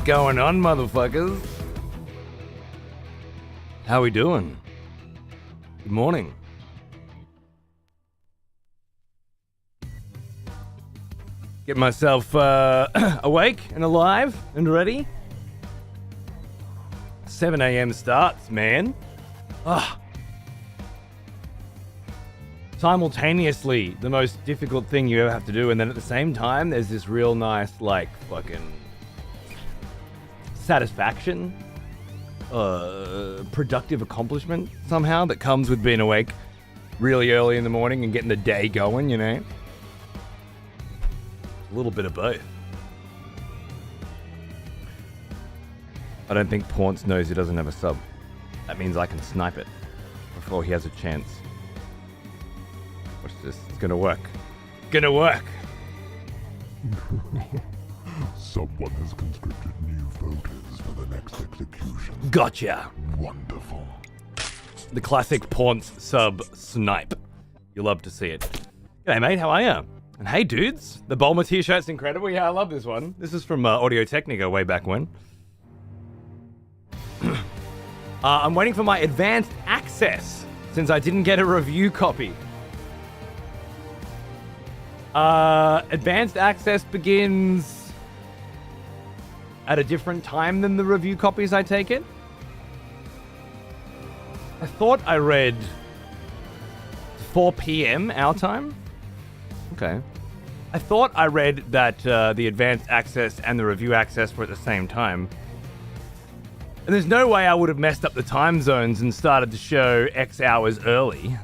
going on, motherfuckers? How we doing? Good morning. Get myself awake and alive and ready. 7 a.m. starts, man. Simultaneously, the most difficult thing you ever have to do, and then at the same time, there's this real nice, like, fucking satisfaction, productive accomplishment somehow that comes with being awake really early in the morning and getting the day going, you know? A little bit of both. I don't think Paunce knows he doesn't have a sub. That means I can snipe it before he has a chance. Watch this. It's gonna work. Gonna work! Someone has conscripted new voters for the next execution. Gotcha! Wonderful. The classic Paunce sub snipe. You love to see it. G'day, mate. How are ya? And hey, dudes. The Bulma t-shirt's incredible. Yeah, I love this one. This is from Audio Technica way back when. I'm waiting for my advanced access since I didn't get a review copy. Advanced access begins at a different time than the review copies, I take it. I thought I read 4 p.m. our time. Okay. I thought I read that the advanced access and the review access were at the same time. And there's no way I would have messed up the time zones and started the show X hours early.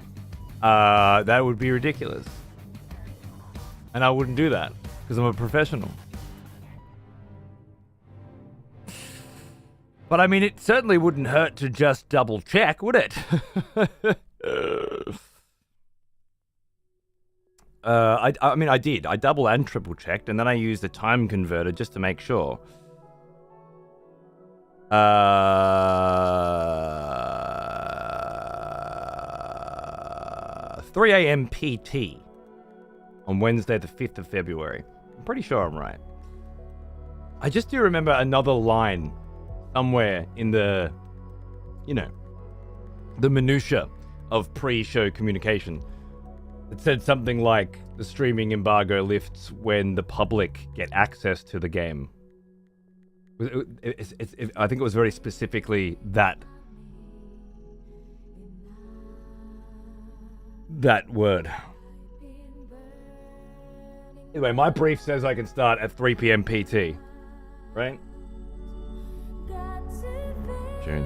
That would be ridiculous. And I wouldn't do that because I'm a professional. But I mean, it certainly wouldn't hurt to just double check, would it? I mean, I did. I double and triple checked, and then I used a time converter just to make sure. 3 a.m. PT on Wednesday, the 5th of February. I'm pretty sure I'm right. I just do remember another line somewhere in the, the minutia of pre-show communication. It said something like, the streaming embargo lifts when the public get access to the game. I think it was very specifically that word. Anyway, my brief says I can start at 3 p.m. PT. Right? June.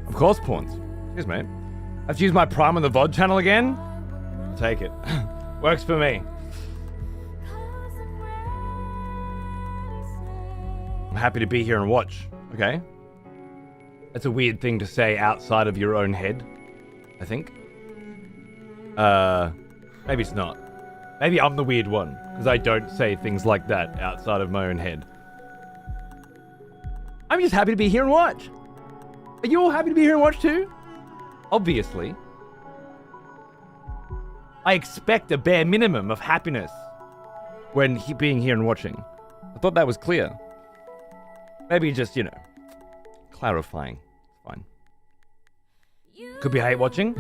Of course, Paunce. Cheers, mate. I have to use my Prime on the VOD channel again? I'll take it. Works for me. I'm happy to be here and watch. Okay. That's a weird thing to say outside of your own head, I think. Maybe it's not. Maybe I'm the weird one, because I don't say things like that outside of my own head. I'm just happy to be here and watch. Are you all happy to be here and watch too? Obviously. I expect a bare minimum of happiness when being here and watching. I thought that was clear. Maybe just, clarifying. Fine. Could be hate watching.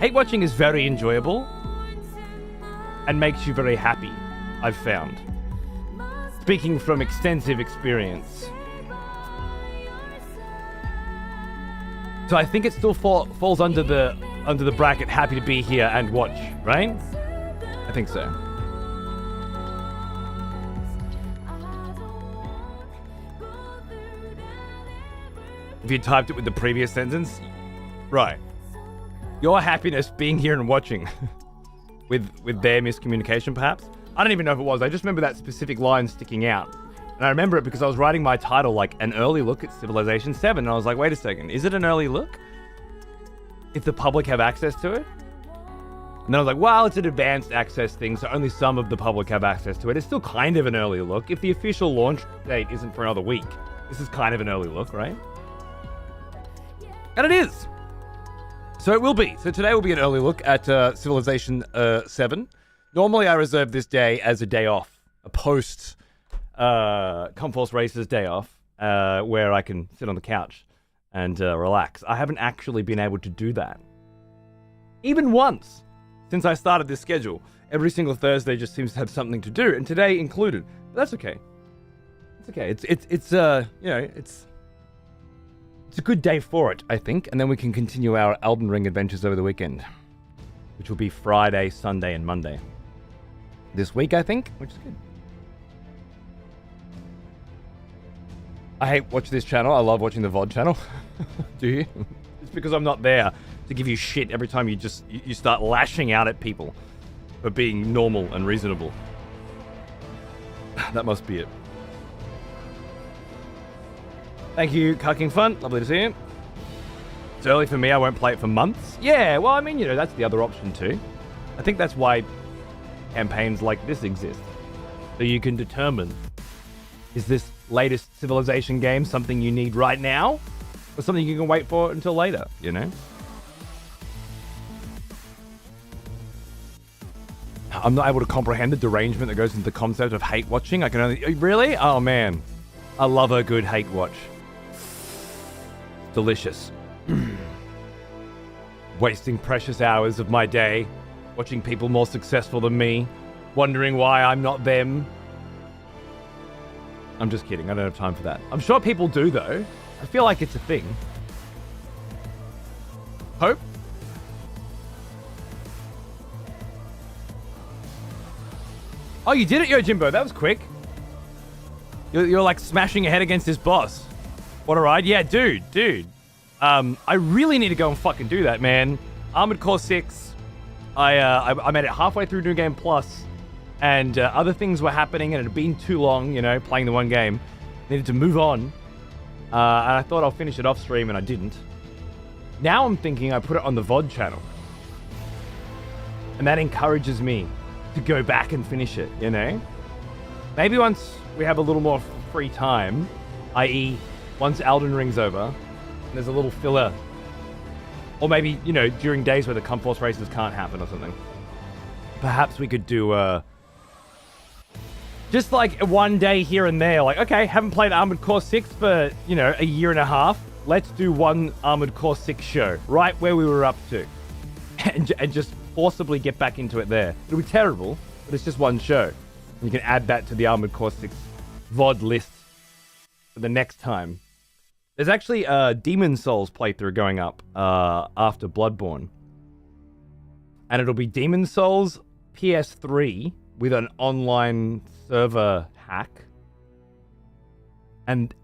Hate watching is very enjoyable and makes you very happy, I've found. Speaking from extensive experience. So I think it still falls under the bracket happy to be here and watch, right? I think so. If you typed it with the previous sentence, right. Your happiness being here and watching with their miscommunication, perhaps? I don't even know if it was. I just remember that specific line sticking out. And I remember it because I was writing my title like an early look at Civilization 7. And I was like, wait a second, is it an early look? If the public have access to it? And then I was like, well, it's an advanced access thing, so only some of the public have access to it. It's still kind of an early look. If the official launch date isn't for another week, this is kind of an early look, right? And it is. So it will be. So today will be an early look at Civilization 7. Normally I reserve this day as a day off, a post Comforce Races day off, where I can sit on the couch and relax. I haven't actually been able to do that. Even once since I started this schedule. Every single Thursday just seems to have something to do, and today included. But that's okay. It's okay. It's a good day for it, I think, and then we can continue our Elden Ring adventures over the weekend, which will be Friday, Sunday, and Monday. This week, I think, which is good. I hate watching this channel. I love watching the VOD channel. Do you? It's because I'm not there to give you shit every time you start lashing out at people for being normal and reasonable. That must be it. Thank you, Cucking Fun. Lovely to see you. It's early for me. I won't play it for months. Yeah, well, I mean, that's the other option too. I think that's why campaigns like this exist. So you can determine, is this latest Civilization game something you need right now? Or something you can wait for until later, I'm not able to comprehend the derangement that goes into the concept of hate watching. I can only... Really? Oh, man. I love a good hate watch. Delicious. Wasting precious hours of my day watching people more successful than me, wondering why I'm not them. I'm just kidding. I don't have time for that. I'm sure people do, though. I feel like it's a thing. Hope? Oh, you did it, Yo Jimbo. That was quick. You're like smashing your head against this boss. What a ride. Yeah, dude. I really need to go and fucking do that, man. Armored Core 6. I made it halfway through New Game Plus, and other things were happening, and it had been too long, playing the one game. Needed to move on. And I thought I'll finish it off stream, and I didn't. Now I'm thinking I put it on the VOD channel. And that encourages me to go back and finish it, Maybe once we have a little more free time, i.e. once Elden Ring's over, and there's a little filler. Or maybe, during days where the Comforce races can't happen or something. Perhaps we could do, just like one day here and there, like, okay, haven't played Armored Core 6 for, a year and a half. Let's do one Armored Core 6 show, right where we were up to. And just forcibly get back into it there. It'll be terrible, but it's just one show. And you can add that to the Armored Core 6 VOD list for the next time. There's actually a Demon Souls playthrough going up after Bloodborne. And it'll be Demon Souls PS3 with an online server hack. And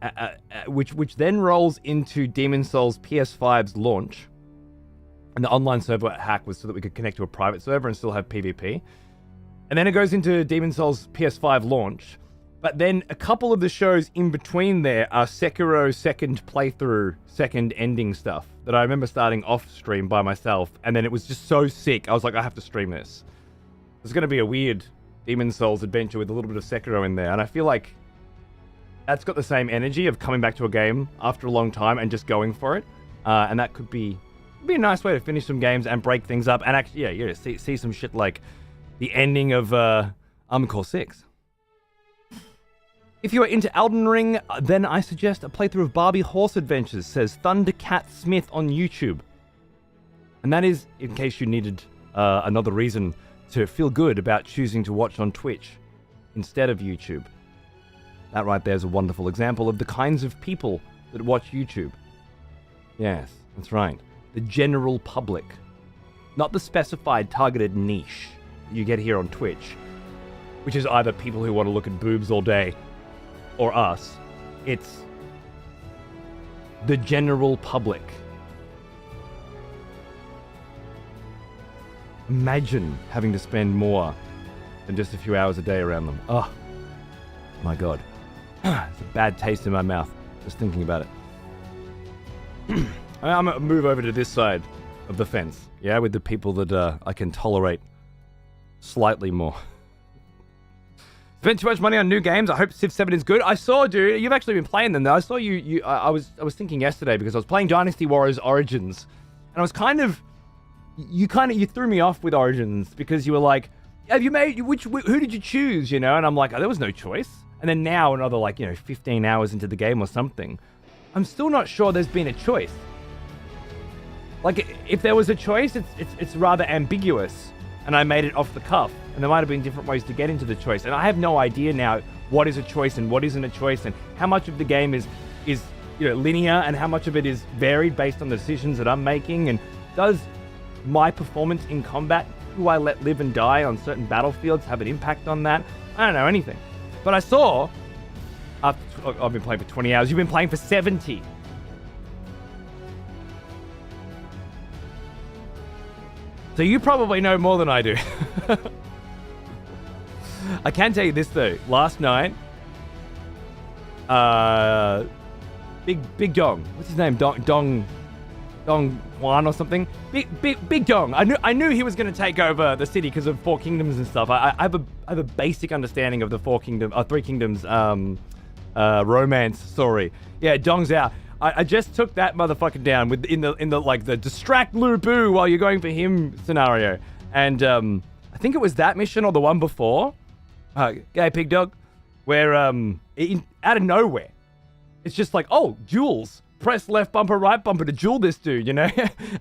which then rolls into Demon Souls PS5's launch. And the online server hack was so that we could connect to a private server and still have PvP. And then it goes into Demon Souls PS5 launch. But then a couple of the shows in between there are Sekiro second playthrough, second ending stuff that I remember starting off stream by myself. And then it was just so sick. I was like, I have to stream this. It's going to be a weird Demon Souls adventure with a little bit of Sekiro in there. And I feel like that's got the same energy of coming back to a game after a long time and just going for it. And that could be a nice way to finish some games and break things up. And actually, see some shit like the ending of Armored Core 6. If you are into Elden Ring, then I suggest a playthrough of Barbie Horse Adventures, says Thundercat Smith on YouTube. And that is, in case you needed another reason to feel good about choosing to watch on Twitch instead of YouTube. That right there is a wonderful example of the kinds of people that watch YouTube. Yes, that's right. The general public. Not the specified targeted niche you get here on Twitch, which is either people who want to look at boobs all day or us. It's the general public. Imagine having to spend more than just a few hours a day around them. Oh, my God. It's a bad taste in my mouth just thinking about it. I'm going to move over to this side of the fence, yeah, with the people that I can tolerate slightly more. Spent too much money on new games. I hope Civ 7 is good. I saw, dude, you've actually been playing them though. I saw I was thinking yesterday because I was playing Dynasty Warriors Origins, and I was you threw me off with Origins because you were like, have you made who did you choose, And I'm like, oh, there was no choice. and then now another 15 hours into the game or something, I'm still not sure there's been a choice. Like, if there was a choice, it's rather ambiguous, and I made it off the cuff, and there might have been different ways to get into the choice, and I have no idea now what is a choice and what isn't a choice, and how much of the game is linear, and how much of it is varied based on the decisions that I'm making, and does my performance in combat, who I let live and die on certain battlefields, have an impact on that? I don't know anything. But I saw, I've been playing for 20 hours, you've been playing for 70. So you probably know more than I do. I can tell you this though, last night, Big Dong, what's his name? Dong Juan or something. Big Dong. I knew he was going to take over the city because of Four Kingdoms and stuff. I have a basic understanding of the Three Kingdoms romance story. Yeah, Dong's out. I just took that motherfucker down in the distract Lu Bu while you're going for him scenario, and I think it was that mission or the one before. Gay Pig Dog, where out of nowhere, it's just like, oh, duels. Press left bumper, right bumper to duel this dude, you know?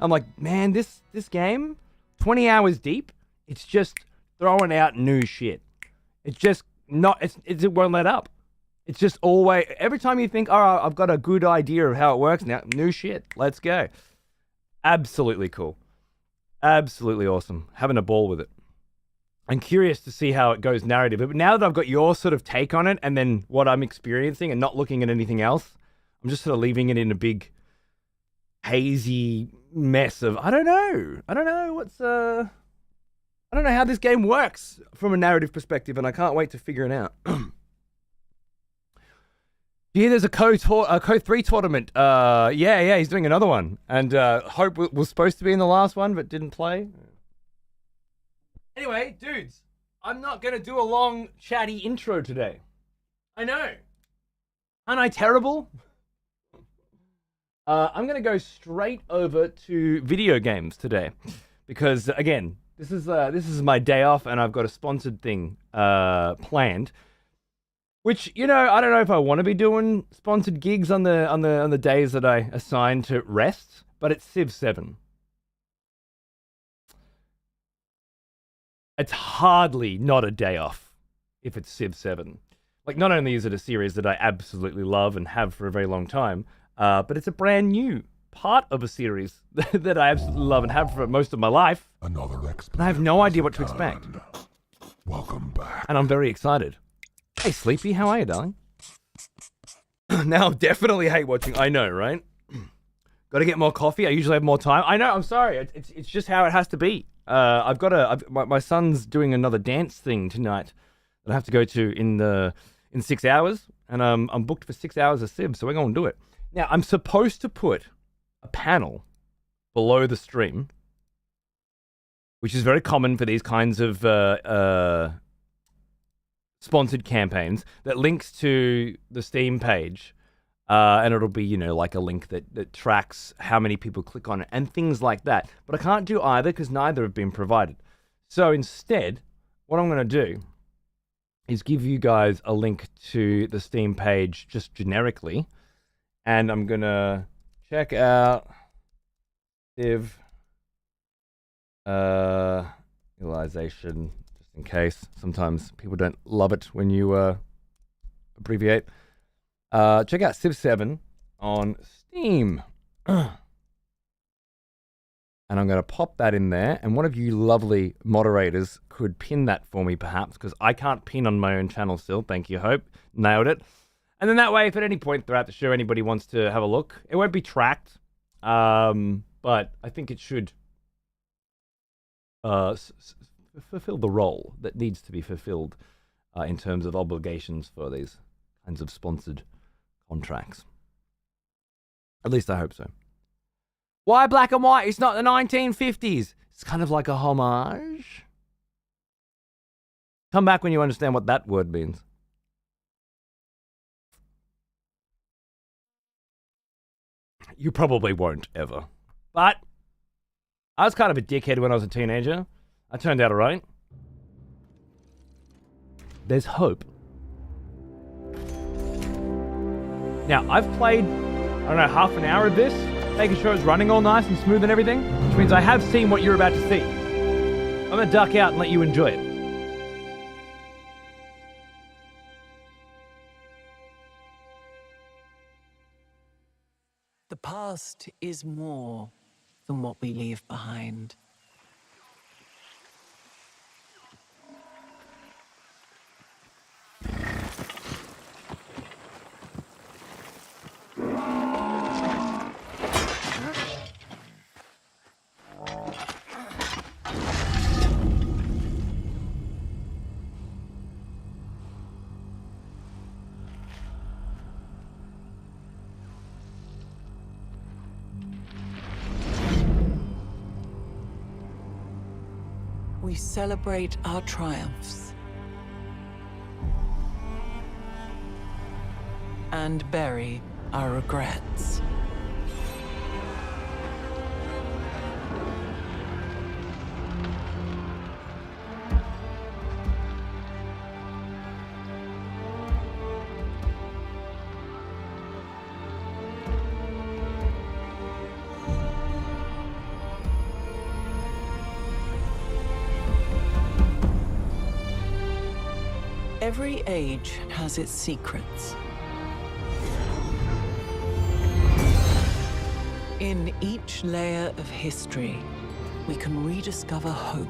I'm like, man, this game, 20 hours deep, it's just throwing out new shit. It's just not, it won't let up. It's just always, every time you think, oh, I've got a good idea of how it works now, new shit, let's go. Absolutely cool. Absolutely awesome. Having a ball with it. I'm curious to see how it goes narrative. But now that I've got your sort of take on it and then what I'm experiencing and not looking at anything else, I'm just sort of leaving it in a big hazy mess of, I don't know how this game works from a narrative perspective, and I can't wait to figure it out. Yeah, there's a Code 3 tournament. Yeah, he's doing another one. And Hope was supposed to be in the last one, but didn't play. Anyway, dudes, I'm not going to do a long, chatty intro today. I know. Aren't I terrible? I'm going to go straight over to video games today. Because, again, this is my day off, and I've got a sponsored thing planned. Which, I don't know if I want to be doing sponsored gigs on the days that I assign to rest, but it's Civ 7. It's hardly not a day off if it's Civ 7. Like, not only is it a series that I absolutely love and have for a very long time, but it's a brand new part of a series that I absolutely love and have for most of my life. Another and I have no idea what to expect. Welcome back. And I'm very excited. Hey, Sleepy, how are you, darling? Now, definitely hate watching. I know, right? Got to get more coffee. I usually have more time. I know. I'm sorry. It's just how it has to be. My son's doing another dance thing tonight that I have to go to in 6 hours, and I'm booked for 6 hours of Civ, so we're gonna do it. Now, I'm supposed to put a panel below the stream, which is very common for these kinds of sponsored campaigns, that links to the Steam page, and it'll be, like a link that tracks how many people click on it and things like that. But I can't do either because neither have been provided. So instead, what I'm going to do is give you guys a link to the Steam page just generically, and I'm going to check out Civ realization, just in case. Sometimes people don't love it when you abbreviate. Check out Civ 7 on Steam. And I'm going to pop that in there. And one of you lovely moderators could pin that for me, perhaps, because I can't pin on my own channel still. Thank you, Hope. Nailed it. And then that way, if at any point throughout the show anybody wants to have a look, it won't be tracked. But I think it should fulfill the role that needs to be fulfilled in terms of obligations for these kinds of sponsored contracts. At least I hope so. Why black and white? It's not the 1950s. It's kind of like a homage. Come back when you understand what that word means. You probably won't ever. But I was kind of a dickhead when I was a teenager. I turned out alright. There's hope. Now, I've played, I don't know, half an hour of this, making sure it's running all nice and smooth and everything, which means I have seen what you're about to see. I'm gonna duck out and let you enjoy it. The past is more than what we leave behind. We celebrate our triumphs and bury our regrets. Every age has its secrets. In each layer of history, we can rediscover hope.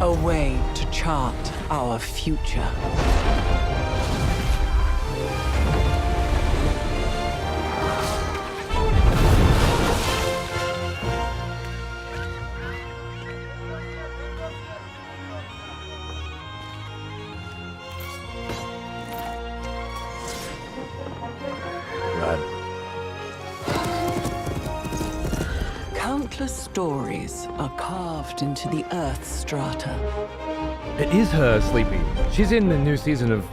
A way to chart our future. Countless stories are carved into the Earth's strata. It is her sleeping. She's in the new season of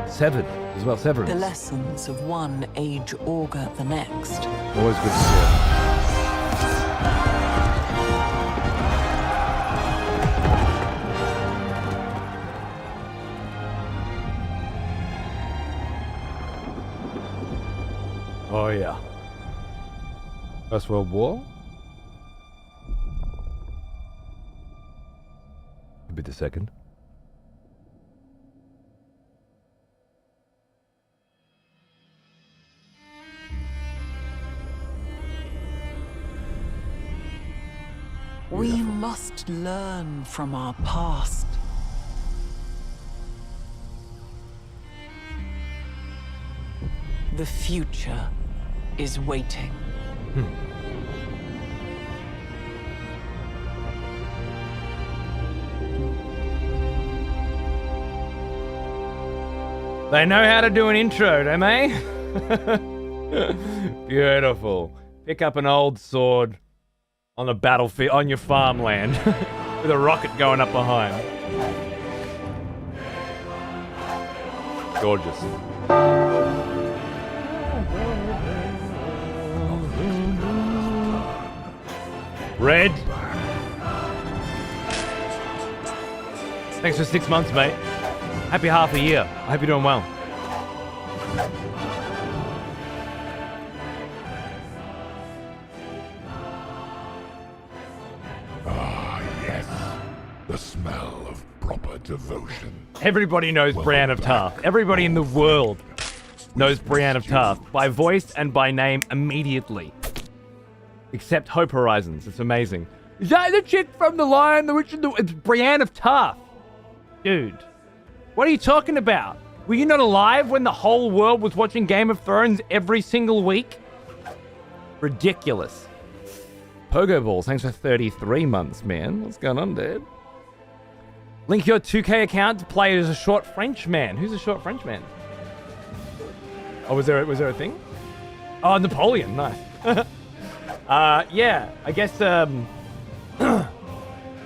Seven as well, Severance. The lessons of one age augur the next. Always good to see her. Oh yeah. First World War? Could be the second. We must learn from our past. The future is waiting. They know how to do an intro, don't they? Beautiful. Pick up an old sword on the battlefield, on your farmland, with a rocket going up behind. Gorgeous. Red. Thanks for 6 months, mate. Happy half a year. I hope you're doing well. Ah, yes. The smell of proper devotion. Everybody knows Brienne of Tarth. Everybody in the world knows Brienne of Tarth by voice and by name immediately. Except Hope Horizons. It's amazing. Is that the chick from The Lion, the Witch, and the... It's Brienne of Tarth. Dude. What are you talking about? Were you not alive when the whole world was watching Game of Thrones every single week? Ridiculous. Pogo Balls, thanks for 33 months, man. What's going on, dude? Link your 2K account to play as a short French man. Who's a short French man? Oh, was there a thing? Oh, Napoleon, nice. Yeah, I guess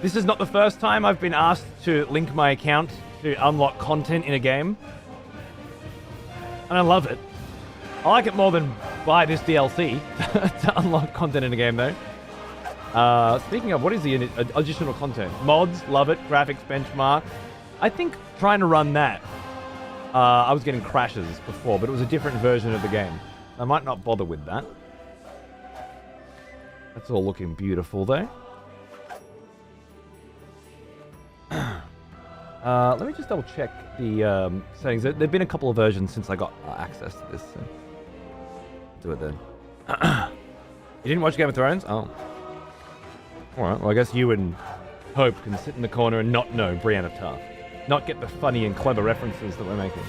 this is not the first time I've been asked to link my account to unlock content in a game. And I love it. I like it more than buy this DLC to unlock content in a game, though. Speaking of, what is the additional content? Mods, love it. Graphics benchmark. I think trying to run that, I was getting crashes before, but it was a different version of the game. I might not bother with that. That's all looking beautiful, though. Let me just double check the settings. There have been a couple of versions since I got access to this. So do it then. You didn't watch Game of Thrones? Oh. Alright, well I guess you and Hope can sit in the corner and not know Brienne of Tarth. Not get the funny and clever references that we're making.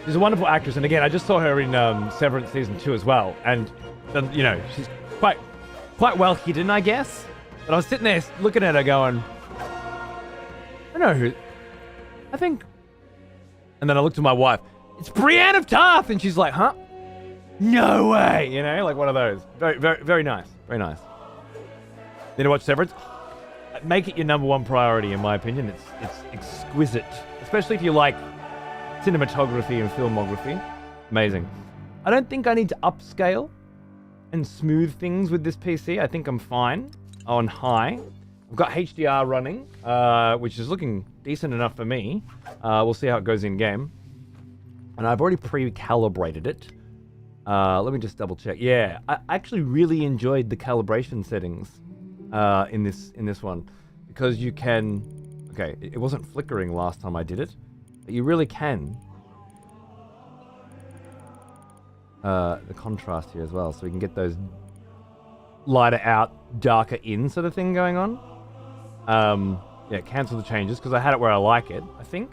She's a wonderful actress, and again, I just saw her in Severance Season 2 as well, and, you know, she's quite well hidden, I guess. But I was sitting there looking at her going, I know who, I think, and then I looked at my wife, it's Brienne of Tarth, and she's like, huh? No way, you know, like one of those. Very, very, very nice, very nice. Need to watch Severance? Make it your #1 priority, in my opinion. It's exquisite, especially if you like cinematography and filmography. Amazing. I don't think I need to upscale and smooth things with this PC. I think I'm fine on high. I've got HDR running, which is looking decent enough for me. We'll see how it goes in game. And I've already pre-calibrated it. Let me just double check. Yeah, I actually really enjoyed the calibration settings in this one, because you can. Okay, it wasn't flickering last time I did it, but you really can. The contrast here as well, so we can get those lighter out, darker in sort of thing going on. Yeah, cancel the changes because I had it where I like it. I think.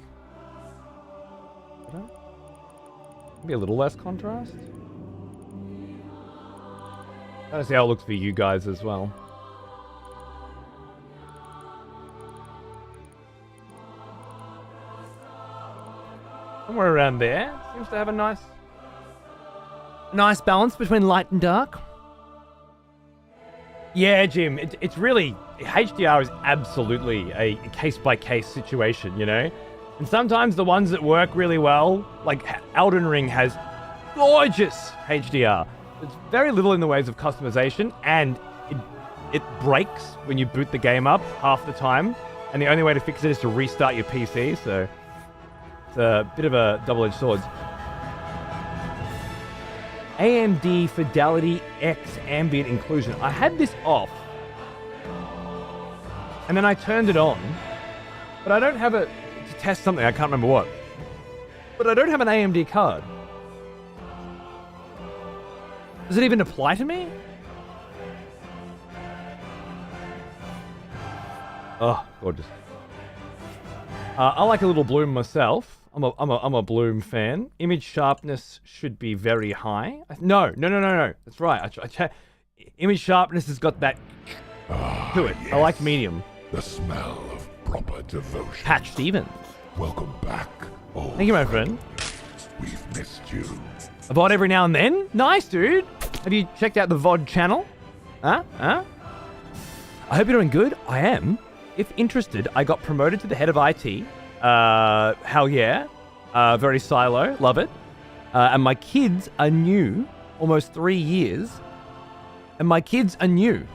Maybe a little less contrast. Trying to see how it looks for you guys as well. Somewhere around there. Seems to have a nice balance between light and dark. Yeah, Jim, it's really, HDR is absolutely a case-by-case situation, you know? And sometimes the ones that work really well, like Elden Ring has gorgeous HDR. There's very little in the ways of customization, and it breaks when you boot the game up half the time, and the only way to fix it is to restart your PC, so it's a bit of a double-edged sword. AMD Fidelity X Ambient Inclusion. I had this off, and then I turned it on, but I don't have it to test something, I can't remember what. But I don't have an AMD card. Does it even apply to me? Oh, gorgeous. I like a little bloom myself. I'm a bloom fan. Image sharpness should be very high. No. That's right. Image sharpness has got that to it. Yes. I like medium. The smell of proper devotion. Patch Stevens. Welcome back, old Thank you, my friend. We've missed you. A VOD every now and then. Nice, dude. Have you checked out the VOD channel? Huh? I hope you're doing good. I am. If interested, I got promoted to the head of IT. Hell yeah. Very silo. Love it. And my kids are new. Almost 3 years. And my kids are new.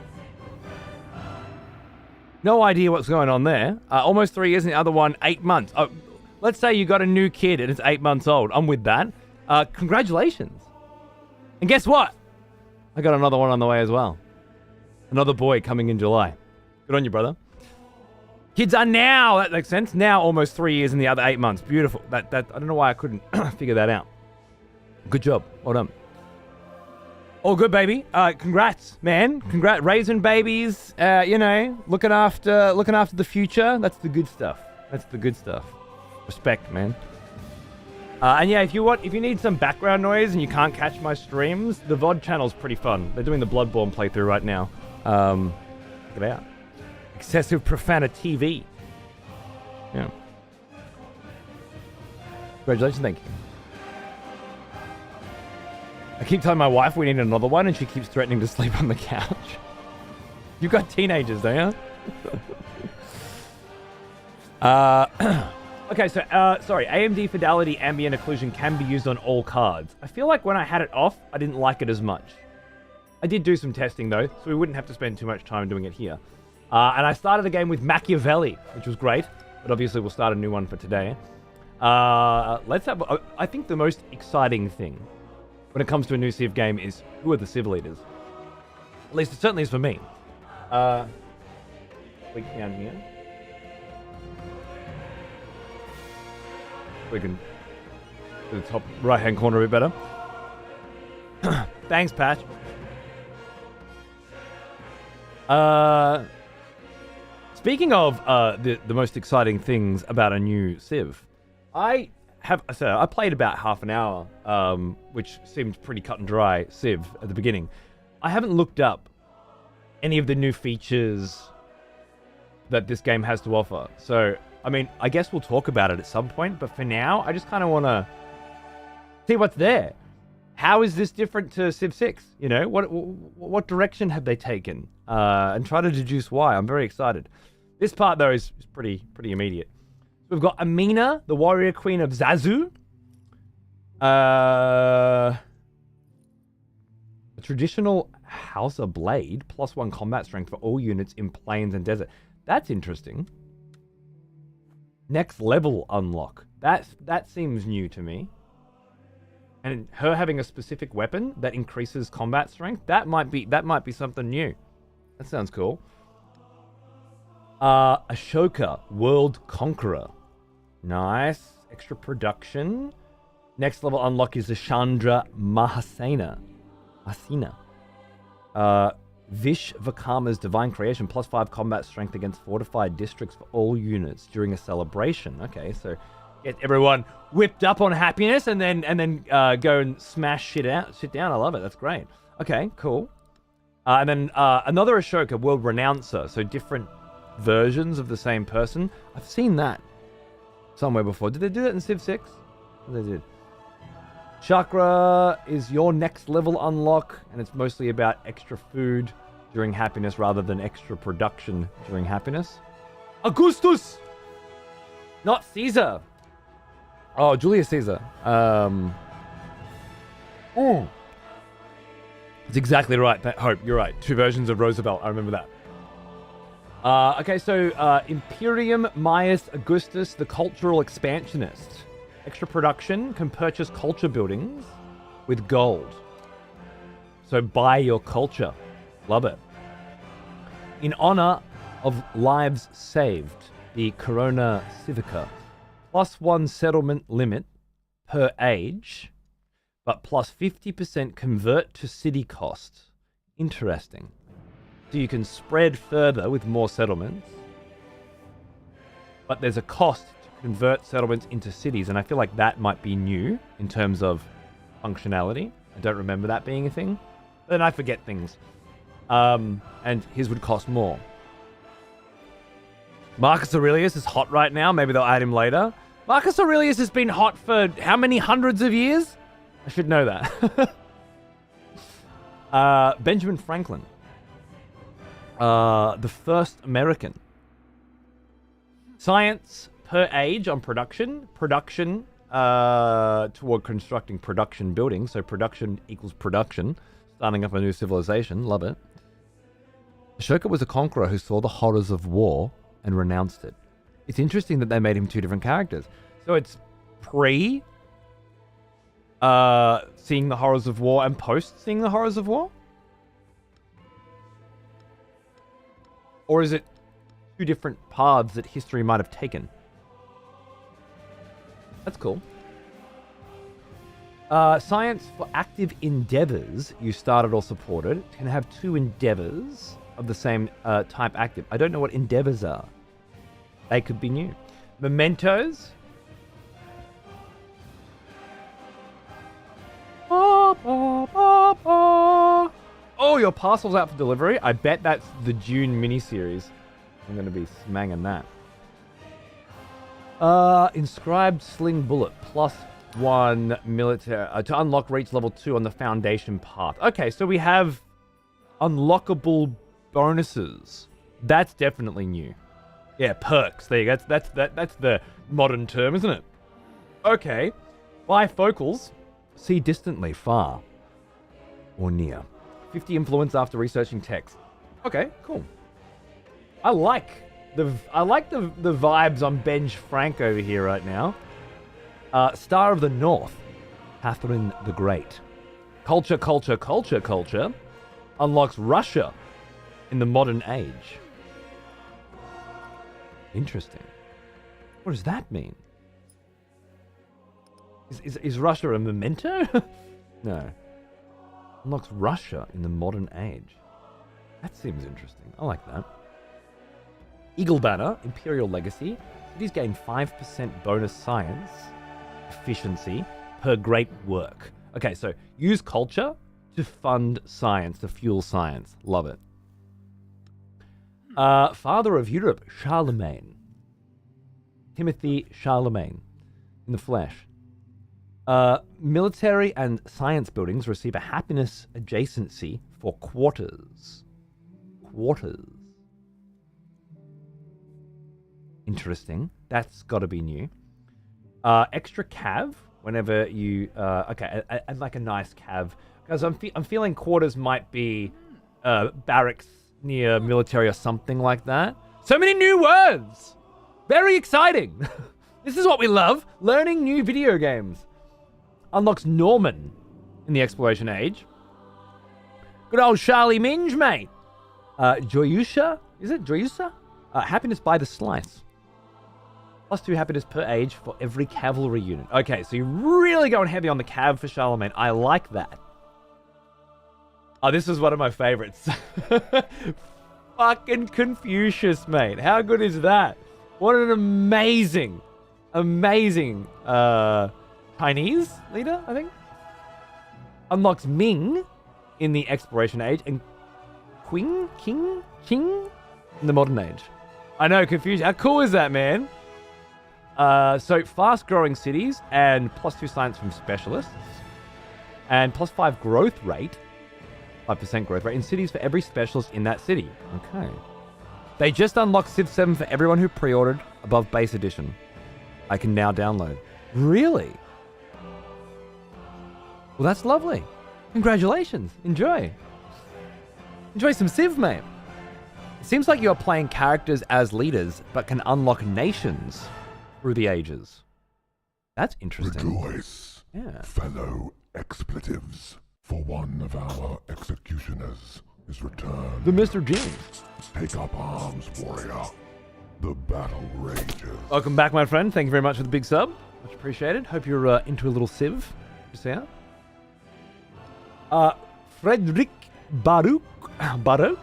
No idea what's going on there. Almost 3 years and the other one 8 months. Oh, let's say you got a new kid and it's 8 months old. I'm with that. Congratulations. And guess what? I got another one on the way as well. Another boy coming in July. Good on you, brother. Kids are now, that makes sense, now almost 3 years and the other 8 months. Beautiful. That I don't know why I couldn't figure that out. Good job. Well done. All good, baby. Congrats, man. Congrats. Raising babies, you know, looking after the future. That's the good stuff. That's the good stuff. Respect, man. And yeah, if you need some background noise and you can't catch my streams, the VOD channel's pretty fun. They're doing the Bloodborne playthrough right now. Check it out. Excessive Profanity TV. Yeah. Congratulations, thank you. I keep telling my wife we need another one, and she keeps threatening to sleep on the couch. You've got teenagers, don't you? Okay, so, sorry, AMD Fidelity Ambient Occlusion can be used on all cards. I feel like when I had it off, I didn't like it as much. I did do some testing, though, so we wouldn't have to spend too much time doing it here. And I started the game with Machiavelli, which was great. But obviously we'll start a new one for today. Let's have... I think the most exciting thing when it comes to a new Civ game is who are the Civ leaders. At least it certainly is for me. Click down here. We can... to the top right-hand corner a bit better. Thanks, Patch. Speaking of the most exciting things about a new Civ, I played about half an hour, which seemed pretty cut and dry Civ at the beginning. I haven't looked up any of the new features that this game has to offer. So, I mean, I guess we'll talk about it at some point, but for now, I just kind of want to see what's there. How is this different to Civ 6? You know, what direction have they taken? And try to deduce why. I'm very excited. This part, though, is pretty immediate. We've got Amina, the warrior queen of Zazu. A traditional Hausa blade, +1 combat strength for all units in plains and desert. That's interesting. Next level unlock. That seems new to me. And her having a specific weapon that increases combat strength, that might be something new. That sounds cool. Ashoka, World Conqueror. Nice. Extra production. Next level unlock is the Chandra Mahasena. Vish Vakama's Divine Creation, +5 combat strength against fortified districts for all units during a celebration. Okay, so get everyone whipped up on happiness and then go and smash shit down. I love it. That's great. Okay, cool. And then another Ashoka, World Renouncer. So different versions of the same person. I've seen that somewhere before. Did they do that in Civ 6? They did. Chakra is your next level unlock, and it's mostly about extra food during happiness rather than extra production during happiness. Augustus! Not Caesar. Oh, Julius Caesar. It's exactly right. Hope, you're right. 2 versions of Roosevelt. I remember that. Okay, so Imperium Maius Augustus, the cultural expansionist. Extra production can purchase culture buildings with gold. So buy your culture. Love it. In honor of lives saved, the Corona Civica, +1 settlement limit per age, but +50% convert to city cost. Interesting. So you can spread further with more settlements, but there's a cost to convert settlements into cities, and I feel like that might be new in terms of functionality. I don't remember that being a thing. Then I forget things. And his would cost more. Marcus Aurelius is hot right now. Maybe they'll add him later. Marcus Aurelius has been hot for how many hundreds of years? I should know that. Benjamin Franklin. The first American. Science per age on production. Production toward constructing production buildings. So production equals production. Starting up a new civilization. Love it. Ashoka was a conqueror who saw the horrors of war and renounced it. It's interesting that they made him 2 different characters. So it's pre seeing the horrors of war and post seeing the horrors of war? Or is it 2 different paths that history might have taken? That's cool. Science for active endeavors you started or supported can have 2 endeavors of the same type active. I don't know what endeavors are. They could be new. Mementos. Oh, your parcel's out for delivery. I bet that's the June miniseries. I'm going to be smanging that. Inscribed Sling Bullet, +1 military to unlock reach level 2 on the Foundation path. Okay, so we have unlockable bonuses. That's definitely new. Yeah, perks. There you go. That's the modern term, isn't it? Okay. Bifocals. See distantly, far, or near. 50 influence after researching text. Okay, cool. I like the vibes on Benj Frank over here right now. Star of the North, Catherine the Great. Culture unlocks Russia in the modern age. Interesting. What does that mean? Is Russia a memento? No. Unlocks Russia in the modern age. That seems interesting. I like that. Eagle Banner, Imperial Legacy. Cities gain 5% bonus science efficiency per great work. Okay, so use culture to fund science, to fuel science. Love it. Father of Europe, Charlemagne. Timothy Charlemagne in the flesh. Military and science buildings receive a happiness adjacency for quarters. Interesting. That's got to be new. Extra cav whenever you... okay, and like a nice cav. Because I'm feeling quarters might be barracks near military or something like that. So many new words! Very exciting! This is what we love. Learning new video games. Unlocks Norman in the exploration age. Good old Charlie Minge, mate. Joyusha? Is it Joyusa? Happiness by the slice. +2 happiness per age for every cavalry unit. Okay, so you're really going heavy on the cav for Charlemagne. I like that. Oh, this is one of my favorites. Fucking Confucius, mate. How good is that? What an amazing Chinese leader, I think. Unlocks Ming in the exploration age and Qing in the modern age. I know, Confucius. How cool is that, man? So fast-growing cities and +2 science from specialists and +5 growth rate, 5% growth rate in cities for every specialist in that city. Okay. They just unlocked Civ 7 for everyone who pre-ordered above base edition. I can now download. Really? Well, that's lovely. Congratulations. Enjoy. Enjoy some Civ, mate. It seems like you're playing characters as leaders, but can unlock nations through the ages. That's interesting. Rejoice, Yeah. fellow expletives, for one of our executioners is returned. The Mr. James. Take up arms, warrior. The battle rages. Welcome back, my friend. Thank you very much for the big sub. Much appreciated. Hope you're into a little Civ. Just out. Frederick Baruch. The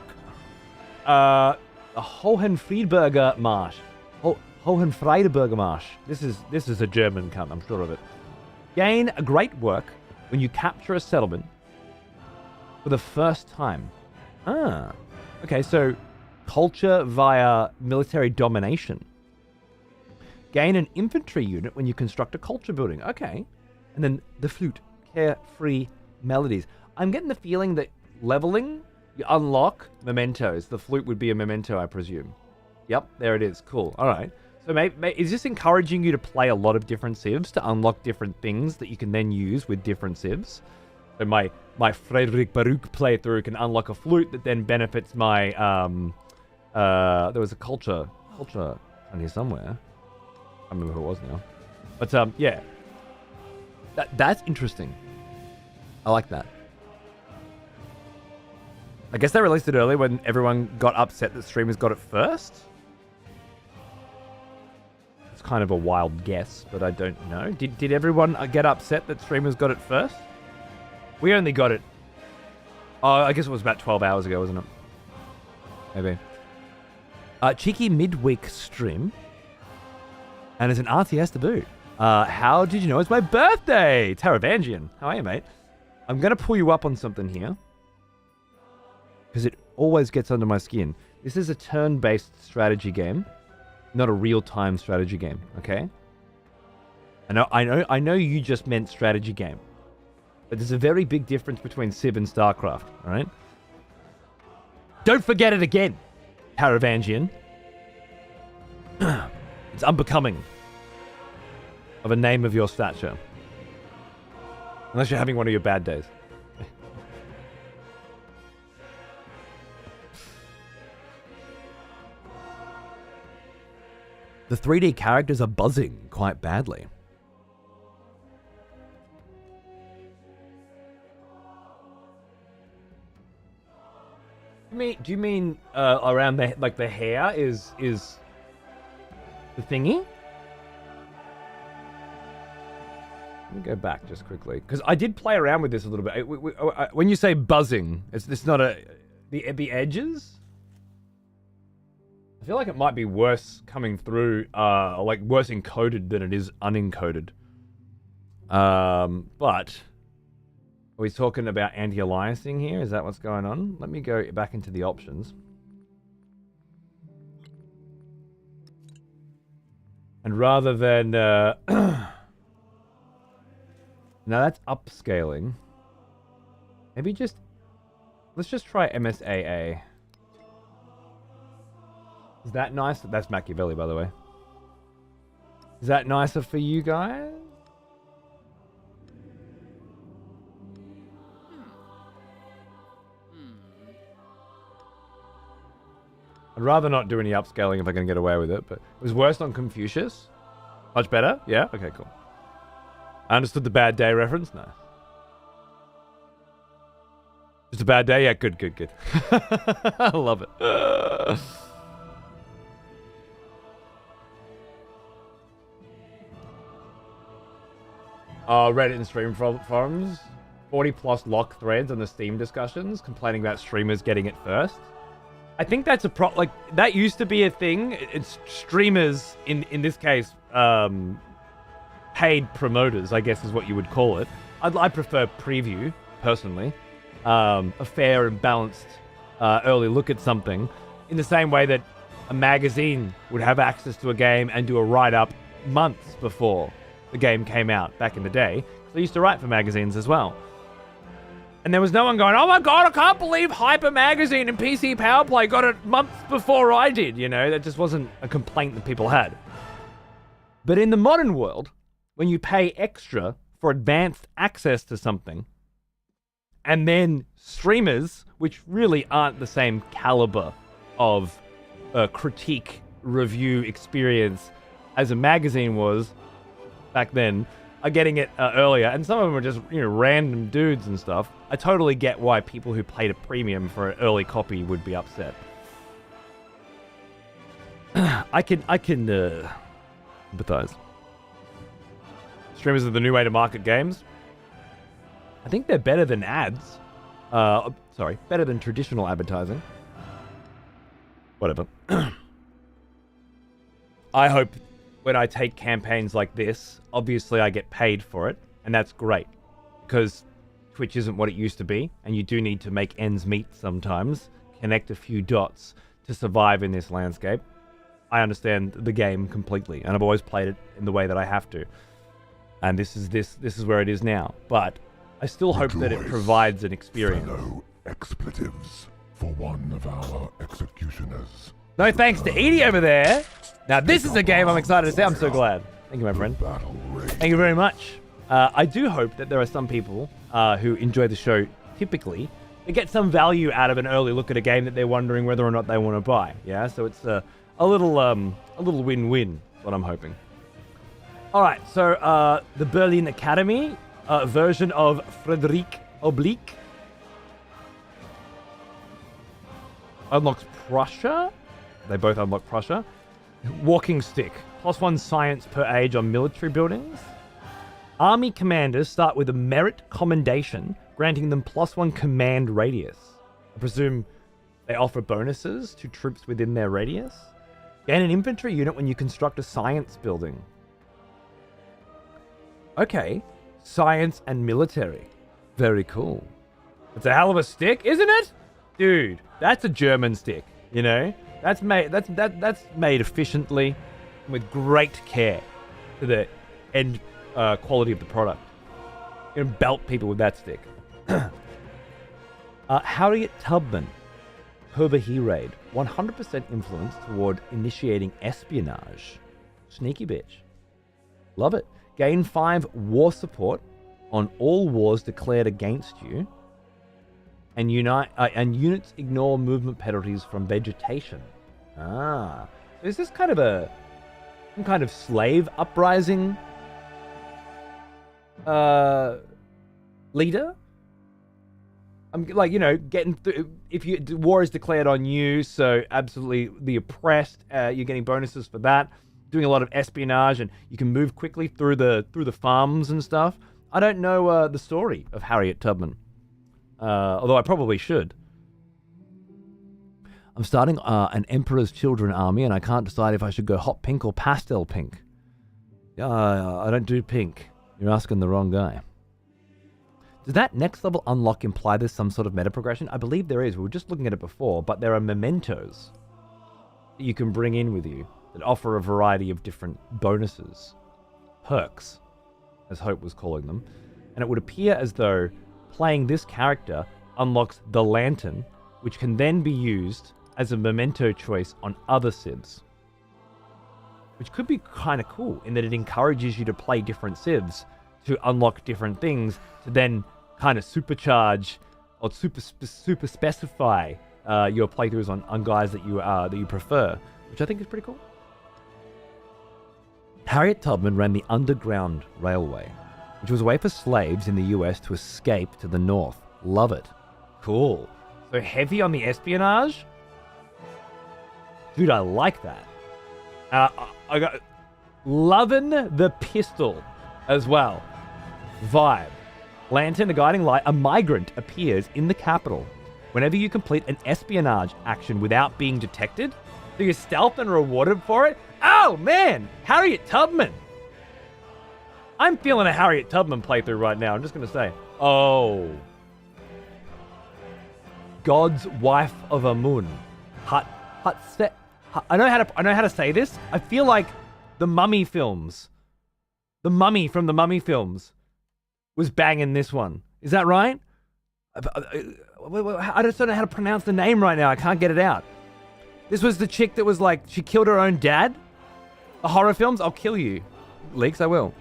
Hohenfriedberger Marsch. Hohenfriedberger Marsch. This is a German cunt, I'm sure of it. Gain a great work when you capture a settlement for the first time. Okay, so culture via military domination. Gain an infantry unit when you construct a culture building. Okay. And then the flute, carefree melodies. I'm getting the feeling that leveling, you unlock mementos. The flute would be a memento, I presume. Yep, there it is. Cool. All right. So is this encouraging you to play a lot of different civs to unlock different things that you can then use with different civs? So my Frederick Baruch playthrough can unlock a flute that then benefits my there was a culture on here somewhere. I don't remember who it was now. But yeah. That's interesting. I like that. I guess they released it early when everyone got upset that streamers got it first. It's kind of a wild guess, but I don't know. Did everyone get upset that streamers got it first? We only got it... Oh, I guess it was about 12 hours ago, wasn't it? Maybe. Cheeky midweek stream. And it's an RTS to boot. How did you know it's my birthday? Taravangian. How are you, mate? I'm going to pull you up on something here. Because it always gets under my skin. This is a turn-based strategy game. Not a real-time strategy game, okay? I know you just meant strategy game. But there's a very big difference between Civ and StarCraft, alright? Don't forget it again, Taravangian. It's unbecoming of a name of your stature. Unless you're having one of your bad days. The 3D characters are buzzing quite badly. Do you mean around the the hair is the thingy? Let me go back just quickly because I did play around with this a little bit. When you say buzzing, it's not the edges. I feel like it might be worse coming through, like worse encoded than it is unencoded. But are we talking about anti-aliasing here? Is that what's going on? Let me go back into the options. And rather than... now that's upscaling. Maybe just... Let's just try MSAA. Is that nice? That's Machiavelli, by the way. Is that nicer for you guys? I'd rather not do any upscaling if I can get away with it, but it was worse on Confucius. Much better? Yeah? Okay, cool. I understood the bad day reference? No. Just a bad day? Yeah, good. I love it. Reddit and stream forums. 40 plus lock threads on the Steam discussions complaining about streamers getting it first. I think that's that used to be a thing. It's streamers, in this case, paid promoters, I guess is what you would call it. I prefer preview, personally. A fair and balanced early look at something. In the same way that a magazine would have access to a game and do a write-up months before the game came out back in the day. They used to write for magazines as well. And there was no one going, oh my god, I can't believe Hyper Magazine and PC Power Play got it months before I did, you know? That just wasn't a complaint that people had. But in the modern world, when you pay extra for advanced access to something, and then streamers, which really aren't the same caliber of critique review experience as a magazine was back then, are getting it earlier, and some of them are just, you know, random dudes and stuff. I totally get why people who paid a premium for an early copy would be upset. I can empathize. Streamers are the new way to market games. I think they're better than ads. Better than traditional advertising. Whatever. I hope when I take campaigns like this, obviously I get paid for it, and that's great, because Twitch isn't what it used to be, and you do need to make ends meet sometimes, connect a few dots to survive in this landscape. I understand the game completely, and I've always played it in the way that I have to, and this is where it is now. But I still hope that it provides an experience. Fellow expletives for one of our executioners. No thanks to Edie over there. Now this is a game I'm excited to see. I'm so glad. Thank you, my friend. Thank you very much. I do hope that there are some people who enjoy the show typically that get some value out of an early look at a game that they're wondering whether or not they want to buy. Yeah, so it's a little win-win. Is what I'm hoping. All right, so the Berlin Academy version of Frederic Oblique unlocks Prussia. They both unlock Prussia. Walking stick. +1 science per age on military buildings. Army commanders start with a merit commendation, granting them +1 command radius. I presume they offer bonuses to troops within their radius. Gain an infantry unit when you construct a science building. Okay. Science and military. Very cool. It's a hell of a stick, isn't it? Dude, that's a German stick, you know? That's made efficiently with great care to the end quality of the product. You can belt people with that stick. Harriet Tubman. Herber raid. 100% influence toward initiating espionage. Sneaky bitch. Love it. Gain 5 war support on all wars declared against you. And units ignore movement penalties from vegetation. Ah. So is this kind of a some kind of slave uprising leader. I'm like, getting through, if war is declared on you, so absolutely the oppressed, you're getting bonuses for that. Doing a lot of espionage, and you can move quickly through the farms and stuff. I don't know the story of Harriet Tubman, although I probably should. I'm starting an Emperor's Children army, and I can't decide if I should go hot pink or pastel pink. I don't do pink. You're asking the wrong guy. Does that next level unlock imply there's some sort of meta progression? I believe there is. We were just looking at it before, but there are mementos that you can bring in with you that offer a variety of different bonuses, perks, as Hope was calling them. And it would appear as though playing this character unlocks the Lantern, which can then be used as a memento choice on other civs. Which could be kind of cool in that it encourages you to play different civs to unlock different things to then kind of supercharge or super specify your playthroughs on guys that you prefer, which I think is pretty cool. Harriet Tubman ran the Underground Railway, which was a way for slaves in the US to escape to the north. Love it. Cool. So heavy on the espionage? Dude, I like that. I got loving the pistol as well. Vibe. Lantern, a guiding light. A migrant appears in the capital whenever you complete an espionage action without being detected. So you're stealth and rewarded for it. Oh man, Harriet Tubman. I'm feeling a Harriet Tubman playthrough right now. I'm just gonna say, oh, God's wife of Amun. I know how to say this. I feel like the Mummy films, the Mummy from the Mummy films, was banging this one. Is that right? I just don't know how to pronounce the name right now. I can't get it out. This was the chick that was like, she killed her own dad? The horror films? I'll kill you. Leaks, I will.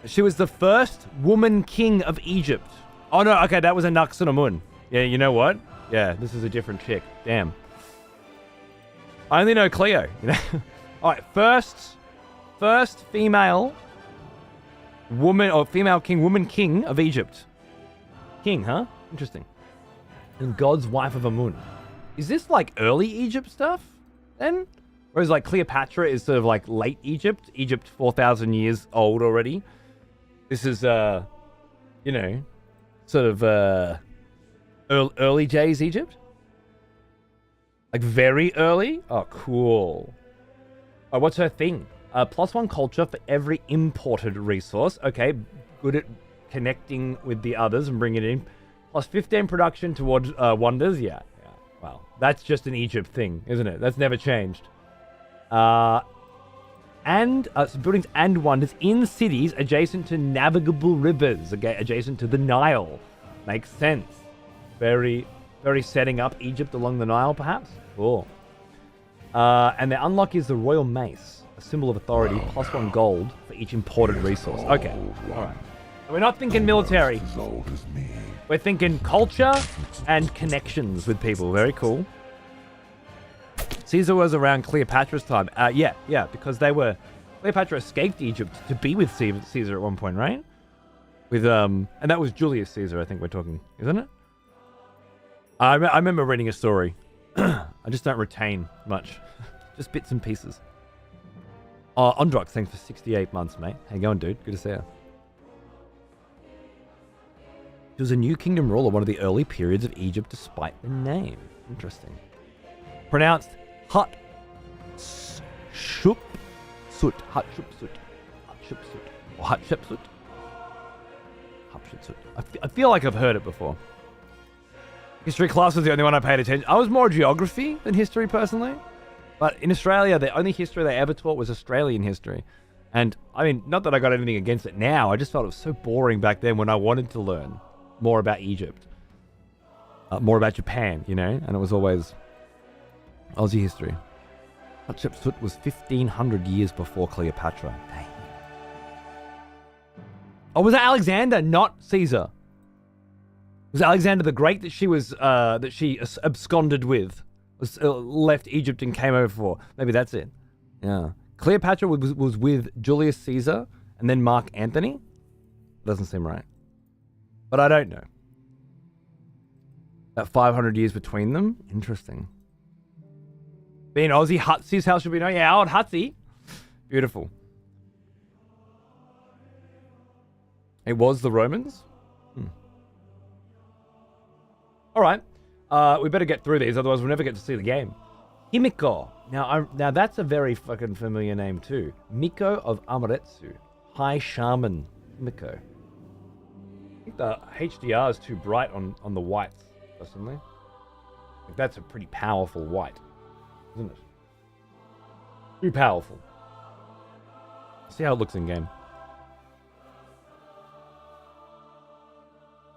She was the first woman king of Egypt. Oh no, okay, that was a Amun. Yeah, you know what? Yeah, this is a different chick. Damn. I only know Cleo, Alright, first female woman, or female king, woman king of Egypt. King, huh? Interesting. And God's wife of Amun. Is this like early Egypt stuff then? Whereas like Cleopatra is sort of like late Egypt. Egypt 4,000 years old already. This is, sort of early days Egypt. Like very early? Oh, cool. Oh, what's her thing? +1 culture for every imported resource. Okay, good at connecting with the others and bringing it in. +15 production towards wonders. Yeah. Well, that's just an Egypt thing, isn't it? That's never changed. So buildings and wonders in cities adjacent to navigable rivers. Okay, adjacent to the Nile. Makes sense. Very setting up Egypt along the Nile, perhaps? Cool. And the unlock is the Royal Mace, a symbol of authority, +1 gold for each imported resource. Okay, alright. So we're not thinking military. We're thinking culture and connections with people. Very cool. Caesar was around Cleopatra's time. Yeah, because Cleopatra escaped Egypt to be with Caesar at one point, right? And that was Julius Caesar, I think we're talking, isn't it? I remember reading a story. I just don't retain much. Just bits and pieces. Ondrox, thanks for 68 months, mate. How you going, dude? Good to see you. It was a new kingdom rule of one of the early periods of Egypt despite the name. Interesting. Pronounced Hatshepsut. Hatshepsut. Or Hatshepsut. Hatshepsut. I feel like I've heard it before. History class was the only one I paid attention. I was more geography than history personally. But in Australia, the only history they ever taught was Australian history. And I mean, not that I got anything against it now. I just felt it was so boring back then when I wanted to learn more about Egypt. More about Japan, and it was always Aussie history. Hatshepsut was 1,500 years before Cleopatra. Dang. Oh, was it Alexander, not Caesar? Was Alexander the Great that she absconded with? Left Egypt and came over for? Maybe that's it. Yeah. Cleopatra was with Julius Caesar and then Mark Antony? Doesn't seem right. But I don't know. That 500 years between them? Interesting. Being Aussie, Hutsy's house should be known. Yeah, old Hutsy. Beautiful. It was the Romans? All right. We better get through these, otherwise we'll never get to see the game. Himiko. Now that's a very fucking familiar name too. Miko of Amaterasu. High Shaman Himiko. I think the HDR is too bright on the whites, personally. Like, that's a pretty powerful white, isn't it? Too powerful. See how it looks in game.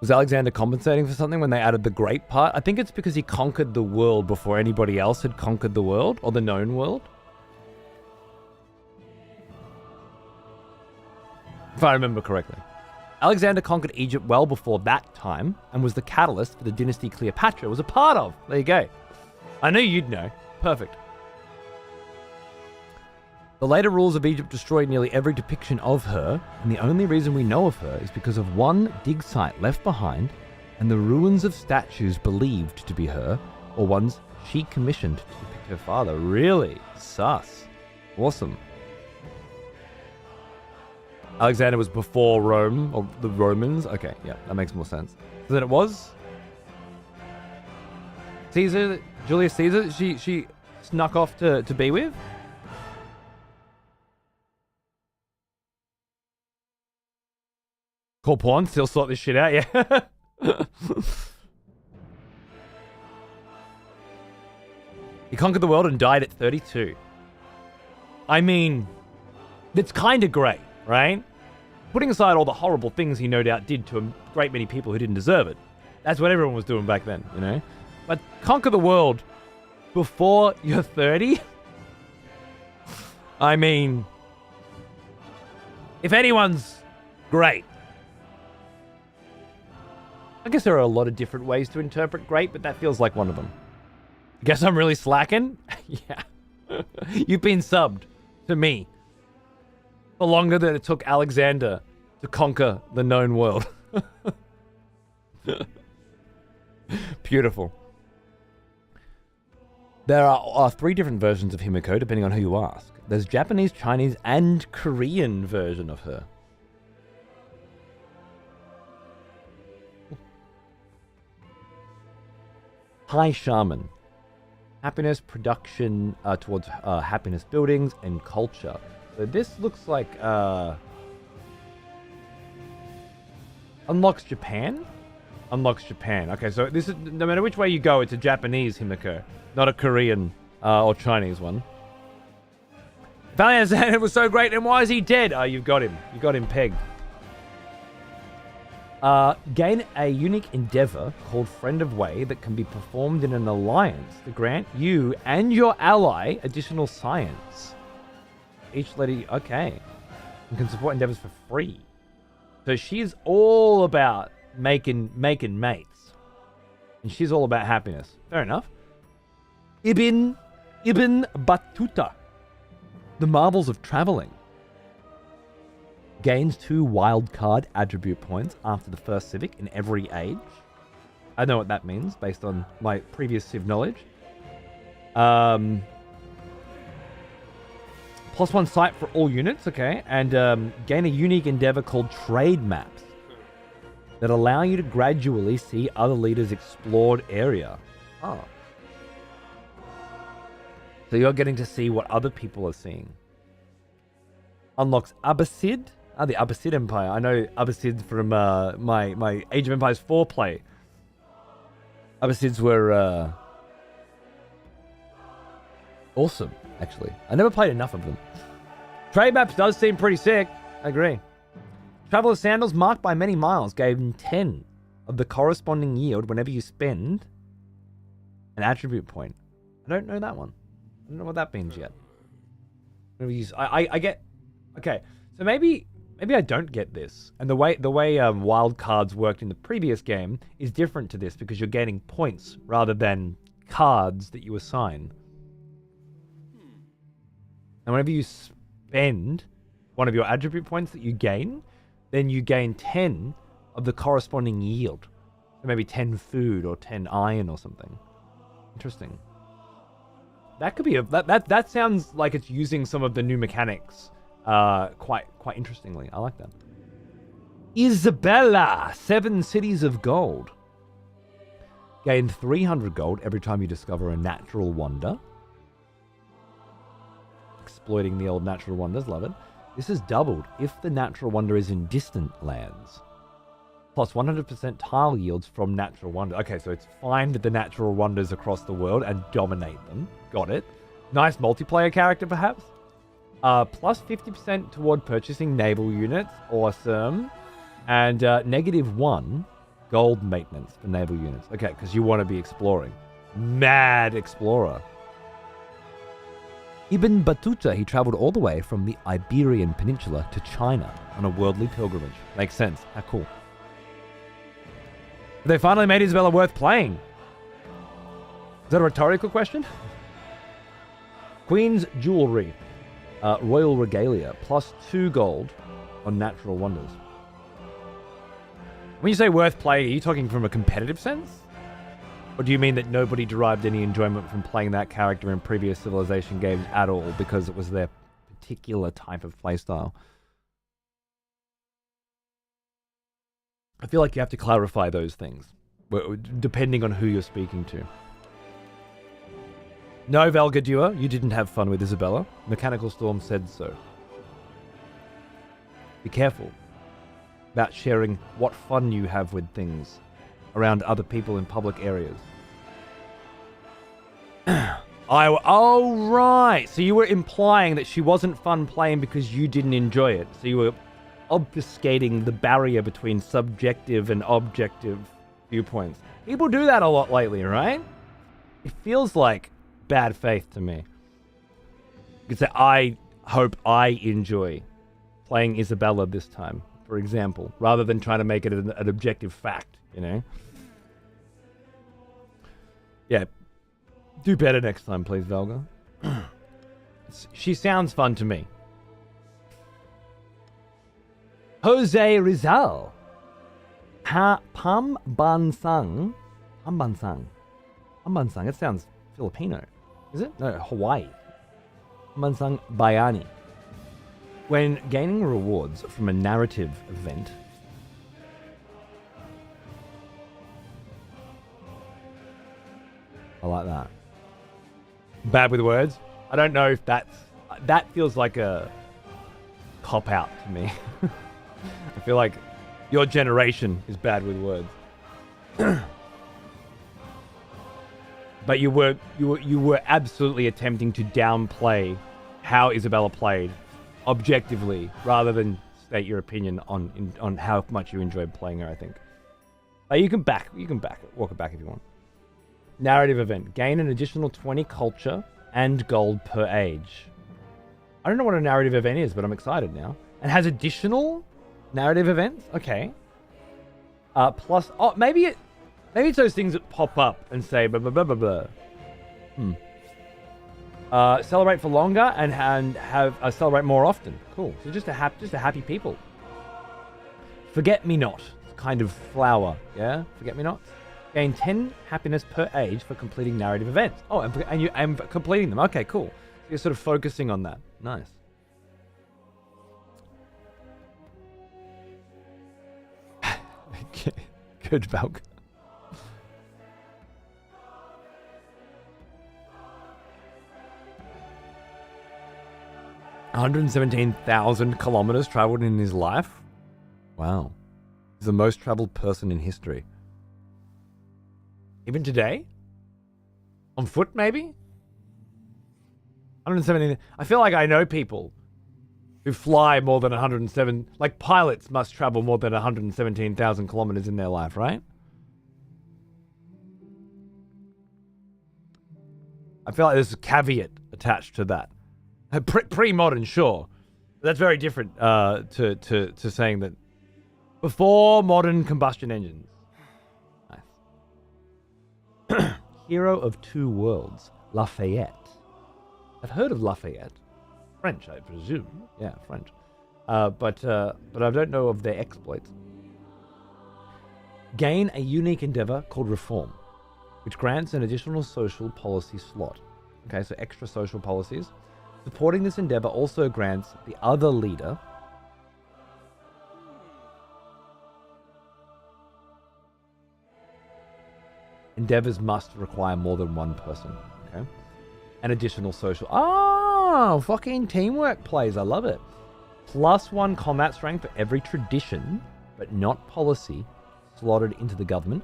Was Alexander compensating for something when they added the great part? I think it's because he conquered the world before anybody else had conquered the world, or the known world. If I remember correctly. Alexander conquered Egypt well before that time, and was the catalyst for the dynasty Cleopatra was a part of. There you go. I knew you'd know. Perfect. The later rulers of Egypt destroyed nearly every depiction of her, and the only reason we know of her is because of one dig site left behind and the ruins of statues believed to be her, or ones she commissioned to depict her father. Really? Sus. Awesome. Alexander was before Rome, or the Romans. Okay, yeah, that makes more sense. So then it was Caesar, Julius Caesar, she snuck off to be with? Call porn, still sort this shit out, yeah. He conquered the world and died at 32. I mean, that's kind of great, right? Putting aside all the horrible things he no doubt did to a great many people who didn't deserve it. That's what everyone was doing back then, you know? But conquer the world before you're 30? I mean, if anyone's great, I guess there are a lot of different ways to interpret great, but that feels like one of them. Guess I'm really slacking? Yeah. You've been subbed to me for longer than it took Alexander to conquer the known world. Beautiful. There are 3 different versions of Himiko, depending on who you ask. There's Japanese, Chinese, and Korean version of her. High Shaman. Happiness production towards happiness buildings and culture. So this looks like unlocks Japan? Unlocks Japan. Okay, so this is, no matter which way you go, it's a Japanese Himiko, not a Korean or Chinese one. Valiant said it was so great, and why is he dead? Oh, you've got him. You got him pegged. Gain a unique endeavor called Friend of Way that can be performed in an alliance to grant you and your ally additional science. Each lady, okay, and can support endeavors for free. So she's all about making mates, and she's all about happiness. Fair enough. Ibn Battuta, the marvels of traveling. Gains 2 wildcard attribute points after the first civic in every age. I know what that means based on my previous Civ knowledge. +1 sight for all units, okay. And gain a unique endeavor called Trade Maps that allow you to gradually see other leaders' explored area. Oh. So you're getting to see what other people are seeing. Unlocks Abbasid. The Abbasid Empire. I know Abbasids from my Age of Empires 4 play. Abbasids were awesome, actually. I never played enough of them. Trade maps does seem pretty sick. I agree. Traveler's Sandals, marked by many miles, gave him 10 of the corresponding yield whenever you spend an attribute point. I don't know that one. I don't know what that means yet. I get... Okay, so maybe I don't get this. And the way wild cards worked in the previous game is different to this because you're gaining points rather than cards that you assign. And whenever you spend one of your attribute points that you gain, then you gain 10 of the corresponding yield. So maybe 10 food or 10 iron or something. Interesting. That could be that sounds like it's using some of the new mechanics quite interestingly. I like that. Isabella, 7 cities of gold. Gain 300 gold every time you discover a natural wonder. Exploiting the old natural wonders, love it. This is doubled if the natural wonder is in distant lands. Plus 100% tile yields from natural wonder. Okay, so it's find the natural wonders across the world and dominate them. Got it. Nice multiplayer character, perhaps. Plus 50% toward purchasing naval units. Awesome. And -1 gold maintenance for naval units. Okay, because you want to be exploring. Mad explorer. Ibn Battuta, he traveled all the way from the Iberian Peninsula to China on a worldly pilgrimage. Makes sense. How cool. They finally made Isabella worth playing. Is that a rhetorical question? Queen's Jewelry. Royal Regalia. Plus 2 gold on natural wonders. When you say worth playing, are you talking from a competitive sense? Or do you mean that nobody derived any enjoyment from playing that character in previous Civilization games at all because it was their particular type of playstyle? I feel like you have to clarify those things, depending on who you're speaking to. No, Valgadua, you didn't have fun with Isabella. Mechanical Storm said so. Be careful about sharing what fun you have with things around other people in public areas. Oh, right. So you were implying that she wasn't fun playing because you didn't enjoy it. So you were obfuscating the barrier between subjective and objective viewpoints. People do that a lot lately, right? It feels like bad faith to me. You could say, I hope I enjoy playing Isabella this time, for example, rather than trying to make it an objective fact, you know? Yeah. Do better next time, please, Valga. She sounds fun to me. Jose Rizal. Pambansang. Pambansang. Pambansang. It sounds Filipino. Is it? No, Hawaii. Pambansang Bayani. When gaining rewards from a narrative event, I like that. Bad with words? I don't know if that feels like a cop-out to me. I feel like your generation is bad with words. But you were absolutely attempting to downplay how Isabella played objectively, rather than state your opinion on how much you enjoyed playing her, I think. You can walk it back if you want. Narrative event. Gain an additional 20 culture and gold per age. I don't know what a narrative event is, but I'm excited now. And has additional narrative events? Okay. Plus, maybe it's those things that pop up and say blah blah blah blah blah. Celebrate for longer and have celebrate more often. Cool. So just a happy people. Forget me not. Kind of flower. Yeah. Forget me not. Gain 10 happiness per age for completing narrative events. Oh, and you am completing them. Okay, cool. So you're sort of focusing on that. Nice. Okay. Good, Valk. $117,000 kilometers traveled in his life. Wow. He's the most traveled person in history. Even today? On foot, maybe? 117. I feel like I know people who fly more than 107. Like pilots must travel more than 117,000 kilometers in their life, right? I feel like there's a caveat attached to that. Pre-modern, sure. That's very different to saying that before modern combustion engines. Hero of Two Worlds, Lafayette. I've heard of Lafayette. French, I presume. Yeah, French. But I don't know of their exploits. Gain a unique endeavor called Reform, which grants an additional social policy slot. Okay, so extra social policies. Supporting this endeavor also grants the other leader endeavors must require more than one person. Okay, an additional social. Oh, fucking teamwork plays. I love it. +1 combat strength for every tradition, but not policy, slotted into the government.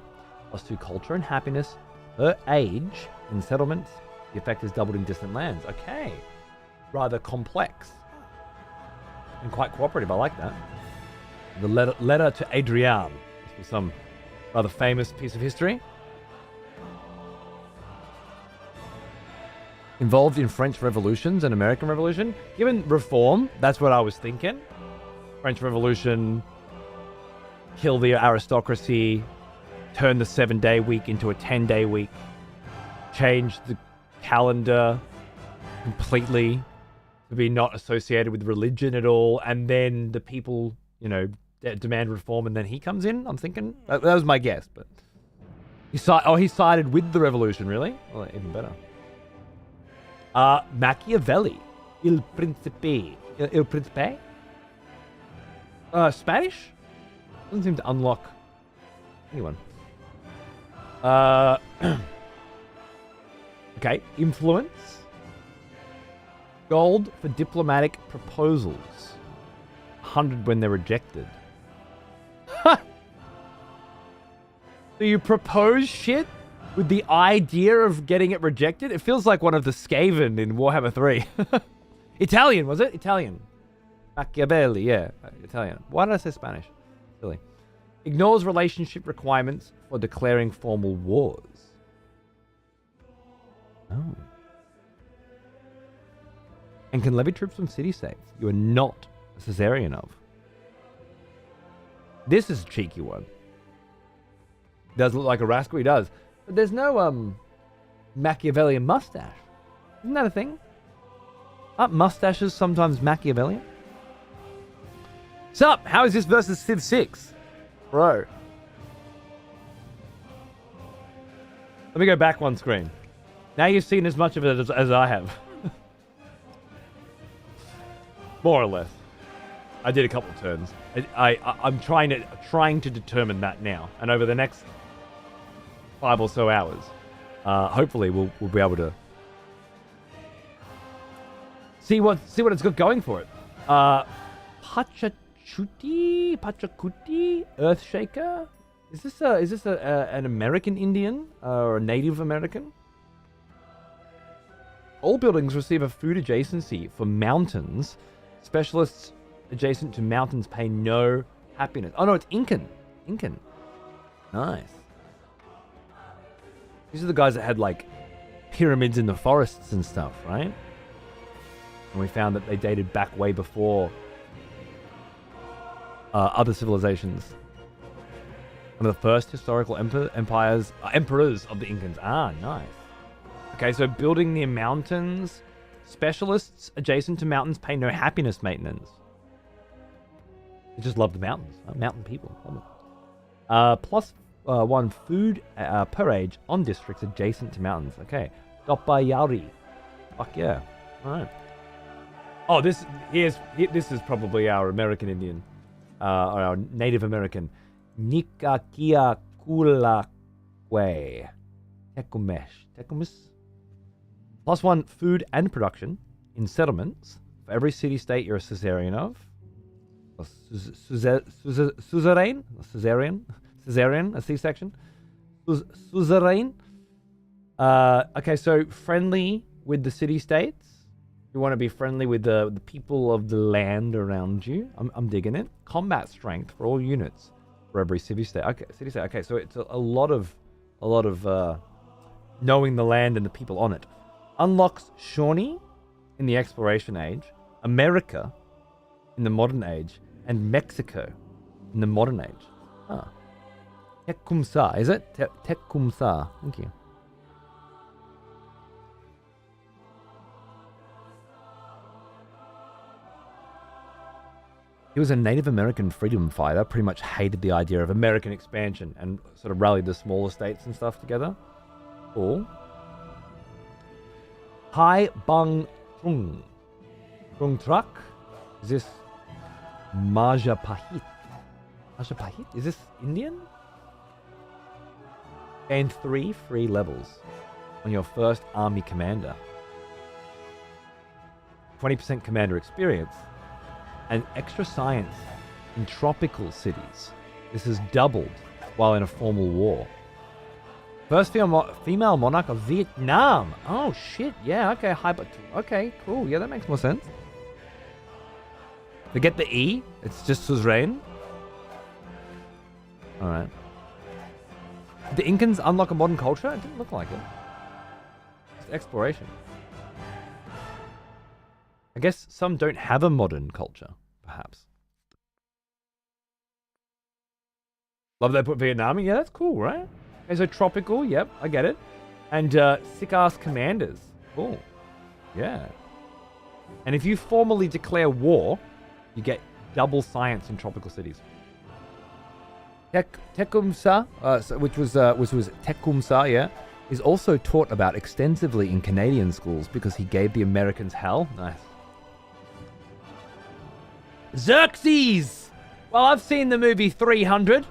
+2 culture and happiness per age in settlements. The effect is doubled in distant lands. Okay. Rather complex. And quite cooperative. I like that. The letter to Adrian. This was some rather famous piece of history. Involved in French revolutions and American Revolution. Given Reform, that's what I was thinking. French Revolution, kill the aristocracy, turn the 7-day week into a 10-day week, change the calendar completely to be not associated with religion at all, and then the people, demand reform, and then he comes in. I'm thinking that was my guess, but he sided with the revolution. Really? Well, even better. Machiavelli, Il Principe. Spanish? Doesn't seem to unlock anyone. Okay, influence. Gold for diplomatic proposals. 100 when they're rejected. So you propose shit with the idea of getting it rejected? It feels like one of the Skaven in Warhammer 3. Italian, was it? Italian. Machiavelli, yeah. Italian. Why did I say Spanish? Silly. Ignores relationship requirements for declaring formal wars. Oh. And can levy troops from city-states you are not a Caesarian of. This is a cheeky one. Does look like a rascal, he does. But there's no Machiavellian mustache. Isn't that a thing? Aren't mustaches sometimes Machiavellian? Sup? How is this versus Civ 6? Bro. Let me go back one screen. Now you've seen as much of it as I have. More or less. I did a couple of turns. I'm trying to determine that now. And over the next 5 or so hours, hopefully we'll be able to see what it's got going for it. Pachacuti, Earthshaker. Is this an American Indian or a Native American? All buildings receive a food adjacency for mountains. Specialists adjacent to mountains pay no happiness. Oh no, it's Incan. Nice. These are the guys that had like pyramids in the forests and stuff, right? And we found that they dated back way before other civilizations. One of the first historical emperors of the Incans. Ah, nice. Okay, so building near mountains. Specialists adjacent to mountains pay no happiness maintenance. They just love the mountains. Mountain people. +1 food per age on districts adjacent to mountains. Okay. Dopayari. Fuck yeah. Alright. Oh, this is probably our American Indian. Or our Native American. Nikakia Kulakwe. Tekumis. +1 food and production in settlements. For every city-state you're a Caesarian of. Caesarian, a C-section. Suzerain. Okay, so friendly with the city-states. You want to be friendly with the people of the land around you. I'm digging it. Combat strength for all units for every city-state. Okay, so it's a lot of knowing the land and the people on it. Unlocks Shawnee in the exploration age, America in the modern age, and Mexico in the modern age. Ah. Tecumseh, is it? Tecumseh. Thank you. He was a Native American freedom fighter, pretty much hated the idea of American expansion and sort of rallied the smaller states and stuff together. Cool. Hai Bang Trung. Trung Trak? Is this Majapahit? Majapahit? Is this Indian? Gain 3 free levels on your first army commander. 20% commander experience. And extra science in tropical cities. This is doubled while in a formal war. First female monarch of Vietnam. Oh shit, yeah, okay, okay, cool, yeah, that makes more sense. Forget the E, it's just suzerain. Alright. Did the Incans unlock a modern culture? It didn't look like it. It's exploration. I guess some don't have a modern culture, perhaps. Love they put Vietnam in. Yeah, that's cool, right? Okay, so tropical, yep, I get it. And sick-ass commanders. Cool. Yeah. And if you formally declare war, you get double science in tropical cities. Tecumseh, which was Tecumseh, yeah, is also taught about extensively in Canadian schools because he gave the Americans hell. Nice. Xerxes! Well, I've seen the movie 300.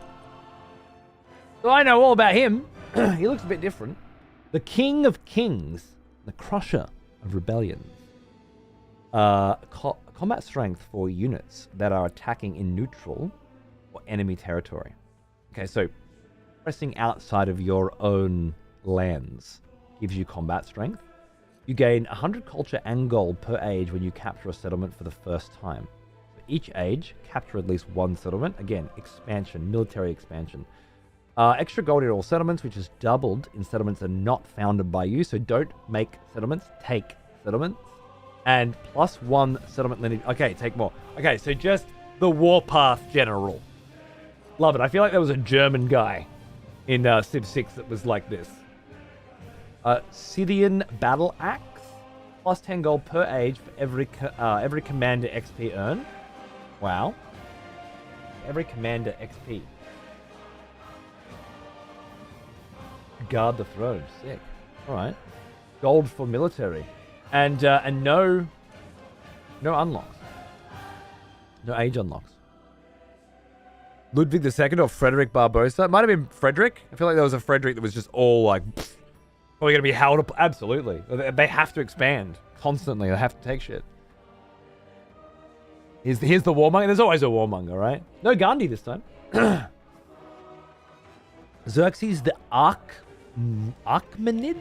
So I know all about him. He looks a bit different. The King of Kings, the Crusher of Rebellions. Combat strength for units that are attacking in neutral or enemy territory. Okay, so pressing outside of your own lands gives you combat strength. You gain 100 culture and gold per age when you capture a settlement for the first time. Each age, capture at least one settlement. Again, expansion, military expansion. Extra gold in all settlements, which is doubled in settlements that are not founded by you. So don't make settlements, take settlements. And +1 settlement lineage. Okay, take more. Okay, so just the Warpath General. Love it. I feel like there was a German guy in Civ 6 that was like this. Scythian Battle Axe. +10 gold per age for every commander XP earned. Wow. Every commander XP. Guard the throne. Sick. Alright. Gold for military. And no unlocks. No age unlocks. Ludwig II or Frederick Barbarossa? It might have been Frederick. I feel like there was a Frederick that was just all like, probably going to be held up. Absolutely. They have to expand constantly. They have to take shit. Here's the warmonger. There's always a warmonger, right? No Gandhi this time. Xerxes the Achaemenid?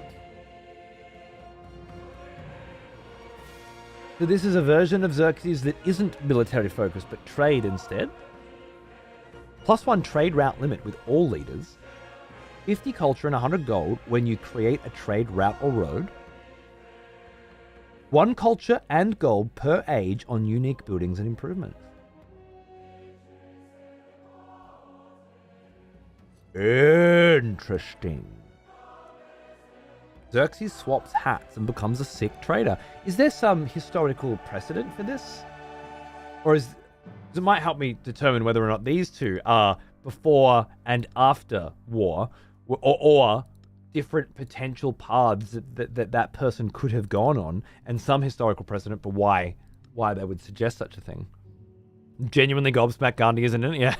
So this is a version of Xerxes that isn't military focused, but trade instead. +1 trade route limit with all leaders. 50 culture and 100 gold when you create a trade route or road. 1 culture and gold per age on unique buildings and improvements. Interesting. Xerxes swaps hats and becomes a sick trader. Is there some historical precedent for this? Or is... it might help me determine whether or not these two are before and after war, or different potential paths that person could have gone on, and some historical precedent for why they would suggest such a thing. Genuinely gobsmacked Gandhi, isn't it? Yeah.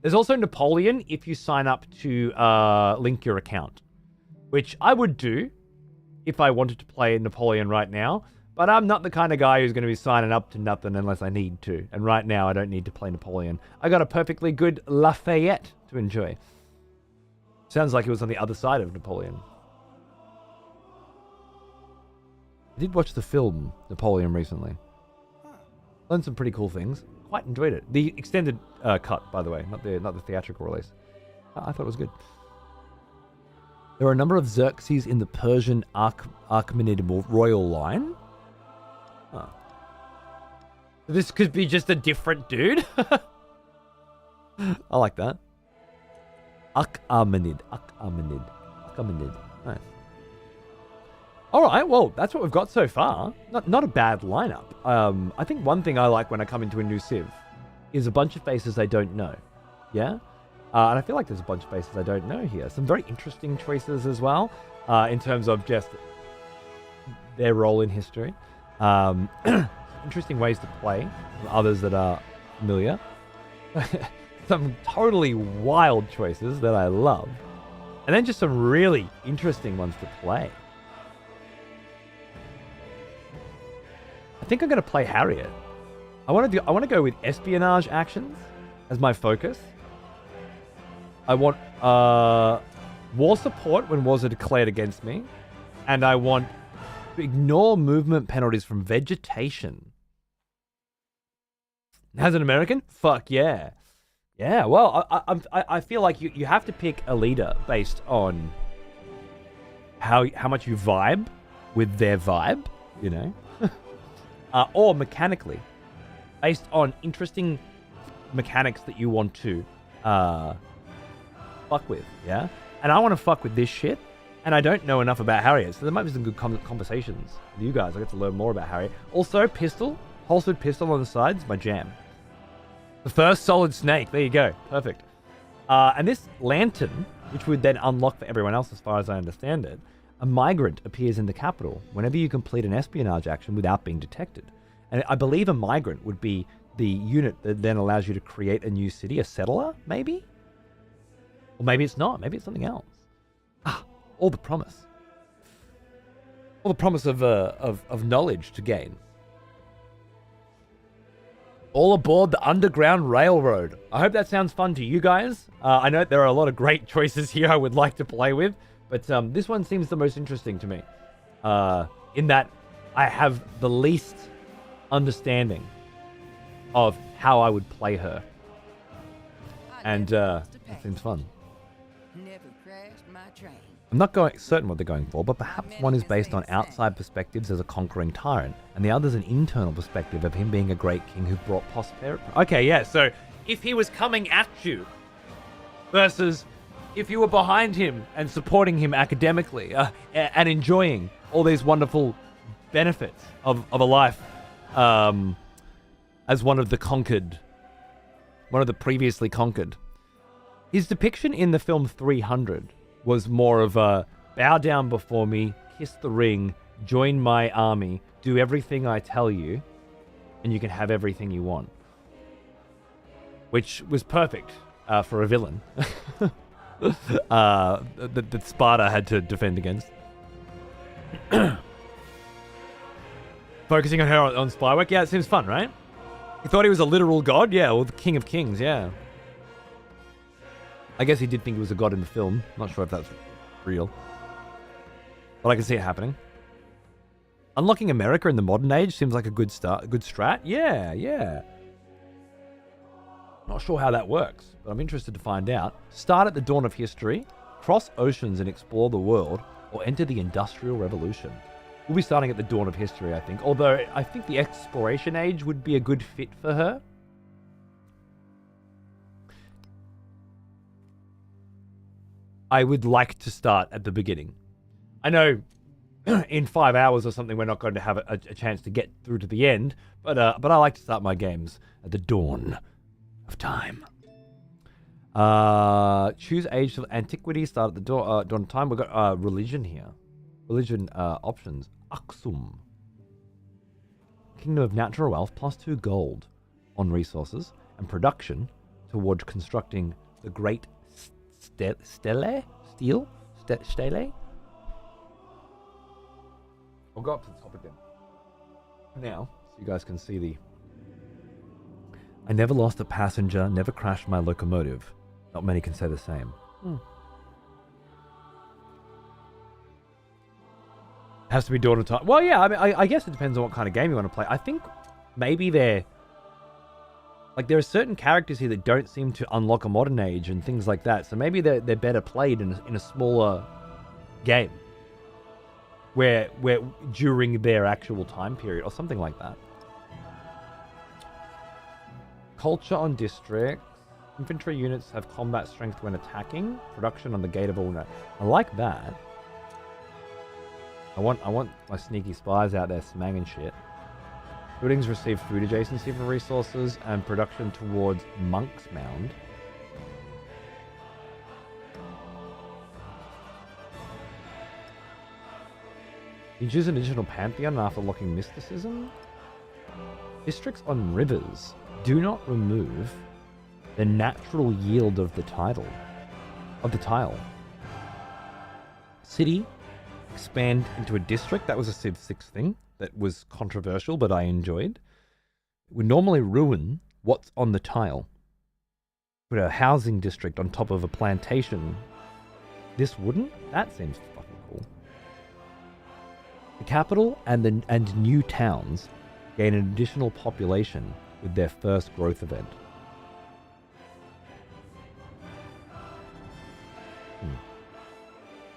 There's also Napoleon if you sign up to link your account, which I would do if I wanted to play Napoleon right now. But I'm not the kind of guy who's going to be signing up to nothing unless I need to. And right now, I don't need to play Napoleon. I got a perfectly good Lafayette to enjoy. Sounds like it was on the other side of Napoleon. I did watch the film Napoleon recently. Learned some pretty cool things. Quite enjoyed it. The extended cut, by the way, not the theatrical release. I thought it was good. There are a number of Xerxes in the Persian Achaemenid royal line. Huh. This could be just a different dude. I like that. Achaemenid. Nice. All right, well, that's what we've got so far. Not a bad lineup. I think one thing I like when I come into a new Civ is a bunch of faces I don't know. Yeah? And I feel like there's a bunch of faces I don't know here. Some very interesting choices as well, in terms of just their role in history. Interesting ways to play, others that are familiar. Some totally wild choices that I love. And then just some really interesting ones to play. I think I'm going to play Harriet. I want to go with espionage actions as my focus. I want war support when wars are declared against me, and I want to ignore movement penalties from vegetation. As an American, fuck yeah, yeah. Well, I feel like you have to pick a leader based on how much you vibe with their vibe, you know. Or mechanically, based on interesting mechanics that you want to fuck with, yeah? And I want to fuck with this shit, and I don't know enough about Harriet, so there might be some good conversations with you guys. I get to learn more about Harriet. Also, pistol, holstered pistol on the sides, my jam. The first solid snake, there you go, perfect. And this lantern, which would then unlock for everyone else as far as I understand it, a migrant appears in the capital whenever you complete an espionage action without being detected. And I believe a migrant would be the unit that then allows you to create a new city, a settler, maybe? Or maybe it's not. Maybe it's something else. All the promise. All the promise of knowledge to gain. All aboard the Underground Railroad. I hope that sounds fun to you guys. I know there are a lot of great choices here I would like to play with. But this one seems the most interesting to me, in that I have the least understanding of how I would play her. And that seems fun. I'm not certain what they're going for, but perhaps one is based on outside perspectives as a conquering tyrant, and the other's an internal perspective of him being a great king who brought prosperity. Okay, yeah, so if he was coming at you versus if you were behind him and supporting him academically and enjoying all these wonderful benefits of a life as one of the previously conquered. His depiction in the film 300 was more of a bow down before me, kiss the ring, join my army, do everything I tell you, and you can have everything you want. Which was perfect for a villain. that Sparta had to defend against. Focusing on her on spy work, yeah, it seems fun, right? He thought he was a literal god, yeah, or the king of kings, yeah. I guess he did think he was a god in the film. Not sure if that's real, but I can see it happening. Unlocking America in the modern age seems like a good strat. Yeah. Not sure how that works, but I'm interested to find out. Start at the dawn of history, cross oceans and explore the world, or enter the Industrial Revolution. We'll be starting at the dawn of history, I think. Although, I think the exploration age would be a good fit for her. I would like to start at the beginning. I know in 5 hours or something we're not going to have a chance to get through to the end, but I like to start my games at the dawn of time. Choose age of antiquity, start at the dawn of time. We've got religion here. Religion options. Aksum. Kingdom of natural wealth, +2 gold on resources and production toward constructing the great stele? I'll go up to the top again. Now, so you guys can see the... I never lost a passenger, never crashed my locomotive. Not many can say the same. Has to be dawn of time. Well, yeah, I mean, I guess it depends on what kind of game you want to play. I think maybe there are certain characters here that don't seem to unlock a modern age and things like that. So maybe they're better played in a smaller game, where during their actual time period or something like that. Culture on districts. Infantry units have combat strength when attacking. Production on the gate of all. I like that. I want my sneaky spies out there smanging shit. Buildings receive food adjacency for resources and production towards Monk's Mound. You choose an additional pantheon after locking mysticism. Districts on rivers do not remove the natural yield of the tile. City expand into a district. That was a Civ 6 thing that was controversial, but I enjoyed. It would normally ruin what's on the tile. Put a housing district on top of a plantation. This wouldn't? That seems fucking cool. The capital and new towns gain an additional population with their first growth event.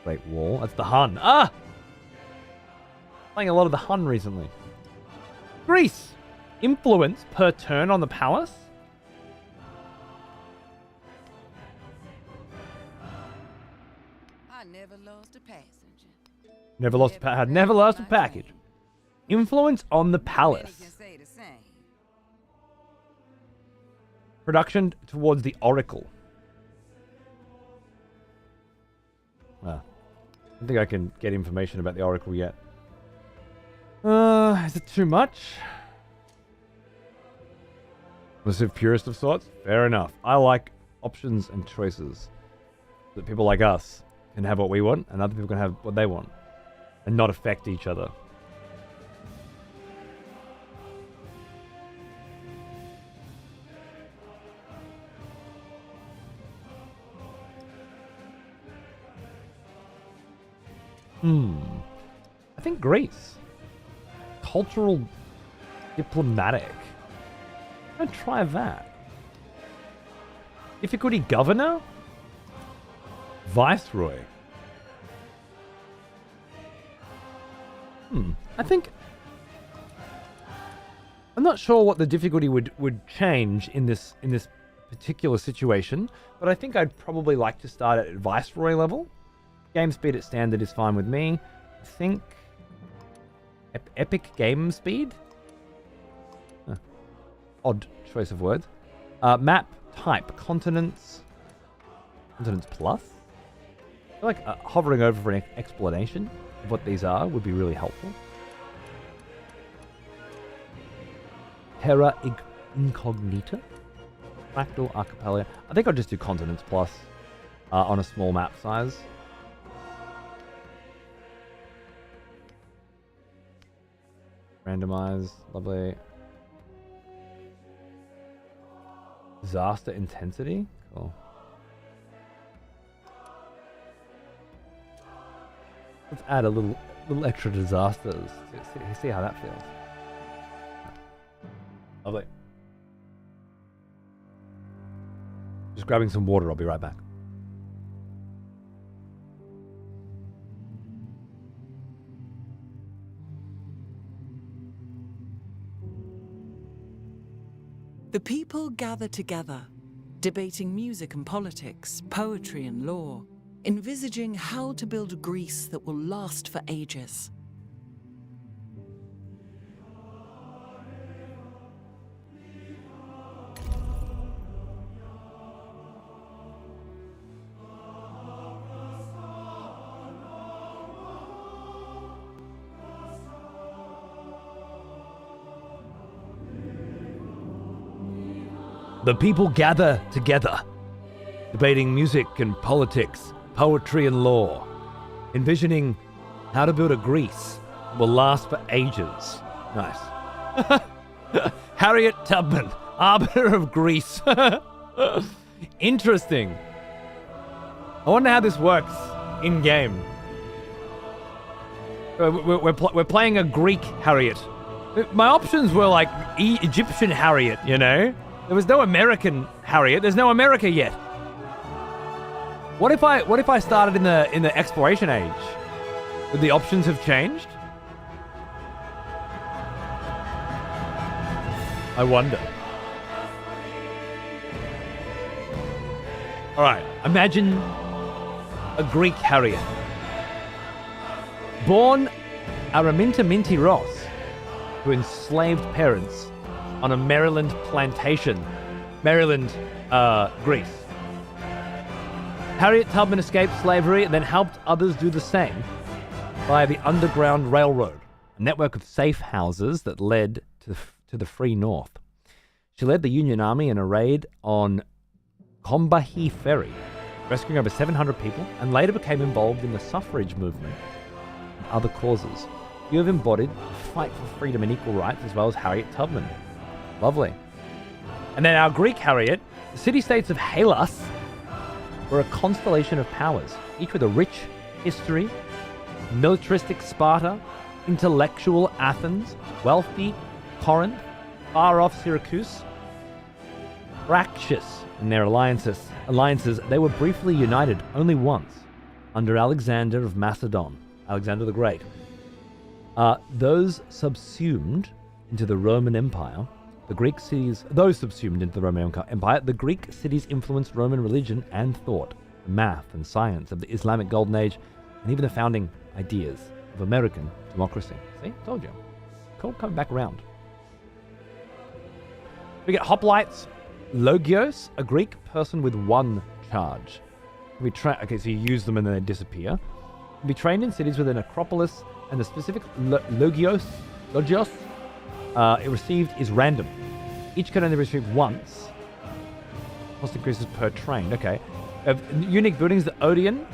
Great Wall. That's the Hun. Ah! Playing a lot of the Hun recently. Greece. Influence per turn on the palace. I never lost a passenger. Never lost a package. Influence on the palace. Many can say the same. Production towards the Oracle. I don't think I can get information about the Oracle yet. Is it too much? Was it purist of sorts? Fair enough. I like options and choices. That people like us can have what we want, and other people can have what they want. And not affect each other. I think Greece. Cultural diplomatic. I'm gonna try that. Difficulty governor? Viceroy. I think... I'm not sure what the difficulty would change in this particular situation, but I think I'd probably like to start at Viceroy level. Game speed at standard is fine with me. I think... Epic game speed? Odd choice of words. Map type. Continents. Continents plus? I feel like hovering over for an explanation of what these are would be really helpful. Terra Incognita. Fractal Archipelago. I think I'll just do Continents plus on a small map size. Randomize. Lovely. Disaster intensity. Cool. Let's add a little extra disasters. See how that feels. Lovely. Just grabbing some water. I'll be right back. The people gather together, debating music and politics, poetry and law, envisaging how to build a Greece that will last for ages. The people gather together, debating music and politics, poetry and law, envisioning how to build a Greece that will last for ages. Nice. Harriet Tubman, Arbiter of Greece. Interesting. I wonder how this works in-game. We're playing a Greek Harriet. My options were like Egyptian Harriet, you know? There was no American Harriet. There's no America yet. What if I started in the exploration age? Would the options have changed? I wonder. All right. Imagine a Greek Harriet. Born Araminta Minty Ross, who enslaved parents on a Maryland plantation. Maryland, Greece. Harriet Tubman escaped slavery and then helped others do the same via the Underground Railroad, a network of safe houses that led to the free North. She led the Union Army in a raid on Combahee Ferry, rescuing over 700 people, and later became involved in the suffrage movement and other causes. You have embodied the fight for freedom and equal rights, as well as Harriet Tubman. Lovely. And then our Greek Harriet, the city-states of Hellas were a constellation of powers, each with a rich history: militaristic Sparta, intellectual Athens, wealthy Corinth, far-off Syracuse, fractious in their alliances. They were briefly united only once under Alexander of Macedon, Alexander the Great. Those subsumed into the Roman Empire, the Greek cities influenced Roman religion and thought, the math and science of the Islamic Golden Age, and even the founding ideas of American democracy. See, told you. Cool, coming back around. We get hoplites. Logios, a Greek person with one charge. Okay, so you use them and then they disappear. Can be trained in cities with an acropolis, and the specific Logios it received is random. Each can only be received once. Cost increases per train. Okay. Unique buildings: the Odeon,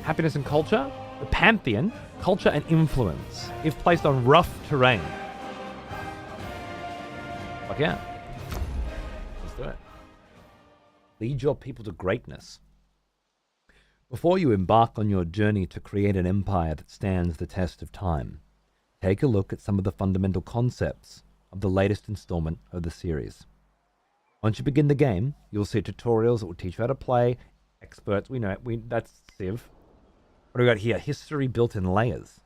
happiness and culture; the Pantheon, culture and influence, if placed on rough terrain. Fuck yeah. Let's do it. Lead your people to greatness. Before you embark on your journey to create an empire that stands the test of time, take a look at some of the fundamental concepts of the latest installment of the series. Once you begin the game, you'll see tutorials that will teach you how to play. Experts, that's Civ. What do we got here? History built in layers.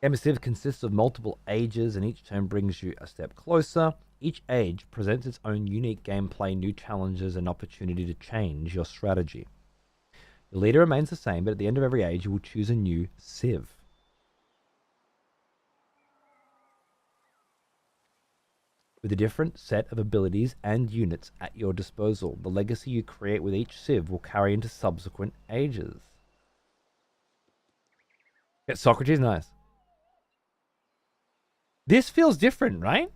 Game of Civ consists of multiple ages, and each turn brings you a step closer. Each age presents its own unique gameplay, new challenges, and opportunity to change your strategy. Your leader remains the same, but at the end of every age, you will choose a new Civ. With a different set of abilities and units at your disposal, the legacy you create with each Civ will carry into subsequent ages. Get Socrates, nice. This feels different, right?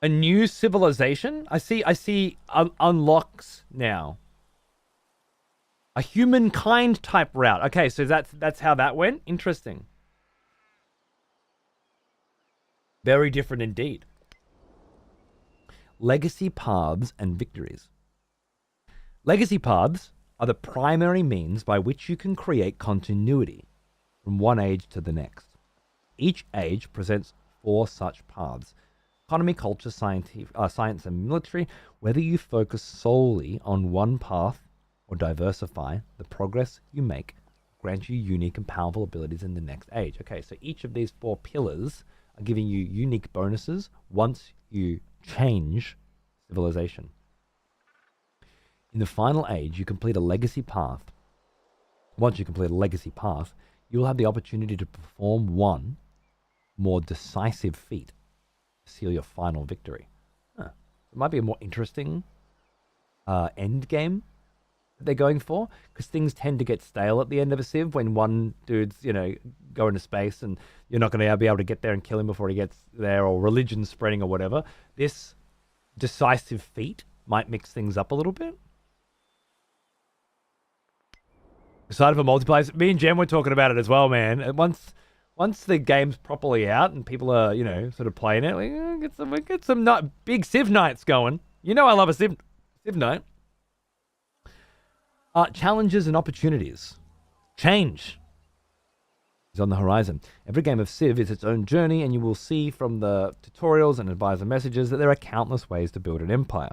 A new civilization? I see unlocks now. A humankind type route. Okay, so that's how that went. Interesting. Very different indeed. Legacy paths and victories. Legacy paths are the primary means by which you can create continuity from one age to the next. Each age presents 4 such paths: economy, culture, science, and military. Whether you focus solely on one path or diversify, the progress you make grants you unique and powerful abilities in the next age. Okay, so each of these 4 pillars are giving you unique bonuses once you change civilization. In the final age, you complete a legacy path. Once you complete a legacy path, you will have the opportunity to perform one more decisive feat to seal your final victory. It might be a more interesting end game that they're going for, because things tend to get stale at the end of a Civ when one dude's, go into space and you're not going to be able to get there and kill him before he gets there, or religion spreading or whatever. This decisive feat might mix things up a little bit. Excited for multiplayer. Me and Jen were talking about it as well, man. And once the game's properly out and people are, sort of playing it, we get some big Civ nights going. I love a Civ night. Challenges and opportunities. Change is on the horizon. Every game of Civ is its own journey, and you will see from the tutorials and advisor messages that there are countless ways to build an empire.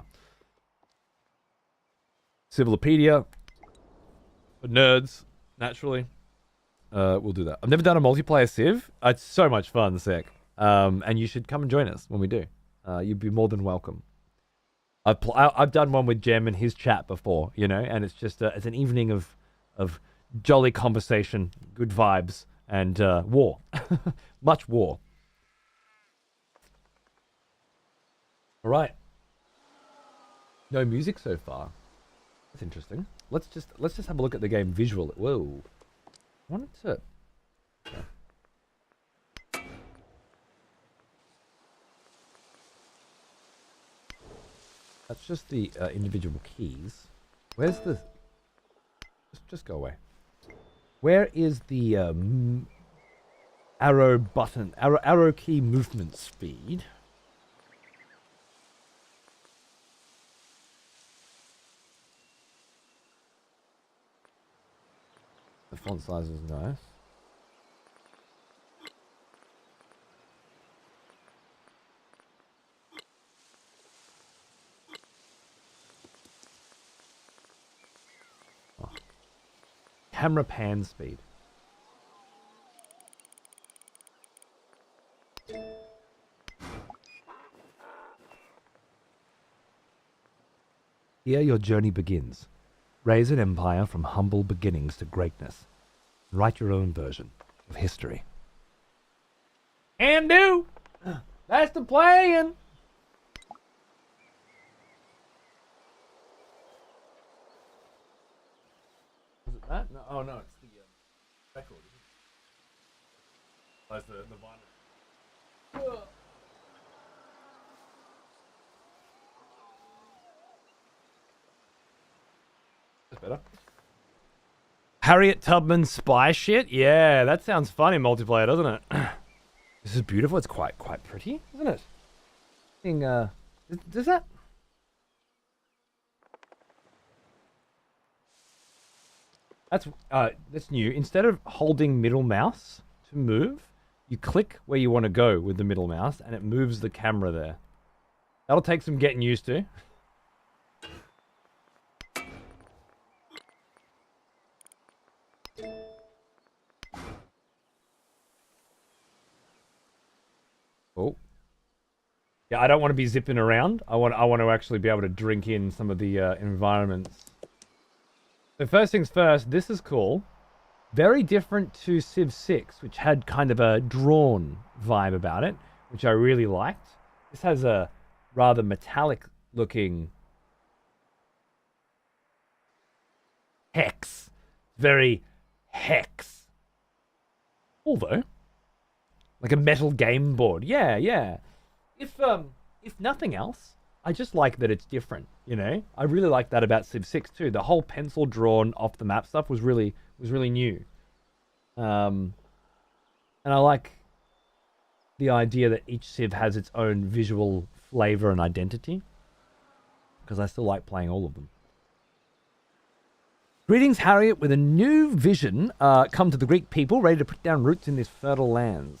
Civilopedia for nerds, naturally. We'll do that. I've never done a multiplayer Civ. It's so much fun, sick. And you should come and join us when we do. You'd be more than welcome. I've done one with Jem and his chat before, and it's just it's an evening of jolly conversation, good vibes, and war. Much war. All right. No music so far. That's interesting. Let's just have a look at the game visual. Whoa. I wanted to. Okay. That's just the individual keys. Where's the? Just go away. Where is the arrow button? Arrow key movement speed. The font size is nice. Oh. Camera pan speed. Here your journey begins. Raise an empire from humble beginnings to greatness. Write your own version of history. And do! That's the plan! Is it that? No, oh no, it's the record. Oh, it's the vinyl. That's better. Harriet Tubman spy shit? Yeah, that sounds fun in multiplayer, doesn't it? This is beautiful. It's quite pretty, isn't it? Does that? That's new. Instead of holding middle mouse to move, you click where you want to go with the middle mouse, and it moves the camera there. That'll take some getting used to. Oh. Yeah, I don't want to be zipping around. I want to actually be able to drink in some of the environments. So first things first, this is cool. Very different to Civ 6, which had kind of a drawn vibe about it, which I really liked. This has a rather metallic looking hex. Very hex. Although, like a metal game board. Yeah, yeah. If nothing else, I just like that it's different, you know? I really like that about Civ 6 too. The whole pencil drawn off the map stuff was really new. And I like the idea that each Civ has its own visual flavor and identity, because I still like playing all of them. Greetings, Harriet, with a new vision come to the Greek people, ready to put down roots in this fertile lands.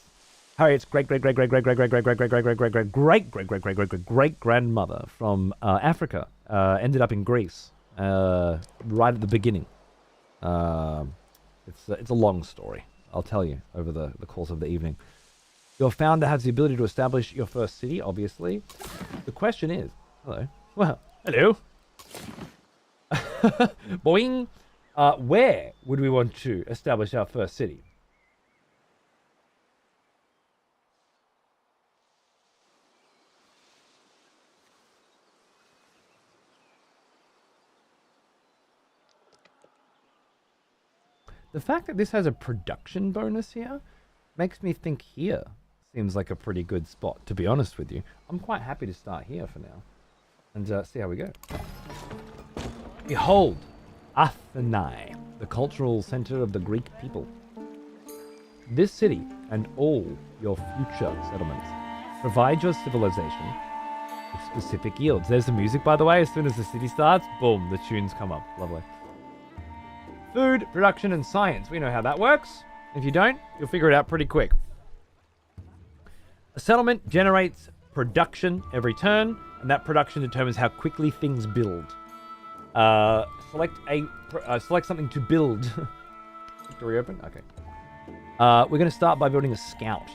Harriet's great-great-great-great-great-great-great-great-great-great-great-great-grandmother from Africa ended up in Greece right at the beginning. It's a long story, I'll tell you, over the course of the evening. Your founder has the ability to establish your first city, obviously. The question is... Hello. Well, hello. Boing. Where would we want to establish our first city? The fact that this has a production bonus here makes me think here seems like a pretty good spot, to be honest with you. I'm quite happy to start here for now and see how we go. Behold, Athens, the cultural center of the Greek people. This city and all your future settlements provide your civilization with specific yields. There's the music, by the way. As soon as the city starts, boom, the tunes come up. Lovely. Food, production, and science. We know how that works. If you don't, you'll figure it out pretty quick. A settlement generates production every turn, and that production determines how quickly things build. Select something to build. Victory open? Okay. We're going to start by building a scout.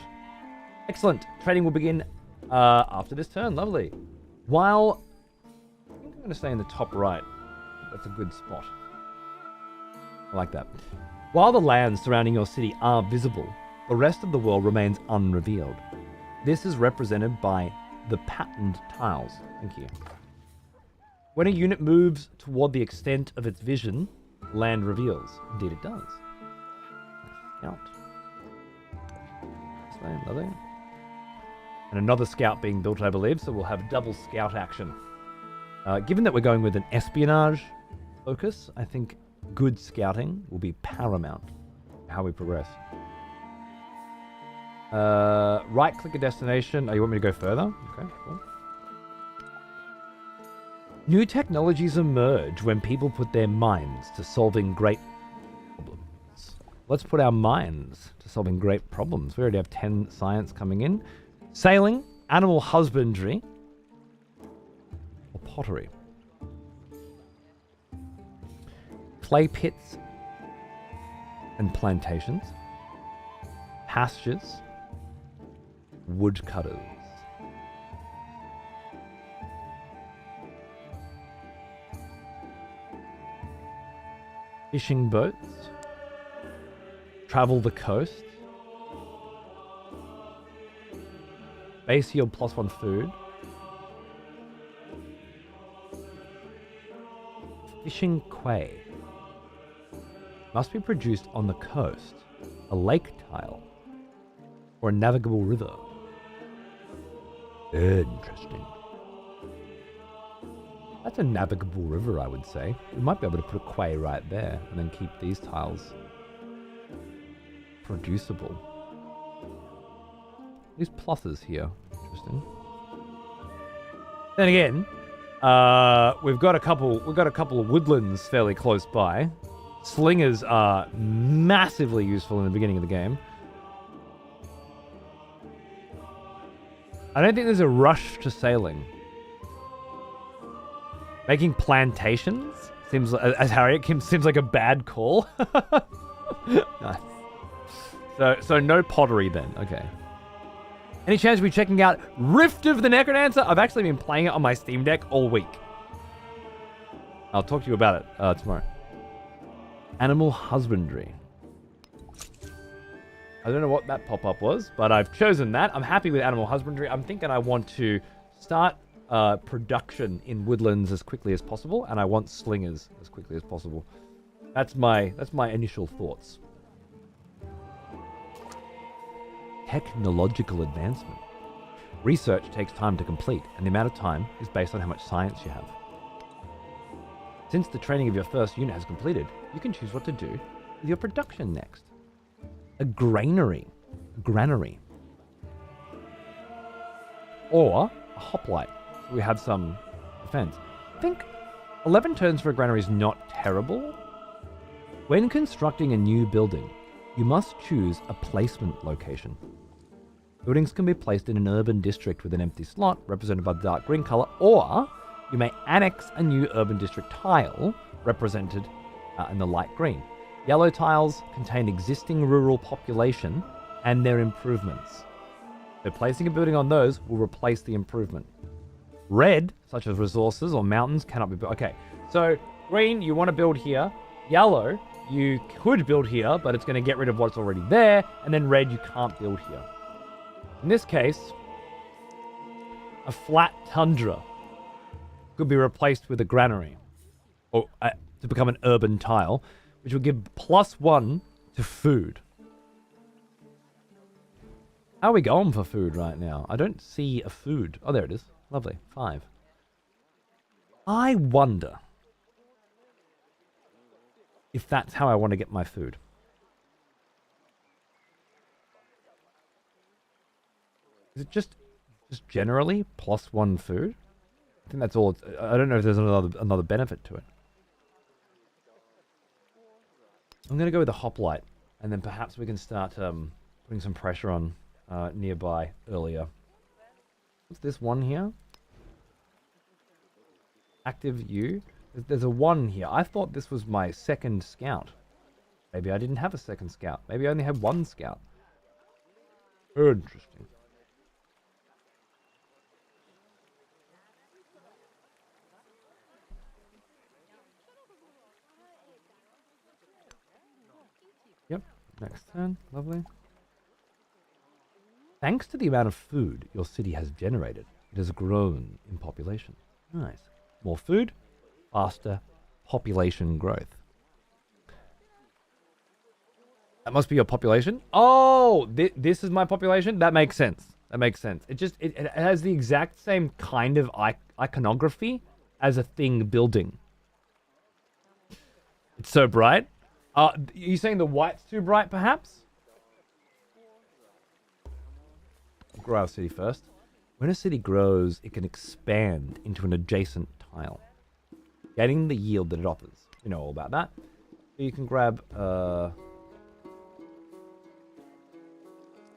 Excellent. Trading will begin after this turn. Lovely. While... I think I'm going to stay in the top right. That's a good spot. I like that. While the lands surrounding your city are visible, the rest of the world remains unrevealed. This is represented by the patterned tiles. Thank you. When a unit moves toward the extent of its vision, land reveals. Indeed it does. Scout. This way, lovely. And another scout being built, I believe, so we'll have double scout action. Given that we're going with an espionage focus, I think good scouting will be paramount for how we progress. Right-click a destination. Oh, you want me to go further? Okay, cool. New technologies emerge when people put their minds to solving great problems. Let's put our minds to solving great problems. We already have 10 science coming in. Sailing, animal husbandry, or pottery. Clay pits and plantations. Pastures. Woodcutters. Fishing boats. Travel the coast. Base yield +1 food. Fishing quay. Must be produced on the coast, a lake tile, or a navigable river. Interesting. That's a navigable river, I would say. We might be able to put a quay right there and then keep these tiles producible. These pluses here. Interesting. Then again, we've got a couple of woodlands fairly close by. Slingers are massively useful in the beginning of the game. I don't think there's a rush to sailing. Making plantations seems, as Harriet Kim, seems like a bad call. Nice. So no pottery then. Okay. Any chance of me checking out Rift of the Necrodancer? I've actually been playing it on my Steam Deck all week. I'll talk to you about it tomorrow. Animal husbandry. I don't know what that pop-up was, but I've chosen that. I'm happy with animal husbandry. I'm thinking I want to start production in woodlands as quickly as possible, and I want slingers as quickly as possible. That's my initial thoughts. Technological advancement. Research takes time to complete, and the amount of time is based on how much science you have. Since the training of your first unit has completed, you can choose what to do with your production next. A granary. Or a hoplite. So we have some defense. I think 11 turns for a granary is not terrible. When constructing a new building, you must choose a placement location. Buildings can be placed in an urban district with an empty slot, represented by the dark green color, or you may annex a new urban district tile, represented in the light green. Yellow tiles contain existing rural population and their improvements. So placing a building on those will replace the improvement. Red, such as resources or mountains, cannot be built. Okay, so green, you want to build here. Yellow, you could build here, but it's going to get rid of what's already there. And then red, you can't build here. In this case, a flat tundra could be replaced with a granary, or to become an urban tile, which will give +1 to food. How are we going for food right now? I don't see a food. Oh, there it is. Lovely. 5. I wonder if that's how I want to get my food. Is it just generally +1 food? I think that's all. I don't know if there's another benefit to it. I'm going to go with the hoplite, and then perhaps we can start putting some pressure on nearby earlier. What's this one here? Active U. There's a 1 here. I thought this was my second scout. Maybe I didn't have a second scout. Maybe I only had 1 scout. Interesting. Next turn. Lovely. Thanks to the amount of food your city has generated, it has grown in population. Nice. More food, faster population growth. That must be your population. Oh, this is my population. That makes sense. That makes sense. It has the exact same kind of iconography as a thing building. It's so bright. Are you saying the white's too bright, perhaps? Grow our city first. When a city grows, it can expand into an adjacent tile, getting the yield that it offers. You know all about that. So you can grab.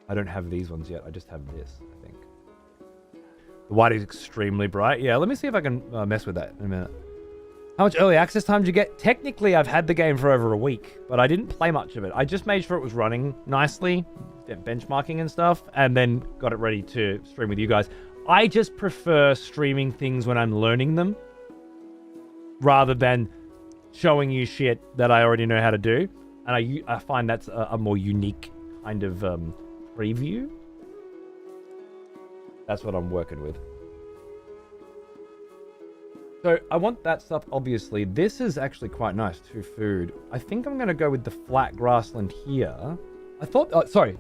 I don't have these ones yet. I just have this, I think. The white is extremely bright. Yeah, let me see if I can mess with that in a minute. How much early access time did you get? Technically, I've had the game for over a week, but I didn't play much of it. I just made sure it was running nicely, benchmarking and stuff, and then got it ready to stream with you guys. I just prefer streaming things when I'm learning them, rather than showing you shit that I already know how to do. And I find that's a more unique kind of preview. That's what I'm working with. So I want that stuff, obviously. This is actually quite nice, too, food. I think I'm going to go with the flat grassland here. I thought, sorry,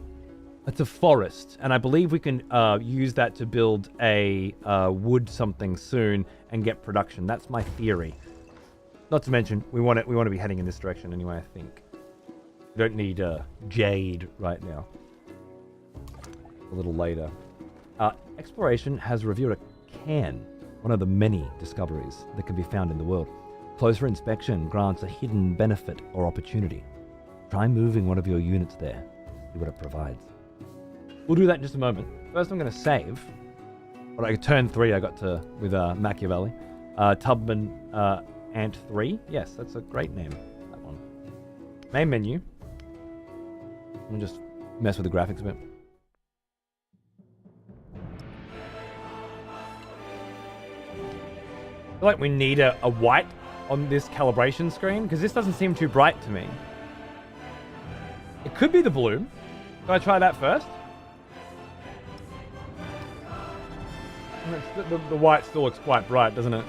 it's a forest. And I believe we can use that to build a wood something soon and get production. That's my theory. Not to mention, we want to be heading in this direction anyway, I think. We don't need jade right now. A little later. Exploration has revealed a cairn, one of the many discoveries that can be found in the world. Closer inspection grants a hidden benefit or opportunity. Try moving one of your units there, see what it provides. We'll do that in just a moment. First, I'm going to save. Well, like turn 3 I got to with Machiavelli. Tubman Ant 3. Yes, that's a great name, that one. Main menu. I'll just mess with the graphics a bit. I feel like we need a white on this calibration screen, because this doesn't seem too bright to me. It could be the bloom. Can I try that first? The white still looks quite bright, doesn't it?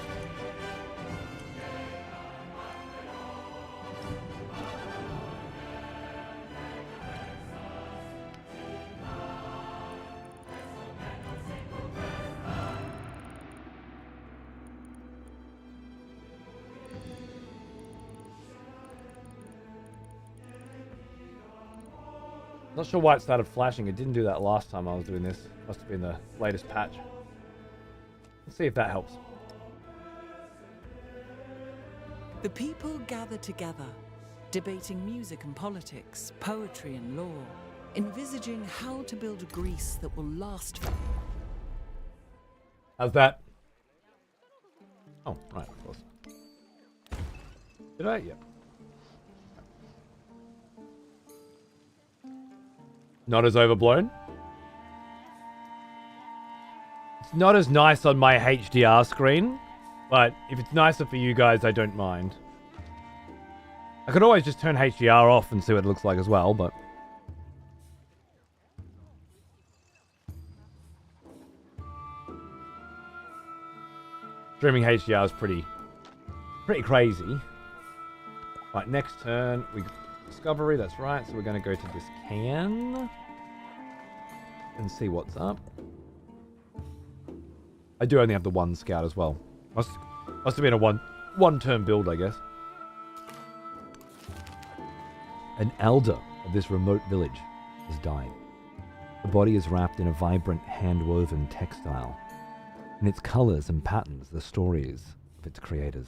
Not sure why it started flashing. It didn't do that last time I was doing this. Must have been the latest patch. Let's see if that helps. The people gather together, debating music and politics, poetry and law, envisaging how to build a Greece that will last for... How's that? Oh, right, of course. Did I? Yeah. Not as overblown. It's not as nice on my HDR screen, but if it's nicer for you guys, I don't mind. I could always just turn HDR off and see what it looks like as well, but... Streaming HDR is pretty crazy. Right, next turn, we... Discovery, that's right. So we're going to go to this can and see what's up. I do only have the one scout as well. Must have been a one-turn build, I guess. An elder of this remote village has died. The body is wrapped in a vibrant hand-woven textile. In its colors and patterns, the stories of its creators.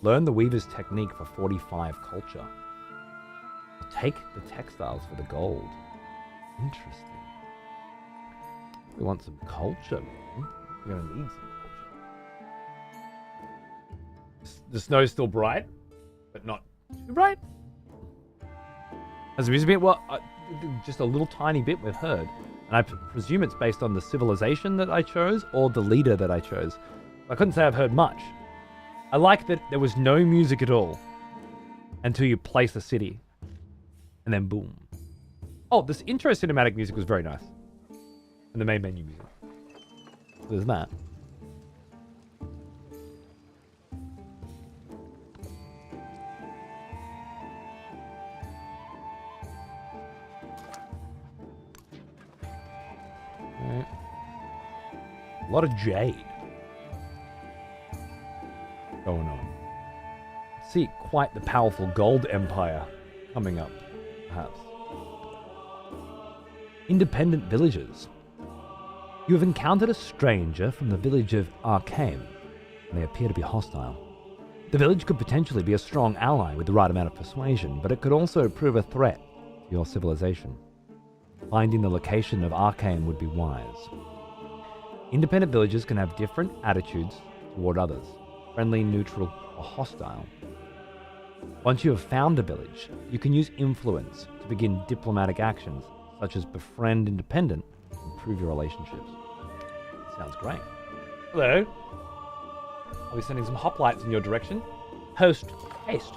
Learn the weaver's technique for 45 culture. Take the textiles for the gold. Interesting. We want some culture, man. We're going to need some culture. The snow's still bright, but not too bright. Has the music bit? Well, just a little tiny bit we've heard. And I presume it's based on the civilization that I chose or the leader that I chose. I couldn't say I've heard much. I like that there was no music at all until you place a city. And then boom. Oh, this intro cinematic music was very nice. And the main menu music. So there's that. Alright. A lot of jade going on. See quite the powerful gold empire coming up, perhaps. Independent villagers. You have encountered a stranger from the village of Arcane, and they appear to be hostile. The village could potentially be a strong ally with the right amount of persuasion, but it could also prove a threat to your civilization. Finding the location of Arcane would be wise. Independent villagers can have different attitudes toward others, friendly, neutral, or hostile. Once you have found a village, you can use influence to begin diplomatic actions, such as befriend independent and improve your relationships. Sounds great. Hello. I'll be sending some hoplites in your direction. Host haste.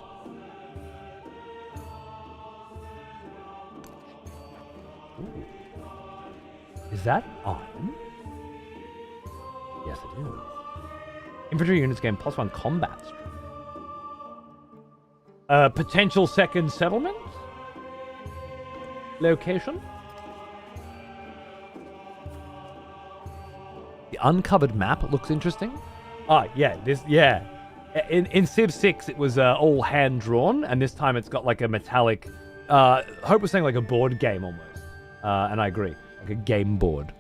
Ooh. Is that iron? Yes, it is. Infantry units gain +1 combat strength. Potential second settlement? Location? The uncovered map looks interesting. Oh, yeah, yeah. In Civ 6, it was all hand-drawn, and this time it's got like a metallic... Hope was saying like a board game almost. And I agree. Like a game board.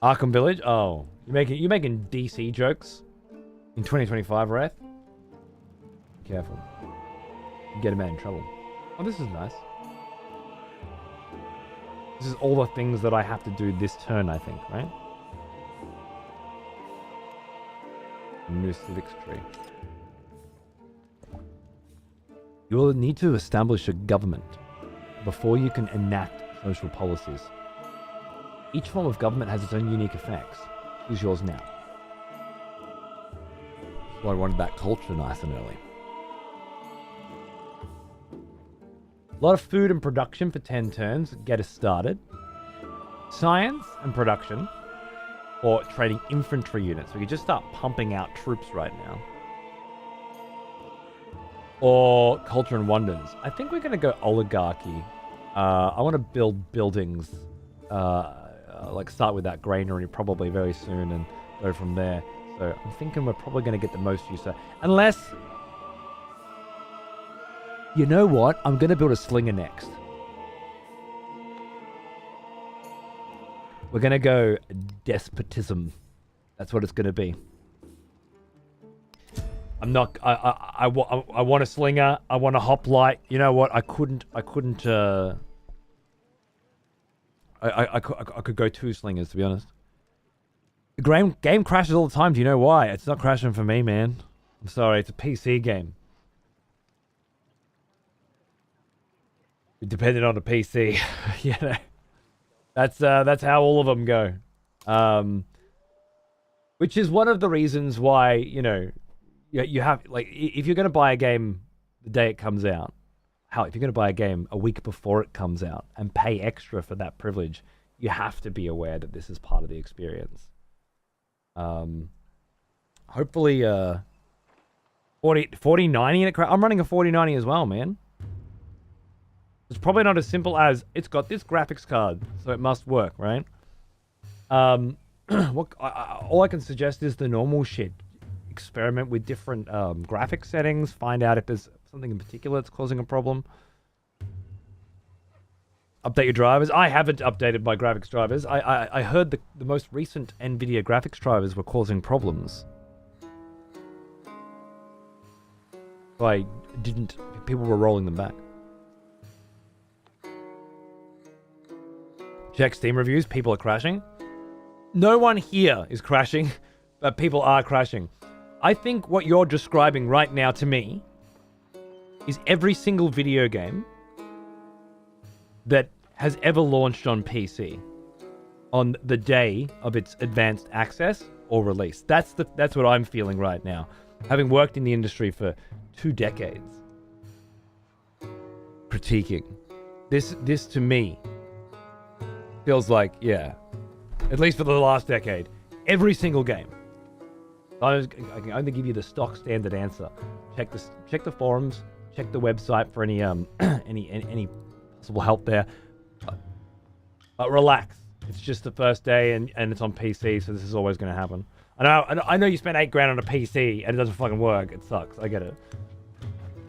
Arkham Village? Oh. You're making DC jokes in 2025, Wrath? Be careful. You get a man in trouble. Oh, this is nice. This is all the things that I have to do this turn, I think, right? New civics tree. You will need to establish a government before you can enact social policies. Each form of government has its own unique effects. Choose yours now. So I wanted that culture nice and early. A lot of food and production for 10 turns. Get us started. Science and production. Or trading infantry units. We could just start pumping out troops right now. Or culture and wonders. I think we're going to go oligarchy. I want to build buildings. Like start with that granary probably very soon and go from there. So I'm thinking we're probably going to get the most use of it. Unless... You know what? I'm going to build a slinger next. We're going to go despotism. That's what it's going to be. I'm not... I want a slinger. I want a hoplite. You know what? I could go 2 slingers, to be honest. The game crashes all the time. Do you know why? It's not crashing for me, man. I'm sorry. It's a PC game. Depending on the PC. You know. That's how all of them go. Which is one of the reasons why, you know, you have, like, if you're going to buy a game the day it comes out, hell, if you're going to buy a game a week before it comes out and pay extra for that privilege, you have to be aware that this is part of the experience. Hopefully, 4090 in it. I'm running a 4090 as well, man. It's probably not as simple as it's got this graphics card, so it must work, right? All I can suggest is the normal shit. Experiment with different graphics settings, find out if there's something in particular that's causing a problem. Update your drivers. I haven't updated my graphics drivers. I heard the most recent NVIDIA graphics drivers were causing problems. So I didn't. People were rolling them back. Check Steam reviews. People are crashing. No one here is crashing, but people are crashing. I think what you're describing right now to me is every single video game that has ever launched on PC on the day of its advanced access or release. That's what I'm feeling right now. Having worked in the industry for 2 decades, critiquing. This to me feels like, yeah, at least for the last decade, every single game. I can only give you the stock standard answer. Check the forums, check the website for any any possible help there. But relax. It's just the first day and it's on PC, so this is always going to happen. I know you spent $8,000 on a PC and it doesn't fucking work. It sucks. I get it.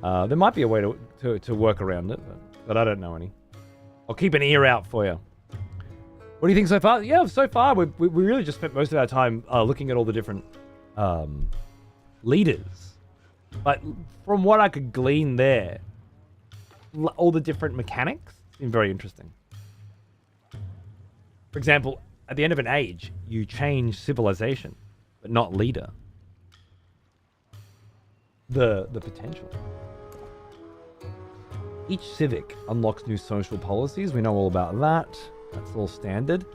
There might be a way to work around it, but I don't know any. I'll keep an ear out for you. What do you think so far? Yeah, so far we really just spent most of our time looking at all the different leaders. But from what I could glean there, all the different mechanics seem very interesting. For example, at the end of an age, you change civilization, but not leader. The potential. Each civic unlocks new social policies. We know all about that. That's all standard.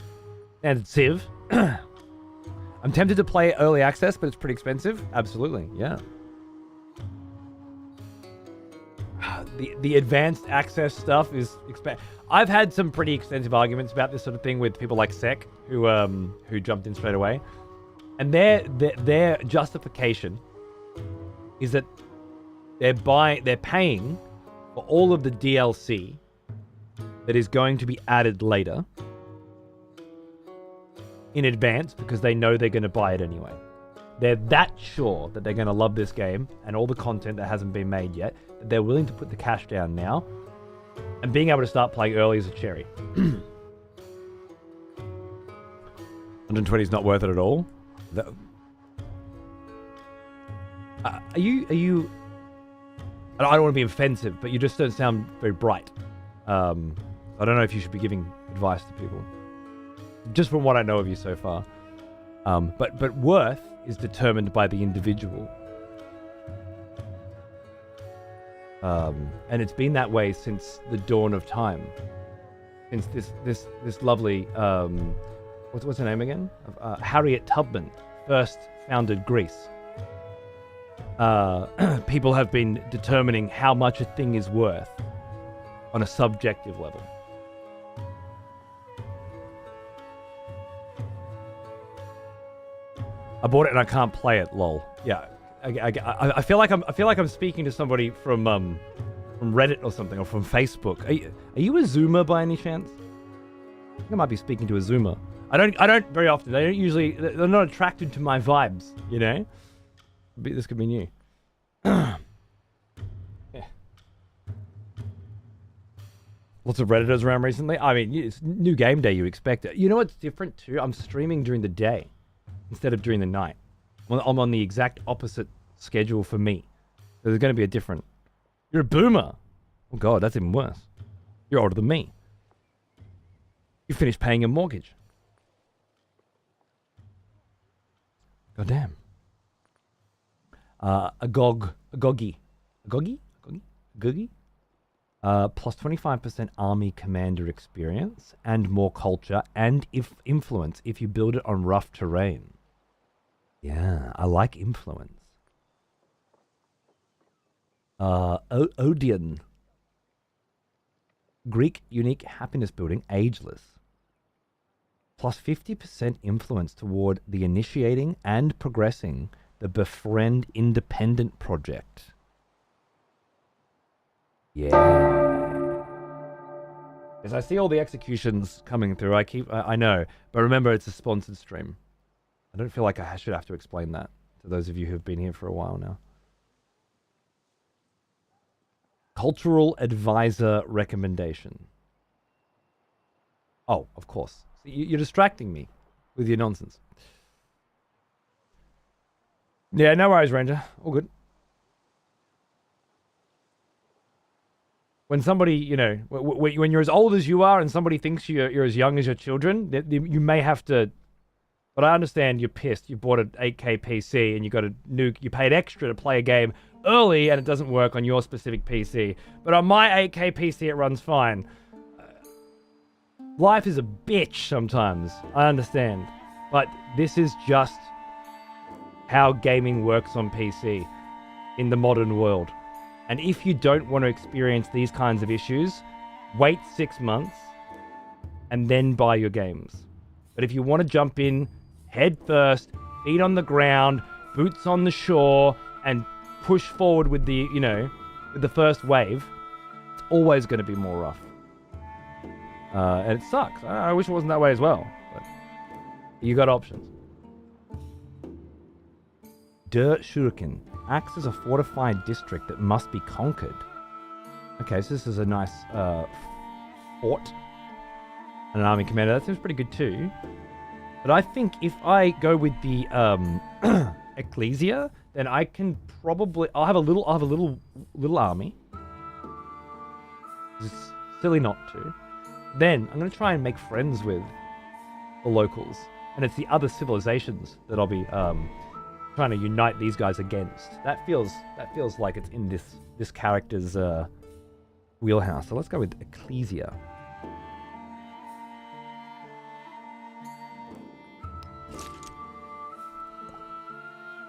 Standard civ. I'm tempted to play early access, but it's pretty expensive. Absolutely, yeah. The advanced access stuff is I've had some pretty extensive arguments about this sort of thing with people like Sec, who jumped in straight away, and their justification is that they're paying for all of the DLC that is going to be added later in advance because they know they're going to buy it anyway. They're that sure that they're going to love this game and all the content that hasn't been made yet, that they're willing to put the cash down now, and being able to start playing early is a cherry. 120 is not worth it at all. Are you? I don't want to be offensive, but you just don't sound very bright. I don't know if you should be giving advice to people. Just from what I know of you so far. But worth is determined by the individual. And it's been that way since the dawn of time. Since this lovely what's her name again? Harriet Tubman first founded Greece. People have been determining how much a thing is worth on a subjective level. I bought it and I can't play it. Lol. Yeah, I feel like I'm speaking to somebody from Reddit or something, or from Facebook. Are you a Zoomer by any chance? I think I might be speaking to a Zoomer. I don't very often. They don't usually. They're not attracted to my vibes. You know. This could be new. Yeah. Lots of Redditors around recently. I mean, it's new game day. You expect it. You know what's different too? I'm streaming during the day instead of during the night. I'm on the exact opposite schedule for me. So there's going to be a different... You're a boomer. Oh God, that's even worse. You're older than me. You finished paying your mortgage. God damn. Agoggy. Plus 25% army commander experience and more culture and influence if you build it on rough terrain. Yeah, I like influence. Odeon. Greek unique happiness building, ageless. Plus 50% influence toward the initiating and progressing the Befriend Independent Project. Yeah. As I see all the executions coming through, I know, but remember it's a sponsored stream. I don't feel like I should have to explain that to those of you who've been here for a while now. Cultural advisor recommendation. Oh, of course. You're distracting me with your nonsense. Yeah, no worries, Ranger. All good. When somebody, you know, when you're as old as you are and somebody thinks you're as young as your children, you may have to... But I understand you're pissed. You bought an 8K PC and you got a nuke. You paid extra to play a game early and it doesn't work on your specific PC. But on my 8K PC, it runs fine. Life is a bitch sometimes. I understand. But this is just how gaming works on PC in the modern world. And if you don't want to experience these kinds of issues, wait 6 months and then buy your games. But if you want to jump in head first, feet on the ground, boots on the shore, and push forward with the, with the first wave, it's always going to be more rough. And it sucks. I wish it wasn't that way as well. But you got options. Der Shuriken acts as a fortified district that must be conquered. Okay, so this is a nice fort and an army commander. That seems pretty good too. But I think if I go with the Ecclesia, then I can probably I'll have a little army. It's silly not to. Then I'm going to try and make friends with the locals, and it's the other civilizations that I'll be trying to unite these guys against. That feels like it's in this character's wheelhouse. So let's go with Ecclesia.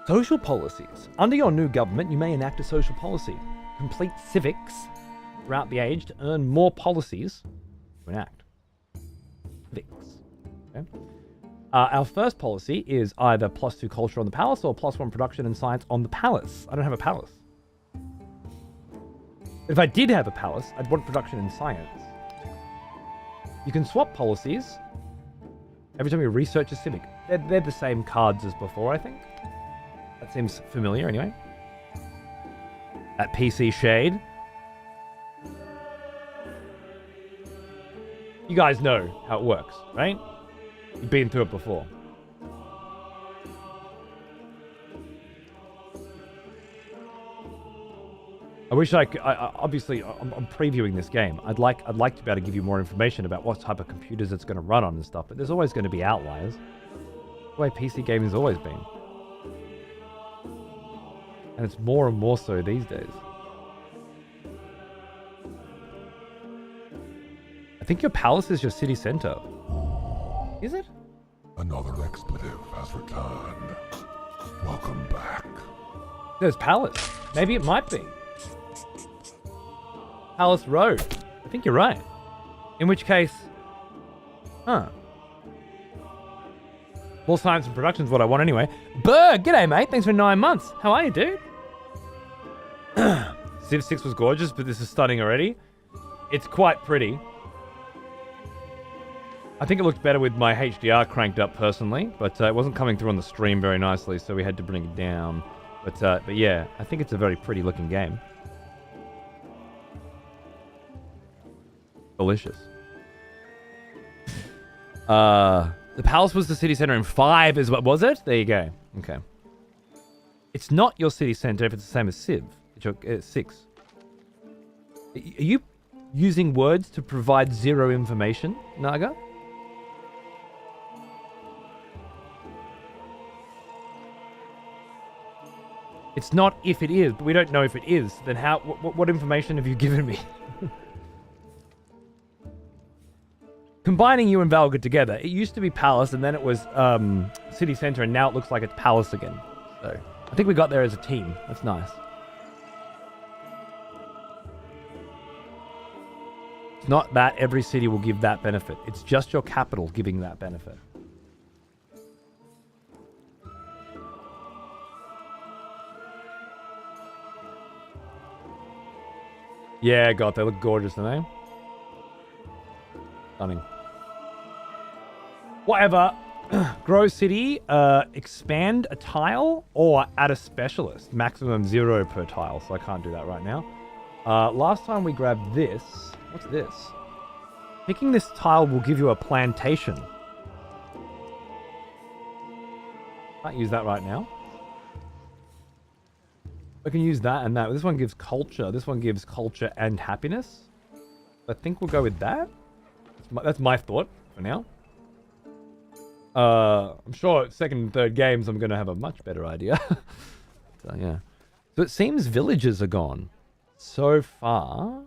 Social policies. Under your new government, you may enact a social policy. Complete civics throughout the age to earn more policies to enact. Civics. Okay. Our first policy is either +2 culture on the palace or +1 production and science on the palace. I don't have a palace. If I did have a palace, I'd want production in science. You can swap policies every time you research a civic. They're the same cards as before, I think. That seems familiar anyway. That PC shade. You guys know how it works, right? You've been through it before. I wish I could. Obviously, I'm previewing this game. I'd like to be able to give you more information about what type of computers it's going to run on and stuff. But there's always going to be outliers. The way PC gaming has always been, and it's more and more so these days. I think your palace is your city center. Is it? Another expletive has returned. Welcome back. There's palace. Maybe it might be. Palace Road. I think you're right. In which case... Huh. More science and production is what I want anyway. Berg! G'day, mate. Thanks for 9 months. How are you, dude? Civ 6 was gorgeous, but this is stunning already. It's quite pretty. I think it looked better with my HDR cranked up personally, but it wasn't coming through on the stream very nicely, so we had to bring it down. But yeah, I think it's a very pretty looking game. Delicious. The palace was the city center in 5 is what was it? There you go. Okay. It's not your city center if it's the same as Civ. It's your 6. Are you using words to provide zero information, Naga? It's not if it is, but we don't know if it is. Then how? What information have you given me? Combining you and Valga together, it used to be Palace, and then it was City Center, and now it looks like it's Palace again. So I think we got there as a team. That's nice. It's not that every city will give that benefit. It's just your capital giving that benefit. Yeah, God, they look gorgeous, don't they? Stunning. Whatever. Grow city, expand a tile, or add a specialist. Maximum 0 per tile, so I can't do that right now. Last time we grabbed this. What's this? Picking this tile will give you a plantation. Can't use that right now. I can use that and that. This one gives culture. This one gives culture and happiness. I think we'll go with that. That's my thought for now. I'm sure second and third games I'm going to have a much better idea. So, yeah. So it seems villages are gone. So far,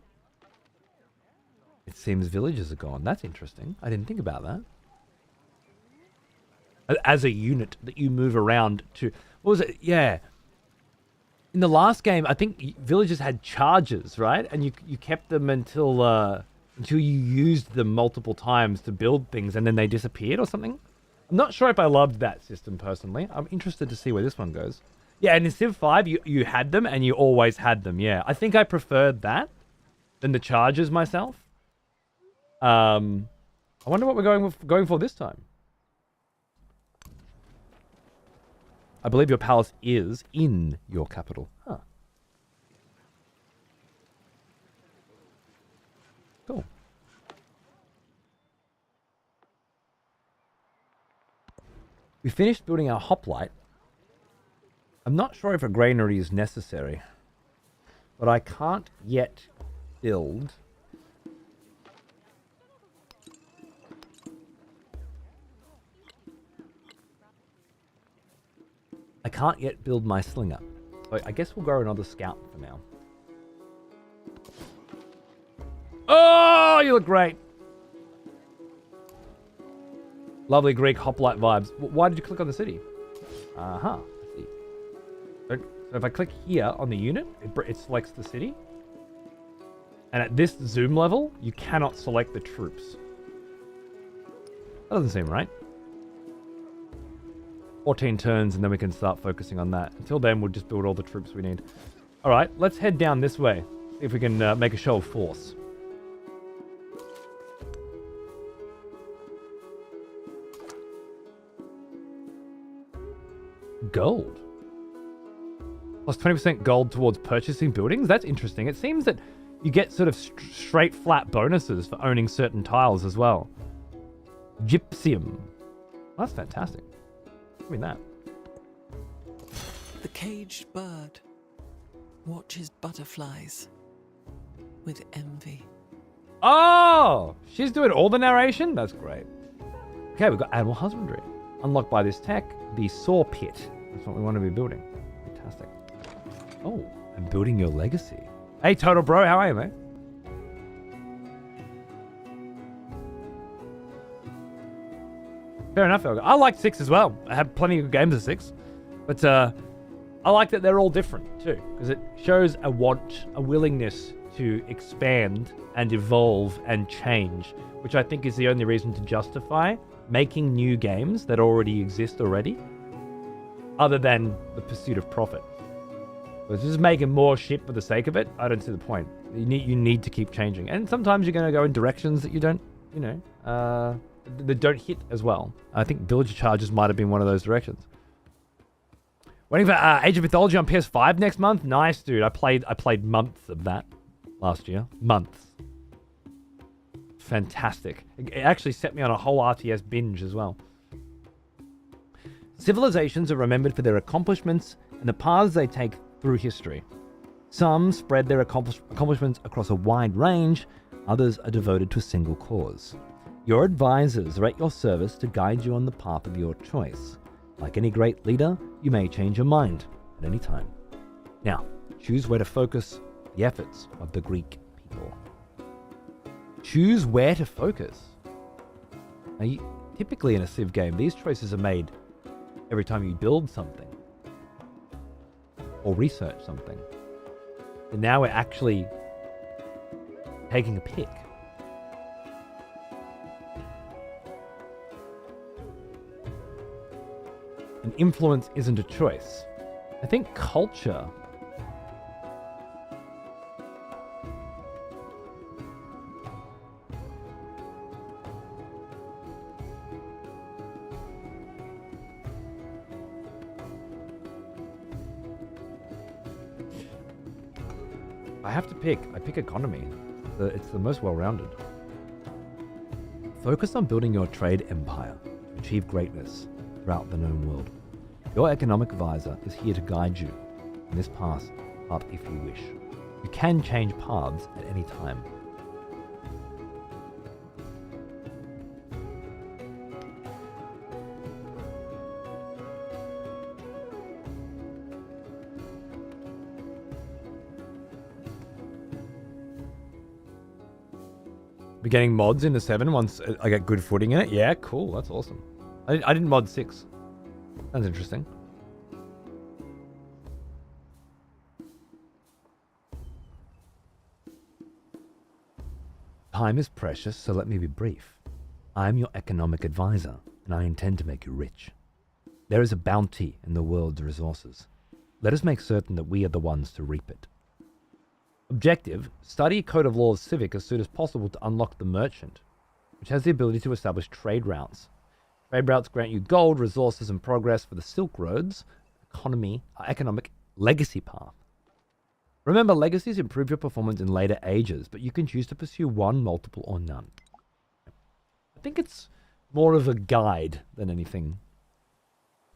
it seems villages are gone. That's interesting. I didn't think about that. As a unit that you move around to... What was it? Yeah. In the last game, I think villagers had charges, right? And you kept them until you used them multiple times to build things, and then they disappeared or something. I'm not sure if I loved that system personally. I'm interested to see where this one goes. Yeah, and in Civ 5, you had them and you always had them. Yeah, I think I preferred that than the charges myself. I wonder what we're going for this time. I believe your palace is in your capital. Huh. Cool. We finished building our hoplite. I'm not sure if a granary is necessary, but I can't yet build my slinger. So I guess we'll grow another scout for now. Oh, you look great. Lovely Greek hoplite vibes. Why did you click on the city? Uh-huh. I see. So if I click here on the unit, it selects the city. And at this zoom level, you cannot select the troops. That doesn't seem right. 14 turns, and then we can start focusing on that. Until then, we'll just build all the troops we need. All right, let's head down this way. See if we can make a show of force. Gold. Plus 20% gold towards purchasing buildings? That's interesting. It seems that you get sort of straight flat bonuses for owning certain tiles as well. Gypsum. That's fantastic. Give me that. The caged bird watches butterflies with envy. Oh! She's doing all the narration? That's great. Okay, we've got animal husbandry. Unlocked by this tech, the saw pit. That's what we want to be building. Fantastic. Oh, I'm building your legacy. Hey, Total Bro, how are you, mate? Fair enough, Elga. I like 6 as well. I have plenty of games of 6. But I like that they're all different too, because it shows a willingness to expand and evolve and change, which I think is the only reason to justify making new games that already exist already, other than the pursuit of profit. But just making more shit for the sake of it, I don't see the point. You need to keep changing, and sometimes you're going to go in directions that you don't, that don't hit as well. I think Villager Charges might have been one of those directions. Waiting for Age of Mythology on PS5 next month. Nice, dude. I played months of that last year. Months. Fantastic. It actually set me on a whole RTS binge as well. Civilizations are remembered for their accomplishments and the paths they take through history. Some spread their accomplishments across a wide range, others are devoted to a single cause. Your advisors are at your service to guide you on the path of your choice. Like any great leader, you may change your mind at any time. Now, choose where to focus the efforts of the Greek people. Choose where to focus. Now, typically in a Civ game, these choices are made every time you build something or research something. And now we're actually taking a pick. And influence isn't a choice. I think culture I have to pick. I pick economy. It's the most well-rounded. Focus on building your trade empire to achieve greatness throughout the known world. Your economic advisor is here to guide you in this path if you wish. You can change paths at any time. Be getting mods in the 7 once I get good footing in it. Yeah, cool. That's awesome. I didn't mod 6. Sounds interesting. Time is precious, so let me be brief. I am your economic advisor, and I intend to make you rich. There is a bounty in the world's resources. Let us make certain that we are the ones to reap it. Objective, study Code of Laws Civic as soon as possible to unlock the Merchant, which has the ability to establish trade routes. Trade routes grant you gold, resources, and progress for the Silk Road's economic legacy path. Remember, legacies improve your performance in later ages, but you can choose to pursue one, multiple, or none. I think it's more of a guide than anything.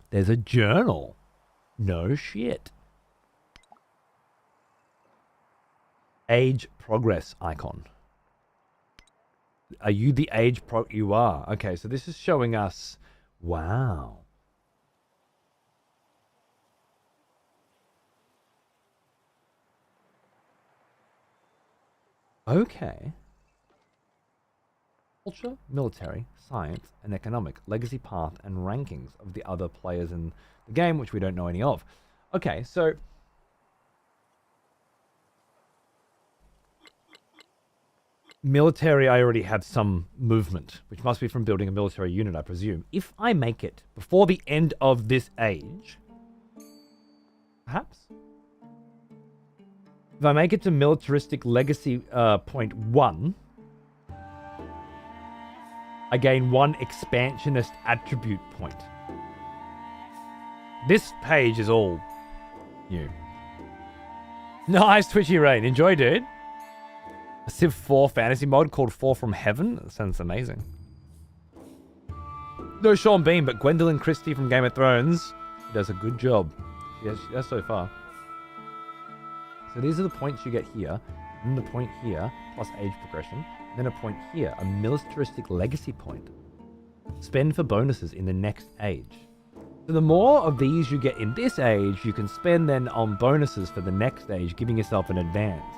There's a journal. No shit. Age progress icon. Are you the age you are? Okay, so this is showing us... Wow. Okay. Culture, military, science, and economic, legacy path, and rankings of the other players in the game, which we don't know any of. Okay, so... Military, I already have some movement, which must be from building a military unit, I presume. If I make it before the end of this age... Perhaps? If I make it to militaristic legacy point 1... I gain 1 expansionist attribute point. This page is all new. Nice, Twitchy Rain. Enjoy, dude. A Civ 4 fantasy mod called 4 from Heaven. That sounds amazing. No Sean Bean, but Gwendolyn Christie from Game of Thrones does a good job. She does so far. So these are the points you get here, and the point here, plus age progression. Then a point here, a militaristic legacy point. Spend for bonuses in the next age. So the more of these you get in this age, you can spend then on bonuses for the next age, giving yourself an advance.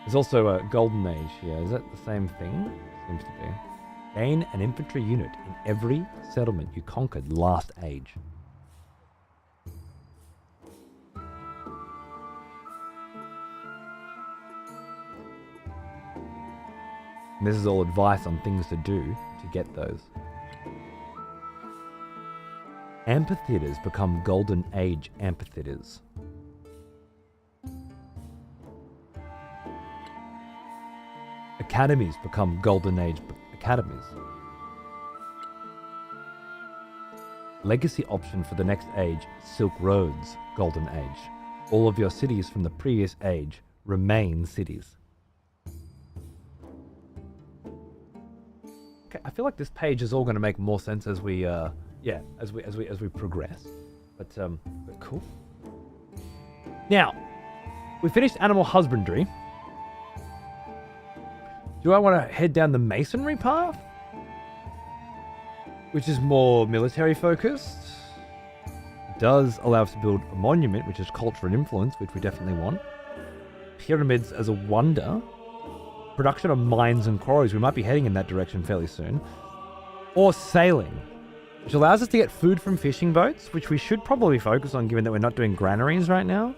There's also a golden age here. Is that the same thing? Seems to be. Gain an infantry unit in every settlement you conquered last age. And this is all advice on things to do to get those. Amphitheaters become Golden Age amphitheaters. Academies become Golden Age academies. Legacy option for the next age, Silk Roads, Golden Age. All of your cities from the previous age remain cities. Okay, I feel like this page is all going to make more sense as we, as we progress. But cool. Now, we finished animal husbandry. Do I want to head down the masonry path? Which is more military focused. It does allow us to build a monument, which is culture and influence, which we definitely want. Pyramids as a wonder. Production of mines and quarries. We might be heading in that direction fairly soon. Or sailing, which allows us to get food from fishing boats, which we should probably focus on given that we're not doing granaries right now.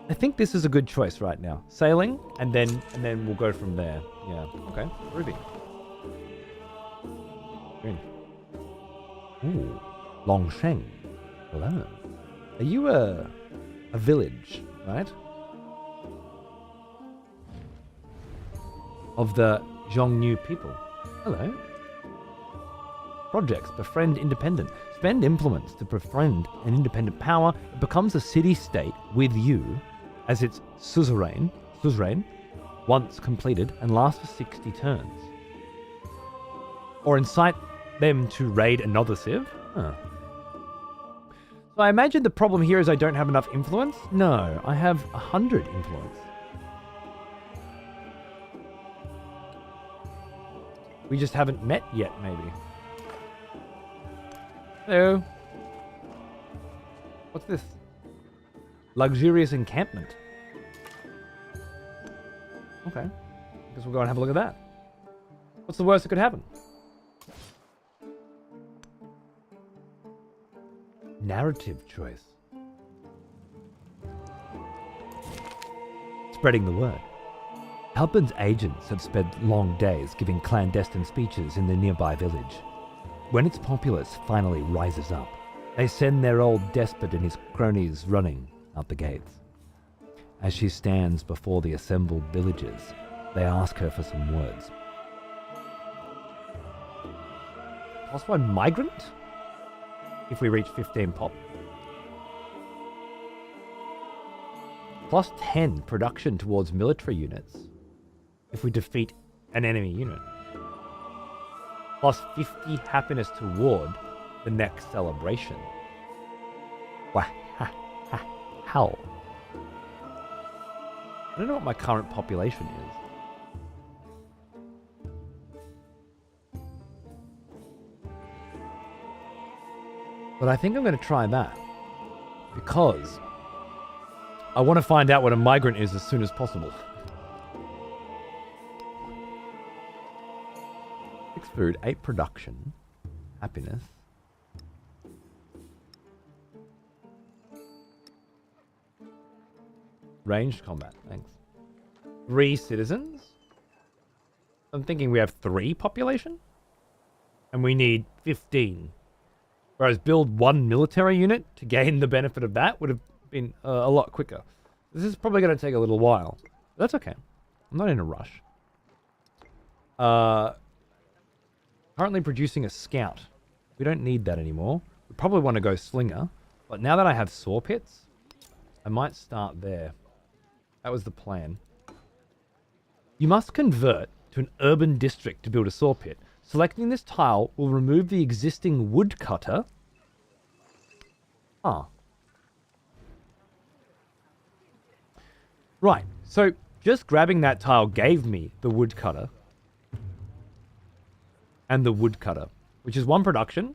I think this is a good choice right now. Sailing, and then we'll go from there. Yeah. Okay. Ruby. Green. Ooh. Longsheng. Hello. Are you a village, right? Of the Zhongnu people. Hello. Projects. Befriend independent. Spend implements to befriend an independent power. It becomes a city-state with you as its suzerain, once completed, and lasts for 60 turns. Or incite them to raid another civ? Huh. So I imagine the problem here is I don't have enough influence? No, I have 100 influence. We just haven't met yet, maybe. Hello. What's this? Luxurious encampment. Okay. I guess we'll go and have a look at that. What's the worst that could happen? Narrative choice. spreading the word. Halpin's agents have spent long days giving clandestine speeches in the nearby village. When its populace finally rises up, they send their old despot and his cronies running out the gates. As she stands before the assembled villagers, they ask her for some words. +1 migrant? If we reach 15 pop. +10 production towards military units if we defeat an enemy unit. +50 happiness toward the next celebration. How? I don't know what my current population is. But I think I'm going to try that. Because I want to find out what a migrant is as soon as possible. 6 food, 8 production, happiness. Ranged combat, thanks. 3 citizens? I'm thinking we have 3 population? And we need 15. Whereas build 1 military unit to gain the benefit of that would have been a lot quicker. This is probably going to take a little while. But that's okay. I'm not in a rush. Currently producing a scout. We don't need that anymore. We probably want to go slinger. But now that I have saw pits, I might start there. That was the plan. You must convert to an urban district to build a saw pit. Selecting this tile will remove the existing woodcutter. Right, so just grabbing that tile gave me the woodcutter. And the woodcutter, which is 1 production,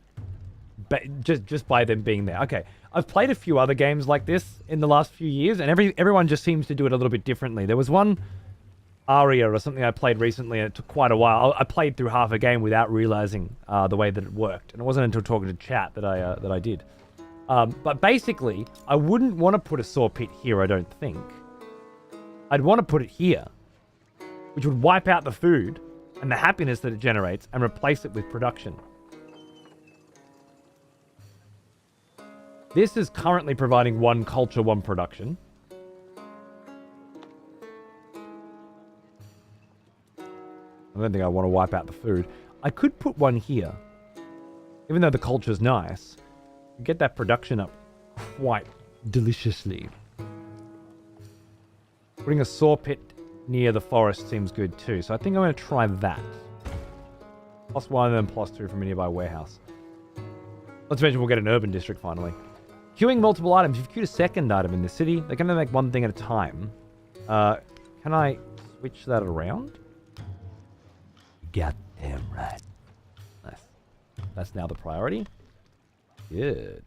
but just by them being there. Okay, I've played a few other games like this in the last few years, and everyone just seems to do it a little bit differently. There was one Aria or something I played recently, and it took quite a while. I played through half a game without realizing the way that it worked, and it wasn't until talking to chat that I did. But basically, I wouldn't want to put a saw pit here, I don't think. I'd want to put it here, which would wipe out the food and the happiness that it generates and replace it with production. This is currently providing 1 culture, 1 production. I don't think I want to wipe out the food. I could put 1 here. Even though the culture's nice, get that production up quite deliciously. Putting a saw pit near the forest seems good too, so I think I'm going to try that. +1 and then +2 from a nearby warehouse. Let's mention we'll get an urban district finally. Queuing multiple items. You've queued a second item in the city. They're going to make 1 thing at a time. Can I switch that around? Goddamn right. Nice. That's now the priority. Good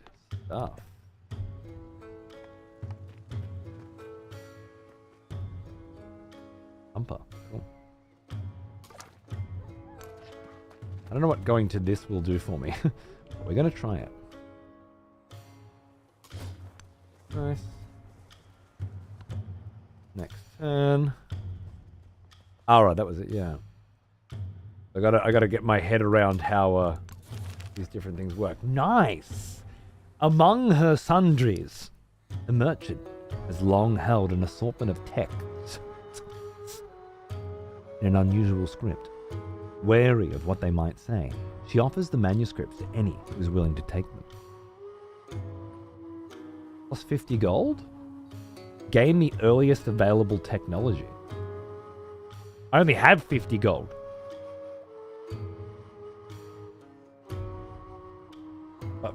stuff. Bumper. Cool. I don't know what going to this will do for me. But we're going to try it. Nice. Next turn. Alright, that was it, yeah. I gotta get my head around how these different things work. Nice! Among her sundries, the merchant has long held an assortment of texts in an unusual script. Wary of what they might say, she offers the manuscripts to any who is willing to take them. +50 gold? Gain the earliest available technology. I only have 50 gold. But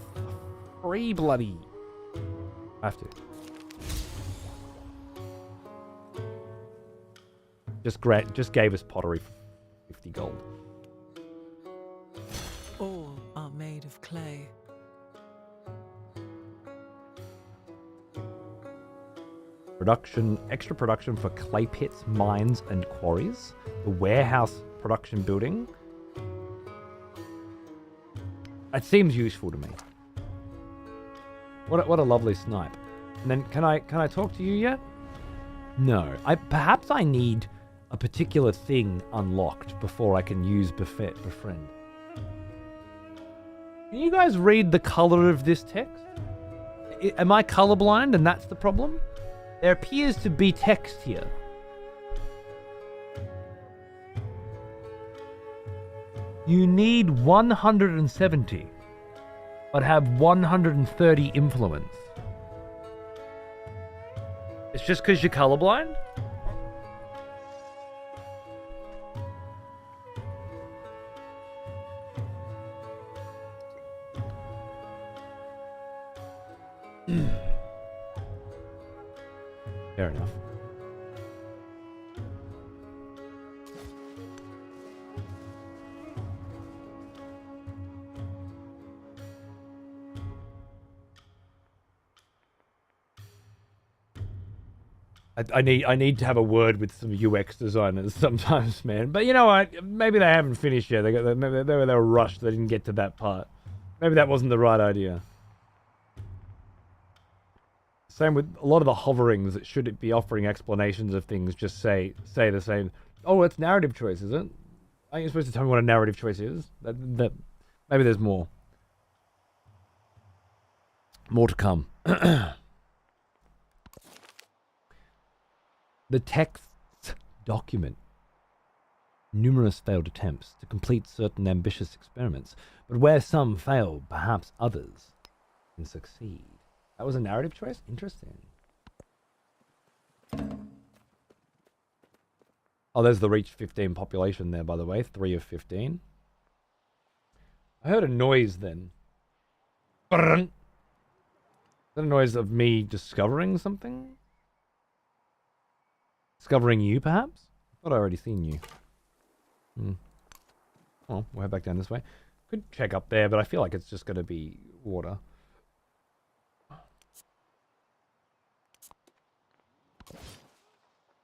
free bloody... I have to. Just gave us pottery for 50 gold. All are made of clay. Production, extra production for clay pits, mines, and quarries. The warehouse production building. It seems useful to me. What a lovely snipe. And then can I talk to you yet? No. Perhaps I need a particular thing unlocked before I can use befriend. Can you guys read the color of this text? Am I colorblind and that's the problem? There appears to be text here. You need 170, but have 130 influence. It's just because you're colorblind? Fair enough. I need to have a word with some UX designers sometimes, man. But you know what? Maybe they haven't finished yet. Maybe they were rushed. They didn't get to that part. Maybe that wasn't the right idea. Same with a lot of the hoverings that should be offering explanations of things. Just say the same. Oh, it's narrative choice, is it? Aren't you supposed to tell me what a narrative choice is? That maybe there's more. More to come. The text document. Numerous failed attempts to complete certain ambitious experiments, but where some fail, perhaps others can succeed. That was a narrative choice? Interesting. Oh, there's the reach 15 population there, by the way. 3 of 15. I heard a noise then. Is that a noise of me discovering something? Discovering you, perhaps? I thought I already seen you. Oh, we'll head back down this way. Could check up there, but I feel like it's just going to be water.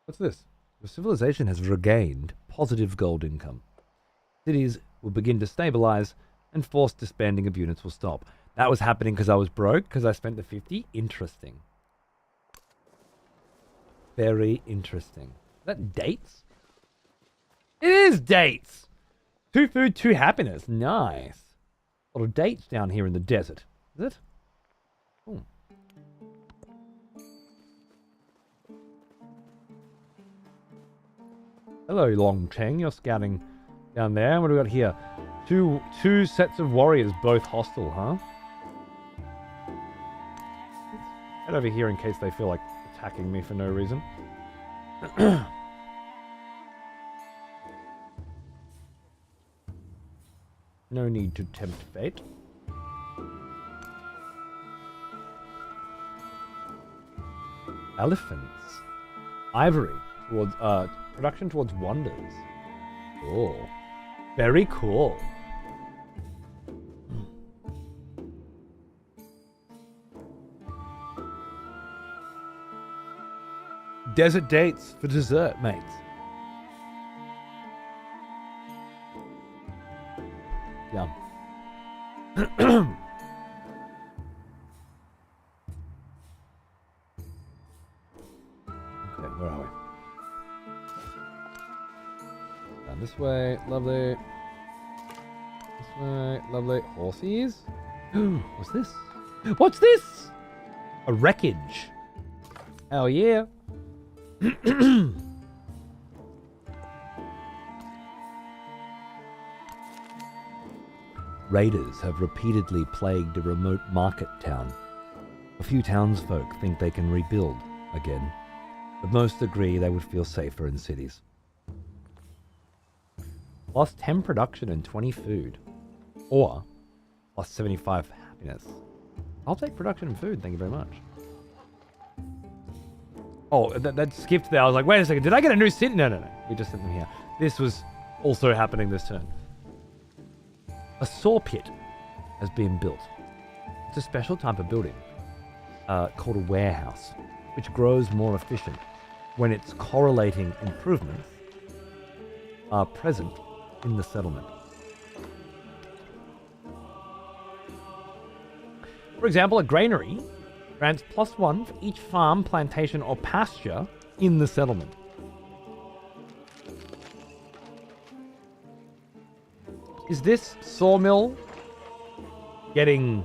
What's this? The civilization has regained positive gold income. Cities will begin to stabilize, and forced disbanding of units will stop. That was happening because I was broke, because I spent the 50? Interesting. Very interesting. Is that dates? It is dates! 2 food, 2 happiness. Nice. A lot of dates down here in the desert. Is it? Ooh. Hello, Long Cheng. You're scouting down there. What do we got here? Two sets of warriors, both hostile, huh? Head over here in case they feel like attacking me for no reason. No need to tempt fate. Elephants. Ivory. Towards, production towards wonders. Oh. Very cool. Desert dates for dessert, mates. Yum. Okay, where are we? Down this way, lovely. This way, lovely. Horsies? What's this? What's this? A wreckage. Hell yeah. Raiders have repeatedly plagued a remote market town. A few townsfolk think they can rebuild again, but most agree they would feel safer in cities. Plus 10 production and 20 food. Or plus 75 happiness. I'll take production and food, thank you very much. Oh, that skipped there. I was like, wait a second, did I get a new city? No. We just sent them here. This was also happening this turn. A saw pit has been built. It's a special type of building called a warehouse, which grows more efficient when its correlating improvements are present in the settlement. For example, a granary grants +1 for each farm, plantation, or pasture in the settlement. Is this sawmill getting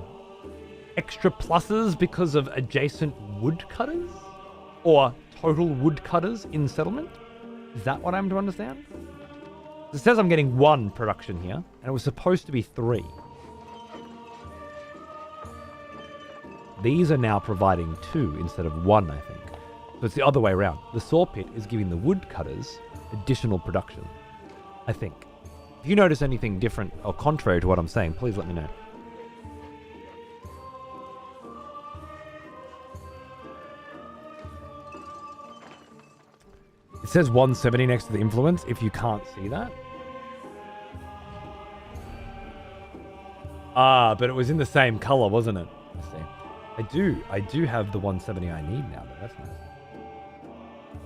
extra pluses because of adjacent woodcutters? Or total woodcutters in settlement? Is that what I'm to understand? It says I'm getting 1 production here, and it was supposed to be 3. These are now providing 2 instead of 1, I think. So it's the other way around. The saw pit is giving the woodcutters additional production, I think. If you notice anything different or contrary to what I'm saying, please let me know. It says 170 next to the influence, if you can't see that. Ah, but it was in the same color, wasn't it? Let's see. I do have the 170 I need now, though. That's nice.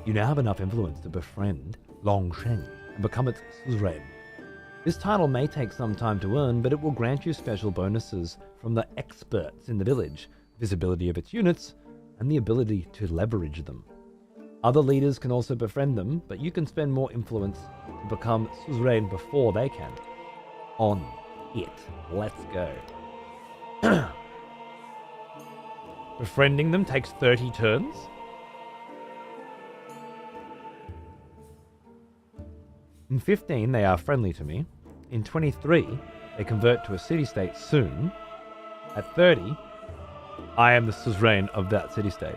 You now have enough influence to befriend Longsheng and become its suzerain. This title may take some time to earn, but it will grant you special bonuses from the experts in the village, visibility of its units, and the ability to leverage them. Other leaders can also befriend them, but you can spend more influence to become suzerain before they can. On it. Let's go. Befriending them takes 30 turns. In 15, they are friendly to me. In 23, they convert to a city-state soon. At 30, I am the suzerain of that city-state.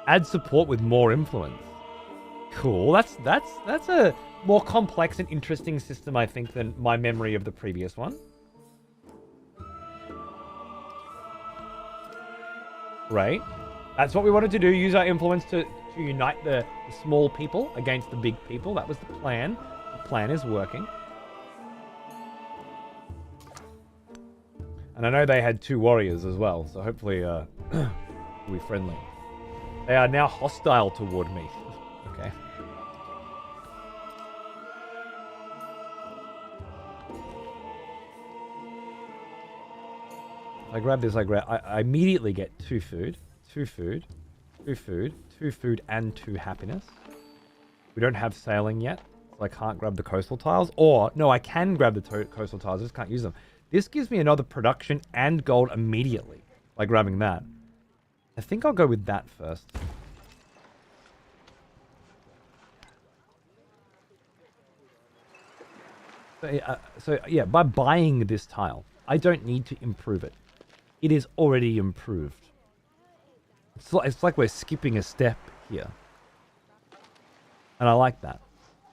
Add support with more influence. Cool. That's a more complex and interesting system, I think, than my memory of the previous one. Right. That's what we wanted to do. Use our influence to unite the small people against the big people. That was the plan. The plan is working. And I know they had 2 warriors as well, so hopefully we'll be friendly. They are now hostile toward me. Okay. I grab this, I immediately get 2 food, 2 food, 2 food, 2 food, and 2 happiness. We don't have sailing yet, so I can't grab the coastal tiles. Or, no, I can grab the coastal tiles, I just can't use them. This gives me another production and gold immediately by grabbing that. I think I'll go with that first. So yeah, by buying this tile, I don't need to improve it. It is already improved. It's like we're skipping a step here. And I like that.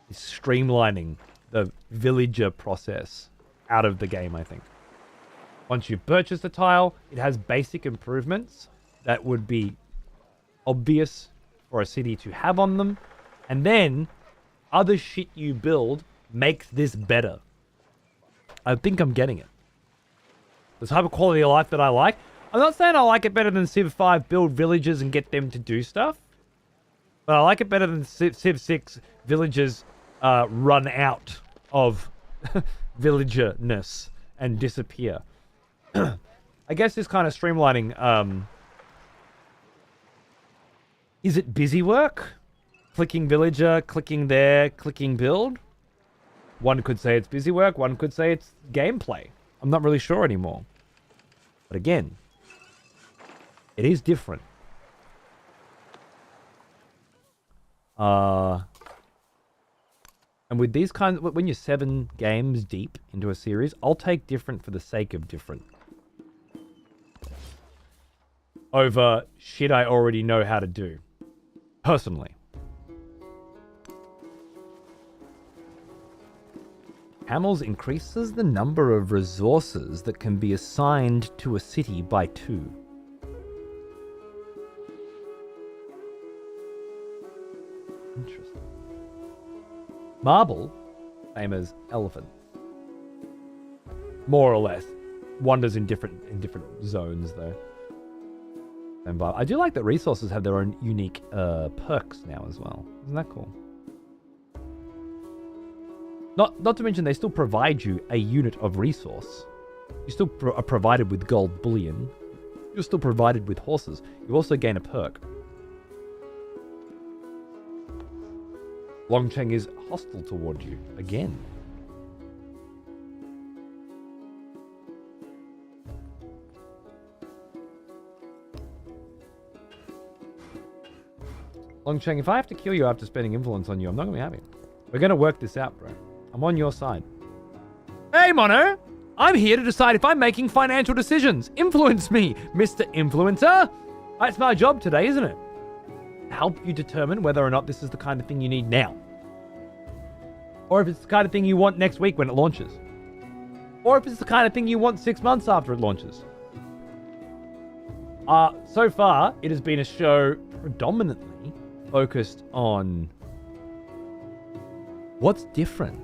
It's streamlining the villager process out of the game, I think. Once you purchase the tile, it has basic improvements that would be obvious for a city to have on them. And then other shit you build makes this better. I think I'm getting it. The type of quality of life that I like. I'm not saying I like it better than Civ 5 build villages and get them to do stuff. But I like it better than Civ 6 villages run out of villagerness and disappear. I guess this kind of streamlining, is it busy work? Clicking villager, clicking there, clicking build? One could say it's busy work, one could say it's gameplay. I'm not really sure anymore. But again, it is different. And with these kinds, when you're 7 games deep into a series, I'll take different for the sake of different. Over shit I already know how to do. Personally. Hamels increases the number of resources that can be assigned to a city by 2. Interesting. Marble, same as elephant. More or less. Wonders in different zones though. And I do like that resources have their own unique perks now as well. Isn't that cool? Not to mention they still provide you a unit of resource. You still are provided with gold bullion. You're still provided with horses. You also gain a perk. Longcheng is hostile toward you again. Longcheng, if I have to kill you after spending influence on you, I'm not going to be happy. We're going to work this out, bro. I'm on your side. Hey, Mono! I'm here to decide if I'm making financial decisions. Influence me, Mr. Influencer! That's my job today, isn't it? Help you determine whether or not this is the kind of thing you need now. Or if it's the kind of thing you want next week when it launches. Or if it's the kind of thing you want 6 months after it launches. So far, it has been a show predominantly focused on what's different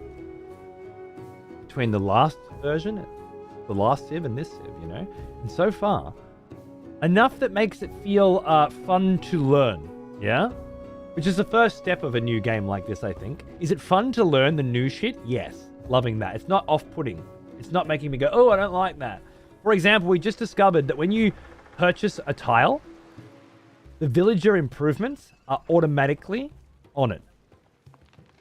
between the last version, the last Civ and this Civ, you know? And so far, enough that makes it feel fun to learn, yeah? Which is the first step of a new game like this, I think. Is it fun to learn the new shit? Yes. Loving that. It's not off-putting. It's not making me go, oh, I don't like that. For example, we just discovered that when you purchase a tile, the villager improvements are automatically on it.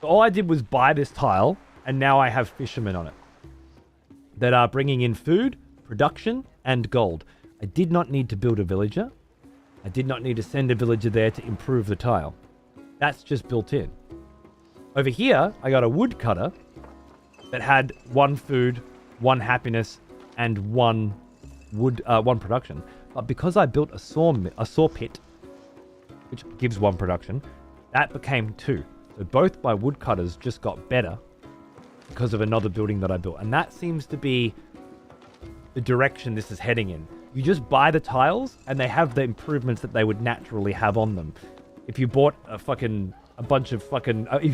So all I did was buy this tile, and now I have fishermen on it that are bringing in food, production, and gold. I did not need to build a villager. I did not need to send a villager there to improve the tile. That's just built in. Over here, I got a woodcutter that had 1 food, 1 happiness, and 1 production. But because I built a saw pit, which gives 1 production, that became 2. So both my woodcutters just got better because of another building that I built. And that seems to be the direction this is heading in. You just buy the tiles and they have the improvements that they would naturally have on them. If you bought if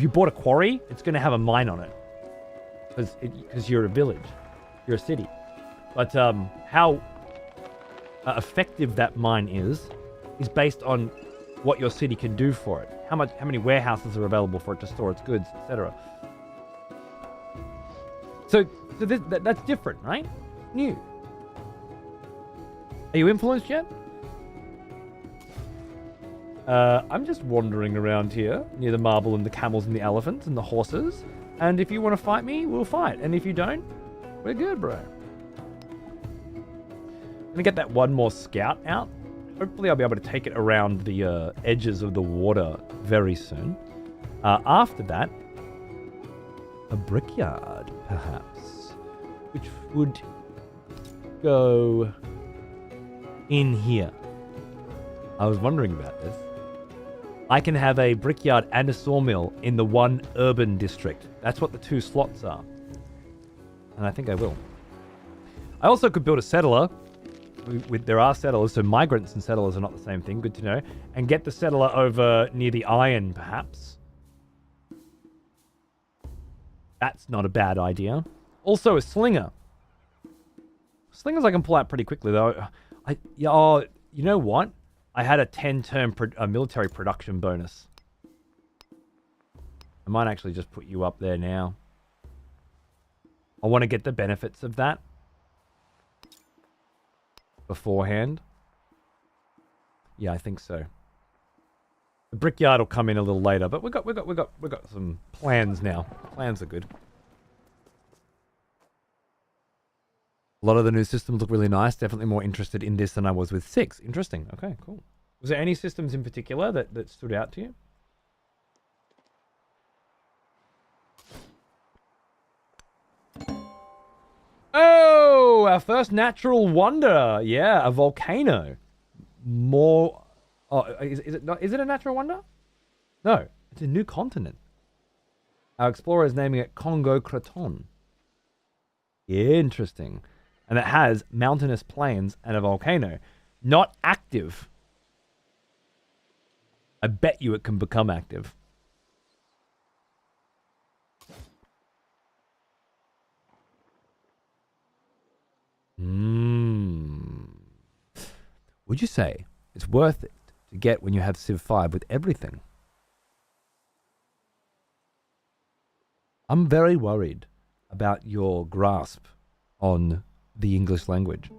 you bought a quarry, it's going to have a mine on it. Because you're a village. You're a city. But how effective that mine is based on what your city can do for it. How many warehouses are available for it to store its goods, etc. So that's different, right? New. Are you influenced yet? I'm just wandering around here near the marble and the camels and the elephants and the horses. And if you want to fight me, we'll fight. And if you don't, we're good, bro. I'm gonna get that 1 more scout out. Hopefully I'll be able to take it around the edges of the water very soon. After that, a brickyard, perhaps, which would go in here. I was wondering about this. I can have a brickyard and a sawmill in the 1 urban district. That's what the 2 slots are. And I think I will. I also could build a settler. There are settlers, so migrants and settlers are not the same thing. Good to know. And get the settler over near the iron, perhaps. That's not a bad idea. Also, a slinger. Slingers I can pull out pretty quickly, though. You know what? I had a 10-turn military production bonus. I might actually just put you up there now. I want to get the benefits of that beforehand. Yeah, I think so. The brickyard will come in a little later, but we got some plans now. Plans are good. A lot of the new systems look really nice. Definitely more interested in this than I was with 6. Interesting. Okay, cool. Was there any systems in particular that stood out to you? Oh, our first natural wonder. Yeah, a volcano. More. Oh, is it not? Is it a natural wonder? No, it's a new continent. Our explorer is naming it Congo Craton. Interesting. And it has mountainous plains and a volcano. Not active. I bet you it can become active. Would you say it's worth it to get when you have Civ 5 with everything? I'm very worried about your grasp on the English language.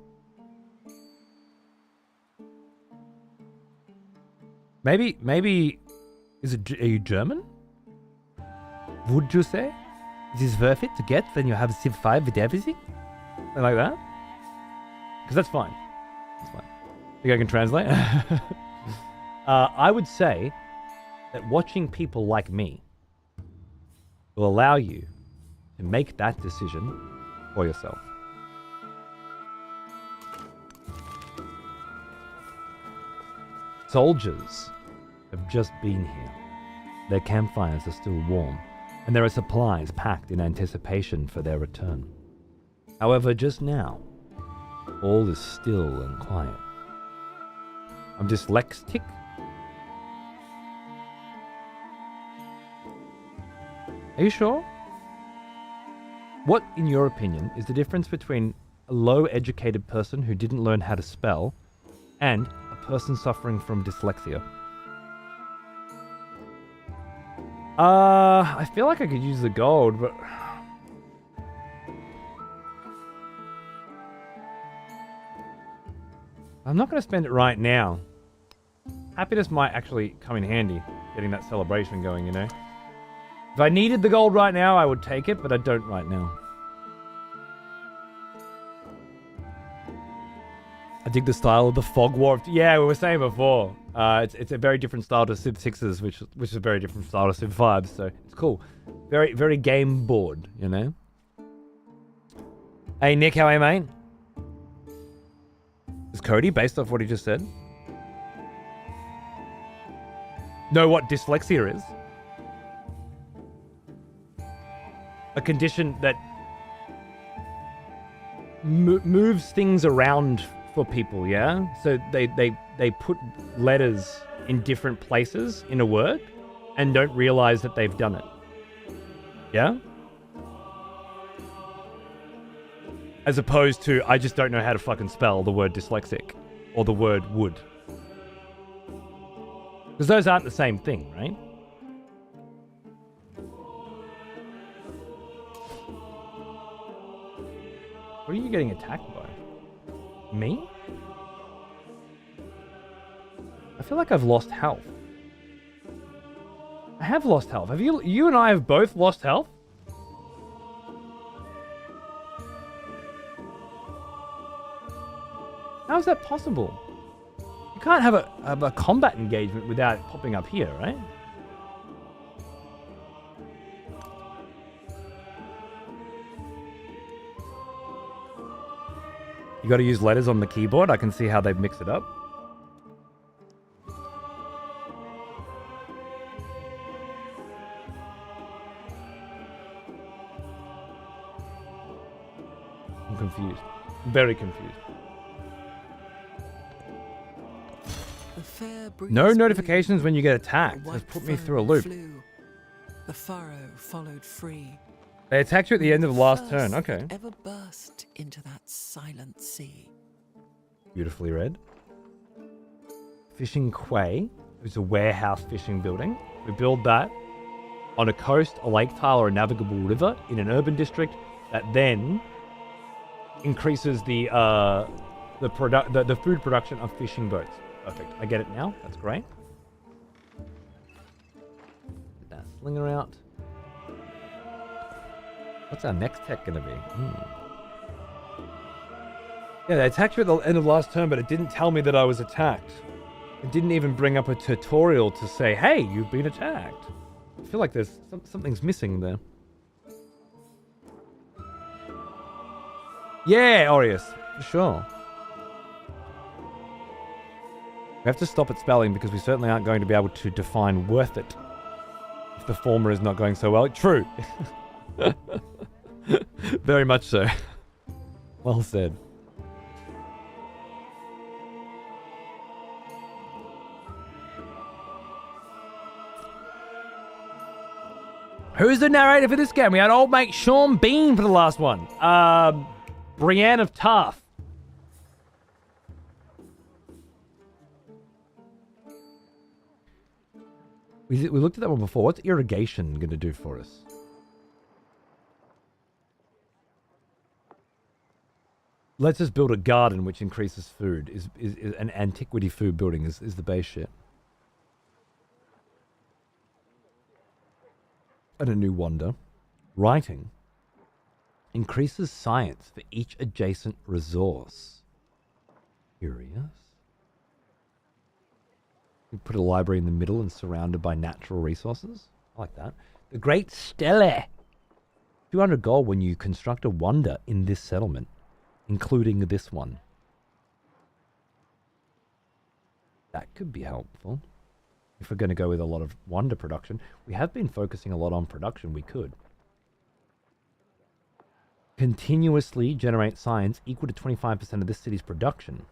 Maybe are you German? Would you say? Is this worth it to get when you have Civ 5 with everything? Something like that? Because that's fine. That's fine. Think I can translate? I would say that watching people like me will allow you to make that decision for yourself. Soldiers have just been here. Their campfires are still warm, and there are supplies packed in anticipation for their return. However, just now, all is still and quiet. I'm dyslexic. Are you sure? What, in your opinion, is the difference between a low-educated person who didn't learn how to spell and a person suffering from dyslexia? I feel like I could use the gold, but... I'm not going to spend it right now. Happiness might actually come in handy, getting that celebration going, you know? If I needed the gold right now, I would take it, but I don't right now. I dig the style of the Fog War. Yeah, we were saying before. It's a very different style to Civ 6's, which is a very different style to Civ 5's, so it's cool. Very, very game board, you know? Hey, Nick, how are you, mate? Is Cody based off what he just said? Know what dyslexia is? A condition that moves things around for people, yeah? So they put letters in different places in a word and don't realize that they've done it. Yeah? As opposed to, I just don't know how to fucking spell the word dyslexic or the word would. Because those aren't the same thing, right? What are you getting attacked by? Me? I feel like I've lost health. I have lost health. Have you? You and I have both lost health? How is that possible? You can't have a combat engagement without it popping up here, right? You got to use letters on the keyboard. I can see how they've mixed it up. I'm confused. Very confused. No notifications when you get attacked. Has put me through a loop. The furrow followed free. They attacked you at the end of the last turn. Okay. Ever burst into that silent sea. Beautifully read. Fishing quay. It's a warehouse fishing building. We build that on a coast, a lake tile, or a navigable river in an urban district that then increases the food production of fishing boats. Perfect. I get it now. That's great. Get that slinger out. What's our next tech going to be? Yeah, they attacked you at the end of the last turn, but it didn't tell me that I was attacked. It didn't even bring up a tutorial to say, hey, you've been attacked. I feel like there's something's missing there. Yeah, Aureus, for sure. We have to stop at spelling because we certainly aren't going to be able to define worth it if the former is not going so well. True. Very much so. Well said. Who's the narrator for this game? We had old mate Sean Bean for the last one. Brienne of Tarth. We looked at that one before. What's irrigation going to do for us? Let's just build a garden which increases food. Is an antiquity food building is the base shit. And a new wonder. Writing increases science for each adjacent resource. Curious. You put a library in the middle and surrounded by natural resources. I like that. The Great Stele. 200 gold when you construct a wonder in this settlement, including this one. That could be helpful. If we're going to go with a lot of wonder production. We have been focusing a lot on production. We could. Continuously generate science equal to 25% of this city's production.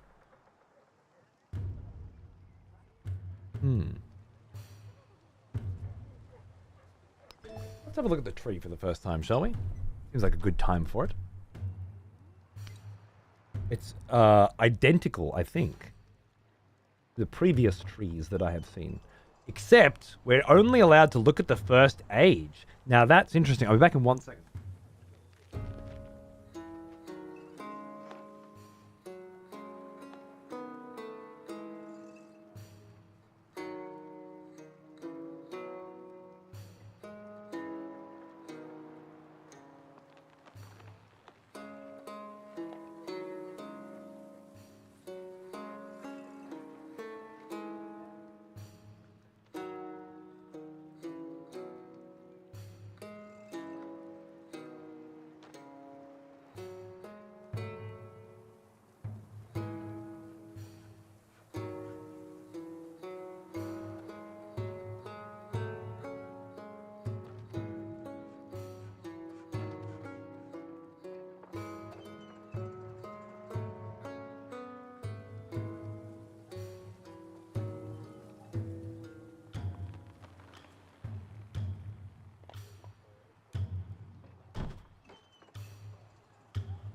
Let's have a look at the tree for the first time, shall we? Seems like a good time for it. It's identical, I think, to the previous trees that I have seen. Except we're only allowed to look at the first age. Now that's interesting. I'll be back in 1 second.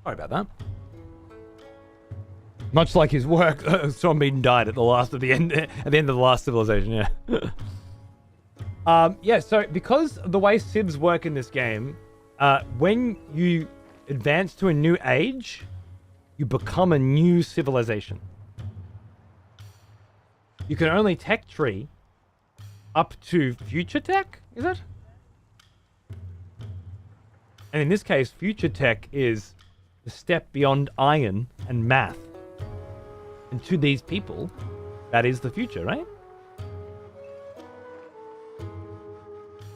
Sorry about that. Much like his work, Sean Bean died at the end of the last civilization. Yeah. Yeah. So because the way civs work in this game, when you advance to a new age, you become a new civilization. You can only tech tree up to future tech. Is it? And in this case, future tech is the step beyond iron and math. And to these people, that is the future, right?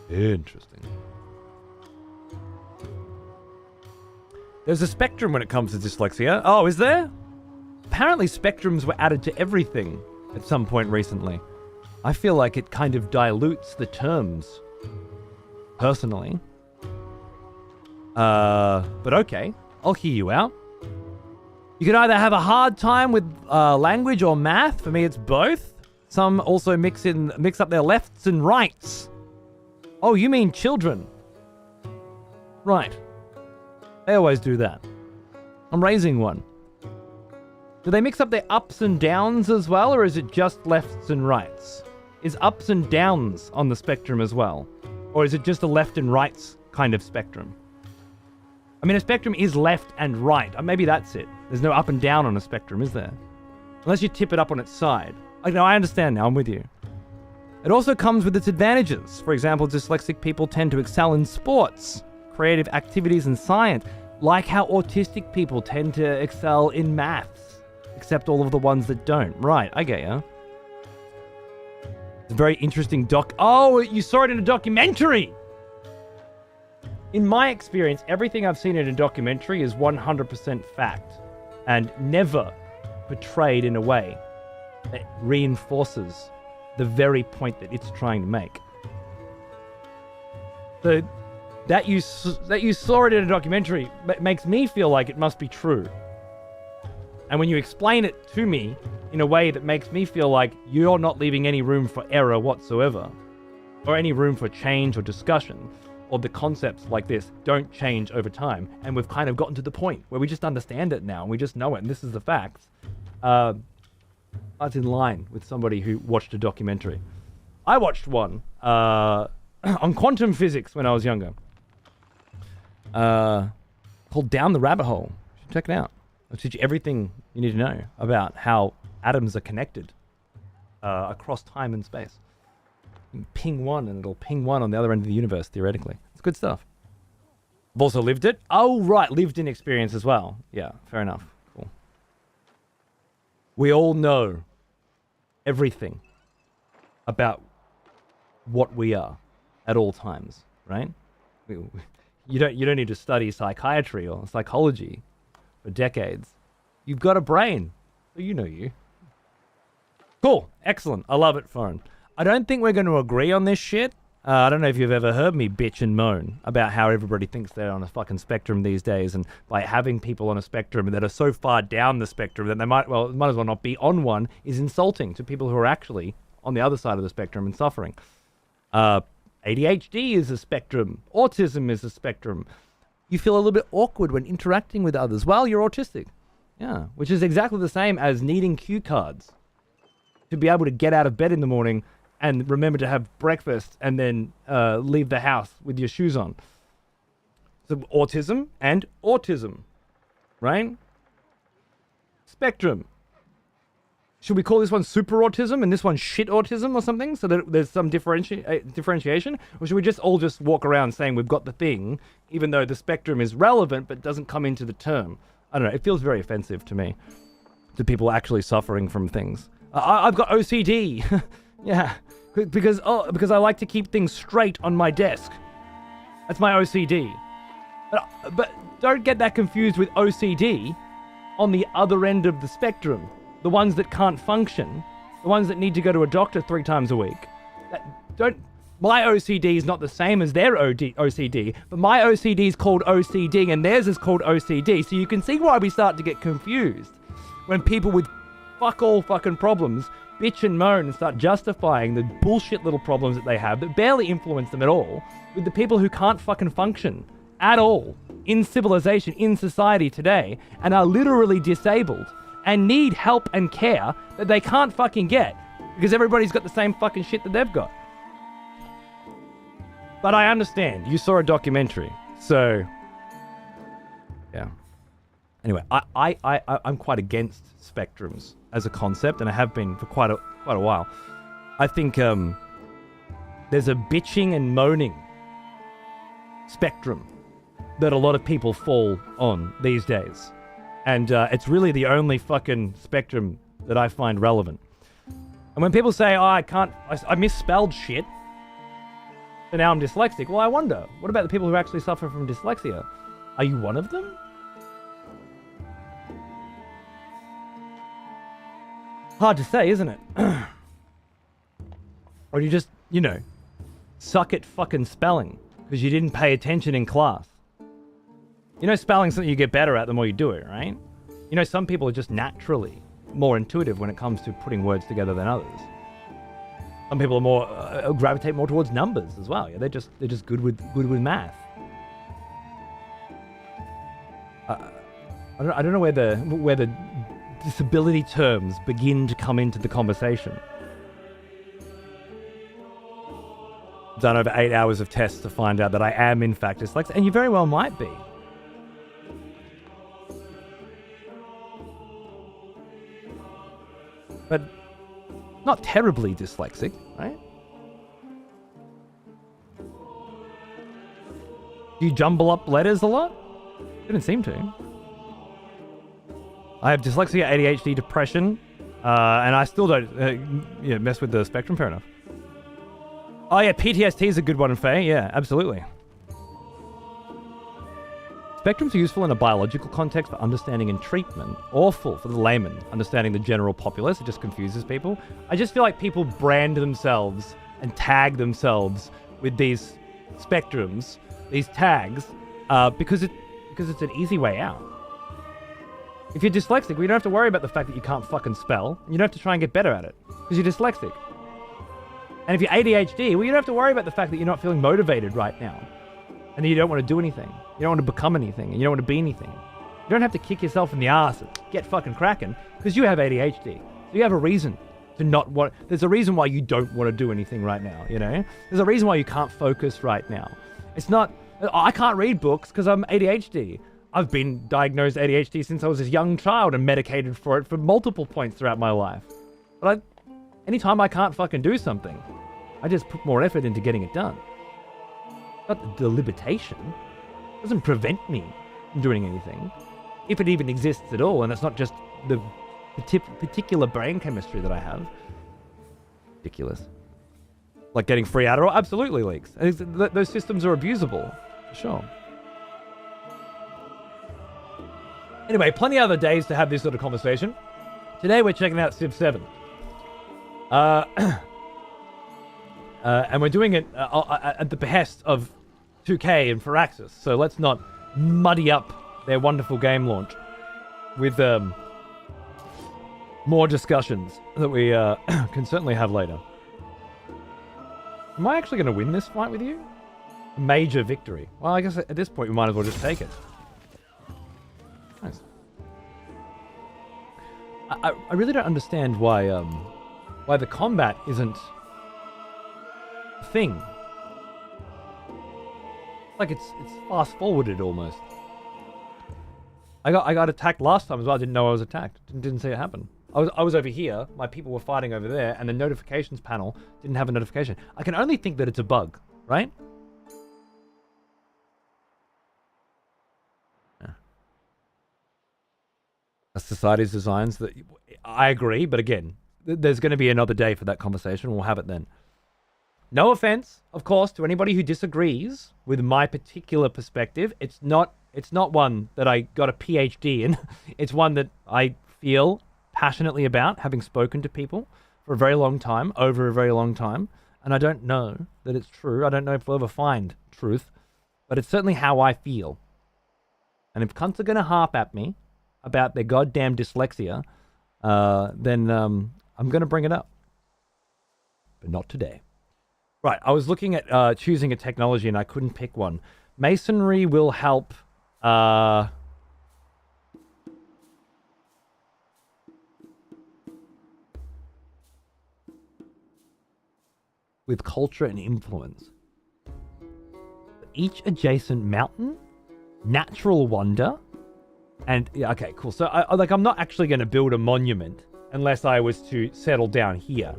Interesting. There's a spectrum when it comes to dyslexia. Oh, is there? Apparently spectrums were added to everything at some point recently. I feel like it kind of dilutes the terms, personally. But okay. I'll hear you out. You can either have a hard time with language or math. For me, it's both. Some also mix up their lefts and rights. Oh, you mean children? Right. They always do that. I'm raising one. Do they mix up their ups and downs as well, or is it just lefts and rights? Is ups and downs on the spectrum as well? Or is it just a left and rights kind of spectrum? I mean, a spectrum is left and right. Maybe that's it. There's no up and down on a spectrum, is there? Unless you tip it up on its side. No, I understand now. I'm with you. It also comes with its advantages. For example, dyslexic people tend to excel in sports, creative activities, and science, like how autistic people tend to excel in maths, except all of the ones that don't. Right, I get ya. It's a very interesting Oh, you saw it in a documentary! In my experience, everything I've seen in a documentary is 100% fact and never portrayed in a way that reinforces the very point that it's trying to make. So that you saw it in a documentary makes me feel like it must be true. And when you explain it to me in a way that makes me feel like you're not leaving any room for error whatsoever, or any room for change or discussion, or the concepts like this don't change over time, and we've kind of gotten to the point where we just understand it now and we just know it and this is the facts, that's in line with somebody who watched a documentary. I watched one on quantum physics when I was younger, called Down the Rabbit Hole. You should check it out. It'll teach you everything you need to know about how atoms are connected across time and space. ping one and it'll ping one on the other end of the universe, theoretically. It's good stuff. I've also lived it. Oh, right. Lived in experience as well. Yeah, fair enough. Cool. We all know everything about what we are at all times, right? You don't need to study psychiatry or psychology for decades. You've got a brain. So you know you. Cool. Excellent. I love it, Phone. I don't think we're going to agree on this shit. I don't know if you've ever heard me bitch and moan about how everybody thinks they're on a fucking spectrum these days, and by having people on a spectrum that are so far down the spectrum that they might as well not be on one is insulting to people who are actually on the other side of the spectrum and suffering. ADHD is a spectrum. Autism is a spectrum. You feel a little bit awkward when interacting with others while you're autistic. Yeah, which is exactly the same as needing cue cards to be able to get out of bed in the morning and remember to have breakfast and then leave the house with your shoes on. So autism and autism, right? Spectrum. Should we call this one super autism and this one shit autism or something so that there's some differentiation? Or should we just all just walk around saying we've got the thing, even though the spectrum is relevant but doesn't come into the term? I don't know. It feels very offensive to me, to people actually suffering from things. I've got OCD. Yeah, because I like to keep things straight on my desk. That's my OCD. But don't get that confused with OCD on the other end of the spectrum. The ones that can't function, the ones that need to go to a doctor 3 times a week. My OCD is not the same as their OCD, but my OCD is called OCD and theirs is called OCD. So you can see why we start to get confused when people with fuck all fucking problems bitch and moan and start justifying the bullshit little problems that they have that barely influence them at all with the people who can't fucking function at all in civilization, in society today, and are literally disabled and need help and care that they can't fucking get because everybody's got the same fucking shit that they've got. But I understand. You saw a documentary. So, yeah. Anyway, I'm quite against spectrums as a concept, and I have been for quite a while. I think there's a bitching and moaning spectrum that a lot of people fall on these days. And it's really the only fucking spectrum that I find relevant. And when people say, oh, I misspelled shit, so now I'm dyslexic. Well, I wonder, what about the people who actually suffer from dyslexia? Are you one of them? Hard to say, isn't it? Or do you just, suck at fucking spelling because you didn't pay attention in class? Spelling's something you get better at the more you do it, right? Some people are just naturally more intuitive when it comes to putting words together than others. Some people are more gravitate more towards numbers as well. Yeah, they're just good with math. I don't know where the disability terms begin to come into the conversation. Done over 8 hours of tests to find out that I am in fact dyslexic, and you very well might be. But not terribly dyslexic, right? Do you jumble up letters a lot? Didn't seem to. I have dyslexia, ADHD, depression, and I still don't mess with the spectrum. Fair enough. Oh yeah, PTSD is a good one, Faye. Yeah, absolutely. Spectrums are useful in a biological context for understanding and treatment. Awful for the layman, understanding the general populace. It just confuses people. I just feel like people brand themselves and tag themselves with these spectrums, these tags, because it's an easy way out. If you're dyslexic, well, you don't have to worry about the fact that you can't fucking spell. You don't have to try and get better at it because you're dyslexic. And if you're ADHD, well, you don't have to worry about the fact that you're not feeling motivated right now and that you don't want to do anything. You don't want to become anything, and you don't want to be anything. You don't have to kick yourself in the ass and get fucking cracking because you have ADHD. So you have a reason to not want... There's a reason why you don't want to do anything right now, There's a reason why you can't focus right now. It's not, I can't read books because I'm ADHD. I've been diagnosed ADHD since I was a young child and medicated for it for multiple points throughout my life. But anytime I can't fucking do something, I just put more effort into getting it done. Not the limitation. It doesn't prevent me from doing anything. If it even exists at all, and it's not just the particular brain chemistry that I have. Ridiculous. Like getting free Adderall? Absolutely, Leaks. Those systems are abusable. For sure. Anyway, plenty of other days to have this sort of conversation. Today we're checking out Civ 7. And we're doing it at the behest of 2K and Firaxis. So let's not muddy up their wonderful game launch with more discussions that we can certainly have later. Am I actually going to win this fight with you? Major victory. Well, I guess at this point we might as well just take it. Nice. I really don't understand why the combat isn't a thing. Like it's fast forwarded almost. I got attacked last time as well. I didn't know I was attacked. Didn't see it happen. I was over here. My people were fighting over there, and the notifications panel didn't have a notification. I can only think that it's a bug, right? Society's designs that I agree, but again, there's going to be another day for that conversation. We'll have it then. No offense, of course, to anybody who disagrees with my particular perspective. It's not one that I got a PhD in. It's one that I feel passionately about, having spoken to people for a very long time, over a very long time, and I don't know that it's true. I don't know if we'll ever find truth, but it's certainly how I feel. And if cunts are going to harp at me about their goddamn dyslexia, then I'm going to bring it up. But not today. Right, I was looking at choosing a technology and I couldn't pick one. Masonry will help... with culture and influence. Each adjacent mountain, natural wonder, and yeah, okay, cool. So I'm not actually going to build a monument unless I was to settle down here.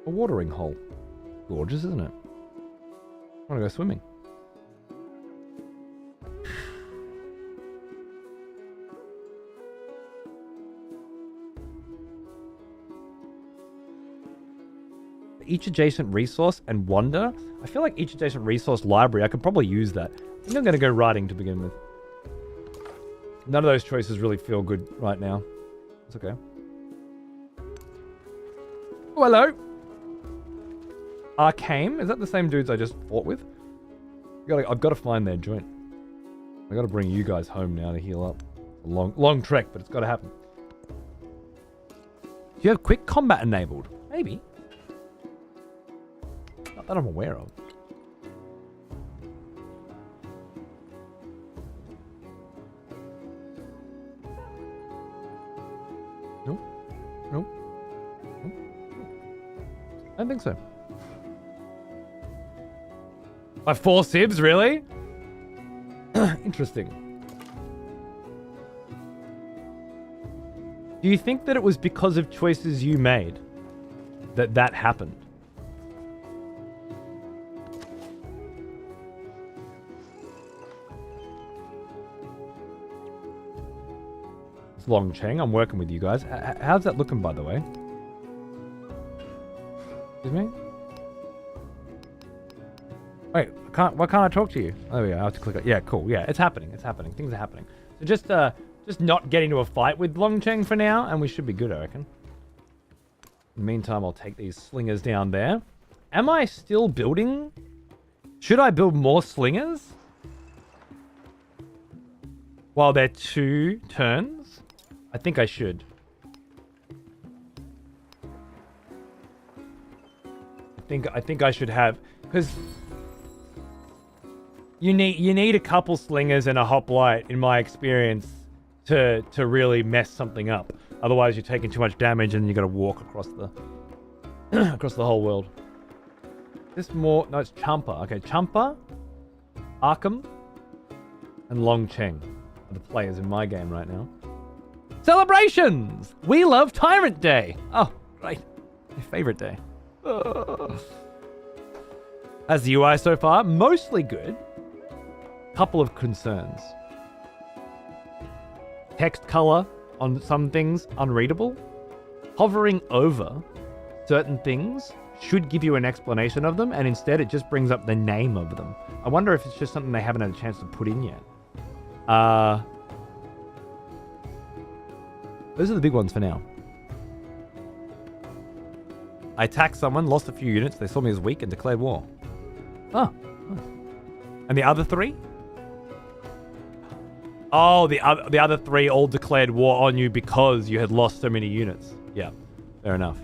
A watering hole. Gorgeous, isn't it? I want to go swimming. Each adjacent resource and wonder. I feel like each adjacent resource library, I could probably use that. I think I'm going to go writing to begin with. None of those choices really feel good right now. It's okay. Oh, hello. Arcane? Is that the same dudes I just fought with? I've got to find their joint. I got to bring you guys home now to heal up. A long trek, but it's got to happen. Do you have quick combat enabled? Maybe. Not that I'm aware of. Nope. Nope. Nope. I don't think so. By 4 civs, really? Interesting. Do you think that it was because of choices you made that happened? It's Long Cheng. I'm working with you guys. How's that looking, by the way? Excuse me? Wait, why can't I talk to you? Oh yeah, I have to click it. Yeah, cool. Yeah, it's happening. It's happening. Things are happening. So just not get into a fight with Long Cheng for now, and we should be good, I reckon. In the meantime, I'll take these slingers down there. Am I still building? Should I build more slingers? While they're 2 turns? I think I should. I think I should have, because you need a couple slingers and a hoplite, in my experience, to really mess something up. Otherwise, you're taking too much damage and you got to walk across the across the whole world. This more no, it's Champa. Okay, Champa, Arkham, and Long Cheng are the players in my game right now. Celebrations! We love Tyrant Day. Oh. Great. My favorite day. Ugh. As the UI so far, mostly good. Couple of concerns. Text color on some things unreadable. Hovering over certain things should give you an explanation of them, and instead it just brings up the name of them. I wonder if it's just something they haven't had a chance to put in yet. Those are the big ones for now. I attacked someone, lost a few units, they saw me as weak and declared war. Oh. And the other 3? Oh, the other 3 all declared war on you because you had lost so many units. Yeah, fair enough.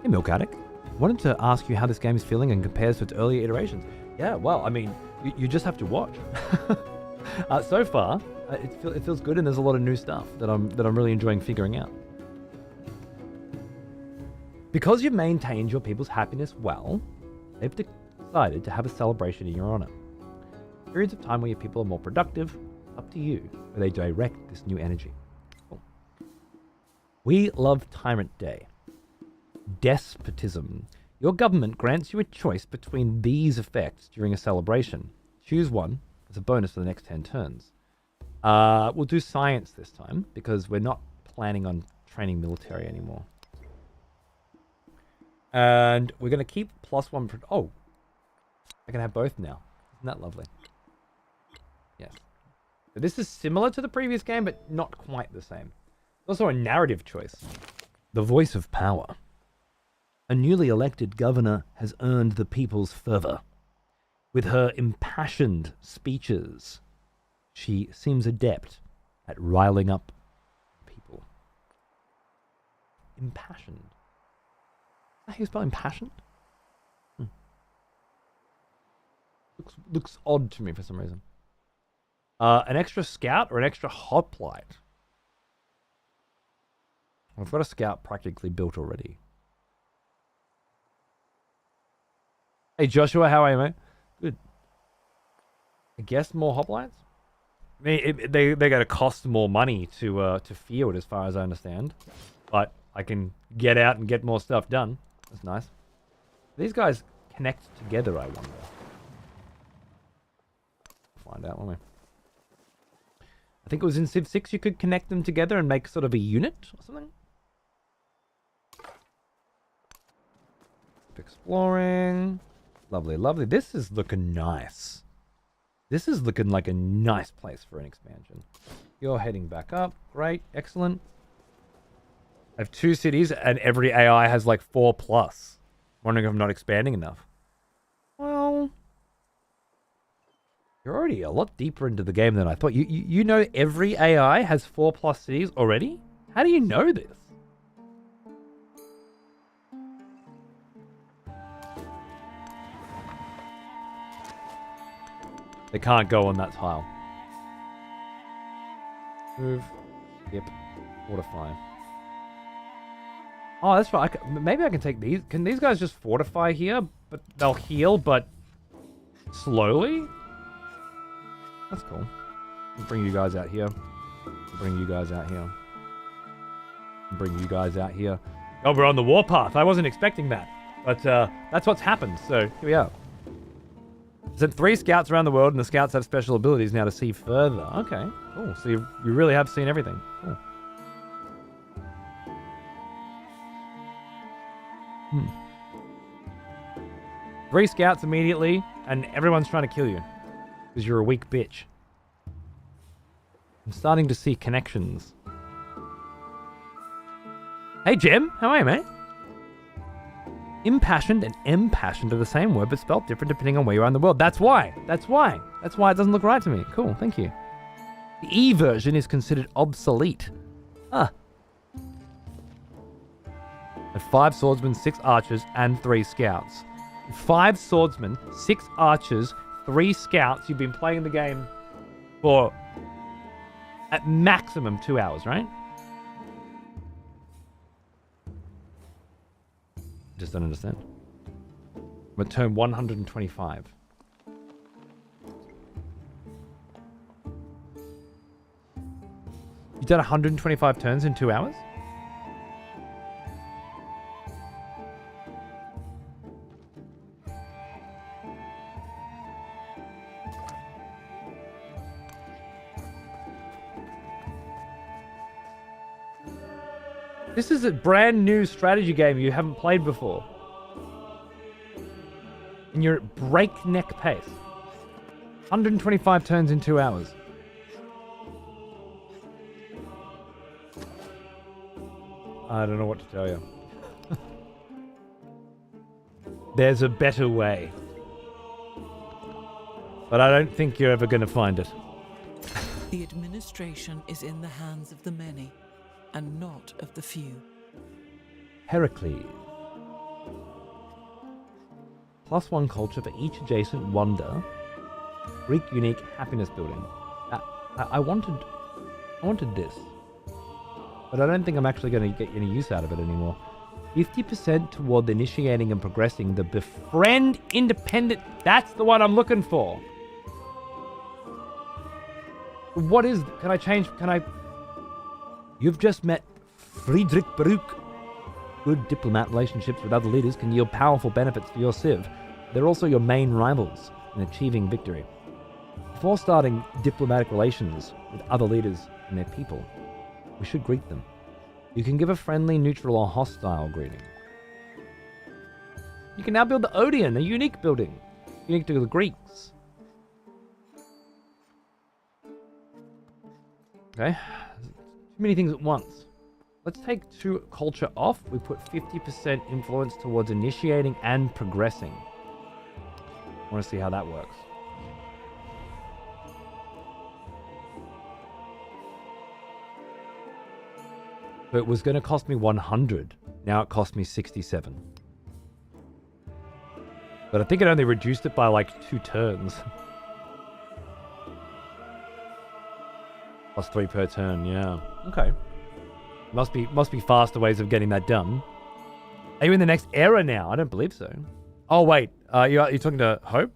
Hey, Milk Addict. Wanted to ask you how this game is feeling and compares to its earlier iterations. Yeah, well, I mean, you just have to watch. So far, it feels good, and there's a lot of new stuff that I'm really enjoying figuring out. Because you've maintained your people's happiness well, they've decided to have a celebration in your honor. Periods of time where your people are more productive, up to you, where they direct this new energy. Cool. We love Tyrant Day. Despotism. Your government grants you a choice between these effects during a celebration. Choose one as a bonus for the next 10 turns. We'll do science this time because we're not planning on training military anymore. And we're going to keep +1 for... Oh, I can have both now. Isn't that lovely? Yes. So this is similar to the previous game, but not quite the same. It's also a narrative choice. The voice of power. A newly elected governor has earned the people's fervor. With her impassioned speeches, she seems adept at riling up people. Impassioned. Is that how you spell impassioned? Looks odd to me for some reason. An extra scout or an extra hoplite? I've got a scout practically built already. Hey Joshua, how are you, mate? Good. I guess more hoplites? I mean, they're going to cost more money to field, as far as I understand. But I can get out and get more stuff done. That's nice. These guys connect together, I wonder. Find out, won't we? I think it was in Civ 6 you could connect them together and make sort of a unit or something. Exploring. Lovely, lovely. This is looking nice. This is looking like a nice place for an expansion. You're heading back up. Great. Excellent. I have 2 cities and every AI has like 4+. Wondering if I'm not expanding enough. Well, you're already a lot deeper into the game than I thought. You know every AI has 4+ cities already? How do you know this? They can't go on that tile. Move. Yep. Fortify. Oh, that's right. Maybe I can take these. Can these guys just fortify here? But they'll heal, but slowly? That's cool. I'll bring you guys out here. I'll bring you guys out here. I'll bring you guys out here. Oh, we're on the warpath. I wasn't expecting that. But that's what's happened. So here we are. Sent 3 scouts around the world, and the scouts have special abilities now to see further. Okay, cool. So you really have seen everything. Cool. 3 scouts immediately, and everyone's trying to kill you. Because you're a weak bitch. I'm starting to see connections. Hey, Jim. How are you, mate? Impassioned and impassioned are the same word, but spelled different depending on where you are in the world. That's why. That's why. That's why it doesn't look right to me. Cool, thank you. The E version is considered obsolete. Huh. At 5 swordsmen, 6 archers, and 3 scouts. 5 swordsmen, 6 archers, 3 scouts. You've been playing the game for at maximum 2 hours, right? Just don't understand. I'm at turn 125. You did 125 turns in 2 hours? This is a brand new strategy game you haven't played before. And you're at breakneck pace. 125 turns in 2 hours. I don't know what to tell you. There's a better way. But I don't think you're ever going to find it. The administration is in the hands of the many, and not of the few. Heracles. +1 culture for each adjacent wonder. Greek unique happiness building. I wanted this. But I don't think I'm actually going to get any use out of it anymore. 50% toward initiating and progressing the befriend independent. That's the one I'm looking for. What is... Can I change... Can I... You've just met Friedrich Baruch. Good diplomat relationships with other leaders can yield powerful benefits for your civ. They're also your main rivals in achieving victory. Before starting diplomatic relations with other leaders and their people, we should greet them. You can give a friendly, neutral, or hostile greeting. You can now build the Odeon, a unique building. Unique to the Greeks. Okay. Too many things at once. Let's take 2 culture off. We put 50% influence towards initiating and progressing. I want to see how that works. So it was going to cost me 100. Now it cost me 67. But I think it only reduced it by like 2 turns. +3 per turn, yeah. Okay. Must be faster ways of getting that done. Are you in the next era now? I don't believe so. Oh wait, you're talking to Hope?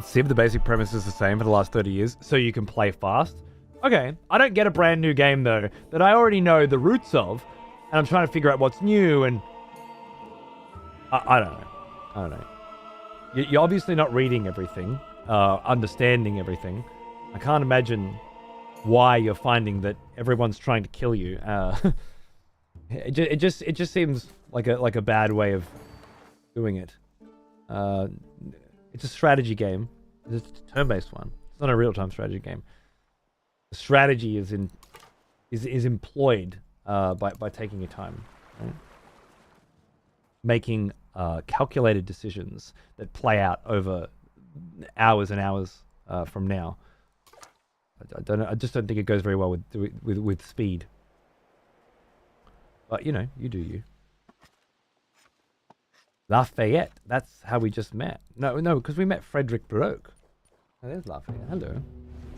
Civ, the basic premise is the same for the last 30 years, so you can play fast. Okay, I don't get a brand new game though, that I already know the roots of, and I'm trying to figure out what's new, and... I don't know. I don't know. You're obviously not reading everything, understanding everything. I can't imagine why you're finding that everyone's trying to kill you. It just seems like a bad way of doing it. It's a strategy game. It's a turn-based one. It's not a real-time strategy game. The strategy is employed by taking your time, right? Making calculated decisions that play out over hours and hours from now. I just don't think it goes very well with speed. But you know, you do you. Lafayette. That's how we just met. No, because we met Frederick Baroque. Oh, there's Lafayette. Hello.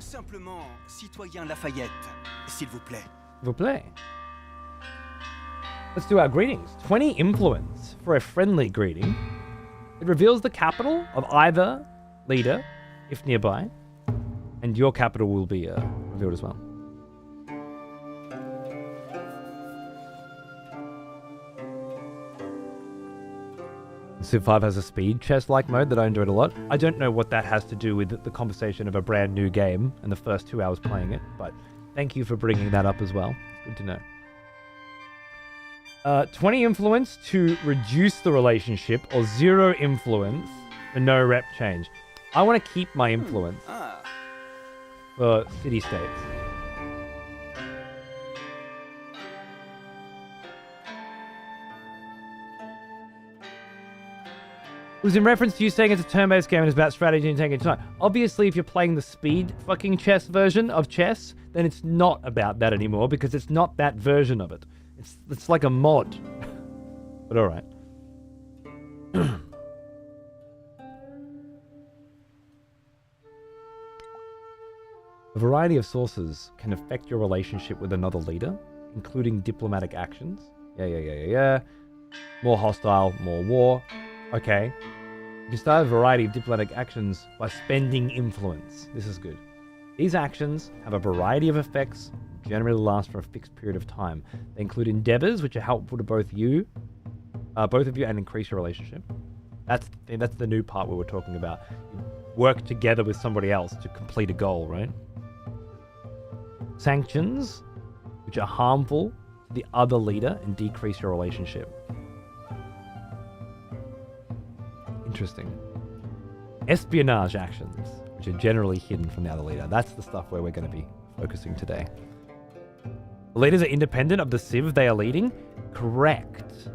Simplement, citoyen Lafayette, s'il vous plaît. S'il vous plaît. Let's do our greetings. 20 influence for a friendly greeting. It reveals the capital of either leader, if nearby, and your capital will be revealed as well. Civ 5 has a speed chess-like mode that I enjoyed a lot. I don't know what that has to do with the conversation of a brand new game and the first 2 hours playing it, but thank you for bringing that up as well. Good to know. 20 influence to reduce the relationship, or 0 influence for no rep change. I want to keep my influence for city-states. It was in reference to you saying it's a turn-based game and it's about strategy and taking time. Obviously, if you're playing the speed fucking chess version of chess, then it's not about that anymore because it's not that version of it. It's like a mod. But alright. A variety of sources can affect your relationship with another leader, including diplomatic actions, Yeah. More hostile, more war. Okay. You can start a variety of diplomatic actions by spending influence. This is good. These actions have a variety of effects, generally last for a fixed period of time. They include endeavors, which are helpful to both of you, and increase your relationship. That's the new part we were talking about. You work together with somebody else to complete a goal, right? Sanctions, which are harmful to the other leader and decrease your relationship. Interesting. Espionage actions, which are generally hidden from the other leader. That's the stuff where we're going to be focusing today. The leaders are independent of the civ they are leading? Correct.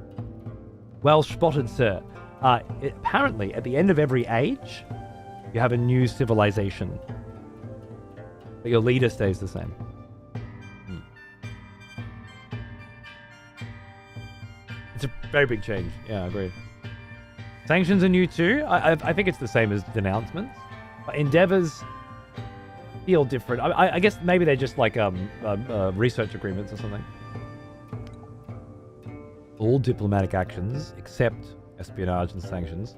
Well spotted, sir. Apparently, at the end of every age, you have a new civilization. But your leader stays the same. It's a very big change. Yeah, I agree. Sanctions are new too. I think it's the same as denouncements. But endeavors feel different. I guess maybe they're just like research agreements or something. All diplomatic actions, except espionage and sanctions,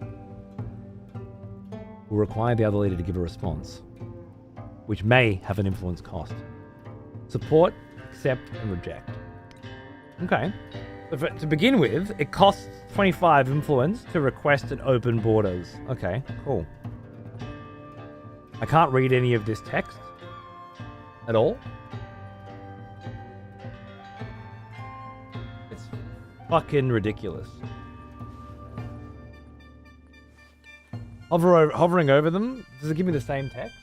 will require the other leader to give a response, which may have an influence cost. Support, accept, and reject. Okay. So to begin with, it costs 25 influence to request and open borders. Okay, cool. I can't read any of this text at all. It's fucking ridiculous. Hovering over them, does it give me the same text?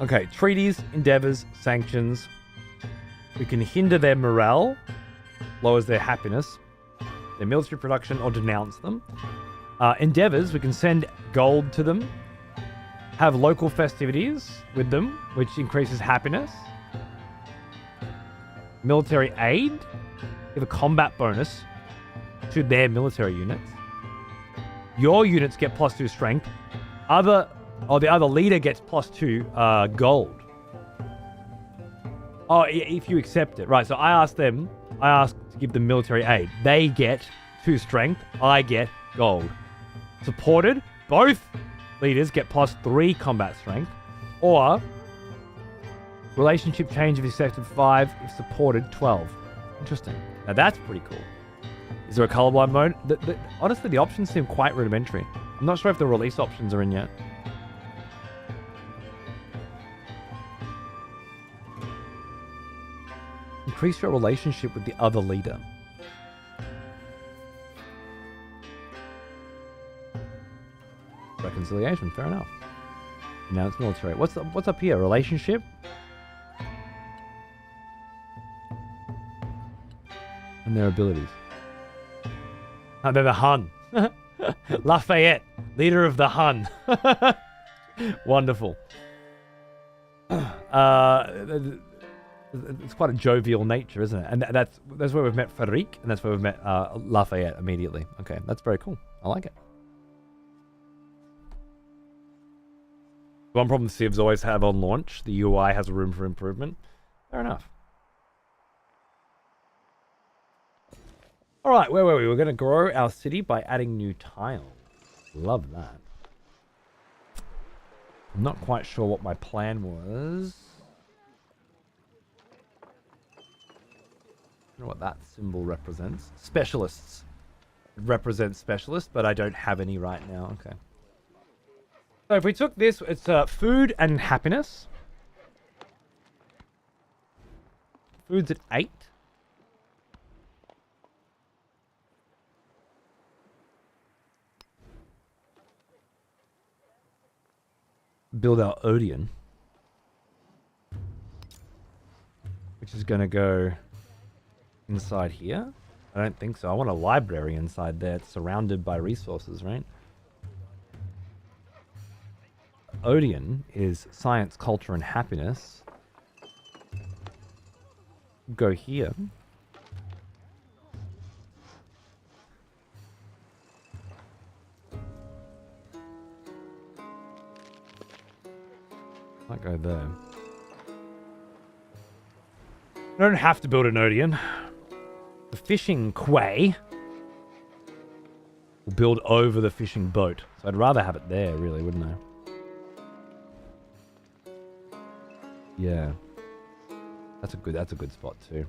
Okay, treaties, endeavors, sanctions. We can hinder their morale, lowers their happiness, their military production, or denounce them. Endeavors, we can send gold to them, have local festivities with them, which increases happiness. Military aid, give a combat bonus to their military units. Your units get +2 strength. The other leader gets +2 gold. Oh, if you accept it. Right, so I ask to give them military aid. They get 2 strength. I get gold. Supported, both leaders get +3 combat strength. Or, relationship change if accepted 5, if supported 12. Interesting. Now that's pretty cool. Is there a colorblind mode? Honestly, the options seem quite rudimentary. I'm not sure if the release options are in yet. Increase your relationship with the other leader. Reconciliation, fair enough. Now it's military. What's up here? Relationship? And their abilities. Oh, they're the Hun. Lafayette, leader of the Hun. Wonderful. It's quite a jovial nature, isn't it? And that's where we've met Frederic, and that's where we've met Lafayette immediately. Okay, that's very cool. I like it. One problem Civs always have on launch, the UI has room for improvement. Fair enough. All right, where were we? We're going to grow our city by adding new tiles. Love that. I'm not quite sure what my plan was. I don't know what that symbol represents. Specialists. It represents specialists, but I don't have any right now. Okay. So if we took this, it's food and happiness. Food's at 8. Build our Odeon, which is going to go inside here. I don't think so. I want a library inside there. It's surrounded by resources, right? Odeon is science, culture, and happiness. Go here. Might go there. I don't have to build an Odeon. The fishing quay will build over the fishing boat. So I'd rather have it there, really, wouldn't I? Yeah. That's a good spot too.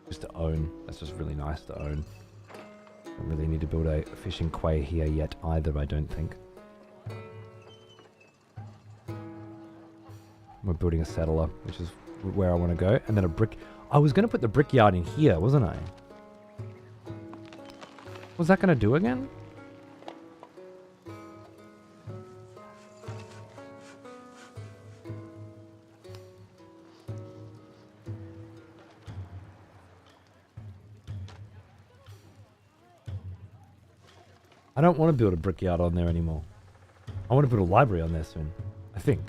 Just to own. That's just really nice to own. Don't really need to build a fishing quay here yet either, I don't think. We're building a settler, which is where I want to go. And then a brick... I was going to put the brickyard in here, wasn't I? What's that going to do again? I don't want to build a brickyard on there anymore. I want to build a library on there soon. I think.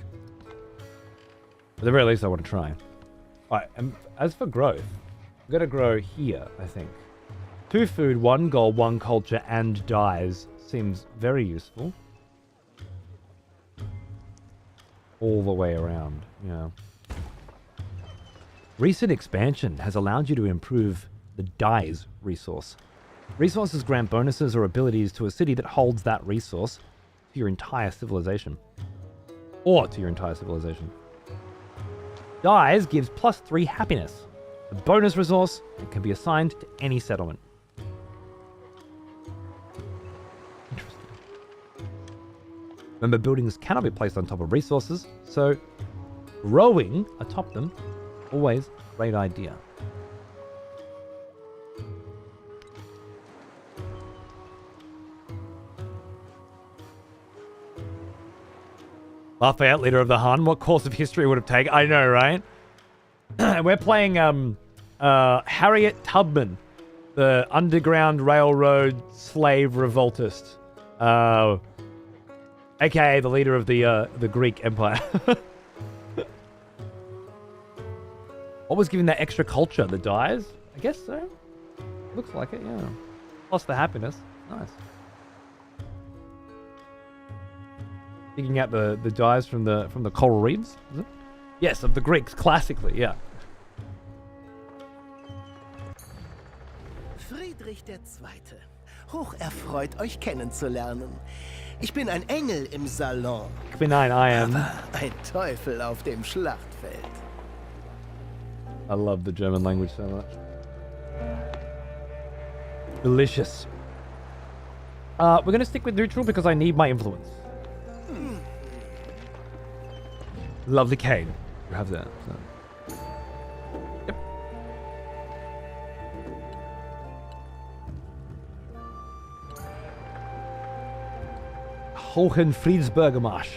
At the very least, I want to try. Alright, and as for growth, I'm going to grow here, I think. 2 food, 1 gold, 1 culture, and dyes seems very useful. All the way around, yeah. Recent expansion has allowed you to improve the dyes resource. Resources grant bonuses or abilities to a city that holds that resource to your entire civilization. Or to your entire civilization. Dyes gives +3 happiness. A bonus resource that can be assigned to any settlement. Interesting. Remember, buildings cannot be placed on top of resources, so growing atop them, always a great idea. Lafayette, leader of the Hun. What course of history would have taken? I know, right? We're playing Harriet Tubman, the Underground Railroad slave revoltist, aka the leader of the Greek Empire. What was giving that extra culture? The dyes? I guess so. Looks like it, yeah. Plus the happiness. Nice. Digging out the dyes from the coral reefs, is it? Yes, of the Greeks, classically, yeah. Friedrich II. Hocherfreut, euch kennenzulernen. Ich bin ein Engel im Salon. Ich bin I am. Aber ein Teufel auf dem Schlachtfeld. I love the German language so much. Delicious. We're going to stick with neutral because I need my influence. Lovely cane. You have that. So. Yep. Hohenfriedensbergermarsch.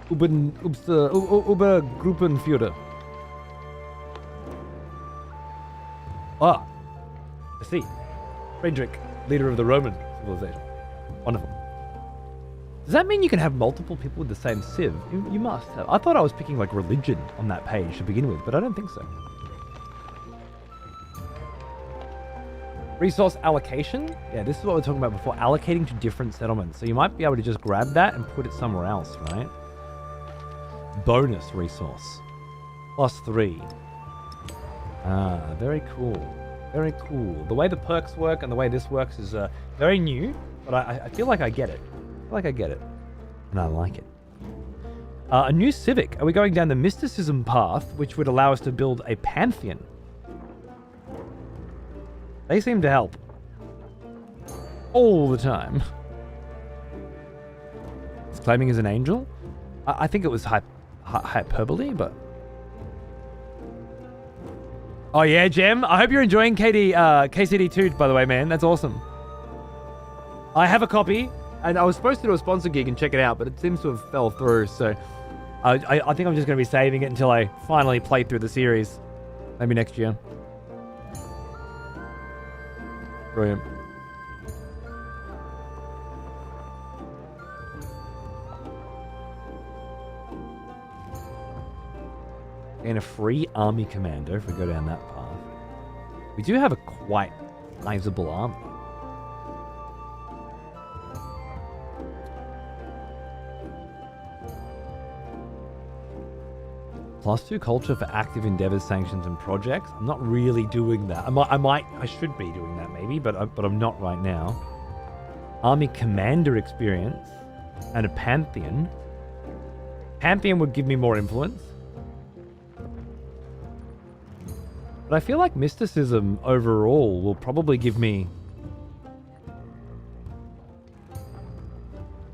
Obergruppenführer. Ah. I see. Friedrich, leader of the Roman civilization. Wonderful. Does that mean you can have multiple people with the same civ? You must have. I thought I was picking like religion on that page to begin with, but I don't think so. Resource allocation? Yeah, this is what we were talking about before. Allocating to different settlements. So you might be able to just grab that and put it somewhere else, right? Bonus resource. +3. Ah, very cool. Very cool. The way the perks work and the way this works is very new, but I feel like I get it. I get it. And I like it. A new civic. Are we going down the mysticism path, which would allow us to build a pantheon? They seem to help. All the time. He's claiming he's an angel? I think it was hyperbole, but... Oh yeah, Jem. I hope you're enjoying KCD2, by the way, man. That's awesome. I have a copy. And I was supposed to do a sponsor gig and check it out, but it seems to have fell through, so I think I'm just going to be saving it until I finally play through the series. Maybe next year. Brilliant. And a free army commander if we go down that path. We do have a quite sizable army. +2 culture for active endeavors, sanctions, and projects. I'm not really doing that. I should be doing that maybe, but I'm not right now. Army commander experience and a pantheon. Pantheon would give me more influence. But I feel like mysticism overall will probably give me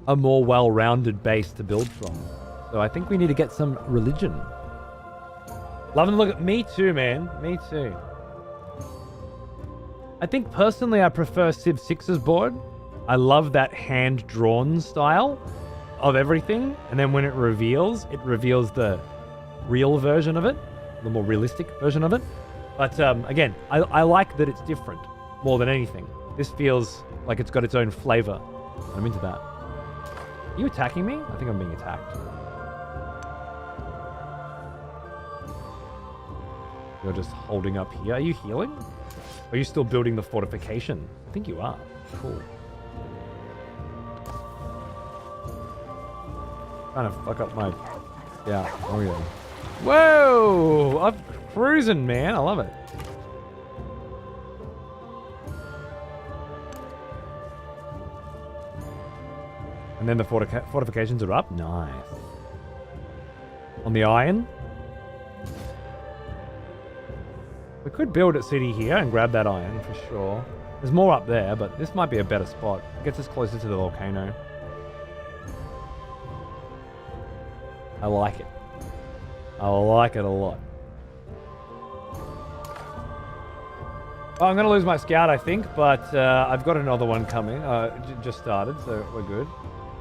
a more well-rounded base to build from. So I think we need to get some religion. Loving the look at me too, man. Me too. I think personally I prefer Civ 6's board. I love that hand-drawn style of everything. And then when it reveals the real version of it, the more realistic version of it. But again, I like that it's different more than anything. This feels like it's got its own flavor. I'm into that. Are you attacking me? I think I'm being attacked. You're just holding up here. Are you healing? Are you still building the fortification? I think you are. Cool. Trying to fuck up my... Yeah. Oh, yeah. Whoa! I'm cruising, man. I love it. And then the fortifications are up. Nice. On the iron. We could build at city here and grab that iron for sure. There's more up there, but this might be a better spot. It gets us closer to the volcano. I like it. I like it a lot. Well, I'm going to lose my scout, I think, but I've got another one coming. Just started, so we're good.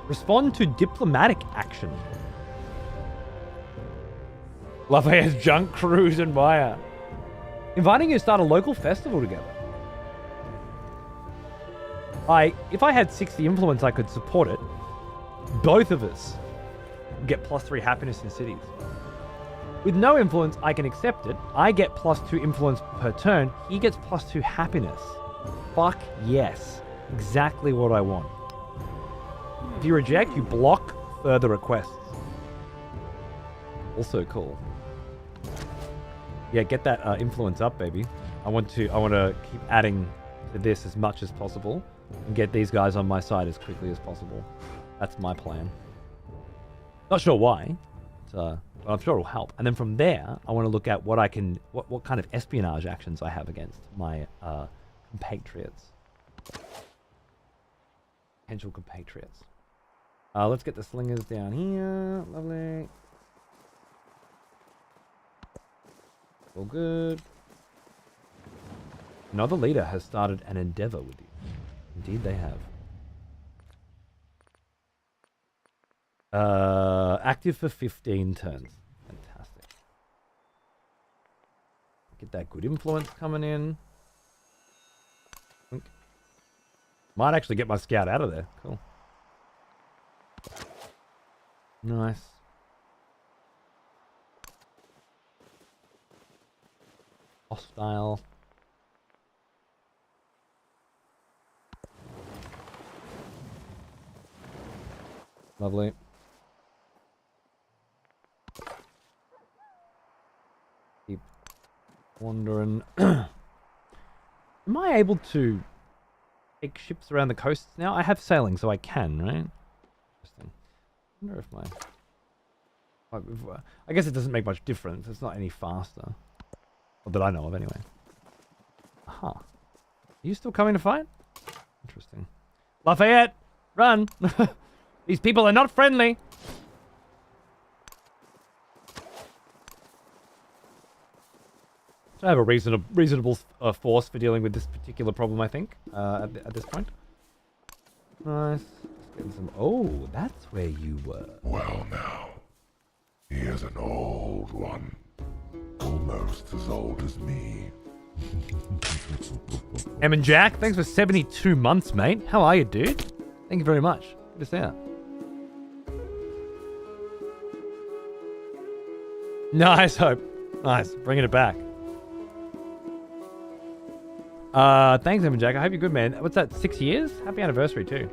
Respond to diplomatic action. Lafayette's junk cruising by her. Inviting you to start a local festival together. If I had 60 influence, I could support it. Both of us get +3 happiness in cities. With no influence, I can accept it. I get +2 influence per turn. He gets +2 happiness. Fuck yes. Exactly what I want. If you reject, you block further requests. Also cool. Yeah, get that influence up, baby. I want to keep adding to this as much as possible and get these guys on my side as quickly as possible. That's my plan. Not sure why, but I'm sure it'll help. And then from there, I want to look at what kind of espionage actions I have against my compatriots. Potential compatriots. Let's get the slingers down here. Lovely. All good. Another leader has started an endeavor with you. Indeed they have. Active for 15 turns. Fantastic. Get that good influence coming in. Might actually get my scout out of there. Cool. Nice. Hostile. Lovely. Keep wandering. Am I able to take ships around the coasts now? I have sailing, so I can, right? Interesting. I wonder if I guess it doesn't make much difference. It's not any faster. Or that I know of, anyway. Aha. Are you still coming to fight? Interesting. Lafayette! Run! These people are not friendly! So I have a reasonable force for dealing with this particular problem, I think, at this point. Nice. Let's get some... Oh, that's where you were. Well now, he is an old one. Almost as old as me. Em and Jack, thanks for 72 months, mate. How are you, dude? Thank you very much. Good to see you. Nice, Hope. Nice. Bringing it back. Thanks, Em and Jack. I hope you're good, man. What's that, 6 years? Happy anniversary, too.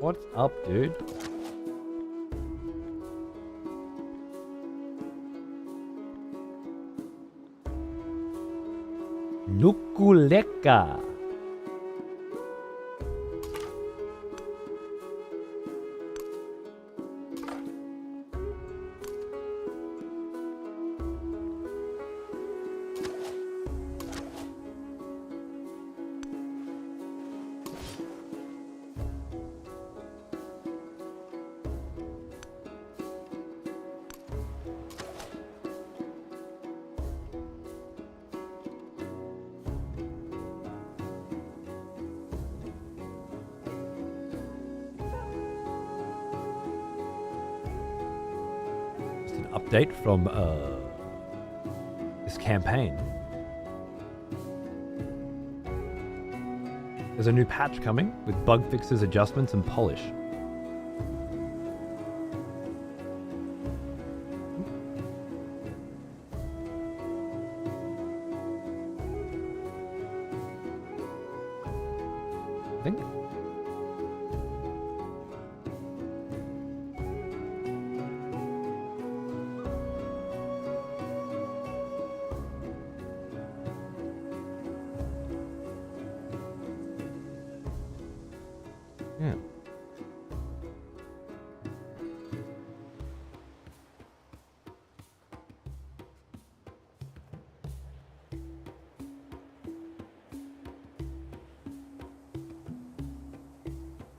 What's up, dude? Nukuleka. Update from this campaign. There's a new patch coming with bug fixes, adjustments, and polish. I think. Yeah.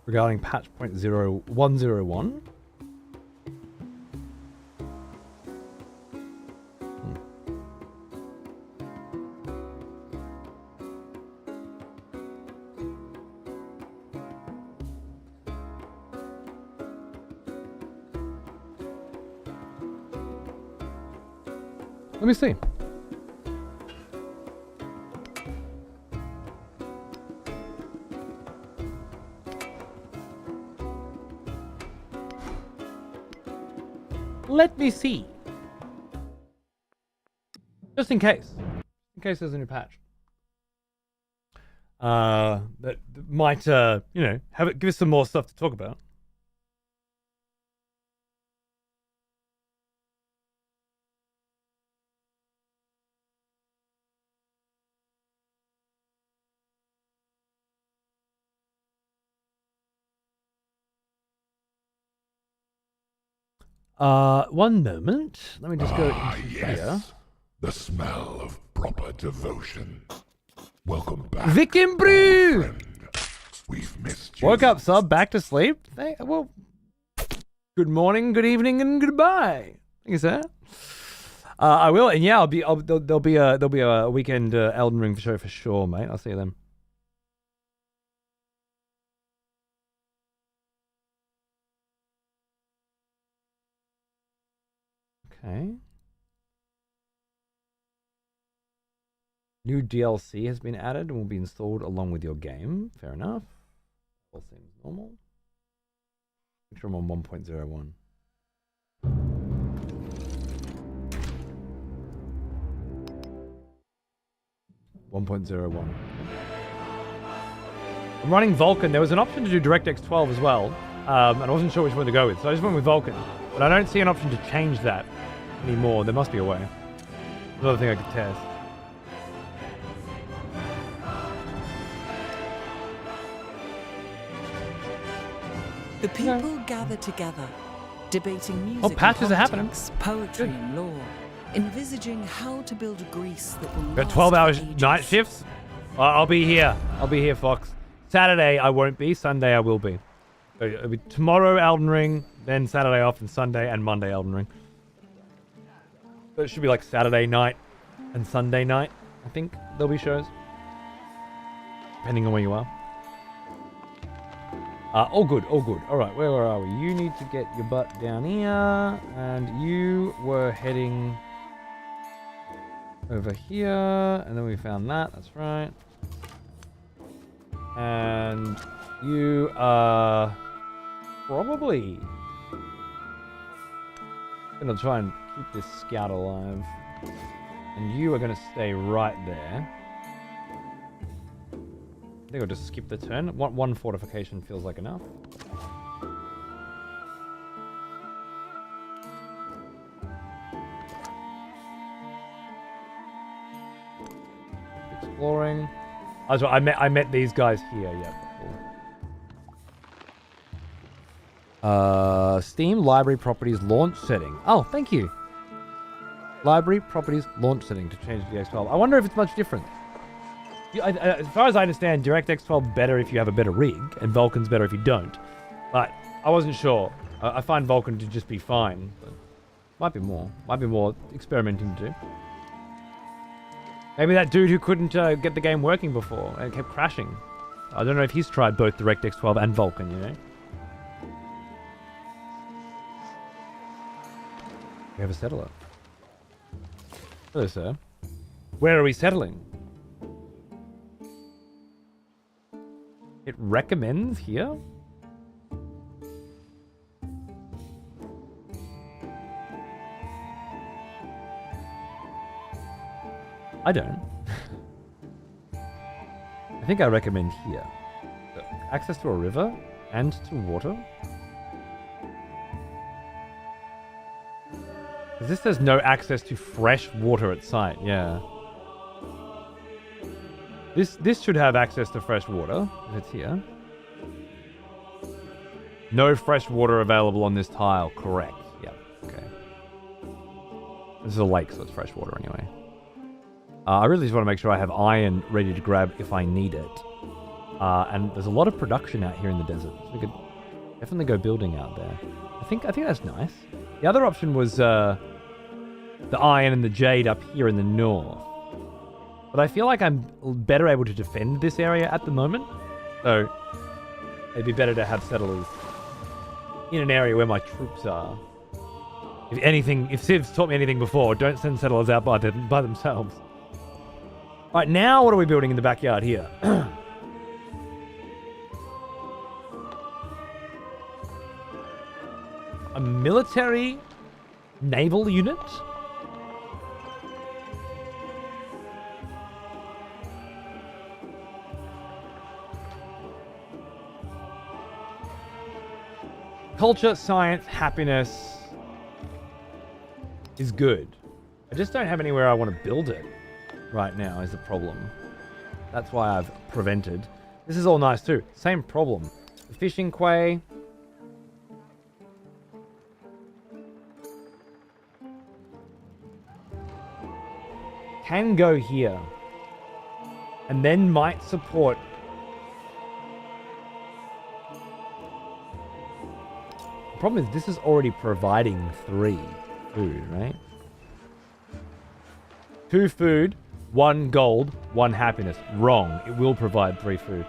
Regarding patch 0.0101. Let me see. Let me see. Just in case. In case there's a new patch. That might, you know, give us some more stuff to talk about. One moment. Let me just go into here. Yes. The smell of proper devotion. Welcome back. Victim Brew! friend. We've missed you. Woke up, sub, back to sleep. Well, good morning, good evening, and goodbye. Thank you, sir. I will, and yeah, there'll be a weekend Elden Ring show for sure, mate. I'll see you then. Okay. New DLC has been added and will be installed along with your game. Fair enough. All seems normal. Make sure I'm on 1.01. I'm running Vulkan. There was an option to do DirectX 12 as well, and I wasn't sure which one to go with, so I just went with Vulkan. But I don't see an option to change that anymore. There must be a way. Another thing I could test. The people gather together, debating music patches and are happening. politics, poetry and law, envisaging how to build a Greece that will Got last 12-hour for ages. night shifts? I'll be here. I'll be here, Fox. Saturday I won't be. Sunday I will be. So it'll be tomorrow Elden Ring, then Saturday off, and Sunday and Monday Elden Ring. So it should be like Saturday night and Sunday night. I think there'll be shows, depending on where you are. All good, all good. All right, where are we? You need to get your butt down here, and you were heading over here, and then we found that. That's right. And you are probably gonna try and keep this scout alive, and you are gonna stay right there. I think I'll just skip the turn. One fortification feels like enough. manufacturing. I met these guys here. Yeah. Cool. Steam library properties launch setting. Oh, thank you. Library properties launch setting to change the X12. I wonder if it's much different. As far as I understand, DirectX 12 better if you have a better rig, and Vulkan's better if you don't. But I wasn't sure. I find Vulkan to just be fine. But might be more experimenting to do. Maybe that dude who couldn't get the game working before and kept crashing. I don't know if he's tried both DirectX 12 and Vulkan, you know? We have a settler. Hello, sir. Where are we settling? It recommends here? I don't. I think I recommend here. So, access to a river and to water. This says no access to fresh water at site, yeah. This should have access to fresh water, if it's here. No fresh water available on this tile, correct. Yeah, okay. This is a lake, so it's fresh water anyway. I really just want to make sure I have iron ready to grab if I need it. And there's a lot of production out here in the desert, so we could definitely go building out there. I think that's nice. The other option was the iron and the jade up here in the north. But I feel like I'm better able to defend this area at the moment. So it'd be better to have settlers in an area where my troops are. If anything, if Civ's taught me anything before, don't send settlers out by themselves. Alright, now what are we building in the backyard here? A military naval unit? Culture, science, happiness is good. I just don't have anywhere I want to build it right now is the problem. That's why I've prevented. This is all nice too. Same problem. The fishing quay. Can go here. And then might support. The problem is this is already providing 3 food, right? 2 food, 1 gold, 1 happiness. Wrong. It will provide 3 food.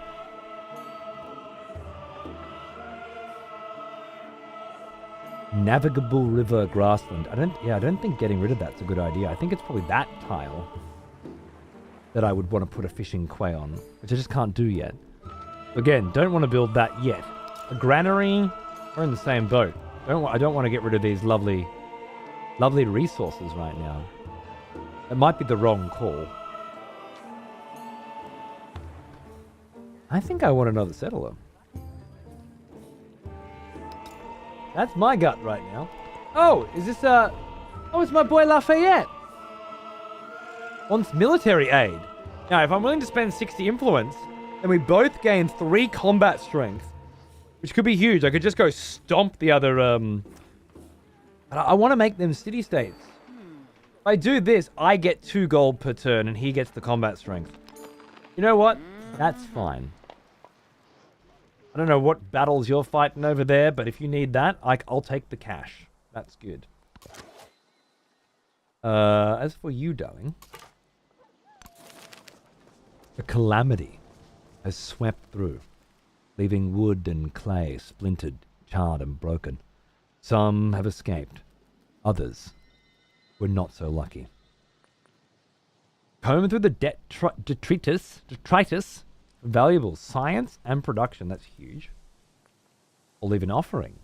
Navigable river grassland. I don't think getting rid of that's a good idea. I think it's probably that tile that I would want to put a fishing quay on, which I just can't do yet. Again, don't want to build that yet. A granary, we're in the same boat. I don't want to get rid of these lovely resources right now. It might be the wrong call. I think I want another settler. That's my gut right now. Oh, is this oh, it's my boy Lafayette. Wants military aid. Now, if I'm willing to spend 60 influence, then we both gain 3 combat strength, which could be huge. I could just go stomp the other, I want to make them city-states. If I do this, I get 2 gold per turn, and he gets the combat strength. You know what? That's fine. I don't know what battles you're fighting over there, but if you need that, I'll take the cash. That's good. As for you, darling, a calamity has swept through, leaving wood and clay splintered, charred, and broken. Some have escaped. Others were not so lucky. Comb through the detritus valuable science and production. That's huge. Or leave an offering.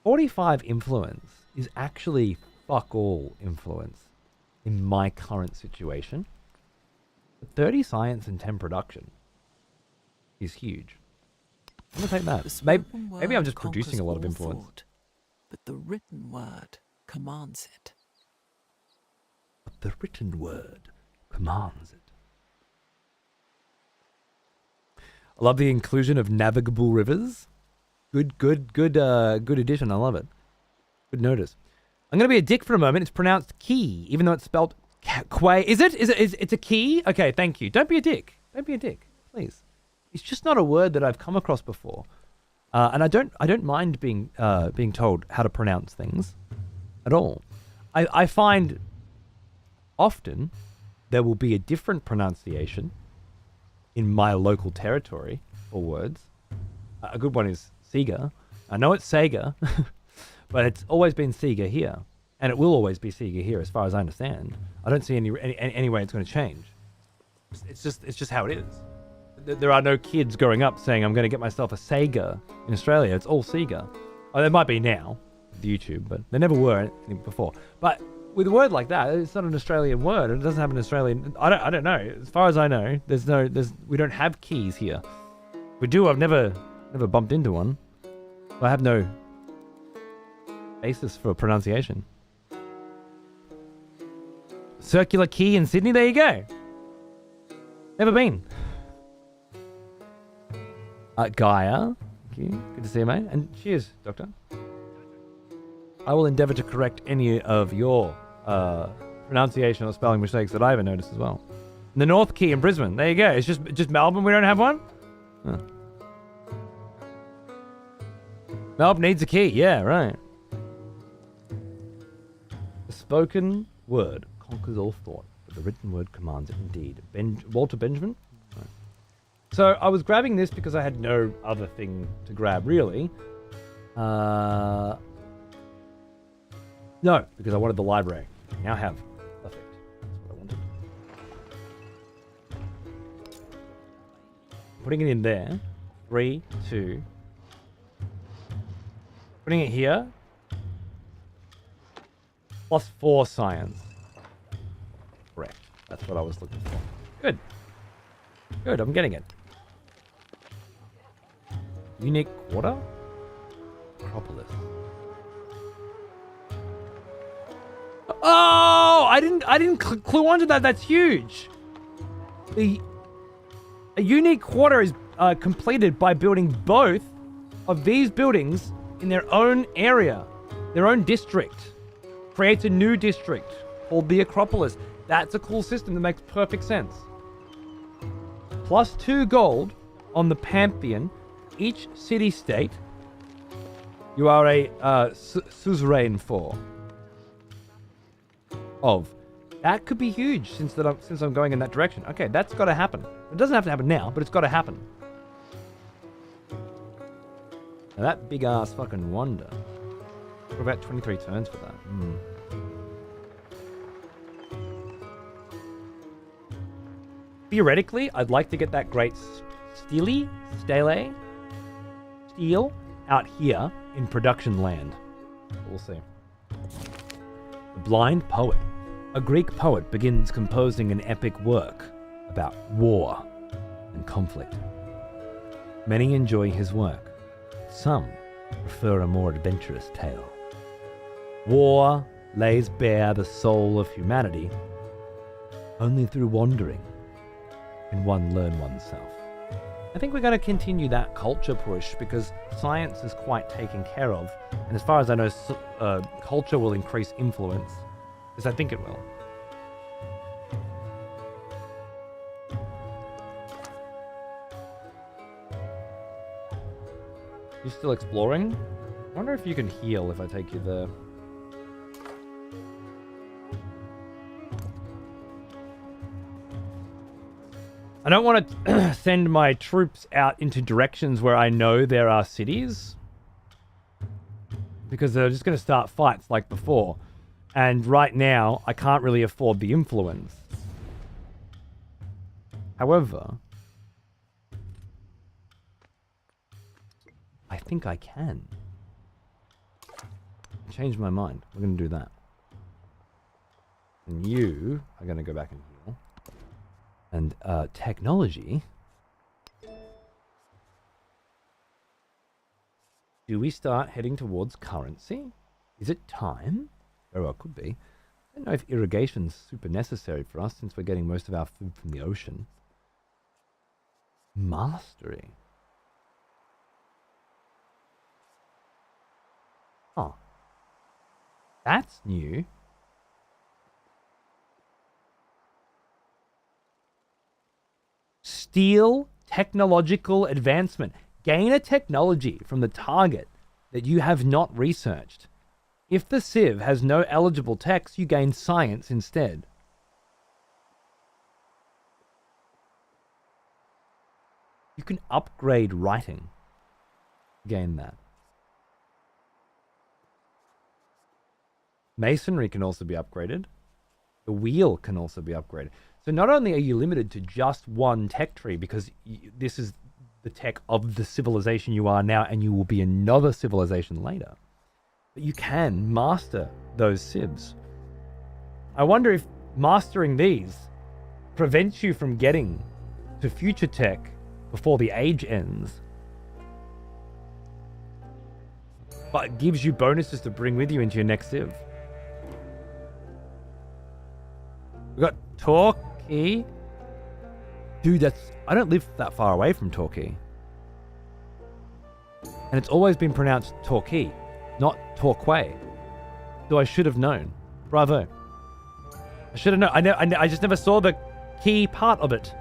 45 influence is actually fuck all influence in my current situation. But 30 science and 10 production is huge. I'm gonna take that. Maybe I'm just producing a lot of influence. Thought, but the written word commands it. But the written word commands it. I love the inclusion of navigable rivers. Good addition. I love it. Good notice. I'm going to be a dick for a moment. It's pronounced key, even though it's spelled quay. Is it? It's a key? Okay, thank you. Don't be a dick. Don't be a dick, please. It's just not a word that I've come across before. And I don't mind being told how to pronounce things at all. I find often there will be a different pronunciation in my local territory for words. A good one is Sega. I know it's Sega, but it's always been Sega here, and it will always be Sega here, as far as I understand. I don't see any way it's going to change. It's just how it is. There are no kids growing up saying I'm going to get myself a Sega in Australia. It's all Sega. Oh, there might be now with YouTube, but there never were before. But with a word like that, it's not an Australian word. It doesn't have an Australian. I don't know. As far as I know, we don't have keys here. We do. I've never bumped into one. I have no basis for pronunciation. Circular Quay in Sydney. There you go. Never been. Gaia. Thank you. Good to see you, mate. And cheers, Doctor. I will endeavour to correct any of your pronunciation or spelling mistakes that I ever noticed as well. And the North Quay in Brisbane. There you go. It's just Melbourne. We don't have one. Huh. Melbourne needs a key. Yeah, right. The spoken word conquers all thought, but the written word commands it indeed. Walter Benjamin? Right. So I was grabbing this because I had no other thing to grab, really. No, because I wanted the library. I now have. Perfect. That's what I wanted. Putting it in there. 3, 2. Putting it here. +4 science. Correct. That's what I was looking for. Good. Good, I'm getting it. Unique quarter? Acropolis. Oh! I didn't clue onto that. That's huge. A unique quarter is completed by building both of these buildings in their own area, their own district. Creates a new district called the Acropolis. That's a cool system that makes perfect sense. +2 gold on the Pantheon. Each city-state you are a suzerain for. Of. That could be huge since I'm going in that direction. Okay, that's got to happen. It doesn't have to happen now, but it's got to happen. Now that big ass fucking wonder. What about 23 turns for that? Theoretically, I'd like to get that great stele out here in production land. We'll see. The Blind Poet. A Greek poet begins composing an epic work about war and conflict. Many enjoy his work. Some prefer a more adventurous tale. War lays bare the soul of humanity. Only through wandering can one learn oneself. I think we're going to continue that culture push because science is quite taken care of. And as far as I know, culture will increase influence. Because I think it will. You still exploring? I wonder if you can heal if I take you there. I don't want to send my troops out into directions where I know there are cities. Because they're just going to start fights like before. And right now, I can't really afford the influence. However, I think I can. Change my mind. We're going to do that. And you are going to go back and heal. And technology. Do we start heading towards currency? Is it time? Very well, could be. I don't know if irrigation's super necessary for us since we're getting most of our food from the ocean. Mastery. Huh. That's new. Steal technological advancement. Gain a technology from the target that you have not researched. If the Civ has no eligible techs, you gain science instead. You can upgrade writing. Gain that. Masonry can also be upgraded. The wheel can also be upgraded. So not only are you limited to just one tech tree, because this is the tech of the civilization you are now, and you will be another civilization later, but you can master those civs. I wonder if mastering these prevents you from getting to future tech before the age ends, but gives you bonuses to bring with you into your next civ. We got Torquay. Dude, I don't live that far away from Torquay. And it's always been pronounced Torquay, not Torquay. So I should have known. Bravo. I should have known. I just never saw the key part of it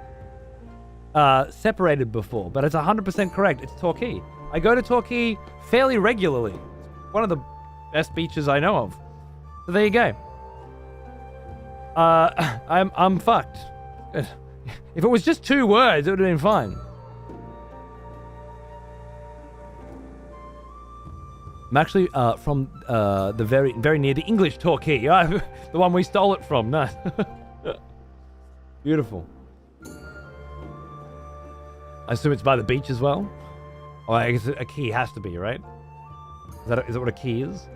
separated before, but it's 100% correct. It's Torquay. I go to Torquay fairly regularly. It's one of the best beaches I know of. So there you go. I'm fucked. If it was just 2 words, it would have been fine. I'm actually from the very near the English Torquay, the one we stole it from. Nice. Beautiful. I assume it's by the beach as well. Oh, I guess a key has to be, right? Is that what a key is?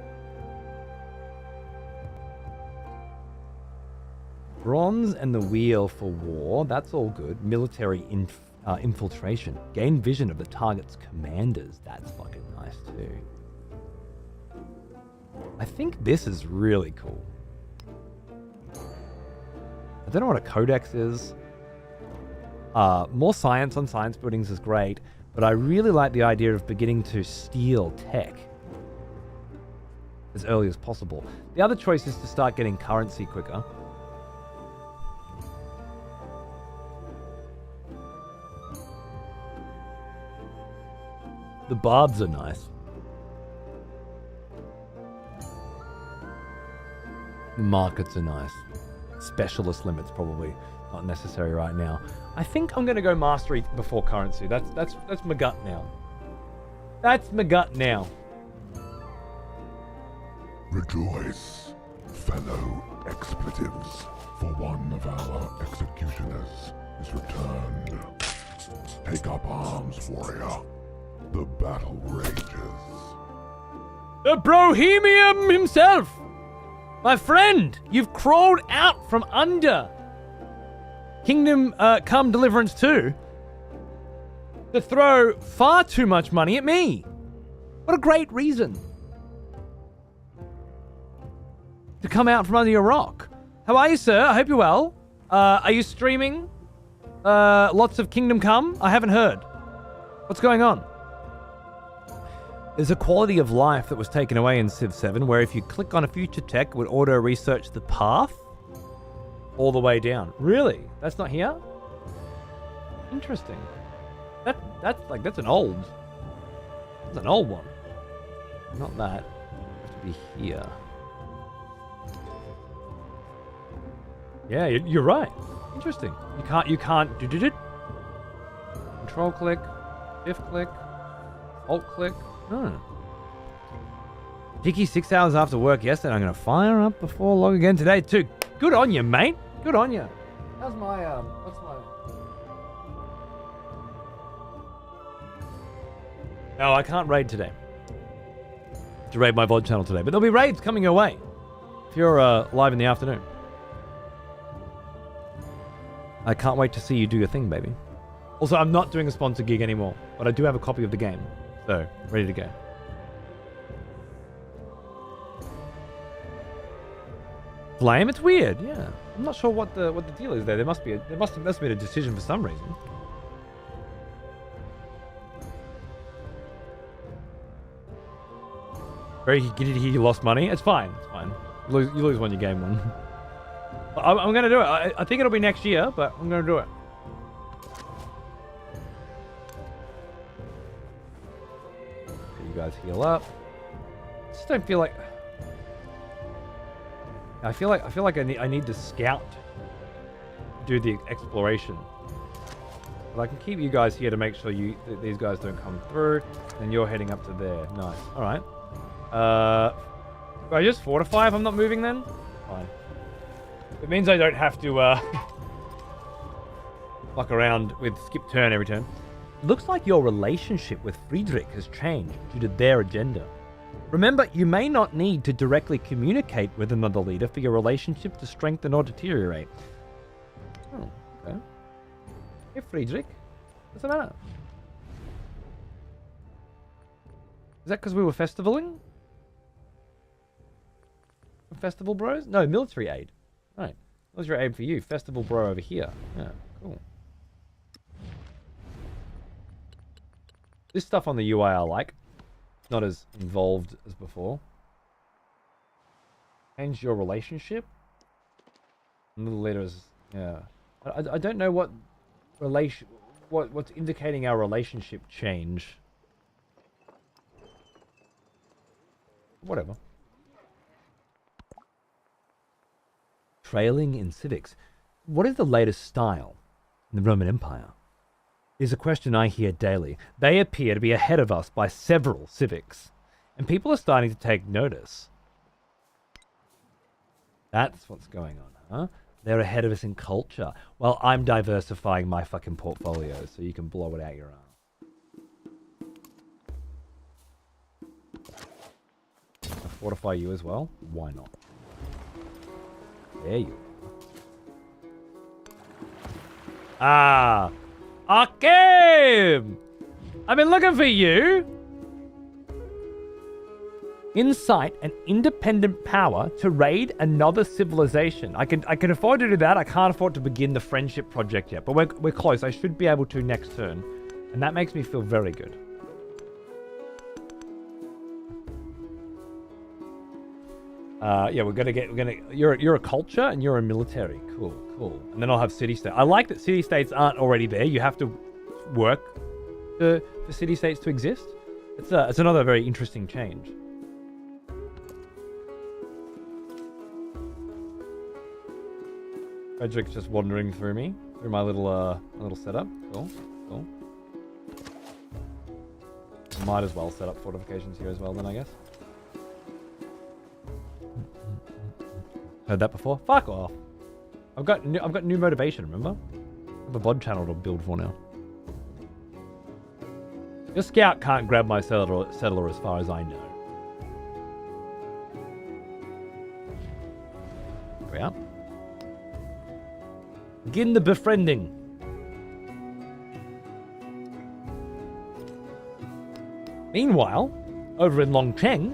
Bronze and the wheel for war. That's all good. Military infiltration. Gain vision of the target's commanders. That's fucking nice too. I think this is really cool. I don't know what a codex is. More science on science buildings is great, but I really like the idea of beginning to steal tech as early as possible. The other choice is to start getting currency quicker. The barbs are nice. The markets are nice. Specialist limits probably not necessary right now. I think I'm gonna go mastery before currency. That's my gut now. That's my gut now. Rejoice, fellow expletives, for one of our executioners is returned. Take up arms, warrior. The battle rages. The Bohemian himself! My friend, you've crawled out from under Kingdom Come Deliverance 2 to throw far too much money at me. What a great reason to come out from under your rock. How are you, sir? I hope you're well. Are you streaming lots of Kingdom Come? I haven't heard. What's going on? There's a quality of life that was taken away in Civ 7 where if you click on a future tech, it would auto-research the path all the way down. Really? That's not here? Interesting. That's an old one. Not that. It has to be here. Yeah, you're right. Interesting. You can't do it. Control click, shift click, alt click. Oh. Dicky 6 hours after work yesterday. I'm gonna fire up before log again today too. Good on you, mate. Good on you. How's my what's my? No, I can't raid today. To raid my VOD channel today, but there'll be raids coming your way if you're live in the afternoon. I can't wait to see you do your thing, baby. Also, I'm not doing a sponsor gig anymore, but I do have a copy of the game. So, ready to go. Blame? It's weird. Yeah, I'm not sure what the deal is there. There must be a decision for some reason. Very giddy to hear you lost money. It's fine. It's fine. You lose one, you gain one. I'm gonna do it. I think it'll be next year, but I'm gonna do it. You guys heal up. I just don't feel like. I feel like I need to scout, do the exploration. But I can keep you guys here to make sure these guys don't come through. And you're heading up to there. Nice. All right. Do I just fortify if I'm not moving then? Fine. It means I don't have to fuck around with skip turn every turn. Looks like your relationship with Friedrich has changed due to their agenda. Remember, you may not need to directly communicate with another leader for your relationship to strengthen or deteriorate. Oh, okay. Hey, Friedrich. What's the matter? Is that because we were festivaling? Festival bros? No, military aid. Right. Military aid for you. Festival bro over here. Yeah, cool. This stuff on the UI I like. Not as involved as before. Change your relationship? Little letters. Yeah. I don't know what what's indicating our relationship change. Whatever. Trailing in civics. What is the latest style in the Roman Empire? Is a question I hear daily. They appear to be ahead of us by several civics, and people are starting to take notice. That's what's going on, huh? They're ahead of us in culture. Well, I'm diversifying my fucking portfolio so you can blow it out your ass. I'll fortify you as well? Why not? There you are. Ah! Akim! I've been looking for you! Insight and independent power to raid another civilization. I can afford to do that. I can't afford to begin the friendship project yet, but we're close. I should be able to next turn, and that makes me feel very good. Yeah, you're a culture and you're a military. Cool. And then I'll have city-state. I like that city-states aren't already there. You have to work for city-states to exist. It's another very interesting change. Frederick's just wandering through my little setup. Cool. Might as well set up fortifications here as well then, I guess. Heard that before? Fuck off. I've got new motivation, remember? I have a VOD channel to build for now. Your scout can't grab my settler as far as I know. There we are. Begin the befriending. Meanwhile, over in Longcheng,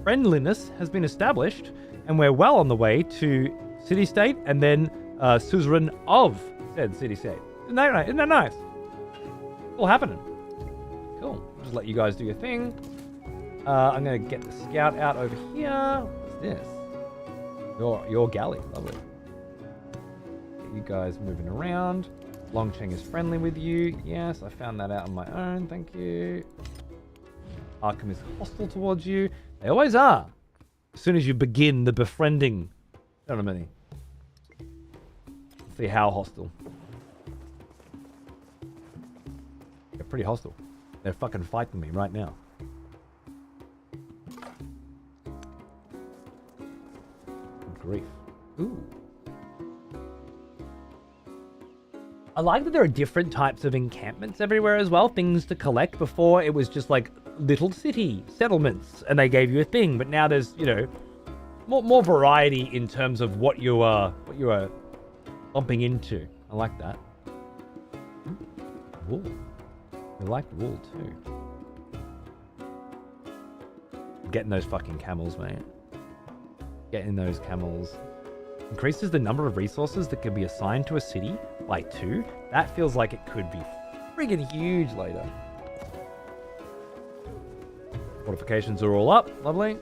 friendliness has been established, and we're well on the way to city-state and then suzerain of said city-state. Isn't that nice? All happening. Cool. Just let you guys do your thing. I'm gonna get the scout out over here. What's this? Your galley. Lovely. Get you guys moving around. Longcheng is friendly with you. Yes, I found that out on my own. Thank you. Arkham is hostile towards you. They always are. As soon as you begin the befriending ceremony. Let's see how hostile. They're pretty hostile. They're fucking fighting me right now. Good grief. Ooh. I like that there are different types of encampments everywhere as well. Things to collect. Before it was just like little city settlements and they gave you a thing, but now there's, you know, more variety in terms of what you are bumping into. I like that. Wool. I like wool too. I'm getting those fucking camels, mate. Getting those camels. Increases the number of resources that can be assigned to a city by 2. That feels like it could be friggin' huge later. Fortifications are all up. Lovely.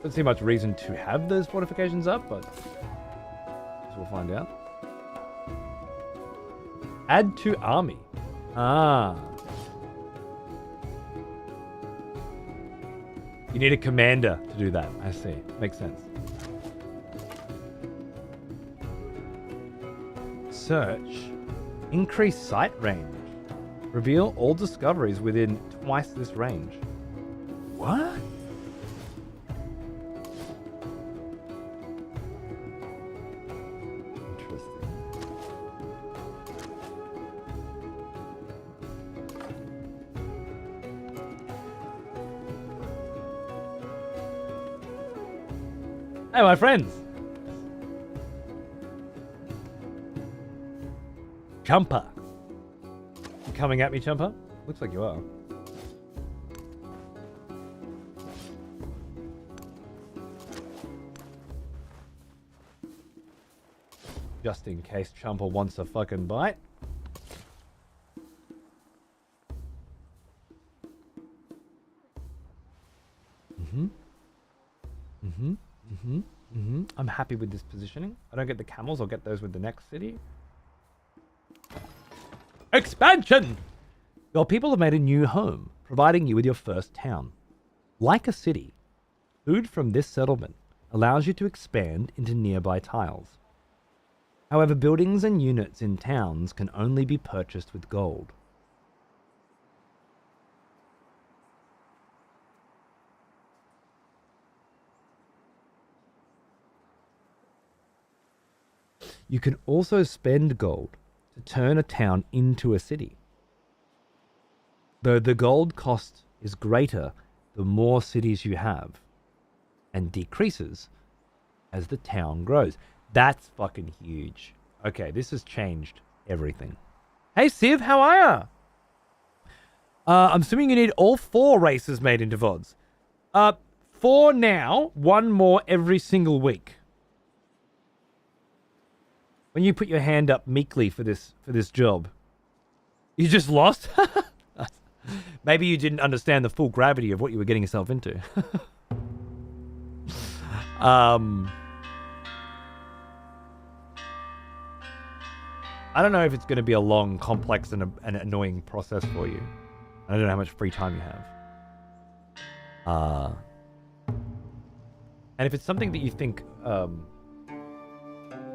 Don't see much reason to have those fortifications up, but we'll find out. Add to army. Ah. You need a commander to do that. I see. Makes sense. Search. Increase sight range. Reveal all discoveries within twice this range. What? Interesting. Hey, my friends. Chumper. You coming at me, Chumper? Looks like you are. Just in case Chumper wants a fucking bite. I'm happy with this positioning. I don't get the camels. I'll get those with the next city. Expansion! Your people have made a new home, providing you with your first town. Like a city, food from this settlement allows you to expand into nearby tiles. However, buildings and units in towns can only be purchased with gold. You can also spend gold to turn a town into a city. Though the gold cost is greater the more cities you have, and decreases as the town grows. That's fucking huge. Okay, this has changed everything. Hey Civ, how are ya? I'm assuming you need all 4 races made into VODs. 4 now, 1 more every single week. When you put your hand up meekly for this job, you just lost? Maybe you didn't understand the full gravity of what you were getting yourself into. I don't know if it's going to be a long, complex, and annoying process for you. I don't know how much free time you have. And if it's something that you think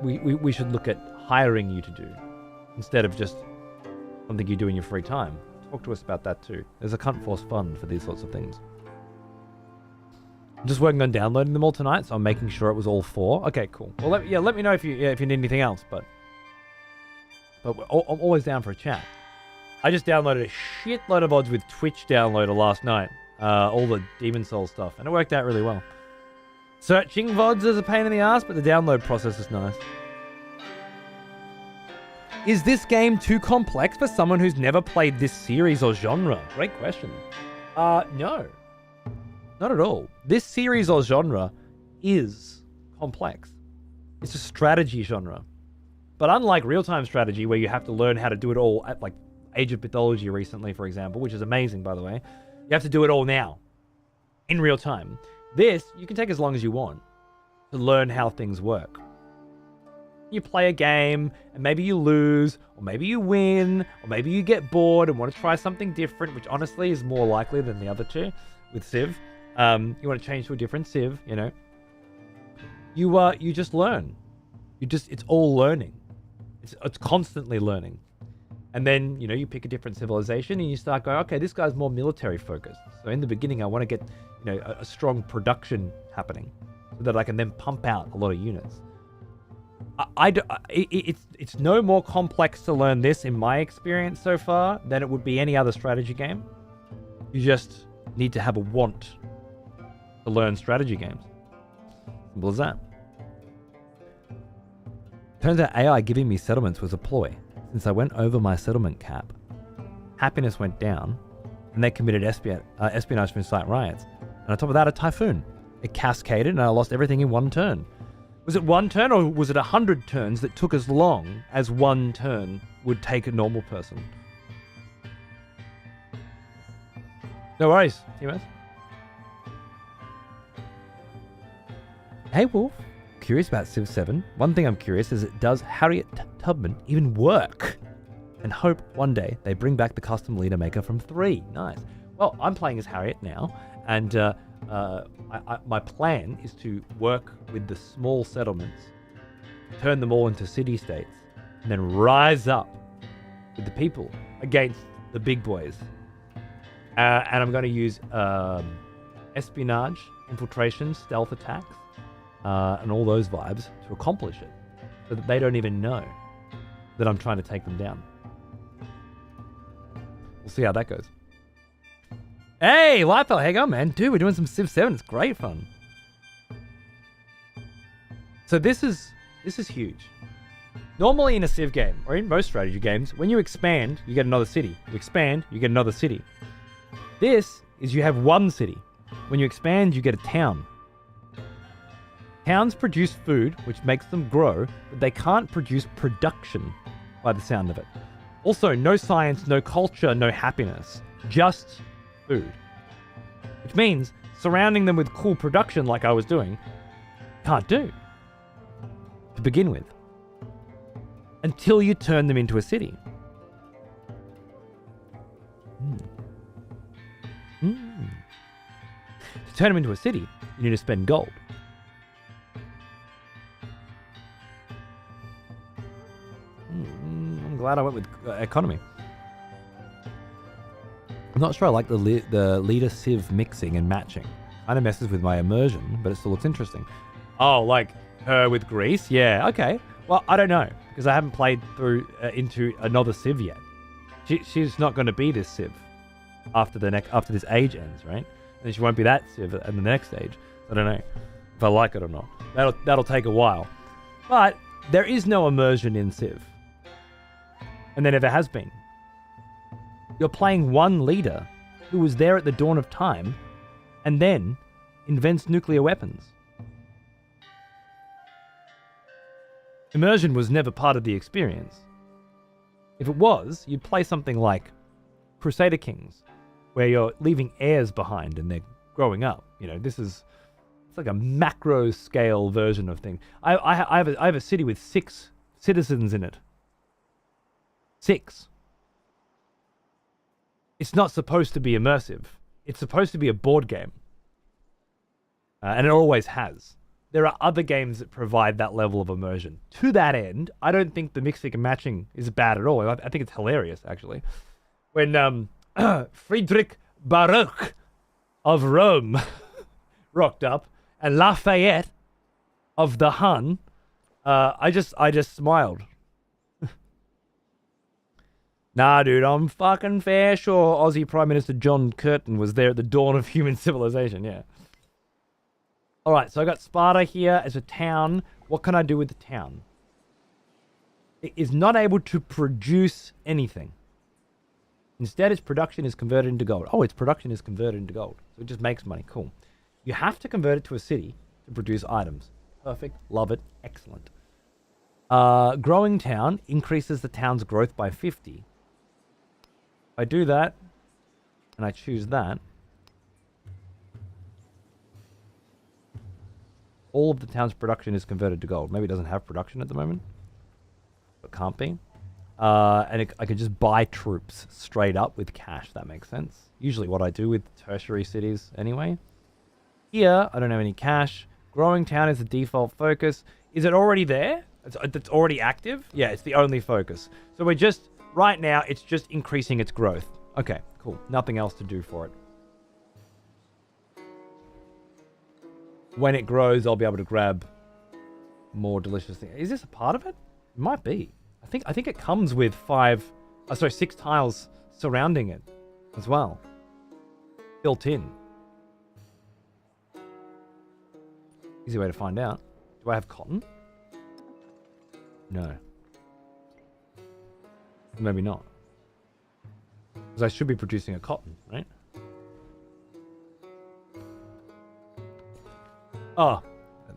we should look at hiring you to do instead of just something you do in your free time, talk to us about that too. There's a Cunt Force fund for these sorts of things. I'm just working on downloading them all tonight, so I'm making sure it was all 4. Okay, cool. Well, let me know if you need anything else, but I'm always down for a chat. I just downloaded a shitload of odds with Twitch Downloader last night. All the Demon Souls stuff, and it worked out really well. Searching VODs is a pain in the ass, but the download process is nice. Is this game too complex for someone who's never played this series or genre? Great question. No. Not at all. This series or genre is complex. It's a strategy genre. But unlike real-time strategy, where you have to learn how to do it all at, like, Age of Mythology recently, for example, which is amazing, by the way, you have to do it all now, in real time. This, you can take as long as you want to learn how things work. You play a game, and maybe you lose, or maybe you win, or maybe you get bored and want to try something different, which honestly is more likely than the other two with Civ. You want to change to a different Civ, you know. You just learn. It's all learning. It's constantly learning. And then, you know, you pick a different civilization and you start going, okay, this guy's more military focused. So in the beginning, I want to get, you know, a strong production happening so that I can then pump out a lot of units. It's no more complex to learn this in my experience so far than it would be any other strategy game. You just need to have a want to learn strategy games. Simple as that. Turns out AI giving me settlements was a ploy. Since I went over my settlement cap, happiness went down, and they committed espionage from site riots. And on top of that, a typhoon. It cascaded and I lost everything in one turn. Was it one turn or was it 100 turns that took as long as one turn would take a normal person? No worries, Timos. Hey, Wolf. Curious about Civ 7. One thing I'm curious is, does Harriet Tubman even work? And hope one day they bring back the custom leader maker from 3. Nice. Well, I'm playing as Harriet now, and my plan is to work with the small settlements, turn them all into city-states, and then rise up with the people against the big boys. And I'm going to use espionage, infiltration, stealth attacks, and all those vibes to accomplish it, so that they don't even know that I'm trying to take them down. We'll see how that goes. Hey, Lifel, how you going, man? Dude, we're doing some Civ 7. It's great fun. So this is huge. Normally in a Civ game, or in most strategy games, when you expand, you get another city. You expand, you get another city. This is you have one city. When you expand, you get a town. Towns produce food, which makes them grow, but they can't produce production by the sound of it. Also, no science, no culture, no happiness. Just food. Which means surrounding them with cool production like I was doing, can't do. To begin with. Until you turn them into a city. To turn them into a city, you need to spend gold. I'm glad I went with economy. I'm not sure I like the leader Civ mixing and matching. Kind of messes with my immersion, but it still looks interesting. Oh, like her with Greece? Yeah, okay. Well, I don't know, because I haven't played through into another Civ yet. She's not going to be this Civ after this age ends, right? And she won't be that Civ in the next age. I don't know if I like it or not. That'll take a while. But there is no immersion in Civ. And there never has been. You're playing one leader who was there at the dawn of time and then invents nuclear weapons. Immersion was never part of the experience. If it was, you'd play something like Crusader Kings, where you're leaving heirs behind and they're growing up. You know, it's like a macro scale version of things. I have a city with 6 citizens in it. 6. It's not supposed to be immersive. It's supposed to be a board game. And it always has. There are other games that provide that level of immersion. To that end, I don't think the mixing and matching is bad at all. I think it's hilarious, actually. When Friedrich Baruch of Rome rocked up and Lafayette of the Hun, I just smiled. Nah, dude, I'm fucking fair sure Aussie Prime Minister John Curtin was there at the dawn of human civilization, yeah. Alright, so I got Sparta here as a town. What can I do with the town? It is not able to produce anything. Instead, its production is converted into gold. Oh, its production is converted into gold. So it just makes money. Cool. You have to convert it to a city to produce items. Perfect. Love it. Excellent. Growing town increases the town's growth by 50. If I do that, and I choose that, all of the town's production is converted to gold. Maybe it doesn't have production at the moment. It can't be. And I could just buy troops straight up with cash. That makes sense. Usually what I do with tertiary cities anyway. Here, I don't have any cash. Growing town is the default focus. Is it already there? It's already active? Yeah, it's the only focus. So we're just, right now, it's just increasing its growth. Okay, cool. Nothing else to do for it. When it grows, I'll be able to grab more delicious things. Is this a part of it? It might be. I think it comes with 6 tiles surrounding it as well. Built in. Easy way to find out. Do I have cotton? No. Maybe not. Because I should be producing a cotton, right? Oh,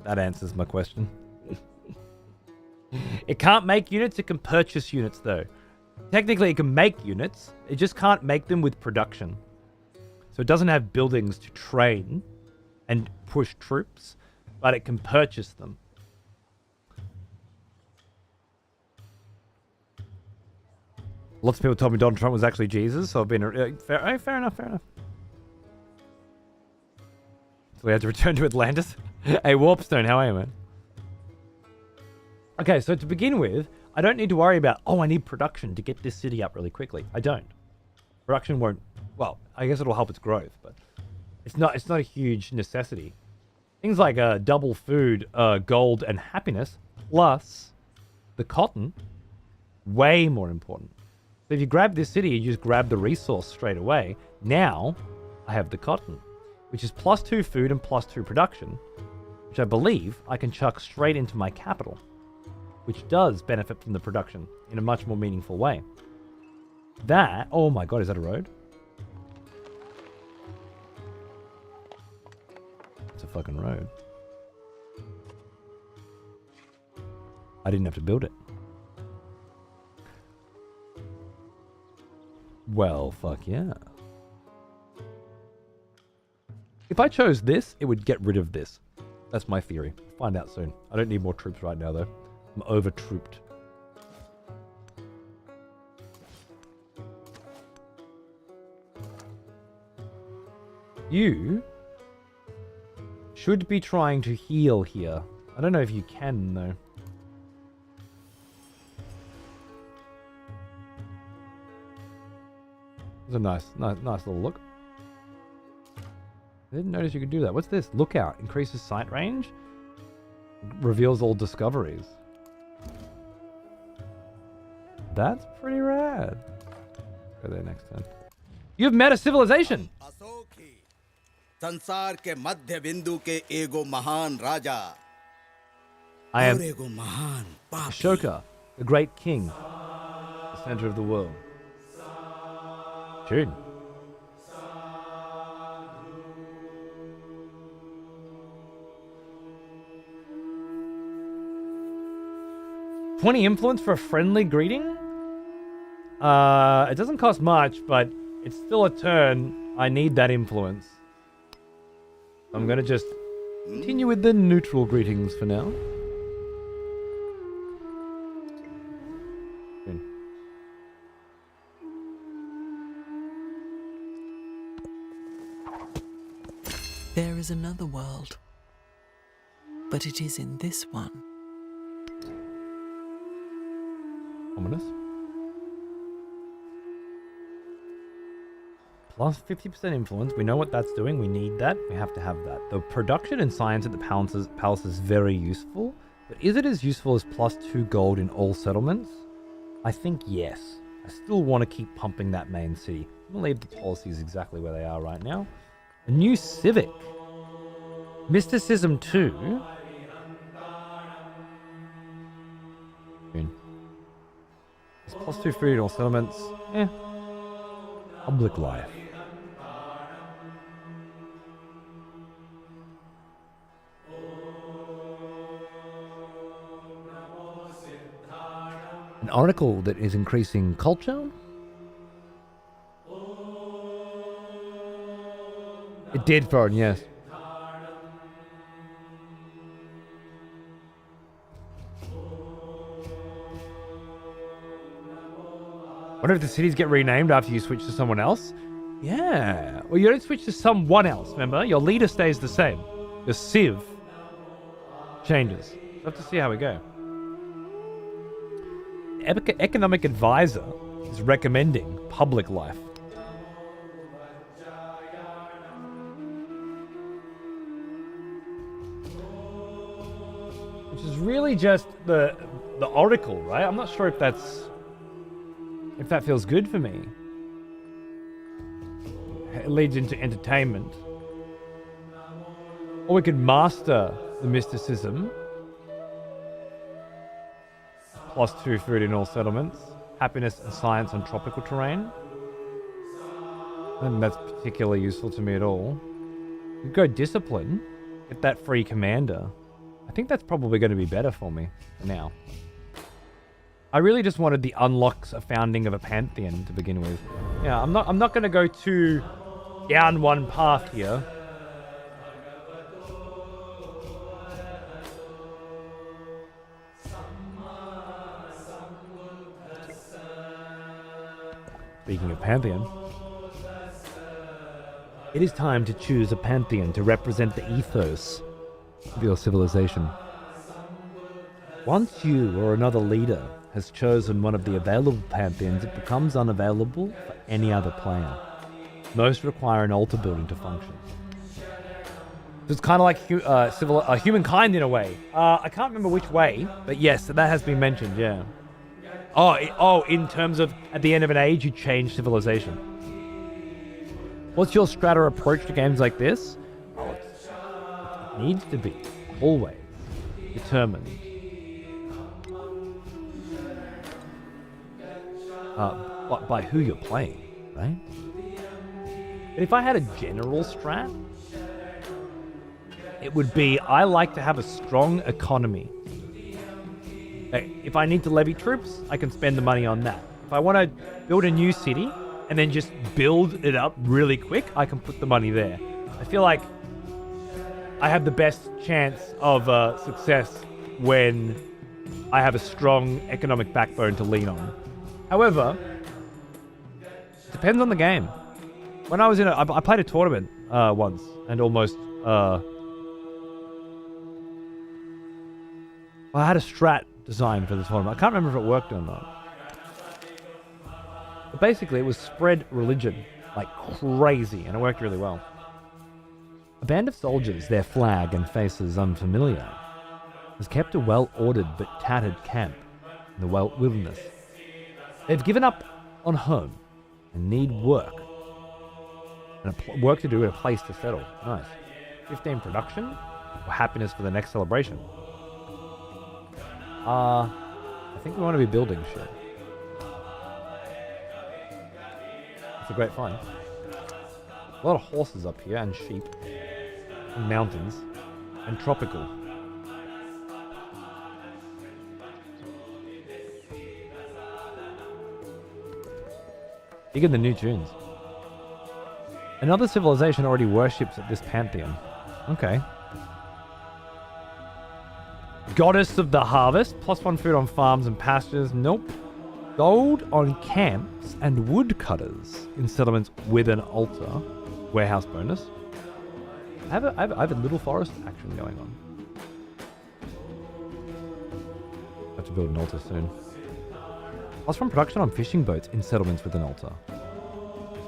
that answers my question. It can't make units, it can purchase units though. Technically it can make units, it just can't make them with production. So it doesn't have buildings to train and push troops, but it can purchase them. Lots of people told me Donald Trump was actually Jesus, so I've been... fair enough. So we had to return to Atlantis. Hey, Warpstone, how are you, man? Okay, so to begin with, I don't need to worry about, oh, I need production to get this city up really quickly. I don't. Production won't... Well, I guess it'll help its growth, but it's not a huge necessity. Things like double food, gold, and happiness, plus the cotton, way more important. So if you grab this city, you just grab the resource straight away. Now, I have the cotton, which is +2 food and +2 production, which I believe I can chuck straight into my capital, which does benefit from the production in a much more meaningful way. That, oh my god, is that a road? It's a fucking road. I didn't have to build it. Well, fuck yeah. If I chose this, it would get rid of this. That's my theory. Find out soon. I don't need more troops right now, though. I'm over-trooped. You should be trying to heal here. I don't know if you can, though. It's a nice little look. I didn't notice you could do that. What's this? Lookout. Increases sight range. Reveals all discoveries. That's pretty rad. Go there next turn. You've met a civilization! संसार के मध्य बिंदु के एगो महान राजा I am और एगो महान पापी Ashoka, the great king, the center of the world. Tune. $20 influence for a friendly greeting? It doesn't cost much, but it's still a turn. I need that influence. I'm gonna just continue with the neutral greetings for now. Tune. There is another world, but it is in this one. Ominous. Plus 50% influence. We know what that's doing. We need that. We have to have that. The production and science at the palace is very useful. But is it as useful as +2 gold in all settlements? I think yes. I still want to keep pumping that main city. I'm going to leave the policies exactly where they are right now. A new civic. Mysticism 2. It's +2 food in all settlements. Public life. An article that is increasing culture. It did, Foreign, yes. Wonder if the cities get renamed after you switch to someone else? Yeah. Well, you don't switch to someone else, remember? Your leader stays the same. Your civ changes. We'll have to see how we go. Economic advisor is recommending public life. Which is really just the oracle, right? I'm not sure if that feels good for me. It leads into entertainment. Or we could master the mysticism. +2 food in all settlements. Happiness and science on tropical terrain. I don't think that's particularly uswefull to me at all. We could go discipline. Get that free commander. I think that's probably going to be better for me for now. I really just wanted the unlocks a founding of a pantheon to begin with. Yeah, I'm not going to go too down one path here. Speaking of pantheon, it is time to choose a pantheon to represent the ethos of your civilization. Once you or another leader has chosen one of the available pantheons, it becomes unavailable for any other player. Most require an altar building to function. So it's kind of like humankind in a way. I can't remember which way, but yes, that has been mentioned, yeah. Oh, in terms of at the end of an age, you change civilization. What's your strat or approach to games like this? Oh, it needs to be always determined by who you're playing, right? But if I had a general strat, it would be I like to have a strong economy. If I need to levy troops, I can spend the money on that. If I want to build a new city and then just build it up really quick, I can put the money there. I feel like I have the best chance of success when I have a strong economic backbone to lean on. However, it depends on the game. When I was I played a tournament once and almost I had a strat design for the tournament. I can't remember if it worked or not. But basically, it was spread religion like crazy, and it worked really well. A band of soldiers, their flag and faces unfamiliar, has kept a well-ordered but tattered camp in the wilderness. They've given up on home and need work. And work to do and a place to settle. Nice. 15 production or happiness for the next celebration. I think we want to be building shit. It's a great find. A lot of horses up here and sheep. And mountains. And tropical. Digging the new tunes. Another civilization already worships at this pantheon. Okay. Goddess of the harvest. +1 food on farms and pastures. Nope. Gold on camps and woodcutters in settlements with an altar. Warehouse bonus. I have a little forest action going on. I have to build an altar soon. +1 production on fishing boats in settlements with an altar.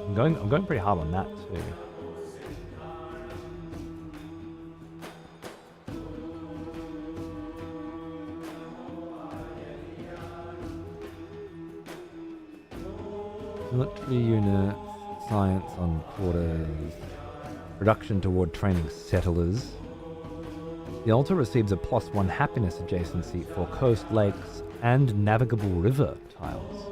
I'm going pretty hard on that too. Military unit, science on quarters, production toward training settlers. The altar receives a +1 happiness adjacency for coast, lakes, and navigable river tiles.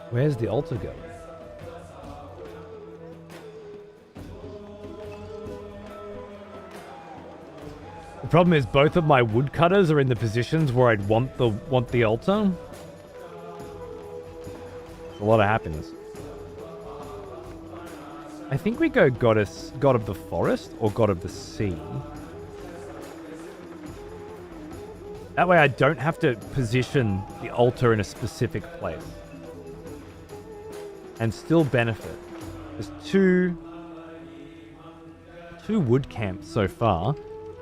Where's the altar go? The problem is both of my woodcutters are in the positions where I'd want the altar. It's a lot of happiness. I think we go god of the forest or god of the sea. That way I don't have to position the altar in a specific place. And still benefit. There's two wood camps so far.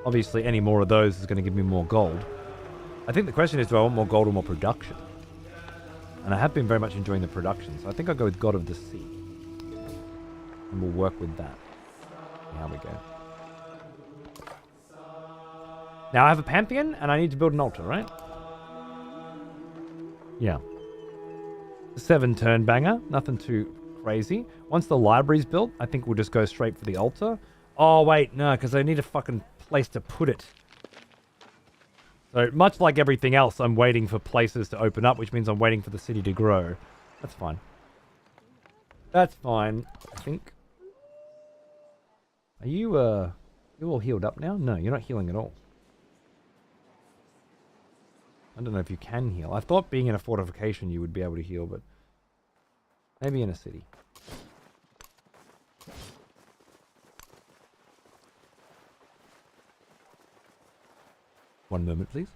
Obviously, any more of those is going to give me more gold. I think the question is, do I want more gold or more production? And I have been very much enjoying the production, so I think I'll go with God of the Sea. And we'll work with that. Here we go. Now I have a pantheon, and I need to build an altar, right? Yeah. 7 turn banger, nothing too crazy. Once the library's built, I think we'll just go straight for the altar. Oh, wait, no, because I need a fucking place to put it. So much like everything else, I'm waiting for places to open up, which means I'm waiting for the city to grow. That's fine. That's fine, I think. Are you all healed up now? No, you're not healing at all. I don't know if you can heal. I thought being in a fortification you would be able to heal, but maybe in a city. One moment, please.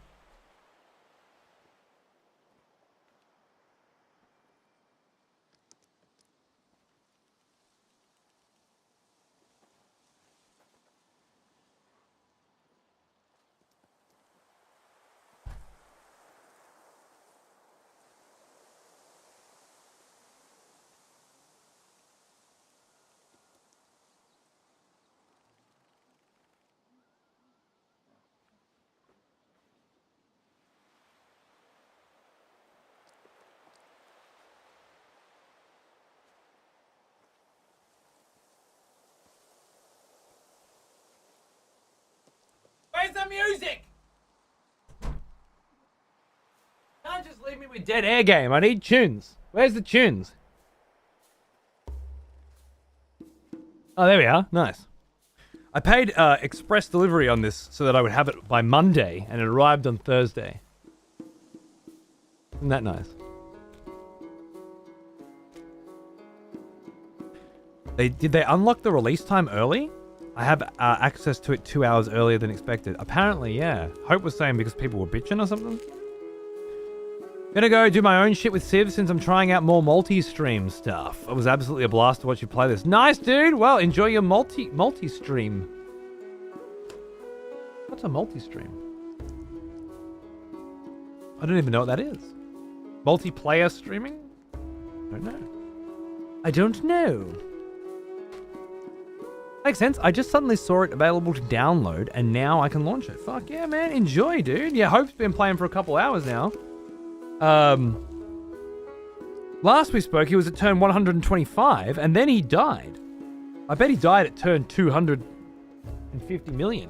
Where's the music? Can't just leave me with dead air game. I need tunes. Where's the tunes? Oh, there we are. Nice. I paid express delivery on this so that I would have it by Monday, and it arrived on Thursday. Isn't that nice? Did they unlock the release time early? I have access to it 2 hours earlier than expected. Apparently, yeah. Hope was saying because people were bitching or something. Gonna go do my own shit with Civ since I'm trying out more multi-stream stuff. It was absolutely a blast to watch you play this. Nice, dude! Well, enjoy your multi-stream. What's a multi-stream? I don't even know what that is. Multiplayer streaming? I don't know. I don't know. Makes sense. I just suddenly saw it available to download, and now I can launch it. Fuck yeah, man. Enjoy, dude. Yeah, Hope's been playing for a couple hours now. Last we spoke, he was at turn 125, and then he died. I bet he died at turn 250 million.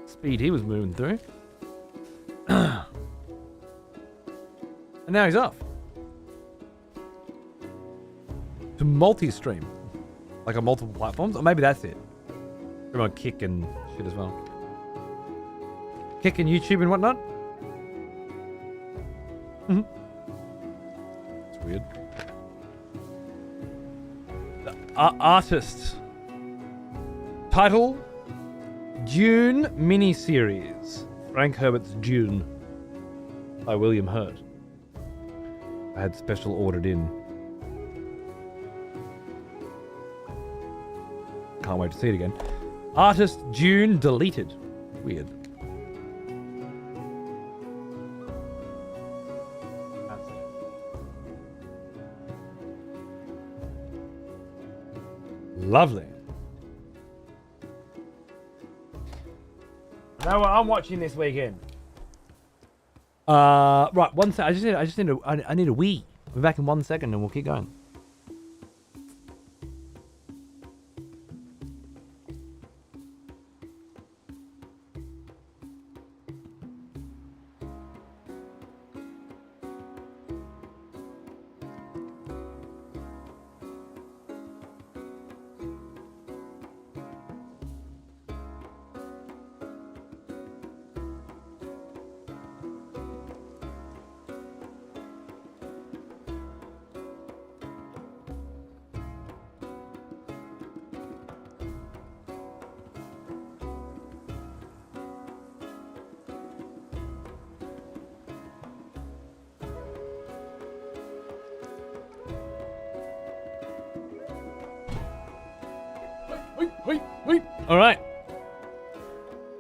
Speed he was moving through. And now he's off. To multi-stream. Like on multiple platforms? Or maybe that's it. Stream on Kick and shit as well. Kick and YouTube and whatnot? Mm-hmm. It's weird. The artist. Title, Dune miniseries. Frank Herbert's Dune. By William Hurt. I had special ordered in. Can't wait to see it again. Artist Dune deleted. Weird. That's it. Lovely. I know what I'm watching this weekend. Right, one sec. I need a wee. We'll be back in 1 second and we'll keep going. All right.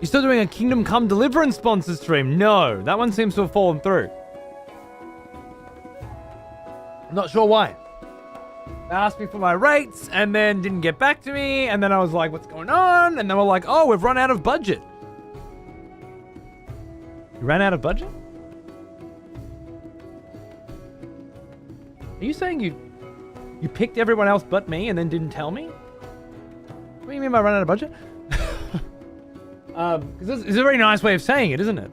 You still doing a Kingdom Come Deliverance sponsor stream? No, that one seems to have fallen through. I'm not sure why. They asked me for my rates and then didn't get back to me. And then I was like, what's going on? And they were like, oh, we've run out of budget. You ran out of budget? Are you saying you picked everyone else but me and then didn't tell me? What do you mean by run out of budget? Because it's a very nice way of saying it, isn't it?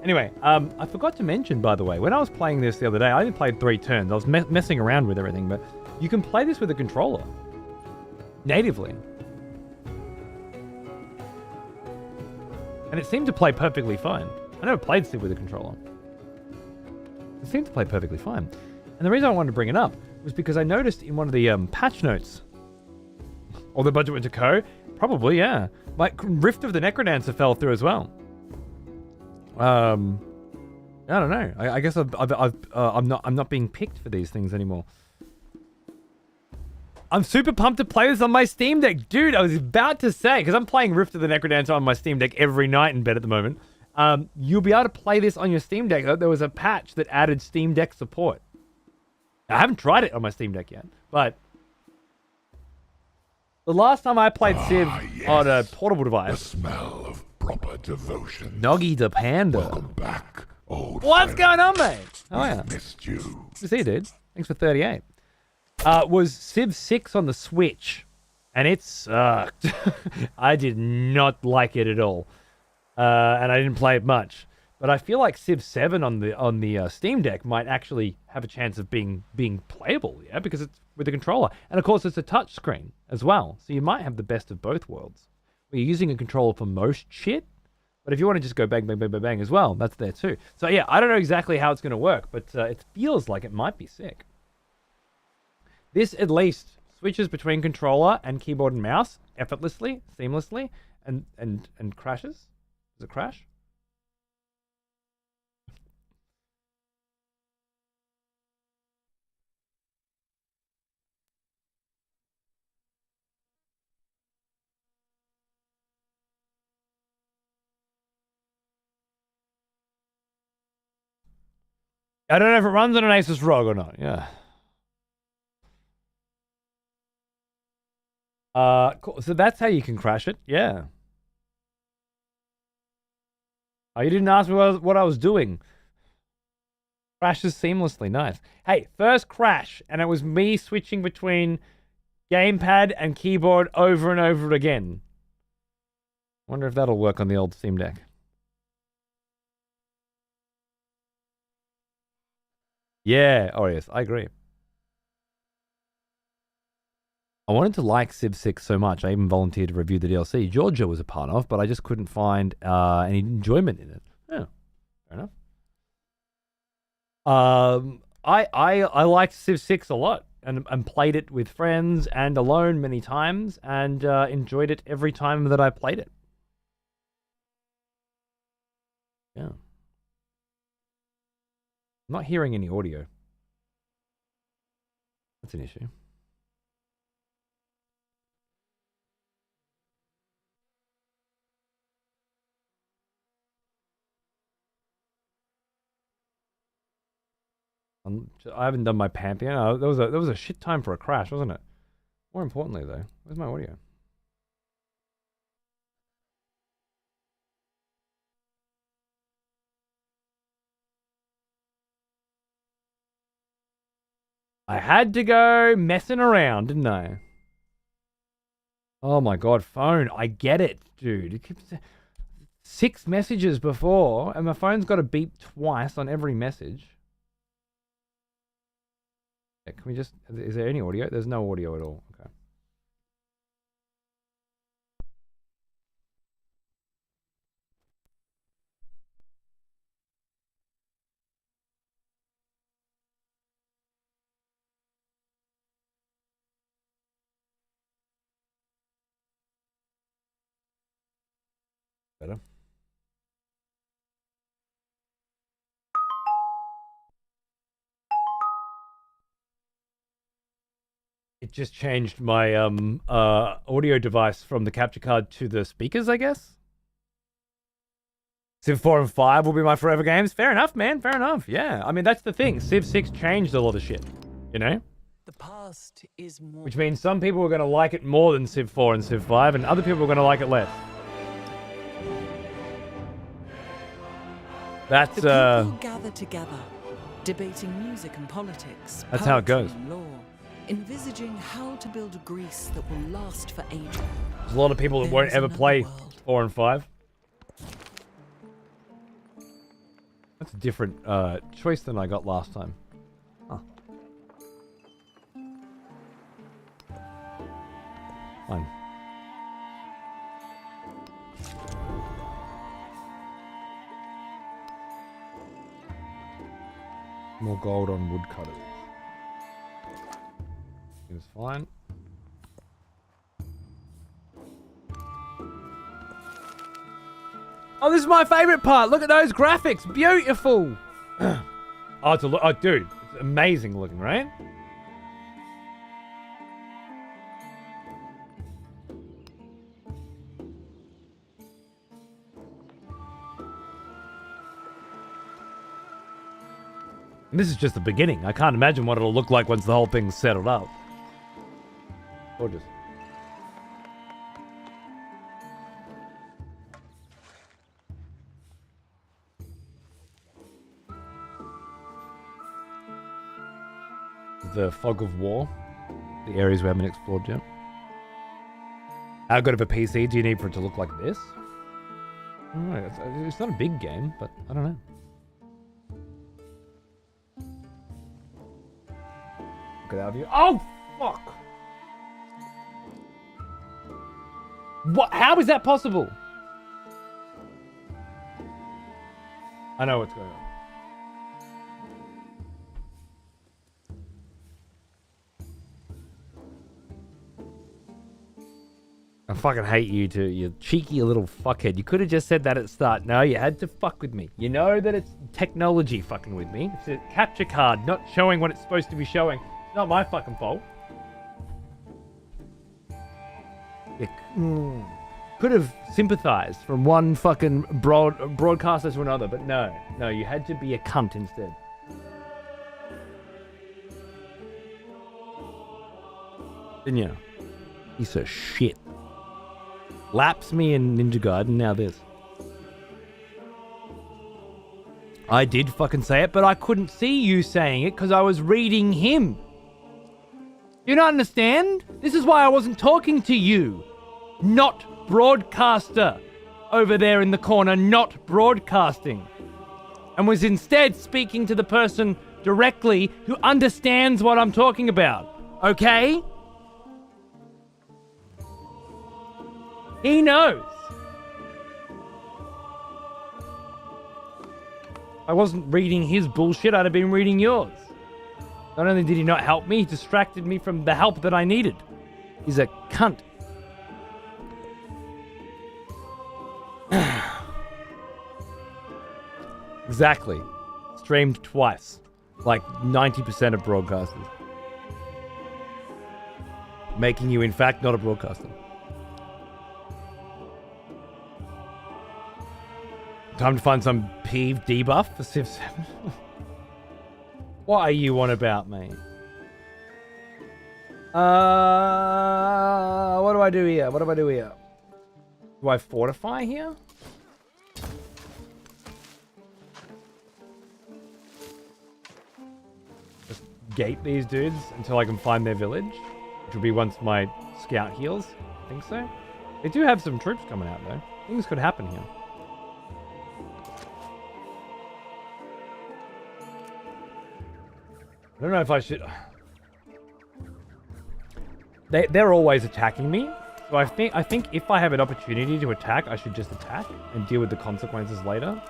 Anyway, I forgot to mention, by the way, when I was playing this the other day, I only played 3 turns. I was messing around with everything, but you can play this with a controller. Natively. And it seemed to play perfectly fine. I never played Civ with a controller. It seemed to play perfectly fine. And the reason I wanted to bring it up was because I noticed in one of the patch notes, or the budget went to Co. Probably, yeah. Like Rift of the Necrodancer fell through as well. I don't know. I guess I'm not being picked for these things anymore. I'm super pumped to play this on my Steam Deck. Dude, I was about to say, because I'm playing Rift of the Necrodancer on my Steam Deck every night in bed at the moment. You'll be able to play this on your Steam Deck. There was a patch that added Steam Deck support. I haven't tried it on my Steam Deck yet, but the last time I played Civ on a portable The device, smell of proper devotion. Noggy the Panda. Welcome back, old What's friend. going on, mate? Oh, yeah. Missed you. Good to see you, dude. Thanks for 38. Was Civ 6 on the Switch, and it sucked. I did not like it at all, and I didn't play it much. But I feel like Civ 7 on the Steam Deck might actually have a chance of being playable, yeah, because it's with a controller, and of course it's a touch screen as well, so you might have the best of both worlds. Where you're using a controller for most shit, but if you want to just go bang, bang, bang, bang, bang as well, that's there too. So yeah, I don't know exactly how it's going to work, but it feels like it might be sick. This at least switches between controller and keyboard and mouse effortlessly, seamlessly, and crashes. Does it crash? I don't know if it runs on an Asus ROG or not. Yeah. Cool. So that's how you can crash it. Yeah. Oh, you didn't ask me what I was doing. Crashes seamlessly. Nice. Hey, first crash, and it was me switching between gamepad and keyboard over and over again. Wonder if that'll work on the old Steam Deck. Yeah. Oh, yes. I agree. I wanted to like Civ 6 so much, I even volunteered to review the DLC Georgia was a part of, but I just couldn't find any enjoyment in it. Yeah, fair enough. I liked Civ 6 a lot and played it with friends and alone many times and enjoyed it every time that I played it. Yeah. I'm not hearing any audio. That's an issue. I haven't done my Pantheon. Oh, there was a shit time for a crash, wasn't it? More importantly, though, where's my audio? I had to go messing around, didn't I? Oh my god, phone. I get it, dude. It keeps 6 messages before, and my phone's got to beep twice on every message. Yeah, can we just... Is there any audio? There's no audio at all. Okay. Better. It just changed my audio device from the capture card to the speakers, I guess. Civ 4 and 5 will be my forever games. Fair enough, man. Fair enough. Yeah. I mean, that's the thing. Civ 6 changed a lot of shit, you know? The past is more. Which means some people are going to like it more than Civ 4 and Civ 5, and other people are going to like it less. That's, The people gather together, debating music and politics. That's how it poetry goes. and law, envisaging how to build Greece that will last for ages. There's a lot of people that There won't is ever another play world. 4 and 5. That's a different choice than I got last time. Huh. Fine. More gold on woodcutters. Seems fine. Oh, this is my favorite part. Look at those graphics. Beautiful. Oh, it's a look. Oh, dude. It's amazing looking, right? And this is just the beginning. I can't imagine what it'll look like once the whole thing's settled up. Gorgeous. The fog of war. The areas we haven't explored yet. How good of a PC do you need for it to look like this? I don't know. It's not a big game, but I don't know. Look at that view. Oh, fuck! What? How is that possible? I know what's going on. I fucking hate you too, you cheeky little fuckhead. You could have just said that at the start. No, you had to fuck with me. You know that it's technology fucking with me. It's a capture card not showing what it's supposed to be showing. It's not my fucking fault. You could have sympathized from one fucking broadcaster to another, but no, you had to be a cunt instead. Didn't you? Piece of shit. Laps me in Ninja Gaiden, now this. I did fucking say it, but I couldn't see you saying it because I was reading him. You don't understand? This is why I wasn't talking to you. Not broadcaster. Over there in the corner, not broadcasting. And was instead speaking to the person directly who understands what I'm talking about. Okay? He knows. I wasn't reading his bullshit, I'd have been reading yours. Not only did he not help me, he distracted me from the help that I needed. He's a cunt. Exactly. Streamed twice. Like 90% of broadcasters. Making you, in fact, not a broadcaster. Time to find some peeve debuff for Civ 7. What are you on about, mate? What do I do here? Do I fortify here? Just gate these dudes until I can find their village, which will be once my scout heals. I think so. They do have some troops coming out, though. Things could happen here. I don't know if I should... They're always attacking me. So I think if I have an opportunity to attack, I should just attack and deal with the consequences later.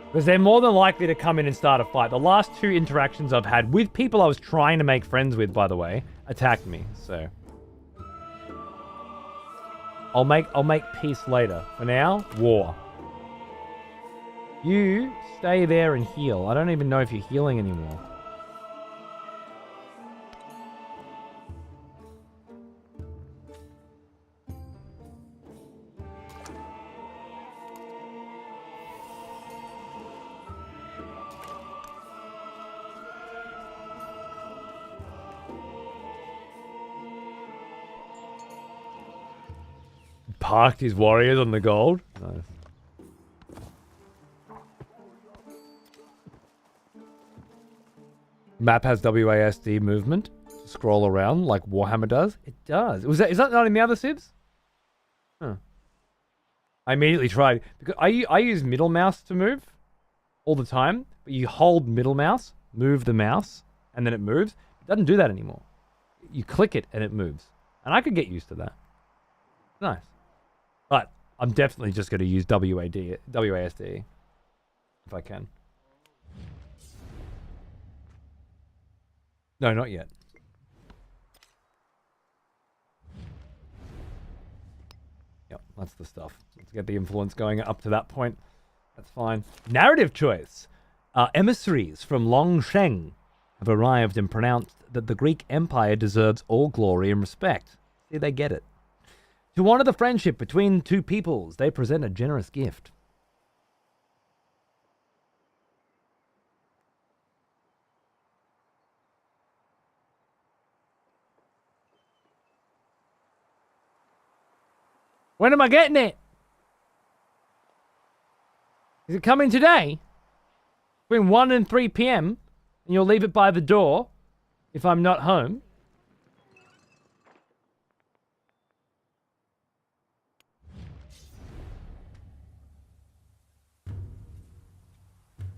Because they're more than likely to come in and start a fight. The last 2 interactions I've had with people I was trying to make friends with, by the way, attacked me. So I'll make peace later. For now, war. You stay there and heal. I don't even know if you're healing anymore. Parked his warriors on the gold. Nice. Map has WASD movement to scroll around like Warhammer does. It does. Is that not in the other Civs? Huh. I immediately tried because I use middle mouse to move all the time, but you hold middle mouse, move the mouse, and then it moves. It doesn't do that anymore. You click it and it moves. And I could get used to that. Nice. But I'm definitely just going to use WASD if I can. No, not yet. Yep, that's the stuff. Let's get the influence going up to that point. That's fine. Narrative choice. Emissaries from Longsheng have arrived and pronounced that the Greek Empire deserves all glory and respect. See, they get it. To honor the friendship between two peoples, they present a generous gift. When am I getting it? Is it coming today? Between 1 and 3 p.m. and you'll leave it by the door if I'm not home.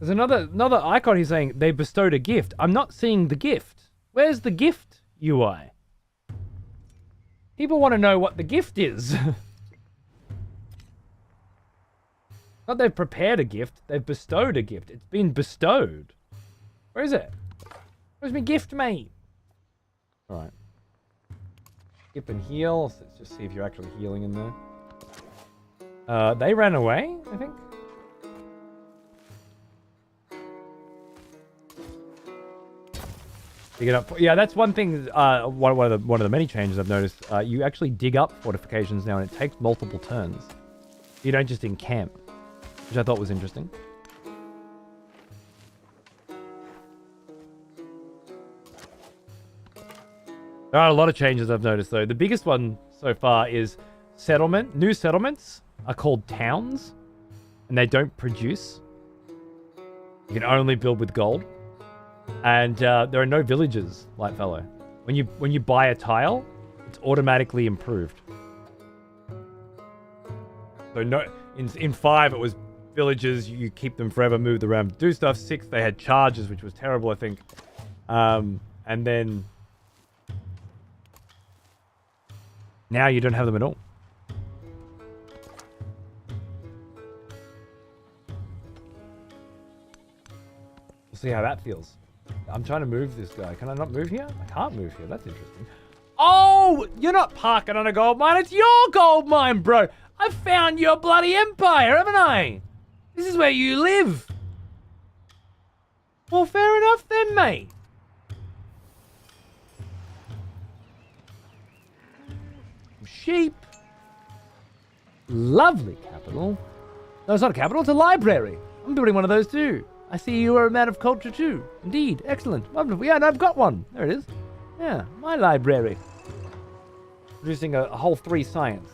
There's another icon he's saying they bestowed a gift. I'm not seeing the gift. Where's the gift UI? People want to know what the gift is. Not they've prepared a gift, they've bestowed a gift. It's been bestowed. Where is it? Where's my gift, mate? Alright. Skip and heal. So let's just see if you're actually healing in there. They ran away, I think. Dig it up. Yeah, that's one thing. One of the many changes I've noticed. You actually dig up fortifications now, and it takes multiple turns. You don't just encamp, which I thought was interesting. There are a lot of changes I've noticed, though. The biggest one so far is settlement. New settlements are called towns, and they don't produce. You can only build with gold. And there are no villages, Lightfellow. When you buy a tile, it's automatically improved. So no, in 5 it was villages, you keep them forever, move them around, do stuff. 6 they had charges, which was terrible, I think. And then now you don't have them at all. We'll see how that feels. I'm trying to move this guy. Can I not move here? I can't move here. That's interesting. Oh, you're not parking on a gold mine. It's your gold mine, bro. I've found your bloody empire, haven't I? This is where you live. Well, fair enough then, mate. Sheep. Lovely capital. No, it's not a capital. It's a library. I'm building one of those too. I see you are a man of culture too. Indeed. Excellent. Wonderful. Yeah, and I've got one. There it is. Yeah, my library. Producing a whole 3 science.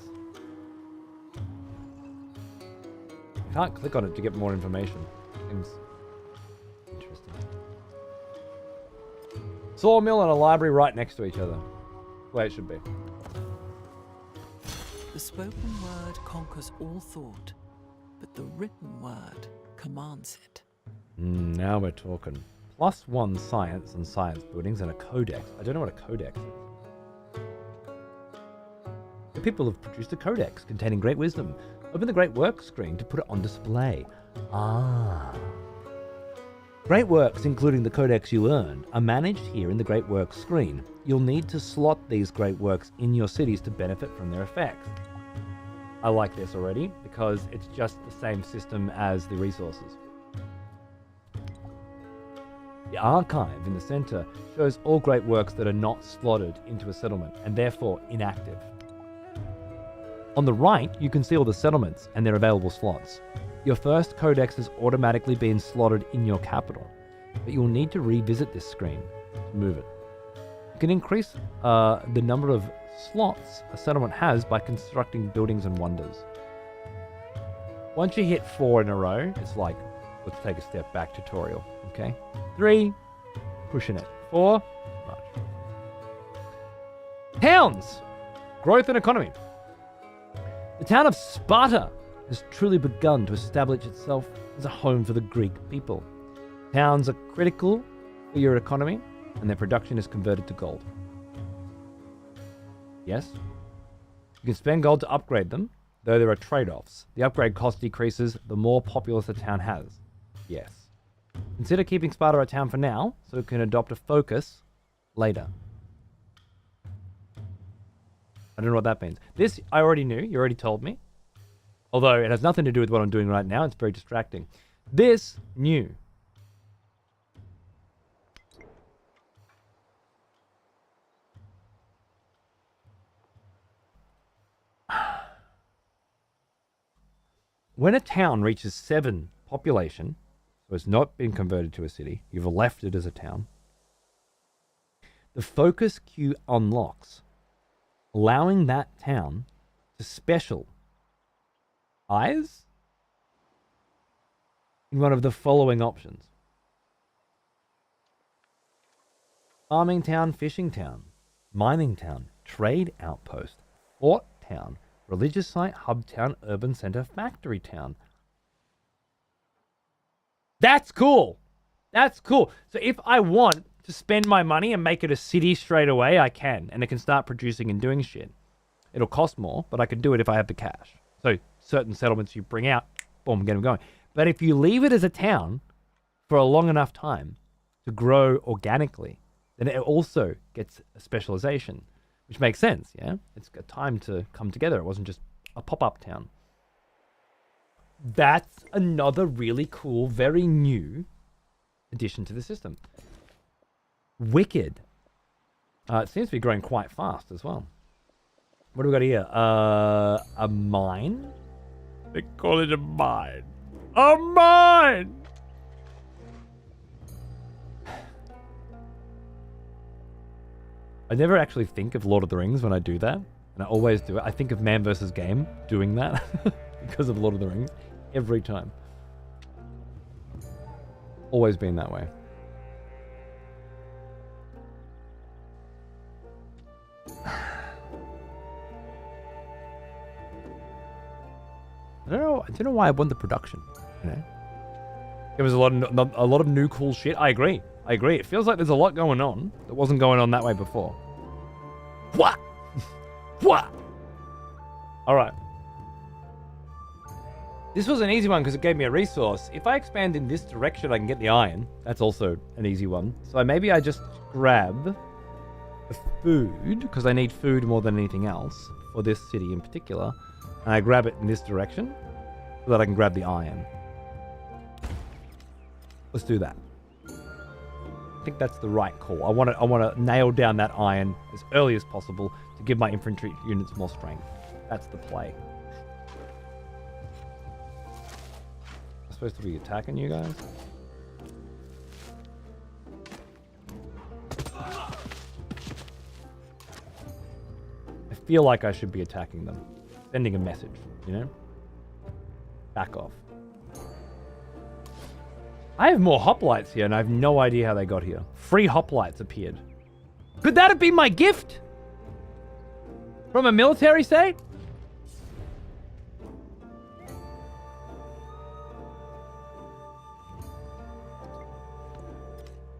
I can't click on it to get more information. Seems interesting. Sawmill and a library right next to each other. The way it should be. The spoken word conquers all thought, but the written word commands it. Now we're talking. +1 science and science buildings and a codex. I don't know what a codex is. The people have produced a codex containing great wisdom. Open the Great Works screen to put it on display. Ah. Great works, including the codex you earned, are managed here in the Great Works screen. You'll need to slot these great works in your cities to benefit from their effects. I like this already because it's just the same system as the resources. The archive in the center shows all great works that are not slotted into a settlement and therefore inactive. On the right, you can see all the settlements and their available slots. Your first codex has automatically been slotted in your capital, but you'll need to revisit this screen to move it. You can increase the number of slots a settlement has by constructing buildings and wonders. Once you hit 4 in a row, it's like, let's take a step back tutorial, okay? 3, pushing it for much. Towns, growth and economy. The town of Sparta has truly begun to establish itself as a home for the Greek people. Towns are critical for your economy, and their production is converted to gold. Yes, you can spend gold to upgrade them, though there are trade-offs. The upgrade cost decreases the more populace a town has. Yes. Consider keeping Sparta a town for now, so it can adopt a focus later. I don't know what that means. This, I already knew. You already told me. Although it has nothing to do with what I'm doing right now. It's very distracting. This, new. When a town reaches 7 population, so it's not been converted to a city, you've left it as a town, the focus queue unlocks, allowing that town to specialize in one of the following options. Farming town, fishing town, mining town, trade outpost, fort town, religious site, hub town, urban center, factory town. That's cool. That's cool. So if I want to spend my money and make it a city straight away, I can. And it can start producing and doing shit. It'll cost more, but I can do it if I have the cash. So certain settlements you bring out, boom, get them going. But if you leave it as a town for a long enough time to grow organically, then it also gets a specialization. Which makes sense, yeah? It's got time to come together. It wasn't just a pop-up town. That's another really cool, very new addition to the system. Wicked. It seems to be growing quite fast as well. What do we got here? A mine? They call it a mine. A mine! I never actually think of Lord of the Rings when I do that, and I always do it. I think of Man vs. Game doing that because of Lord of the Rings every time. Always been that way. I don't know why I want the production. You know, there was a lot of new cool shit. I agree. It feels like there's a lot going on that wasn't going on that way before. What? What? All right. This was an easy one because it gave me a resource. If I expand in this direction, I can get the iron. That's also an easy one. So maybe I just grab the food because I need food more than anything else for this city in particular. And I grab it in this direction so that I can grab the iron. Let's do that. I think that's the right call. I want to nail down that iron as early as possible to give my infantry units more strength. That's the play. I'm supposed to be attacking you guys. I feel like I should be attacking them. Sending a message, you know? Back off. I have more hoplites here, and I have no idea how they got here. Free hoplites appeared. Could that have been my gift? From a military state?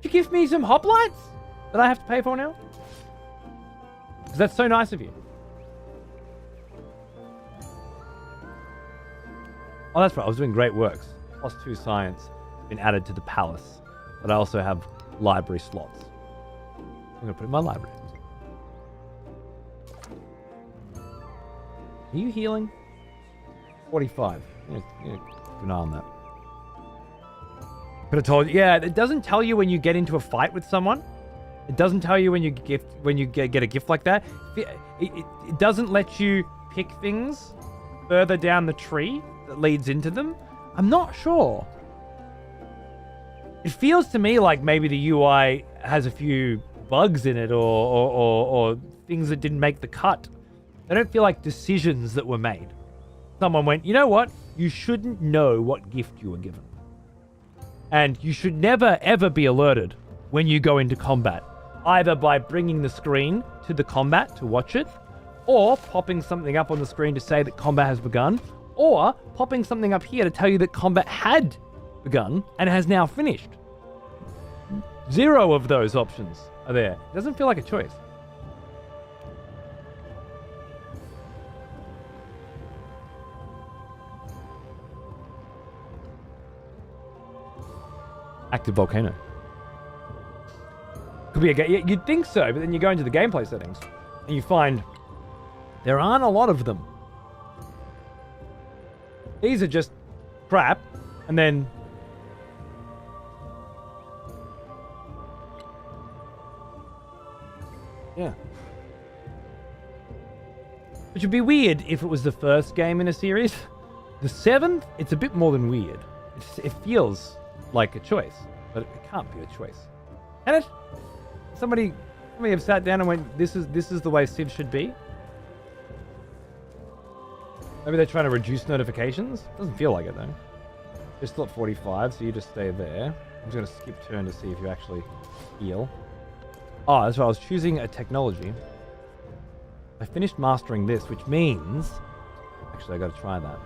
Did you give me some hoplites that I have to pay for now? Because that's so nice of you. Oh, that's right. I was doing great works. +2 science. Been added to the palace, but I also have library slots. I'm gonna put it in my library. Are you healing? 45. Keep an eye on that. Could have told you. Yeah, it doesn't tell you when you get into a fight with someone. It doesn't tell you when you get a gift like that. It doesn't let you pick things further down the tree that leads into them. I'm not sure. It feels to me like maybe the UI has a few bugs in it or things that didn't make the cut. They don't feel like decisions that were made. Someone went, you know what? You shouldn't know what gift you were given. And you should never, ever be alerted when you go into combat, either by bringing the screen to the combat to watch it, or popping something up on the screen to say that combat has begun, or popping something up here to tell you that combat had begun and has now finished. 0 of those options are there. It doesn't feel like a choice. Active volcano. Could be a game. You'd think so, but then you go into the gameplay settings and you find there aren't a lot of them. These are just crap, and then yeah. Which would be weird if it was the first game in a series. The 7th, it's a bit more than weird. It feels like a choice, but it can't be a choice. Can it? Somebody have sat down and went, this is the way Civ should be? Maybe they're trying to reduce notifications? Doesn't feel like it though. You're still at 45, so you just stay there. I'm just going to skip turn to see if you actually heal. Oh, that's right, I was choosing a technology. I finished mastering this, which means... Actually, I got to try that.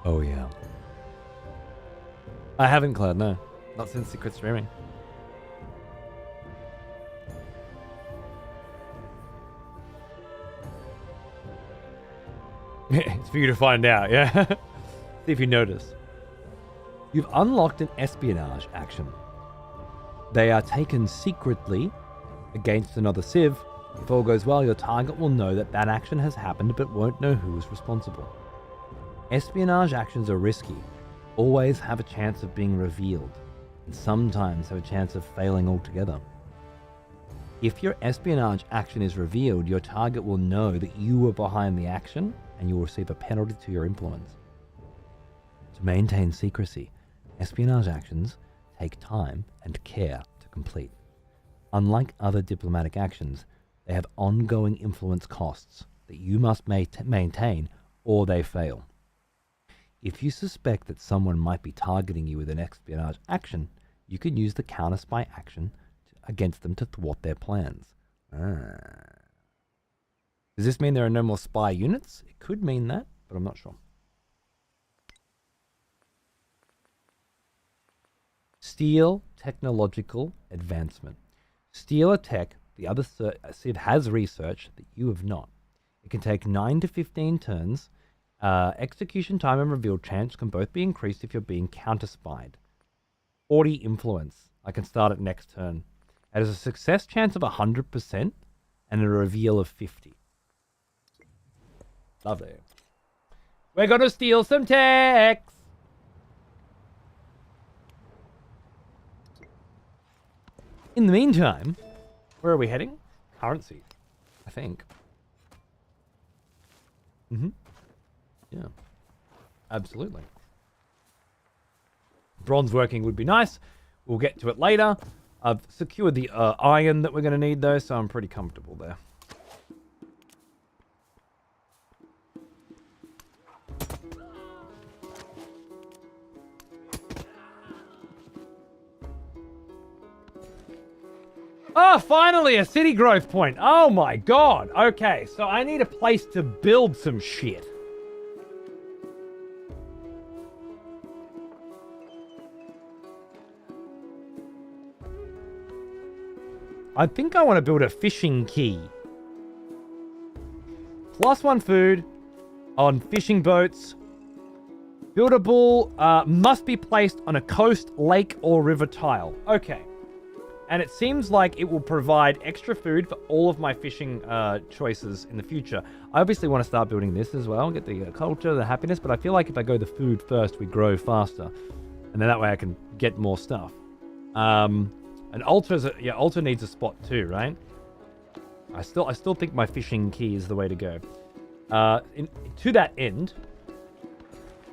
Oh, yeah. I haven't, Cloud, no. Not since he quit streaming. It's for you to find out, yeah? See if you notice. You've unlocked an espionage action. They are taken secretly against another Civ. If all goes well, your target will know that that action has happened but won't know who is responsible. Espionage actions are risky, always have a chance of being revealed, and sometimes have a chance of failing altogether. If your espionage action is revealed, your target will know that you were behind the action, and you will receive a penalty to your influence. To maintain secrecy, espionage actions take time and care to complete. Unlike other diplomatic actions, they have ongoing influence costs that you must maintain or they fail. If you suspect that someone might be targeting you with an espionage action, you can use the counter-spy action against them to thwart their plans. Does this mean there are no more spy units? It could mean that, but I'm not sure. Steal technological advancement. Steal a tech the other Civ has researched that you have not. It can take 9 to 15 turns. Execution time and reveal chance can both be increased if you're being counter-spied. 40 influence. I can start it next turn. It has a success chance of 100% and a reveal of 50. Lovely. We're gonna steal some techs! In the meantime, where are we heading? Currency, I think. Yeah, absolutely. Bronze working would be nice. We'll get to it later. I've secured the iron that we're going to need though, so I'm pretty comfortable there. Oh, finally a city growth point. Oh my god. Okay, so I need a place to build some shit. I think I want to build a fishing quay. +1 food on fishing boats. Buildable must be placed on a coast, lake, or river tile. Okay. And it seems like it will provide extra food for all of my fishing choices in the future. I obviously want to start building this as well, get the culture, the happiness, but I feel like if I go the food first, we grow faster. And then that way I can get more stuff. And Altar needs a spot too, right? I still think my fishing quay is the way to go. To that end,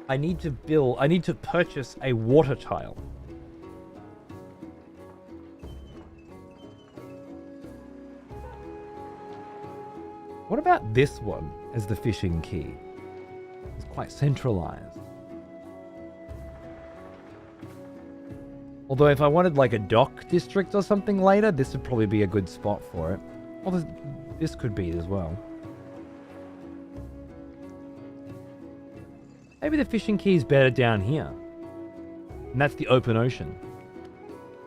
I need to purchase a water tile. What about this one as the fishing quay? It's quite centralized. Although if I wanted like a dock district or something later, this would probably be a good spot for it. Well, this could be as well. Maybe the fishing key is better down here. And that's the open ocean.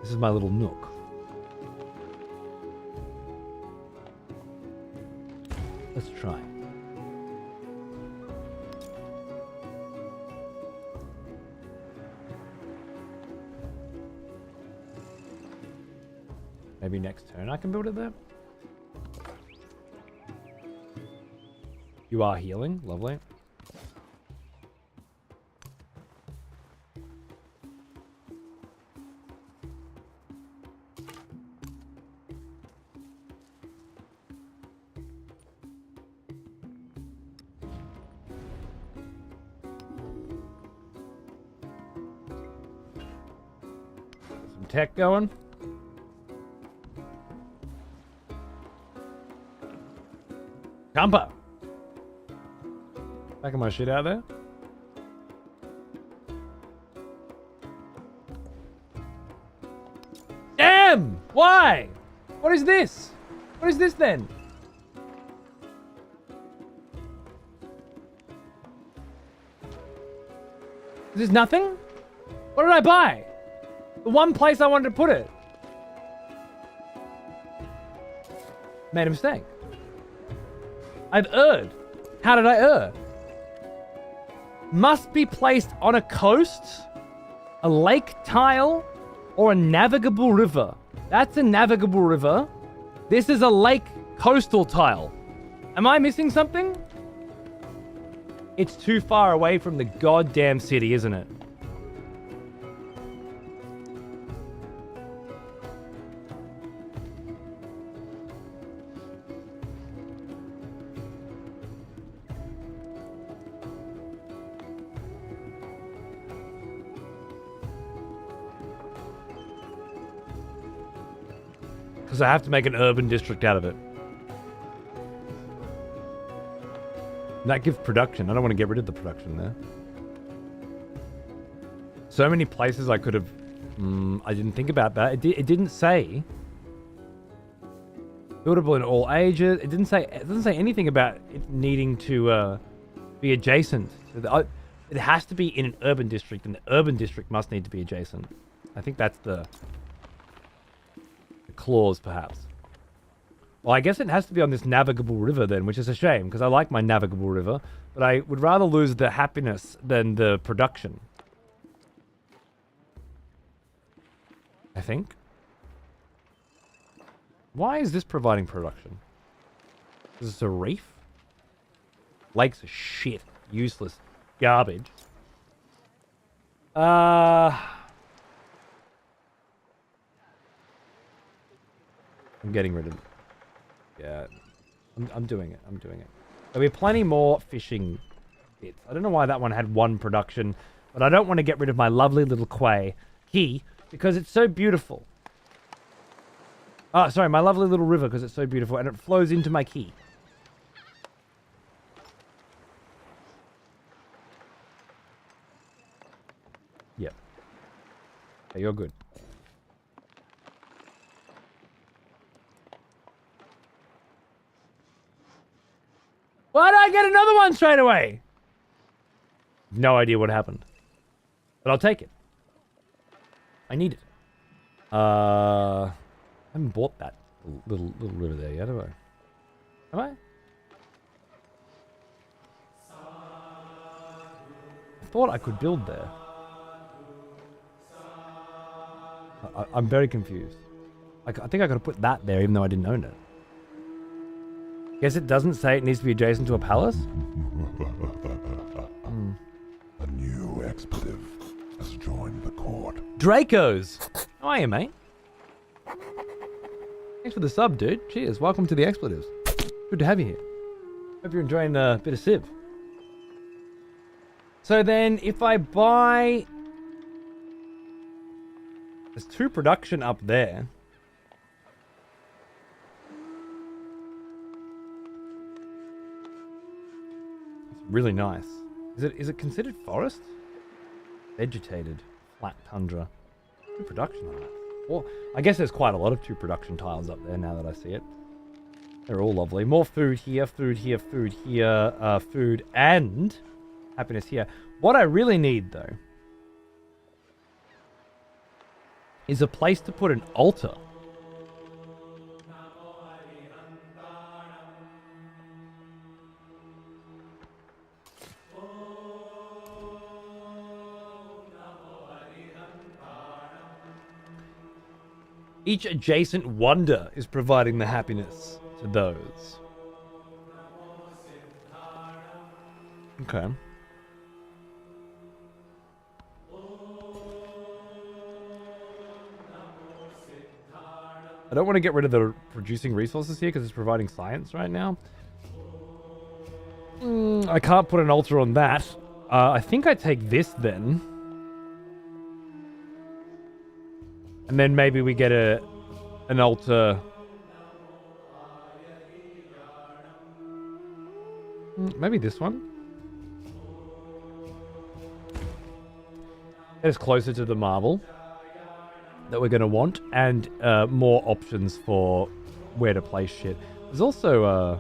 This is my little nook. Let's try. Maybe next turn I can build it there. You are healing. Lovely. Some tech going. Jumper! Backing my shit out there. Damn! Why? What is this? What is this then? Is this nothing? What did I buy? The one place I wanted to put it. Made a mistake. I've erred. How did I err? Must be placed on a coast, a lake tile, or a navigable river. That's a navigable river. This is a lake coastal tile. Am I missing something? It's too far away from the goddamn city, isn't it? Because I have to make an urban district out of it. And that gives production. I don't want to get rid of the production there. So many places I could have... I didn't think about that. It didn't say... Buildable in all ages. It doesn't say anything about it needing to be adjacent. It has to be in an urban district, and the urban district must need to be adjacent. I think that's the clause, perhaps. Well, I guess it has to be on this navigable river then, which is a shame, because I like my navigable river, but I would rather lose the happiness than the production. I think. Why is this providing production? Is this a reef? Lakes are shit. Useless. Garbage. I'm getting rid of it. Yeah. I'm doing it. I'm doing it. There'll be plenty more fishing bits. I don't know why that one had one production, but I don't want to get rid of my lovely little key because it's so beautiful. Oh, sorry, my lovely little river because it's so beautiful and it flows into my key. Yep. Okay, you're good. Why did I get another one straight away? No idea what happened. But I'll take it. I need it. I haven't bought that little river there yet, have I? Have I? I thought I could build there. I'm very confused. I think I could have put that there even though I didn't own it. Guess it doesn't say it needs to be adjacent to a palace? A new expletive has joined the court. Dracos! How are you, mate? Thanks for the sub, dude. Cheers. Welcome to the expletives. Good to have you here. Hope you're enjoying a bit of Civ. So then, if I buy... There's 2 production up there. Really nice. Is it considered forest? Vegetated. Flat tundra. Two production on that. Well, I guess there's quite a lot of two production tiles up there now that I see it. They're all lovely. More food here, food here, food here, food and happiness here. What I really need, though, is a place to put an altar. Each adjacent wonder is providing the happiness to those. Okay. I don't want to get rid of the producing resources here because it's providing science right now. I can't put an altar on that. I think I take this then. And then maybe we get an altar. Maybe this one. Get us closer to the marble that we're going to want. And more options for where to place shit. There's also,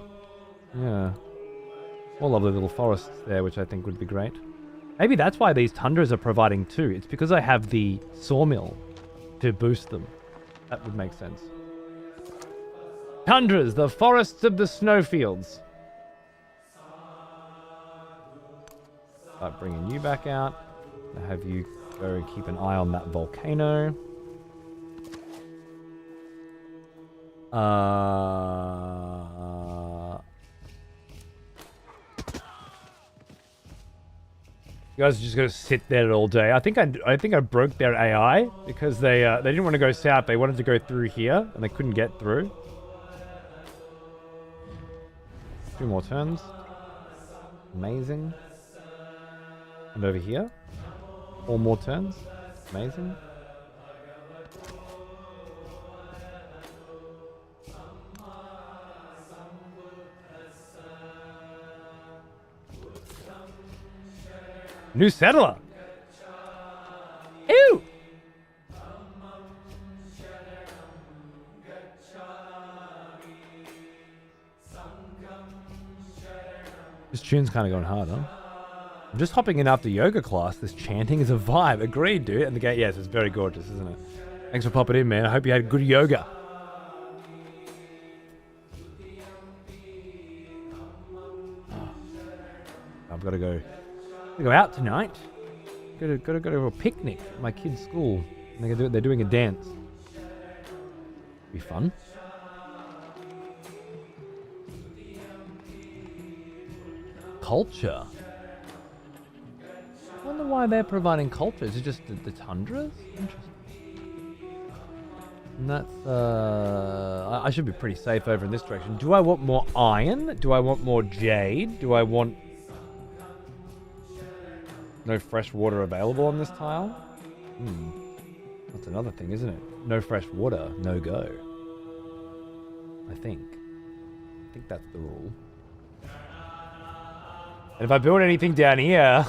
yeah, more lovely little forests there, which I think would be great. Maybe that's why these tundras are providing too. It's because I have the sawmill to boost them. That would make sense. Tundras, the forests of the snowfields. Start bringing you back out. I'll have you go and keep an eye on that volcano. You guys are just gonna sit there all day. I think I broke their AI because they didn't want to go south. They wanted to go through here and they couldn't get through. 2 more turns. Amazing. And over here, 4 more turns. Amazing. New settler. Ew. This tune's kind of going hard, huh? I'm just hopping in after yoga class. This chanting is a vibe. Agreed, dude. And the game, yes, it's very gorgeous, isn't it? Thanks for popping in, man. I hope you had good yoga. I've got to go out tonight. Gotta go to a picnic at my kid's school. And they're doing a dance. Be fun. Culture. I wonder why they're providing culture. Is it just the tundras? Interesting. And that's I should be pretty safe over in this direction. Do I want more iron? Do I want more jade? Do I want no fresh water available on this tile? That's another thing, isn't it? No fresh water, no go. I think that's the rule. And if I build anything down here,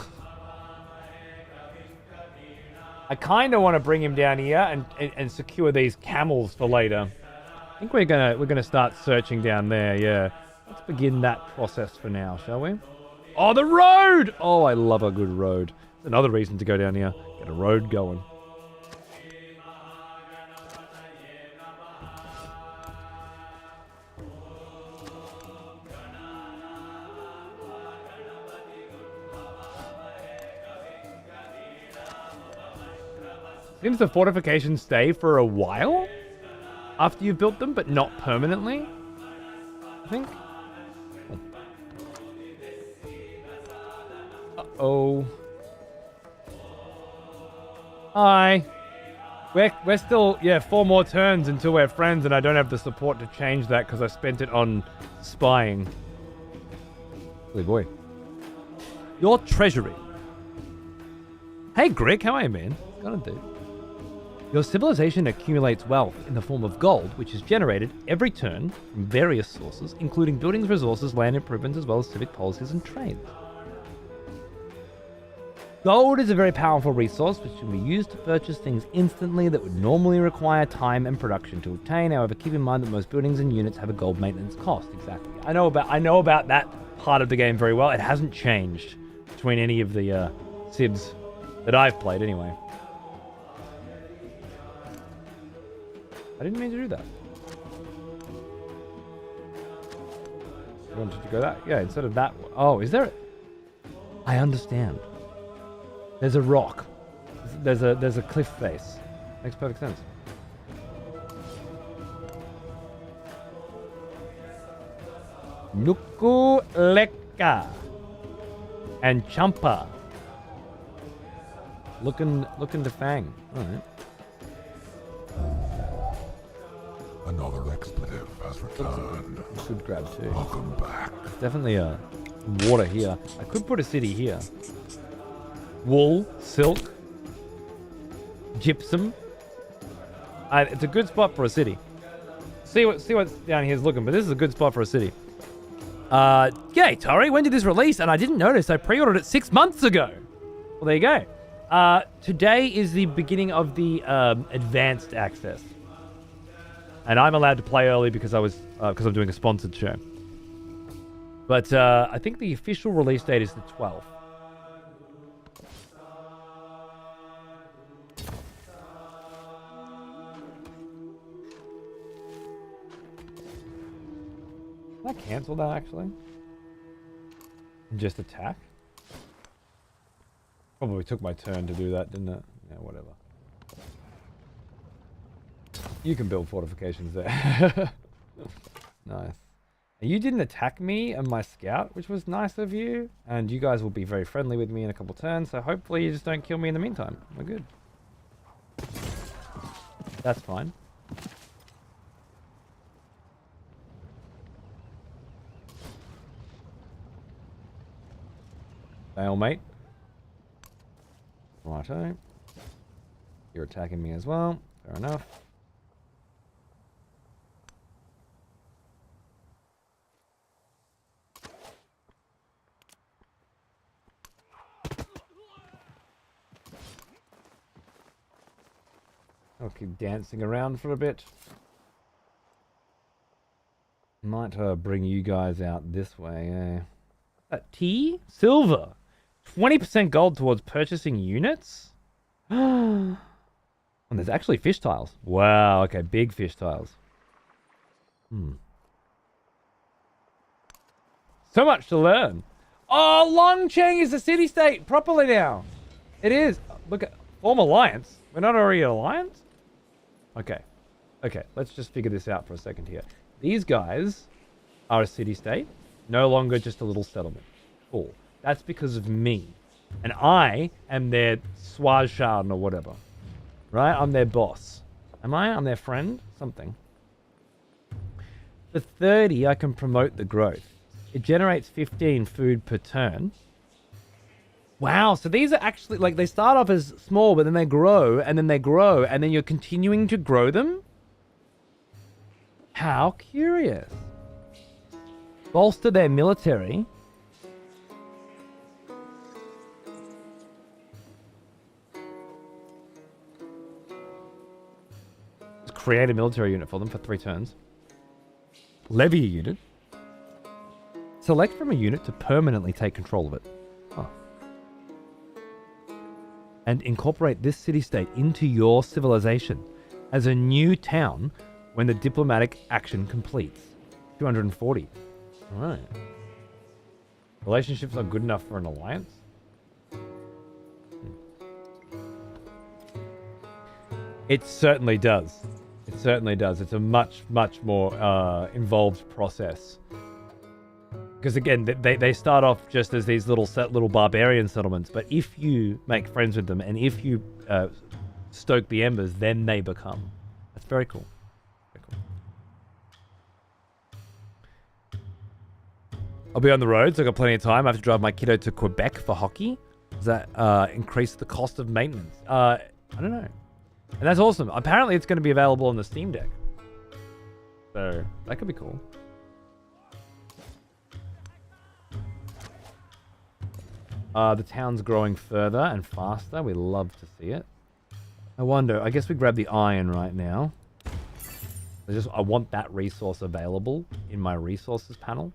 I kind of want to bring him down here and secure these camels for later. I think we're gonna start searching down there. Yeah, let's begin that process for now, shall we? Oh, the road! Oh, I love a good road. Another reason to go down here. Get a road going. Seems the fortifications stay for a while after you've built them, but not permanently, I think. Uh-oh. Hi. We're still, 4 more turns until we're friends, and I don't have the support to change that because I spent it on spying. Holy boy. Your treasury. Hey, Greg, how are you, man? What's going on, dude? Your civilization accumulates wealth in the form of gold, which is generated every turn from various sources, including buildings, resources, land improvements, as well as civic policies and trade. Gold is a very powerful resource which can be used to purchase things instantly that would normally require time and production to obtain. However, keep in mind that most buildings and units have a gold maintenance cost. Exactly. I know about that part of the game very well. It hasn't changed between any of the Civs that I've played anyway. I didn't mean to do that. I wanted to go that. Yeah, instead of that. Oh, is there? I understand. There's a rock. There's a cliff face. Makes perfect sense. Nuku Leka and Champa. Looking to Fang. All right. Another expletive has returned. Good grab too. Welcome back. There's definitely a water here. I could put a city here. Wool, silk, gypsum. It's a good spot for a city. See what's down here is looking, but this is a good spot for a city. Yay, Tori, when did this release? And I didn't notice. I pre-ordered it 6 months ago. Well, there you go. Today is the beginning of the advanced access. And I'm allowed to play early because I'm doing a sponsored show. But I think the official release date is the 12th. Can I cancel that actually? And just attack? Probably took my turn to do that, didn't it? Yeah, whatever. You can build fortifications there. Nice. And you didn't attack me and my scout, which was nice of you. And you guys will be very friendly with me in a couple turns, so hopefully you just don't kill me in the meantime. We're good. That's fine. Stalemate. Righto. You're attacking me as well. Fair enough. I'll keep dancing around for a bit. Might bring you guys out this way, T? Silver. 20% gold towards purchasing units? And there's actually fish tiles. Wow, okay, big fish tiles. So much to learn. Oh, Longcheng is a city-state properly now. It is. Look at... Form alliance. We're not already an alliance? Okay. Okay, let's just figure this out for a second here. These guys are a city-state. No longer just a little settlement. Cool. That's because of me. And I am their Swajan or whatever. Right? I'm their boss. Am I? I'm their friend? Something. For 30, I can promote the growth. It generates 15 food per turn. Wow, so these are actually, like, they start off as small, but then they grow, and then they grow, and then you're continuing to grow them? How curious. Bolster their military. Just create a military unit for them for 3 turns. Levy a unit. Select from a unit to permanently take control of it. Huh. And incorporate this city-state into your civilization as a new town when the diplomatic action completes. 240. All right. Relationships are good enough for an alliance? It certainly does. It certainly does. It's a much, much more involved process. Because again, they start off just as these little barbarian settlements, but if you make friends with them and if you stoke the embers, then they become. That's very cool. Very cool. I'll be on the road, so I've got plenty of time. I have to drive my kiddo to Quebec for hockey. Does that increase the cost of maintenance? I don't know. And that's awesome. Apparently, it's going to be available on the Steam Deck. So, that could be The town's growing further and faster. We love to see it. I wonder, I guess we grab the iron right now. I want that resource available in my resources panel.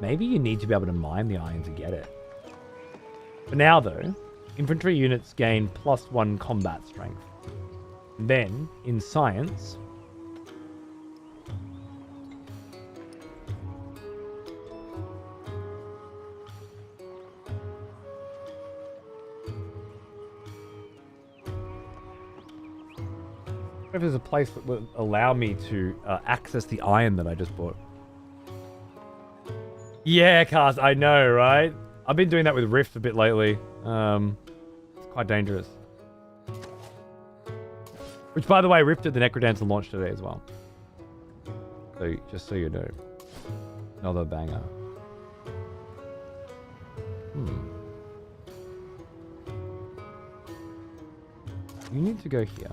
Maybe you need to be able to mine the iron to get it. For now, though, infantry units gain +1 combat strength. Then, in science... if there's a place that would allow me to access the iron that I just bought. Yeah, Cast, I know, right? I've been doing that with Rift a bit lately. It's quite dangerous. Which, by the way, Rift at the Necrodancer launched today as well. So, just so you know. Another banger. You need to go here.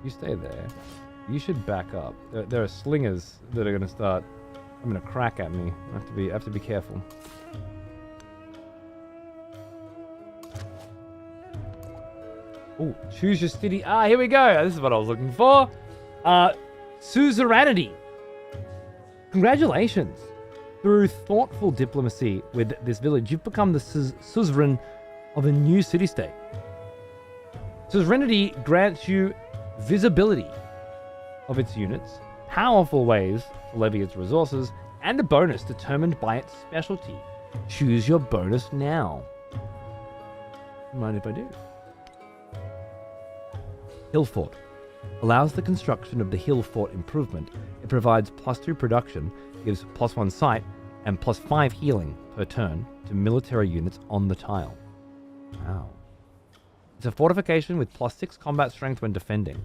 You stay there. You should back up. There are slingers that are going to start coming to crack at me. I have to be careful. Oh, choose your city. Ah, here we go. This is what I was looking for. Suzerainty. Congratulations. Through thoughtful diplomacy with this village, you've become the suzerain of a new city-state. Suzerainty grants you visibility of its units, powerful ways to levy its resources, and a bonus determined by its specialty. Choose your bonus now. Mind if I do? Hill Fort allows the construction of the Hill Fort improvement. It provides +2 production, gives +1 sight, and +5 healing per turn to military units on the tile. Wow. It's a fortification with +6 combat strength when defending.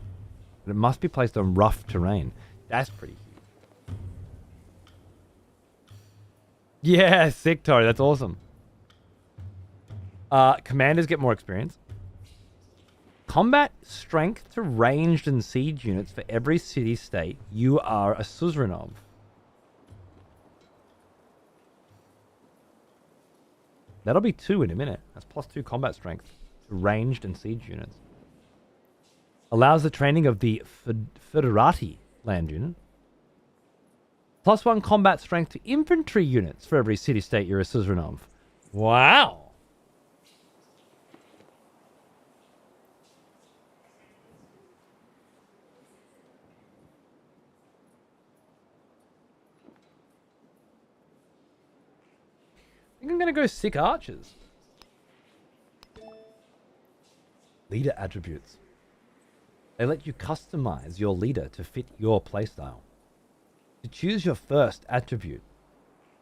But it must be placed on rough terrain. That's pretty huge. Yeah, sick, Tori. That's awesome. Commanders get more experience. Combat strength to ranged and siege units for every city-state you are a suzerain of. That'll be 2 in a minute. That's +2 combat strength to ranged and siege units. Allows the training of the Federati land unit. +1 combat strength to infantry units for every city-state you're a suzerain of. Wow! I think I'm going to go sick archers. Leader attributes. They let you customize your leader to fit your playstyle. To choose your first attribute,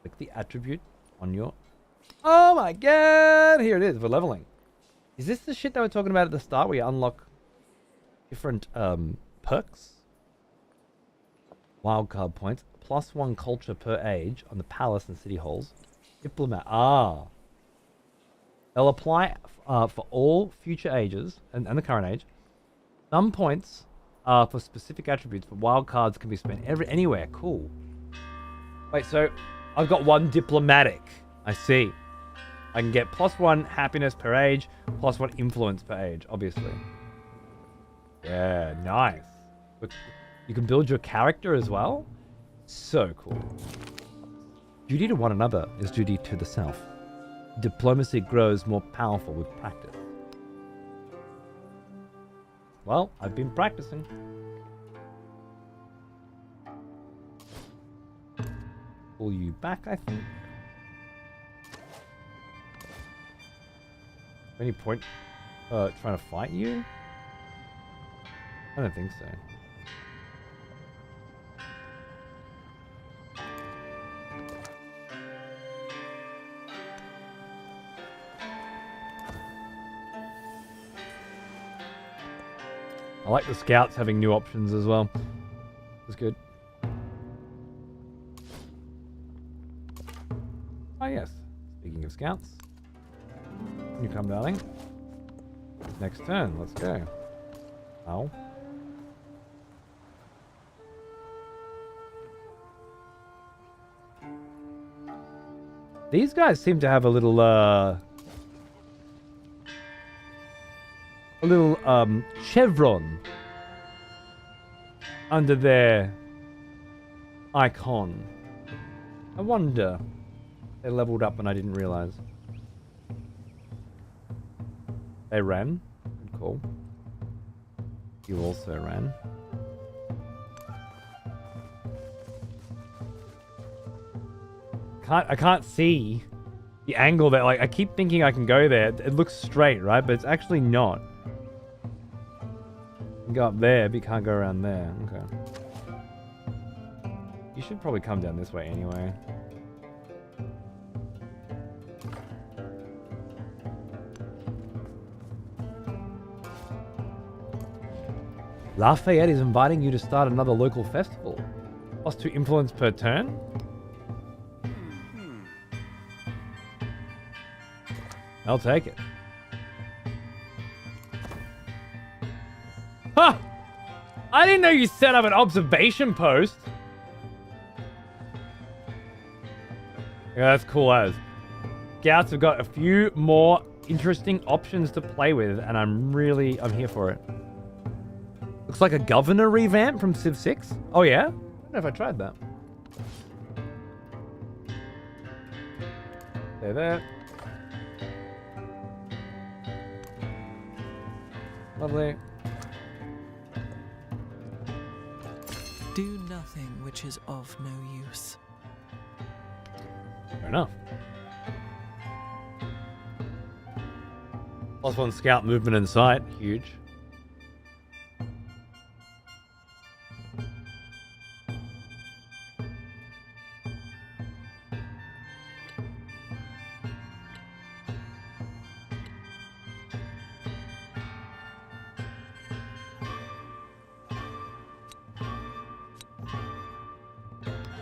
click the attribute on your... Oh my god! Here it is, we're leveling. Is this the shit that we're talking about at the start where you unlock different perks? Wildcard points. +1 culture per age on the palace and city halls. Diplomat. Ah. They'll apply for all future ages and the current age. Some points are for specific attributes, but wildcards can be spent anywhere. Cool. Wait, so I've got 1 diplomatic. I see. I can get +1 happiness per age, +1 influence per age, obviously. Yeah, nice. But you can build your character as well. So cool. Duty to one another is duty to the self. Diplomacy grows more powerful with practice. Well, I've been practicing. Pull you back, I think. Any point trying to fight you? I don't think so. I like the scouts having new options as well. That's good. Oh yes. Speaking of scouts. You come, darling. Next turn. Let's go. Oh. These guys seem to have a little chevron under their icon. I wonder. They leveled up and I didn't realize. They ran. Good call. You also ran. I can't see the angle that, like, I keep thinking I can go there. It looks straight, right? But it's actually not. You can go up there, but you can't go around there. Okay. You should probably come down this way anyway. Lafayette is inviting you to start another local festival. +2 influence per turn. I'll take it. Huh! I didn't know you set up an observation post. Yeah, that's cool as. Scouts have got a few more interesting options to play with, and I'm here for it. Looks like a governor revamp from Civ 6. Oh yeah? I don't know if I tried that. There. Lovely. Do nothing which is of no use. Fair enough. +1 scout movement in sight. Huge.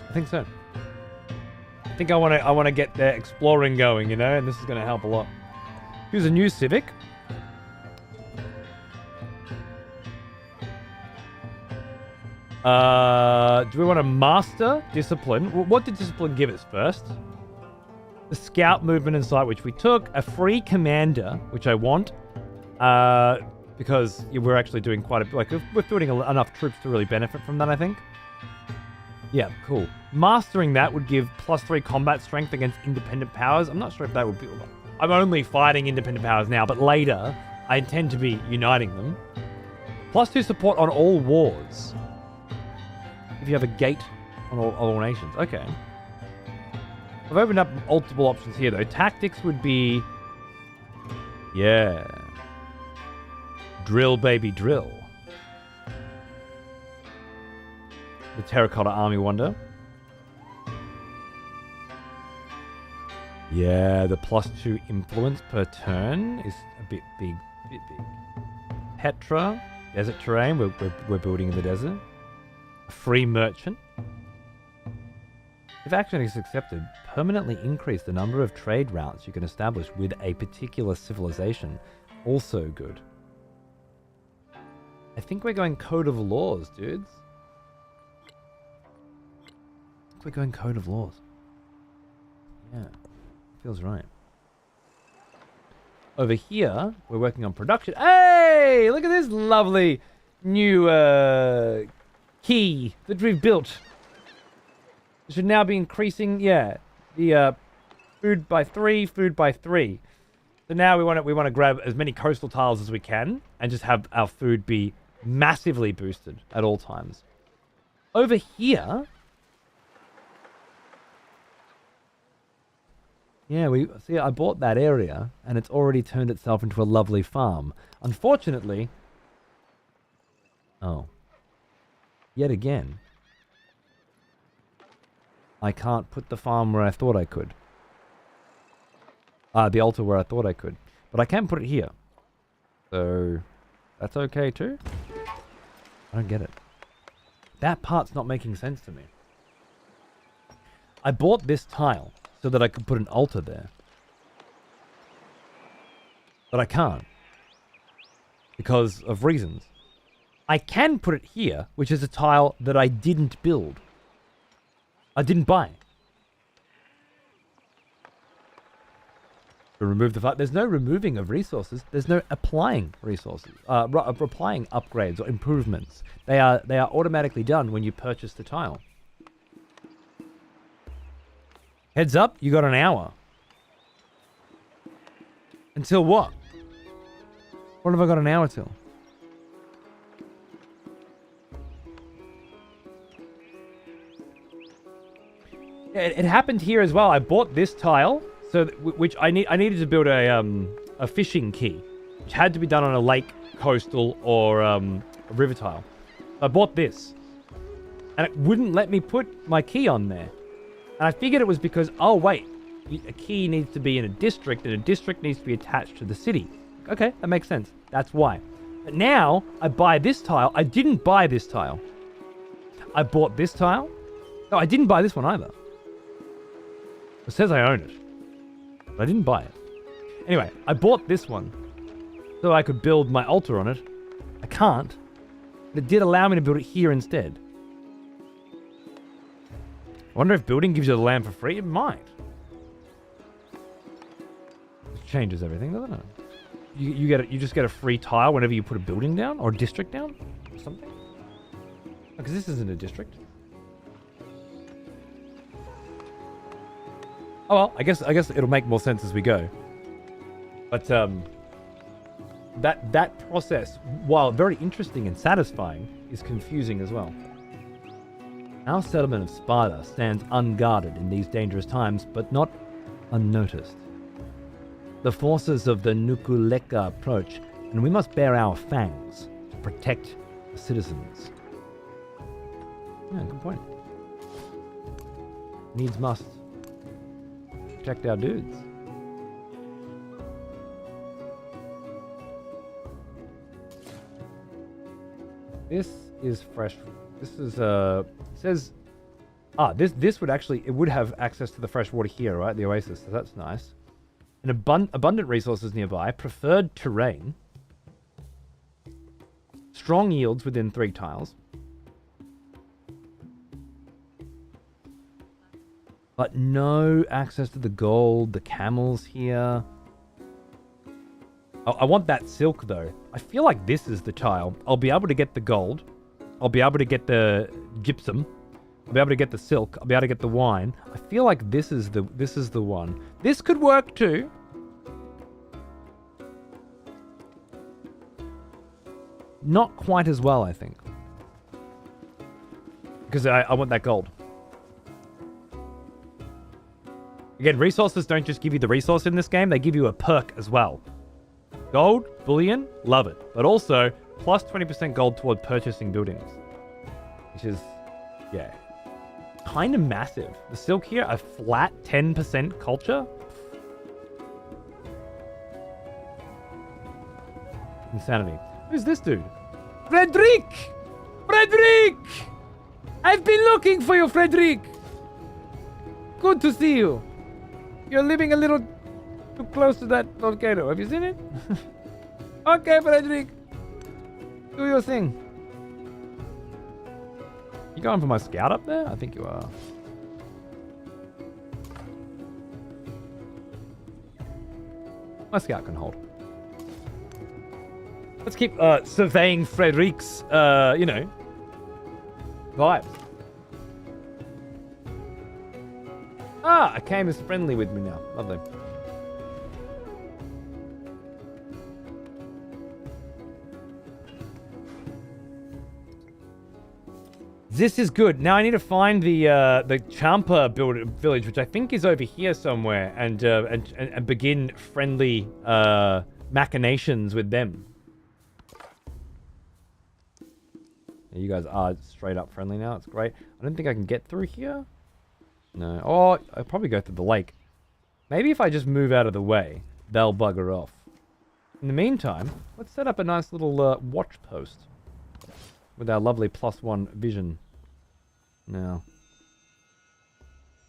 I think so. I think I want to get their exploring going, you know, and this is going to help a lot. Here's a new Civic. Do we want to master discipline? What did discipline give us first? The scout movement and sight, which we took. A free commander, which I want. Because we're actually doing quite a bit. Like, we're putting enough troops to really benefit from that, I think. Yeah, cool. Mastering that would give +3 combat strength against independent powers. I'm not sure if that would be... I'm only fighting independent powers now, but later I intend to be uniting them. +2 support on all wars. If you have a gate on all nations. Okay. I've opened up multiple options here, though. Tactics would be... Yeah. Drill, baby, drill. The Terracotta Army Wonder. Yeah, the +2 influence per turn is a bit big. Petra, desert terrain. We're building in the desert. A free merchant. If action is accepted, permanently increase the number of trade routes you can establish with a particular civilization. Also good. I think we're going Code of Laws, dudes. We're going Code of Laws. Yeah, feels right. Over here, we're working on production. Hey, look at this lovely new key that we've built. It should now be increasing, yeah, the food by 3, food by 3. So now we want to grab as many coastal tiles as we can and just have our food be massively boosted at all times. Over here. Yeah, I bought that area, and it's already turned itself into a lovely farm. Unfortunately... Oh. Yet again. I can't put the farm where I thought I could. The altar where I thought I could. But I can put it here. So... That's okay too? I don't get it. That part's not making sense to me. I bought this tile so that I could put an altar there. But I can't. Because of reasons. I can put it here, which is a tile that I didn't build. I didn't buy. To remove the fire. There's no removing of resources. There's no applying resources. Applying upgrades or improvements. They are automatically done when you purchase the tile. Heads up, you got an hour. Until what? What have I got an hour till? Yeah, it happened here as well. I bought this tile. So, which I needed to build a fishing quay, which had to be done on a lake, coastal, or a river tile. I bought this, and it wouldn't let me put my key on there. And I figured it was because, oh wait, a key needs to be in a district, and a district needs to be attached to the city. Okay, that makes sense. That's why. But now I buy this tile. I didn't buy this tile. I bought this tile. No, I didn't buy this one either. It says I own it. But I didn't buy it. Anyway, I bought this one so I could build my altar on it. I can't. But it did allow me to build it here instead. I wonder if building gives you the land for free? It might. It changes everything, doesn't it? You just get a free tile whenever you put a building down or a district down or something. Because this isn't a district. Oh well, I guess it'll make more sense as we go. But that process, while very interesting and satisfying, is confusing as well. Our settlement of Sparta stands unguarded in these dangerous times, but not unnoticed. The forces of the Nukuleka approach, and we must bear our fangs to protect the citizens. Yeah, good point. Needs must. Protect our dudes. This is fresh. This is it says this would actually, it would have access to the fresh water here, right? The oasis. So that's nice. And abundant resources nearby, preferred terrain, strong yields within 3 tiles. But no access to the gold, the camels here. I want that silk, though. I feel like this is the tile. I'll be able to get the gold. I'll be able to get the gypsum. I'll be able to get the silk. I'll be able to get the wine. I feel like this is the one. This could work, too. Not quite as well, I think. Because I want that gold. Again, resources don't just give you the resource in this game, they give you a perk as well. Gold, bullion, love it. But also, plus 20% gold toward purchasing buildings. Which is, yeah, kind of massive. The silk here, a flat 10% culture. Insanity. Who's this dude? Frederic! Frederic! I've been looking for you, Frederic! Good to see you. You're living a little too close to that volcano. Have you seen it? Okay, Frederic. Do your thing. You going for my scout up there? I think you are. My scout can hold. Let's keep surveying Frederic's, vibes. Ah, Akame is friendly with me now. Lovely. This is good. Now I need to find the Champa village, which I think is over here somewhere, and begin friendly machinations with them. Yeah, you guys are straight up friendly now. It's great. I don't think I can get through here. No. Oh, I'll probably go through the lake. Maybe if I just move out of the way, they'll bugger off. In the meantime, let's set up a nice little watch post with our lovely +1 vision. Now.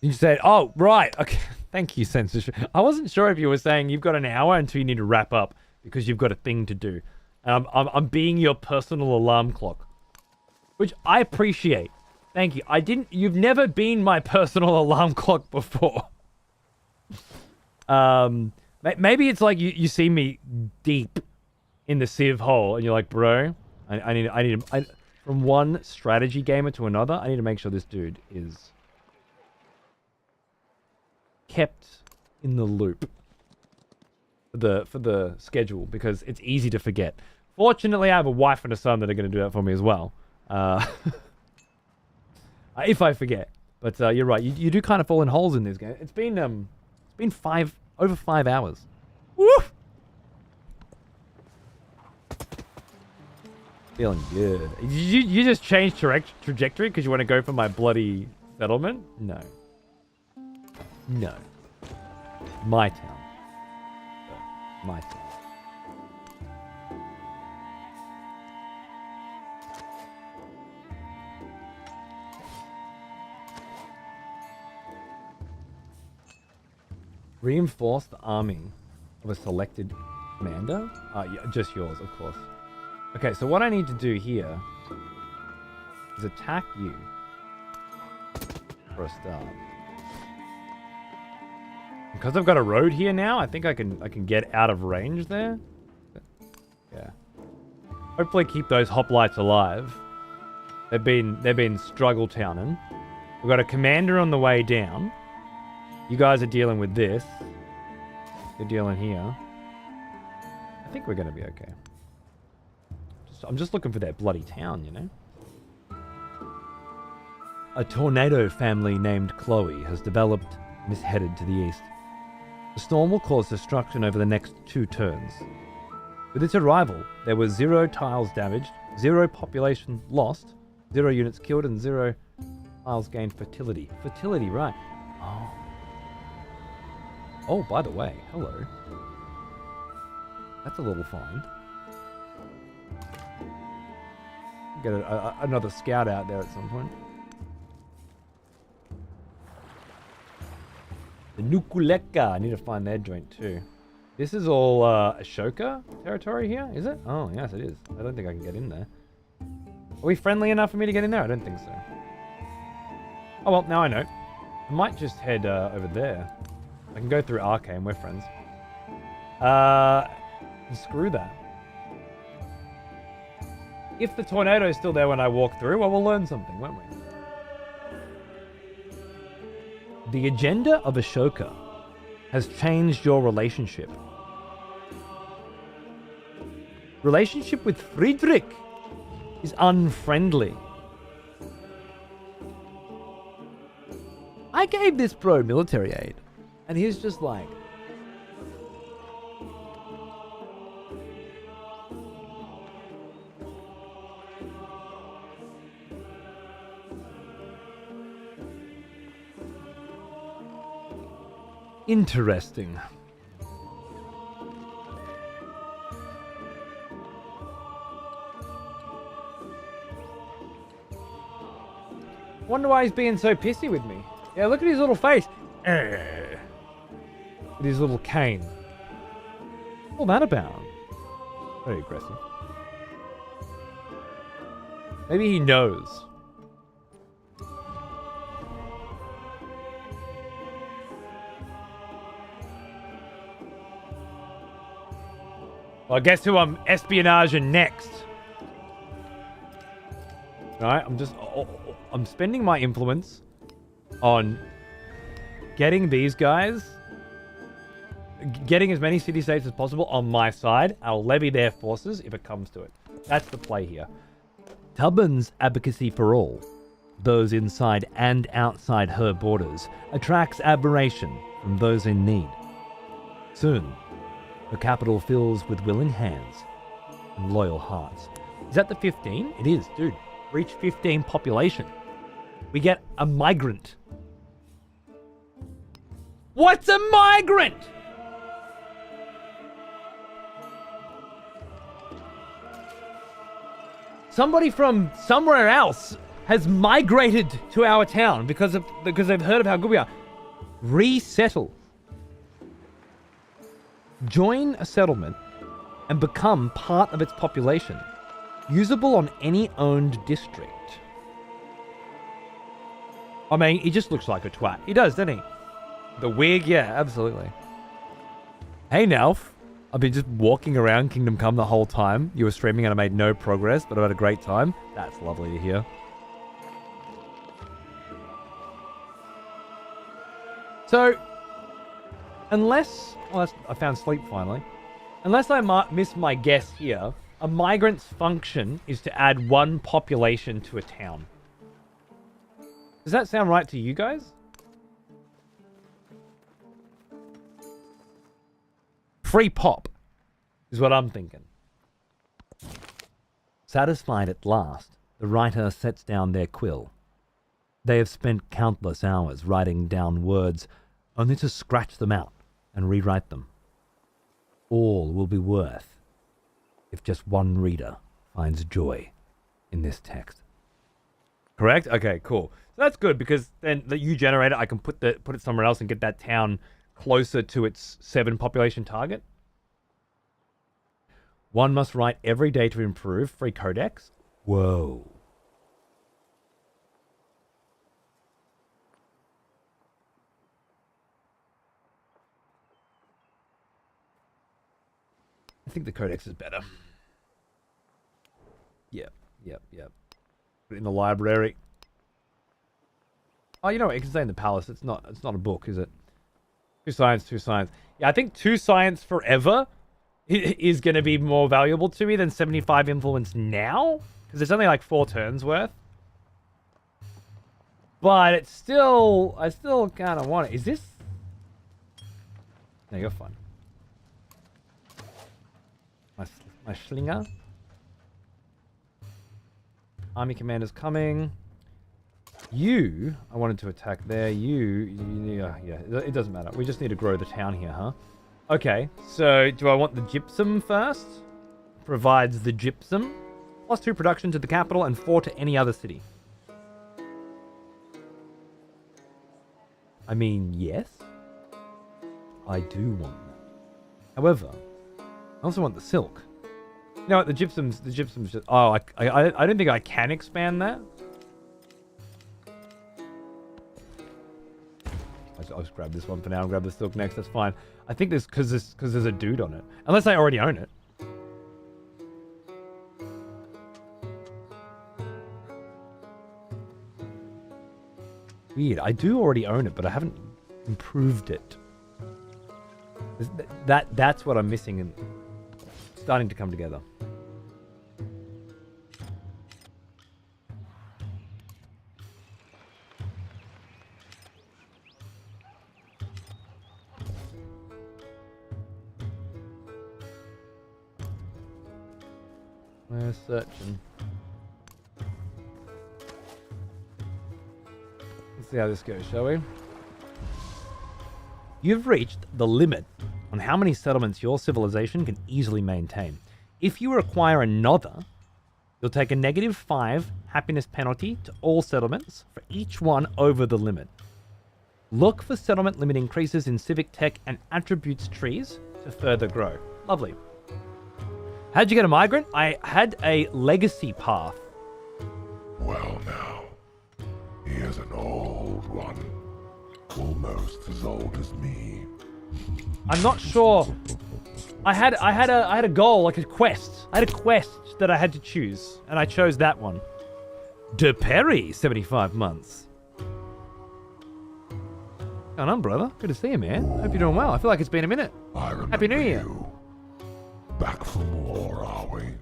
You said, oh, right. Okay. Thank you, censorship. I wasn't sure if you were saying you've got an hour until you need to wrap up because you've got a thing to do. And I'm being your personal alarm clock, which I appreciate. Thank you. You've never been my personal alarm clock before. Maybe Maybe it's like you see me deep in the Civ hole, and you're like, bro, I need from one strategy gamer to another, I need to make sure this dude is kept in the loop for the schedule, because it's easy to forget. Fortunately, I have a wife and a son that are going to do that for me as well. If I forget. But you're right. You do kind of fall in holes in this game. It's been over 5 hours. Woo! Feeling good. You just changed trajectory because you want to go for my bloody settlement? No. No. My town. My town. Reinforce the army of a selected commander? Yeah, just yours, of course. Okay, so what I need to do here is attack you for a start. Because I've got a road here now, I think I can get out of range there. Yeah. Hopefully keep those hoplites alive. They've been struggle towning. We've got a commander on the way down. You guys are dealing with this. You're dealing here. I think we're gonna be okay. I'm just looking for that bloody town, you know? A tornado family named Chloe has developed and is headed to the east. The storm will cause destruction over the next 2 turns. With its arrival, there were 0 tiles damaged, 0 population lost, 0 units killed, and 0 tiles gained fertility. Fertility, right. Oh. Oh, by the way, hello. That's a little fine. Get another scout out there at some point. The Nukuleka. I need to find their joint too. This is all Ashoka territory here, is it? Oh, yes, it is. I don't think I can get in there. Are we friendly enough for me to get in there? I don't think so. Oh, well, now I know. I might just head over there. I can go through Arcane. We're friends. Screw that. If the tornado is still there when I walk through, well, we'll learn something, won't we? The agenda of Ashoka has changed your relationship. Relationship with Friedrich is unfriendly. I gave this bro military aid, and he's just like, interesting. Wonder why he's being so pissy with me. Yeah, look at his little face. With his little cane. What's all that about? Very aggressive. Maybe he knows. Well, guess who I'm espionaging next? Alright, I'm spending my influence on getting these guys, getting as many city-states as possible on my side. I'll levy their forces if it comes to it. That's the play here. Tubman's advocacy for all, those inside and outside her borders, attracts admiration from those in need. Soon, the capital fills with willing hands and loyal hearts. Is that the 15? It is, dude. Reach 15 population. We get a migrant. What's a migrant? Somebody from somewhere else has migrated to our town because they've heard of how good we are. Resettle. Join a settlement and become part of its population. Usable on any owned district. I mean, he just looks like a twat. He does, doesn't he? The wig, yeah, absolutely. Hey, Nalf. I've been just walking around Kingdom Come the whole time. You were streaming and I made no progress, but I had a great time. That's lovely to hear. So, unless... Well, I found sleep finally. Unless I miss my guess here, a migrant's function is to add one population to a town. Does that sound right to you guys? Free pop is what I'm thinking. Satisfied at last, the writer sets down their quill. They have spent countless hours writing down words only to scratch them out and rewrite them. All will be worth if just one reader finds joy in this text. Correct? Okay, cool. So that's good because then that you generate it, I can put it somewhere else and get that town closer to its 7 population target. One must write every day to improve. Free codex. Whoa. I think the codex is better. Yep. Put it in the library. Oh, you know what? It can stay in the palace. It's not a book, is it? 2 science. Yeah, I think 2 science forever is going to be more valuable to me than 75 influence now. Because it's only like 4 turns worth. But it's still... I still kind of want it. Is this... No, you're fine. My slinger. Army commander's coming. You, I wanted to attack there. Yeah, it doesn't matter. We just need to grow the town here, huh? Okay, so do I want the gypsum first? Provides the gypsum. +2 production to the capital and 4 to any other city. I mean, yes. I do want that. However, I also want the silk. You know what, the gypsum's just... Oh, I don't think I can expand that. I'll just grab this one for now and grab the silk next. That's fine. I think this because there's a dude on it. Unless I already own it. Weird. I do already own it, but I haven't improved it. That's what I'm missing and starting to come together. We're searching. Let's see how this goes, shall we? You've reached the limit on how many settlements your civilization can easily maintain. If you acquire another, you'll take a -5 happiness penalty to all settlements for each one over the limit. Look for settlement limit increases in civic tech and attributes trees to further grow. Lovely. How'd you get a migrant? I had a legacy path. Well now, he is an old one. Almost as old as me. I'm not sure. I had a goal, like a quest. I had a quest that I had to choose, and I chose that one. De Perry, 75 months. What's going on, brother? Good to see you, man. Hope you're doing well. I feel like it's been a minute. I remember Happy New Year. you. Back from war, are we?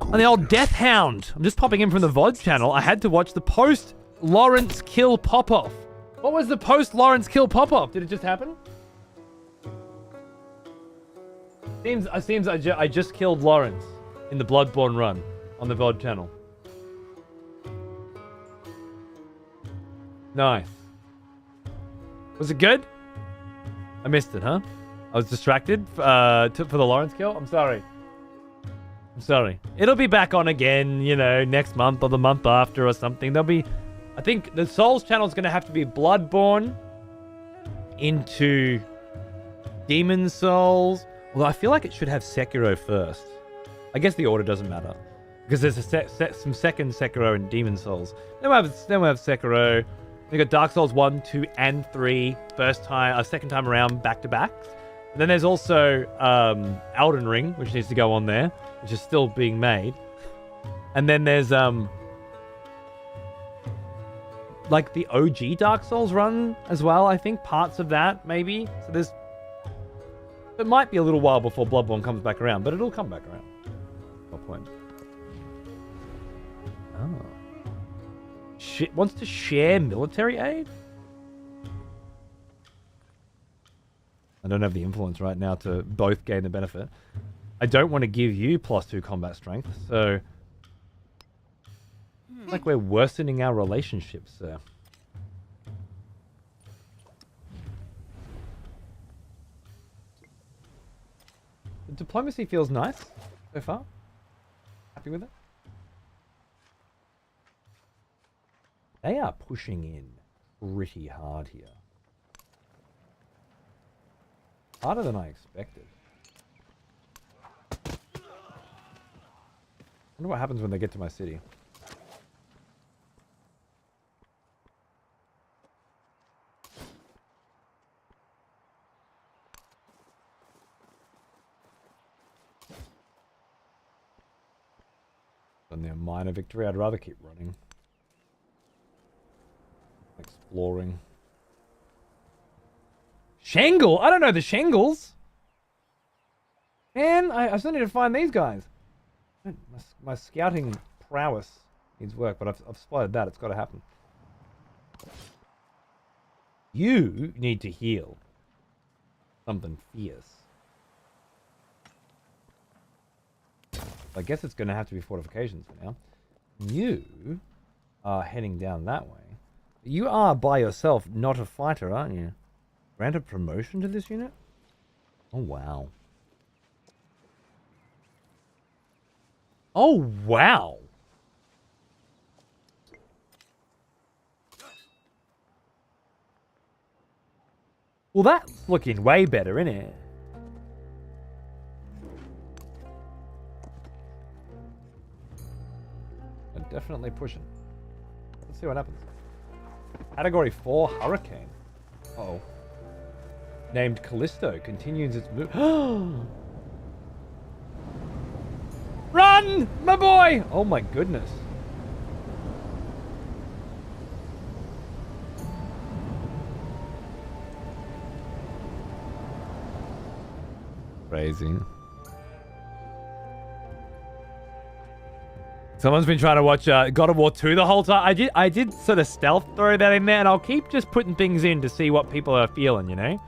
On the old Death Hound. I'm just popping in from the VOD channel. I had to watch the post-Lawrence kill pop-off. What was the post-Lawrence kill pop-off? Did it just happen? Seems I just killed Lawrence in the Bloodborne run on the VOD channel. Nice. Was it good? I missed it, huh? I was distracted for the Lawrence kill. I'm sorry. It'll be back on again, you know, next month or the month after or something. There'll be... I think the Souls channel is going to have to be Bloodborne into Demon Souls. Although I feel like it should have Sekiro first. I guess the order doesn't matter. Because there's some second Sekiro and Demon Souls. Then we have Sekiro. We got Dark Souls 1, 2, and 3. Second time around back to back. Then there's also Elden Ring, which needs to go on there, which is still being made. And then there's like the OG Dark Souls run as well, I think. Parts of that, maybe. So there's... It might be a little while before Bloodborne comes back around, but it'll come back around. No point. Oh. Wants to share military aid? I don't have the influence right now to both gain the benefit. I don't want to give you +2 combat strength, so... It's like we're worsening our relationships, sir. The diplomacy feels nice so far. Happy with it? They are pushing in pretty hard here. Harder than I expected. I wonder what happens when they get to my city. Only a minor victory. I'd rather keep running. Exploring. Shangle? I don't know the Shangles. Man, I still need to find these guys. My scouting prowess needs work, but I've spotted that. It's got to happen. You need to heal. Something fierce. I guess it's going to have to be fortifications for now. You are heading down that way. You are by yourself not a fighter, aren't you? Granted promotion to this unit? Oh, wow. Oh, wow. Well, that's looking way better, isn't it? I'm definitely pushing. Let's see what happens. Category 4 Hurricane. Uh-oh. Named Callisto continues its move. Run, my boy! Oh my goodness. Crazy. Someone's been trying to watch God of War 2 the whole time. I did sort of stealth throw that in there, and I'll keep just putting things in to see what people are feeling, you know?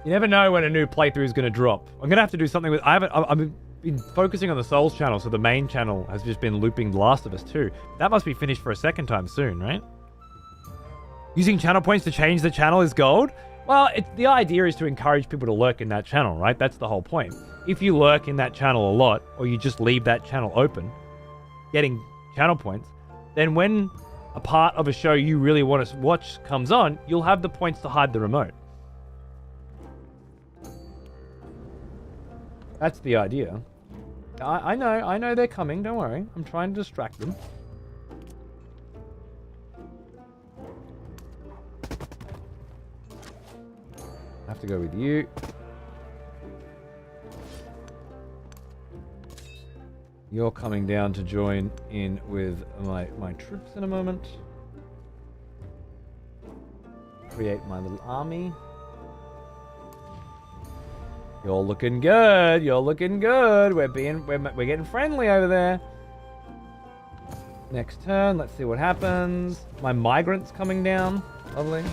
You never know when a new playthrough is going to drop. I'm going to have to do something with... I've been focusing on the Souls channel, so the main channel has just been looping The Last of Us 2. That must be finished for a second time soon, right? Using channel points to change the channel is gold? Well, the idea is to encourage people to lurk in that channel, right? That's the whole point. If you lurk in that channel a lot, or you just leave that channel open, getting channel points, then when a part of a show you really want to watch comes on, you'll have the points to hide the remote. That's the idea. I know they're coming, don't worry. I'm trying to distract them. I have to go with you. You're coming down to join in with my troops in a moment. Create my little army. You're looking good. You're looking good. We're getting friendly over there. Next turn, let's see what happens. My migrants coming down. Lovely.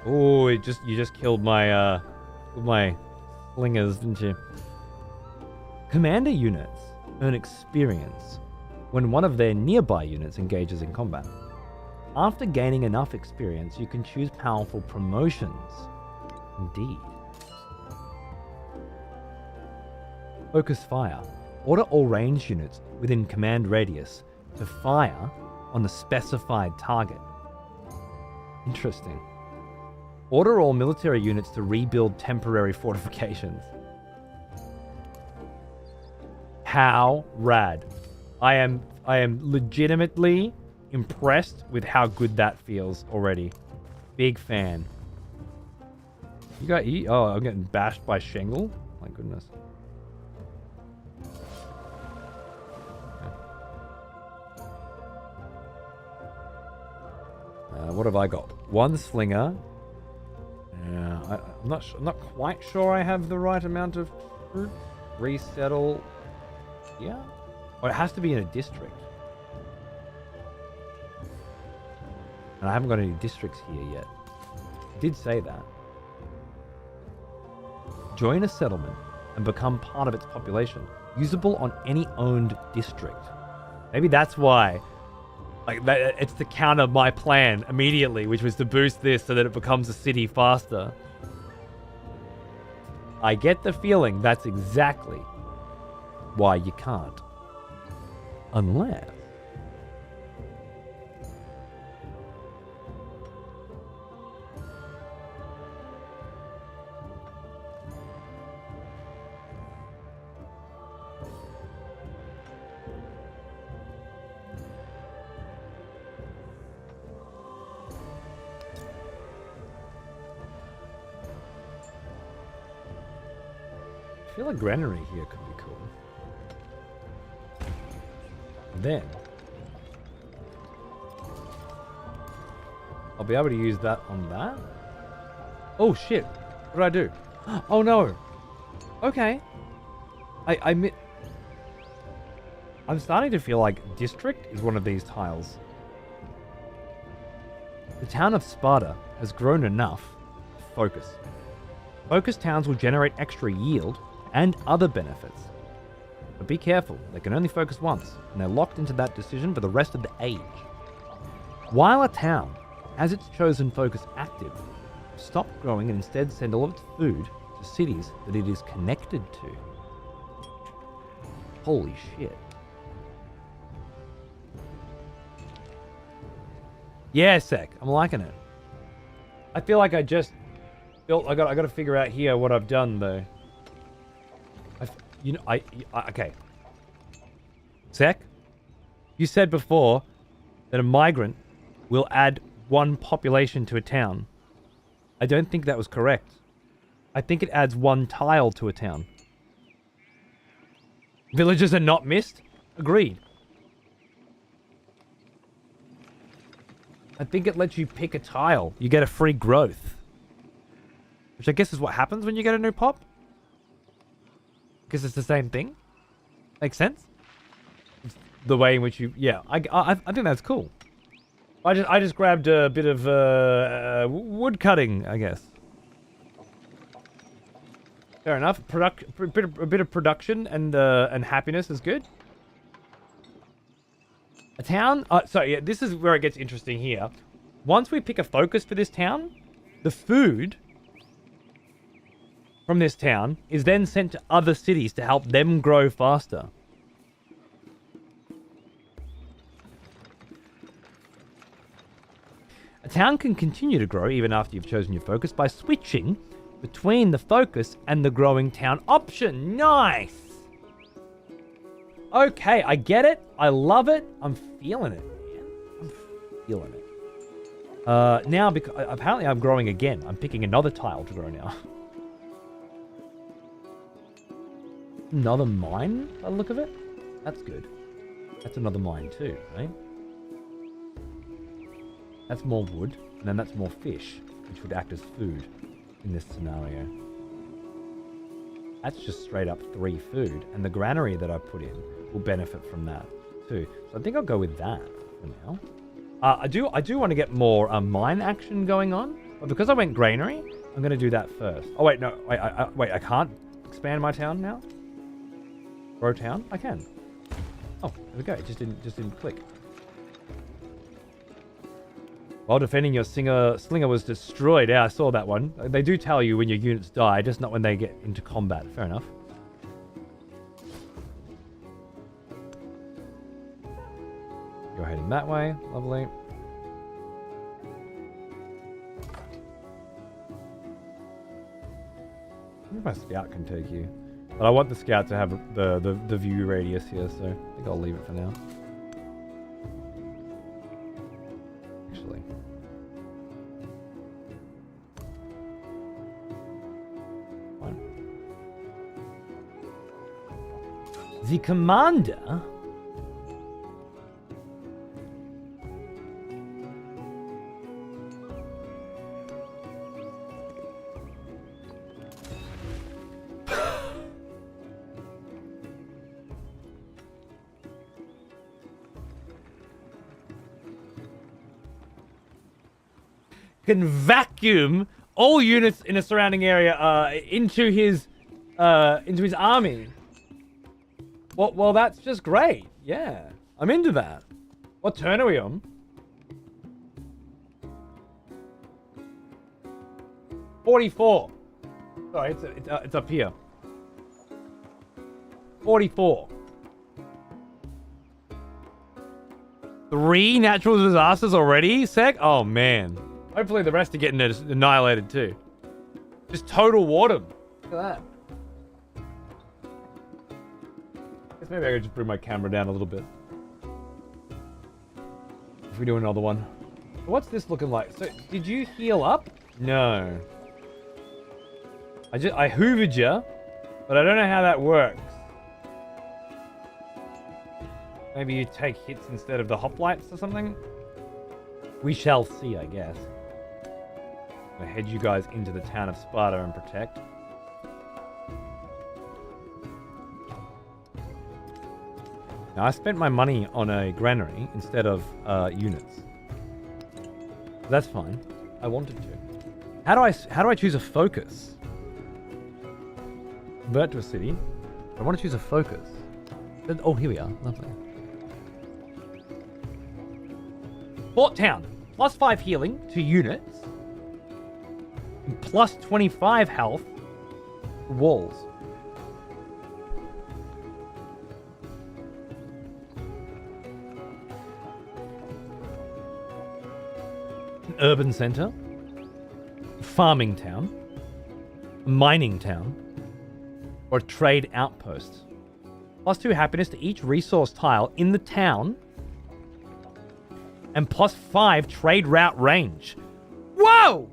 Oh, you just killed my slingers, didn't you? Commander units earn experience when one of their nearby units engages in combat. After gaining enough experience, you can choose powerful promotions. Indeed. Focus fire. Order all ranged units within command radius to fire on the specified target. Interesting. Order all military units to rebuild temporary fortifications. How rad. I am legitimately impressed with how good that feels already. Big fan. You got E? Oh, I'm getting bashed by Shengle? My goodness. What have I got? One slinger. I'm not quite sure I have the right amount of fruit. Resettle. Yeah. Or it has to be in a district. And I haven't got any districts here yet. It did say that. Join a settlement and become part of its population. Usable on any owned district. Maybe that's why. Like it's to counter my plan immediately, which was to boost this so that it becomes a city faster. I get the feeling that's exactly why you can't. Unless... I feel a granary here could be cool. Then I'll be able to use that on that. Oh shit! What did I do? Oh no! Okay. I'm starting to feel like district is one of these tiles. The town of Sparta has grown enough to focus. Focused towns will generate extra yield and other benefits. But be careful, they can only focus once, and they're locked into that decision for the rest of the age. While a town has its chosen focus active, stop growing and instead send all of its food to cities that it is connected to. Holy shit. Yeah, Sec, I'm liking it. I feel like I just built, I got to figure out here what I've done though. Okay. Sec, you said before that a migrant will add one population to a town. I don't think that was correct. I think it adds one tile to a town. Villages are not missed? Agreed. I think it lets you pick a tile. You get a free growth. Which I guess is what happens when you get a new pop. Because it's the same thing. Makes sense? It's the way in which you... Yeah, I think that's cool. I just grabbed a bit of wood cutting, I guess. Fair enough. A bit of production and happiness is good. A town... so yeah, this is where it gets interesting here. Once we pick a focus for this town, the food from this town is then sent to other cities to help them grow faster. A town can continue to grow even after you've chosen your focus by switching between the focus and the growing town option. Nice! Okay, I get it. I love it. I'm feeling it, man. I'm feeling it. Now, because apparently I'm growing again. I'm picking another tile to grow now. Another mine, by the look of it? That's good. That's another mine too, right? That's more wood, and then that's more fish, which would act as food in this scenario. That's just straight up 3 food, and the granary that I put in will benefit from that too. So I think I'll go with that for now. I do want to get more mine action going on, but because I went granary, I'm going to do that first. Oh wait, no, wait, I can't expand my town now? Grow town? I can. Oh, there we go. It just didn't click. While defending your slinger was destroyed. Yeah, I saw that one. They do tell you when your units die, just not when they get into combat. Fair enough. You're heading that way. Lovely. Maybe my scout can take you. But I want the scout to have the view radius here, so I think I'll leave it for now. Actually. The commander? Can vacuum all units in a surrounding area into his army. Well, that's just great. Yeah, I'm into that. What turn are we on? 44. Sorry, it's up here. 44. 3 natural disasters already, Sec? Oh, man. Hopefully the rest are getting annihilated too. Just total water. Look at that. Guess maybe I could just bring my camera down a little bit. If we do another one. What's this looking like? So, did you heal up? No. I hoovered you, but I don't know how that works. Maybe you take hits instead of the hoplites or something? We shall see, I guess. I'm gonna head you guys into the town of Sparta and protect. Now, I spent my money on a granary instead of units. That's fine. I wanted to. How do I choose a focus? Convert to a city. I want to choose a focus. Oh, here we are. Lovely. Fort Town. +5 healing to units. And +25 health to walls. An urban center. Farming town. Mining town. Or a trade outpost. +2 happiness to each resource tile in the town. And +5 trade route range. Whoa!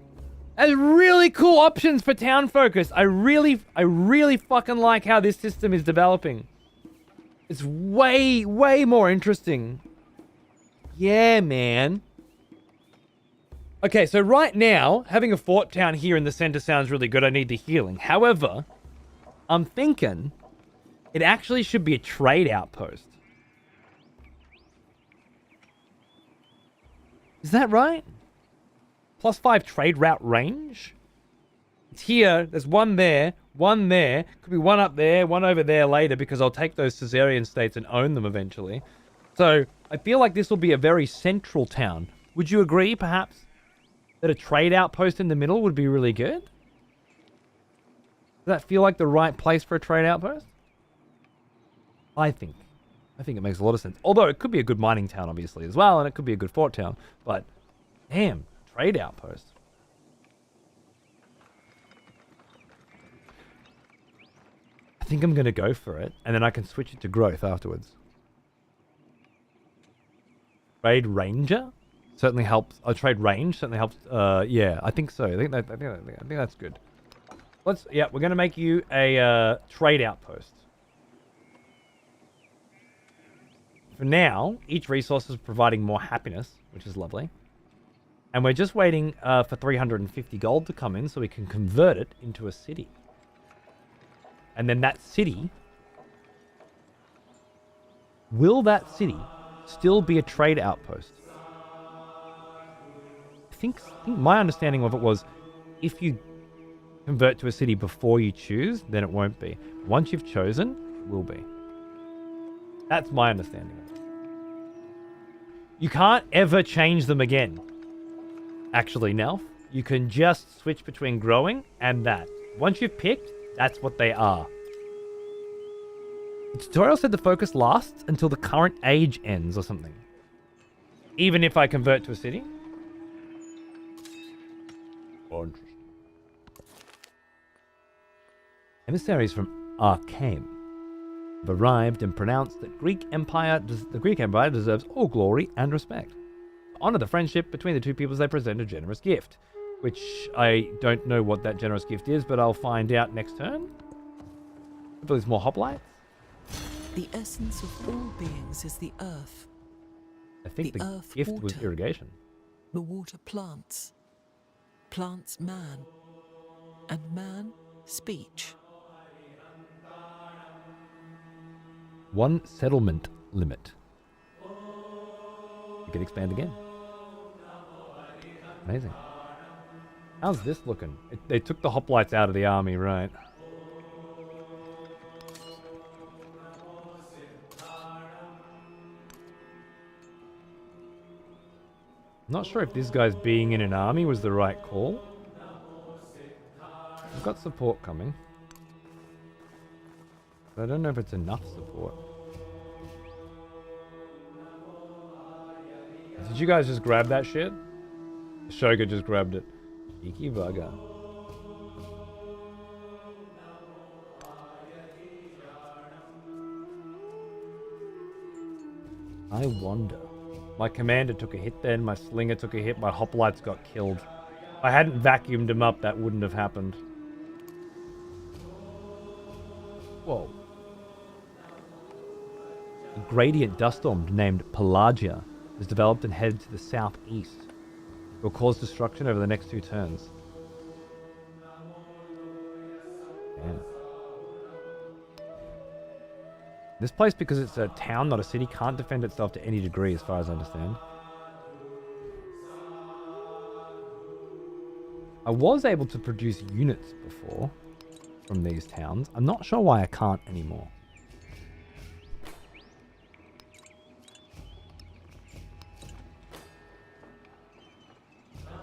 That's really cool options for town focus. I really fucking like how this system is developing. It's way more interesting. Yeah, man. Okay, so right now, having a fort town here in the center sounds really good. I need the healing. However, I'm thinking it actually should be a trade outpost. Is that right? +5 trade route range? It's here. There's one there. One there. Could be one up there. One over there later because I'll take those Caesarean states and own them eventually. So I feel like this will be a very central town. Would you agree, perhaps, that a trade outpost in the middle would be really good? Does that feel like the right place for a trade outpost? I think it makes a lot of sense. Although it could be a good mining town, obviously, as well, and it could be a good fort town. But, damn, trade outpost. I think I'm going to go for it, and then I can switch it to growth afterwards. Trade ranger certainly helps. Trade range certainly helps. Yeah, I think so. I think that's good. We're going to make you a trade outpost. For now, each resource is providing more happiness, which is lovely. And we're just waiting for 350 gold to come in so we can convert it into a city. And then that city... Will that city still be a trade outpost? I think my understanding of it was if you convert to a city before you choose, then it won't be. Once you've chosen, it will be. That's my understanding of it. You can't ever change them again. Actually, Nelf, you can just switch between growing and that. Once you've picked, that's what they are. The tutorial said the focus lasts until the current age ends or something. Even if I convert to a city? Oh, interesting. Emissaries from Arcane have arrived and pronounced that the Greek Empire deserves all glory and respect. To honor the friendship between the two peoples, they present a generous gift, which I don't know what that generous gift is, but I'll find out next turn. Hopefully there's more hoplites. The essence of all beings is the earth. I think The the earth gift was water. irrigation. The water plants. Plants man. And man speech. 1 settlement limit. You can expand again. Amazing. How's this looking? They took the hoplites out of the army, right? Not sure if this guy's being in an army was the right call. I've got support coming. But I don't know if it's enough support. Did you guys just grab that shit? Shoga just grabbed it. Cheeky bugger. I wonder. My commander took a hit then, my slinger took a hit, my hoplites got killed. If I hadn't vacuumed him up, that wouldn't have happened. Whoa. A gradient dust storm named Pelagia has developed and headed to the southeast. It will cause destruction over the next 2 turns. Damn. This place, because it's a town, not a city, can't defend itself to any degree, as far as I understand. I was able to produce units before from these towns. I'm not sure why I can't anymore.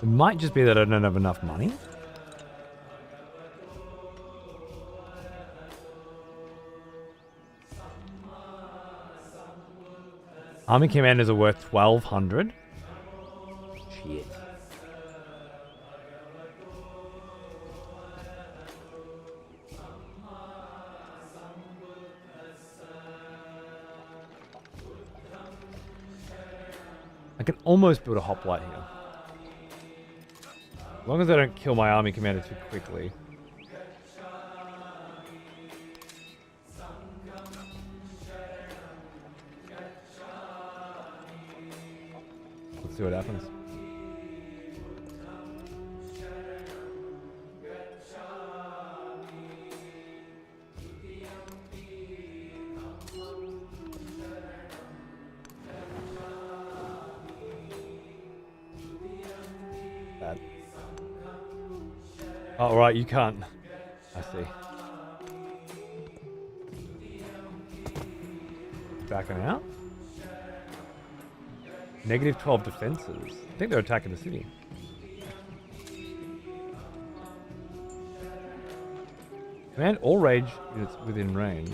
It might just be that I don't have enough money. Army commanders are worth 1,200. Shit. I can almost build a hoplite here. As long as I don't kill my army commander too quickly. Let's see what happens. Bad. Oh, right, you can't. I see. Backing out? Negative 12 defenses. I think they're attacking the city. Command all rage units within range.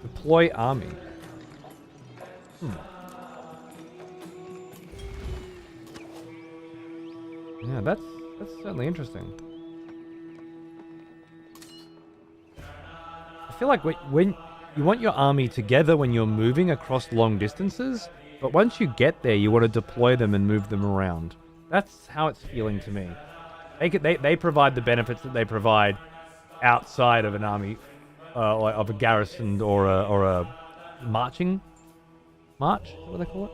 Deploy army. Yeah, that's certainly interesting. I feel like when you want your army together when you're moving across long distances, but once you get there, you want to deploy them and move them around. That's how it's feeling to me. They provide the benefits that they provide outside of an army, like of a garrison or a marching march. Is that what they call it?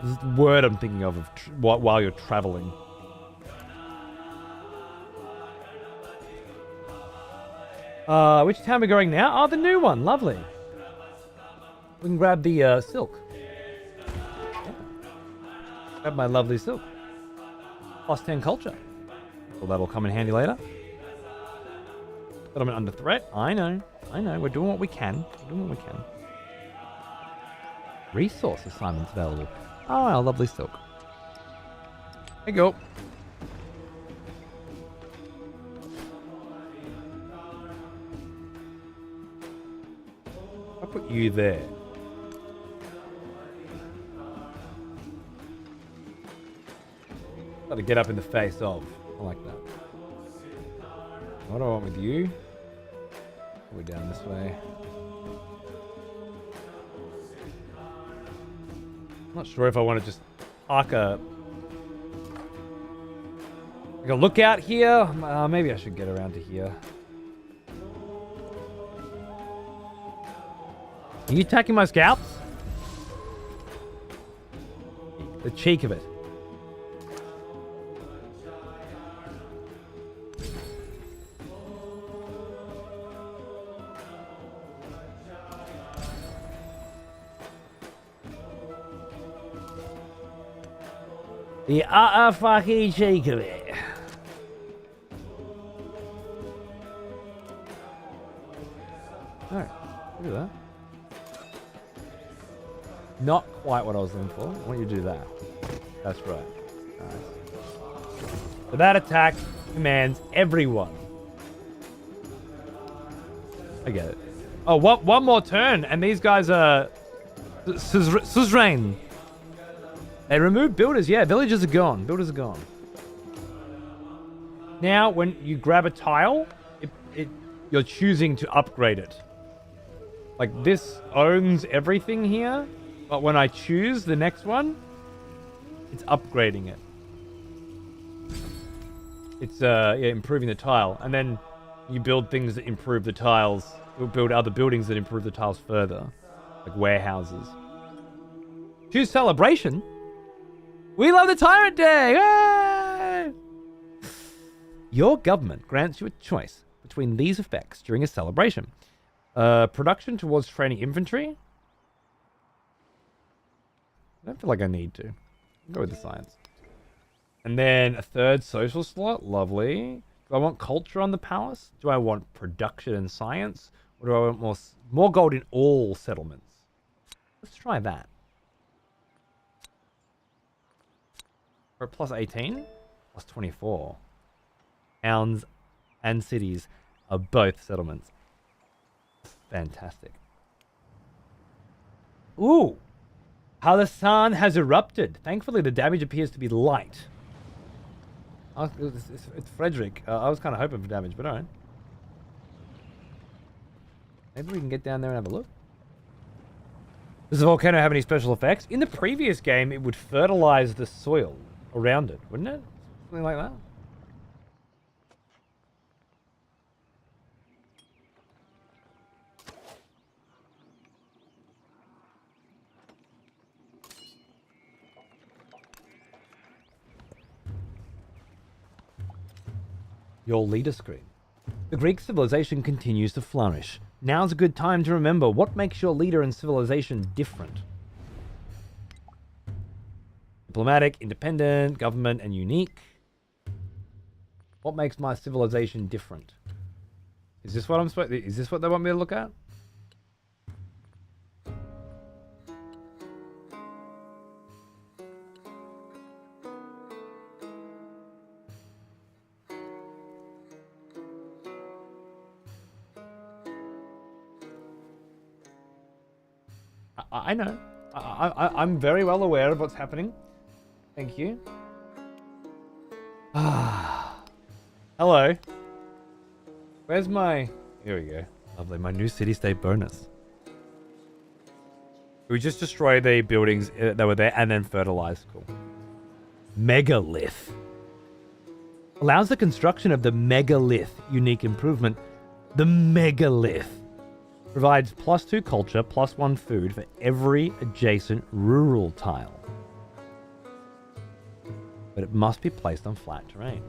This is the word I'm thinking of while you're traveling. Which town are we going now? Oh, the new one. Lovely. We can grab the silk. Yeah. Grab my lovely silk. Plus 10 culture. Well, that'll come in handy later. Settlement under threat. I know. We're doing what we can. Resource assignments available. Oh, our lovely silk. There you go. I'll put you there. Got to get up in the face of. I like that. What do I want with you? We're down this way. Not sure if I want to just park a Like a lookout here. Maybe I should get around to here. Are you attacking my scouts? The cheek of it. The utter fucking cheek of it. Alright, look at that. Not quite what I was looking for. I want you to do that. That's right. Nice. So that attack commands everyone. I get it. Oh, one more turn, and these guys are suzerain. They remove builders. Yeah, villagers are gone. Builders are gone. Now, when you grab a tile, you're choosing to upgrade it. Like, this owns everything here, but when I choose the next one, it's upgrading it. It's improving the tile, and then you build things that improve the tiles. You'll build other buildings that improve the tiles further, like warehouses. Choose celebration. We love the Tyrant Day! Yay! Your government grants you a choice between these effects during a celebration. Production towards training infantry. I don't feel like I need to. I'll go with the science. And then a third social slot. Lovely. Do I want culture on the palace? Do I want production and science? Or do I want more gold in all settlements? Let's try that. For plus 18, plus 24. Towns and cities are both settlements. Fantastic. Ooh! How the sun has erupted. Thankfully, the damage appears to be light. It's Frederick. I was kind of hoping for damage, but alright. Maybe we can get down there and have a look. Does the volcano have any special effects? In the previous game, it would fertilize the soil around it, wouldn't it? Something like that. Your leader screen. The Greek civilization continues to flourish. Now's a good time to remember what makes your leader and civilization different. Diplomatic, independent, government, and unique. What makes my civilization different? Is this what I'm supposed? Is this what they want me to look at? I know. I'm very well aware of what's happening. Thank you. Hello. Where's my... Here we go. Lovely. My new city-state bonus. We just destroy the buildings that were there and then fertilize. Cool. Megalith. Allows the construction of the megalith. Unique improvement. The megalith. Provides +2 culture, +1 food for every adjacent rural tile. But it must be placed on flat terrain.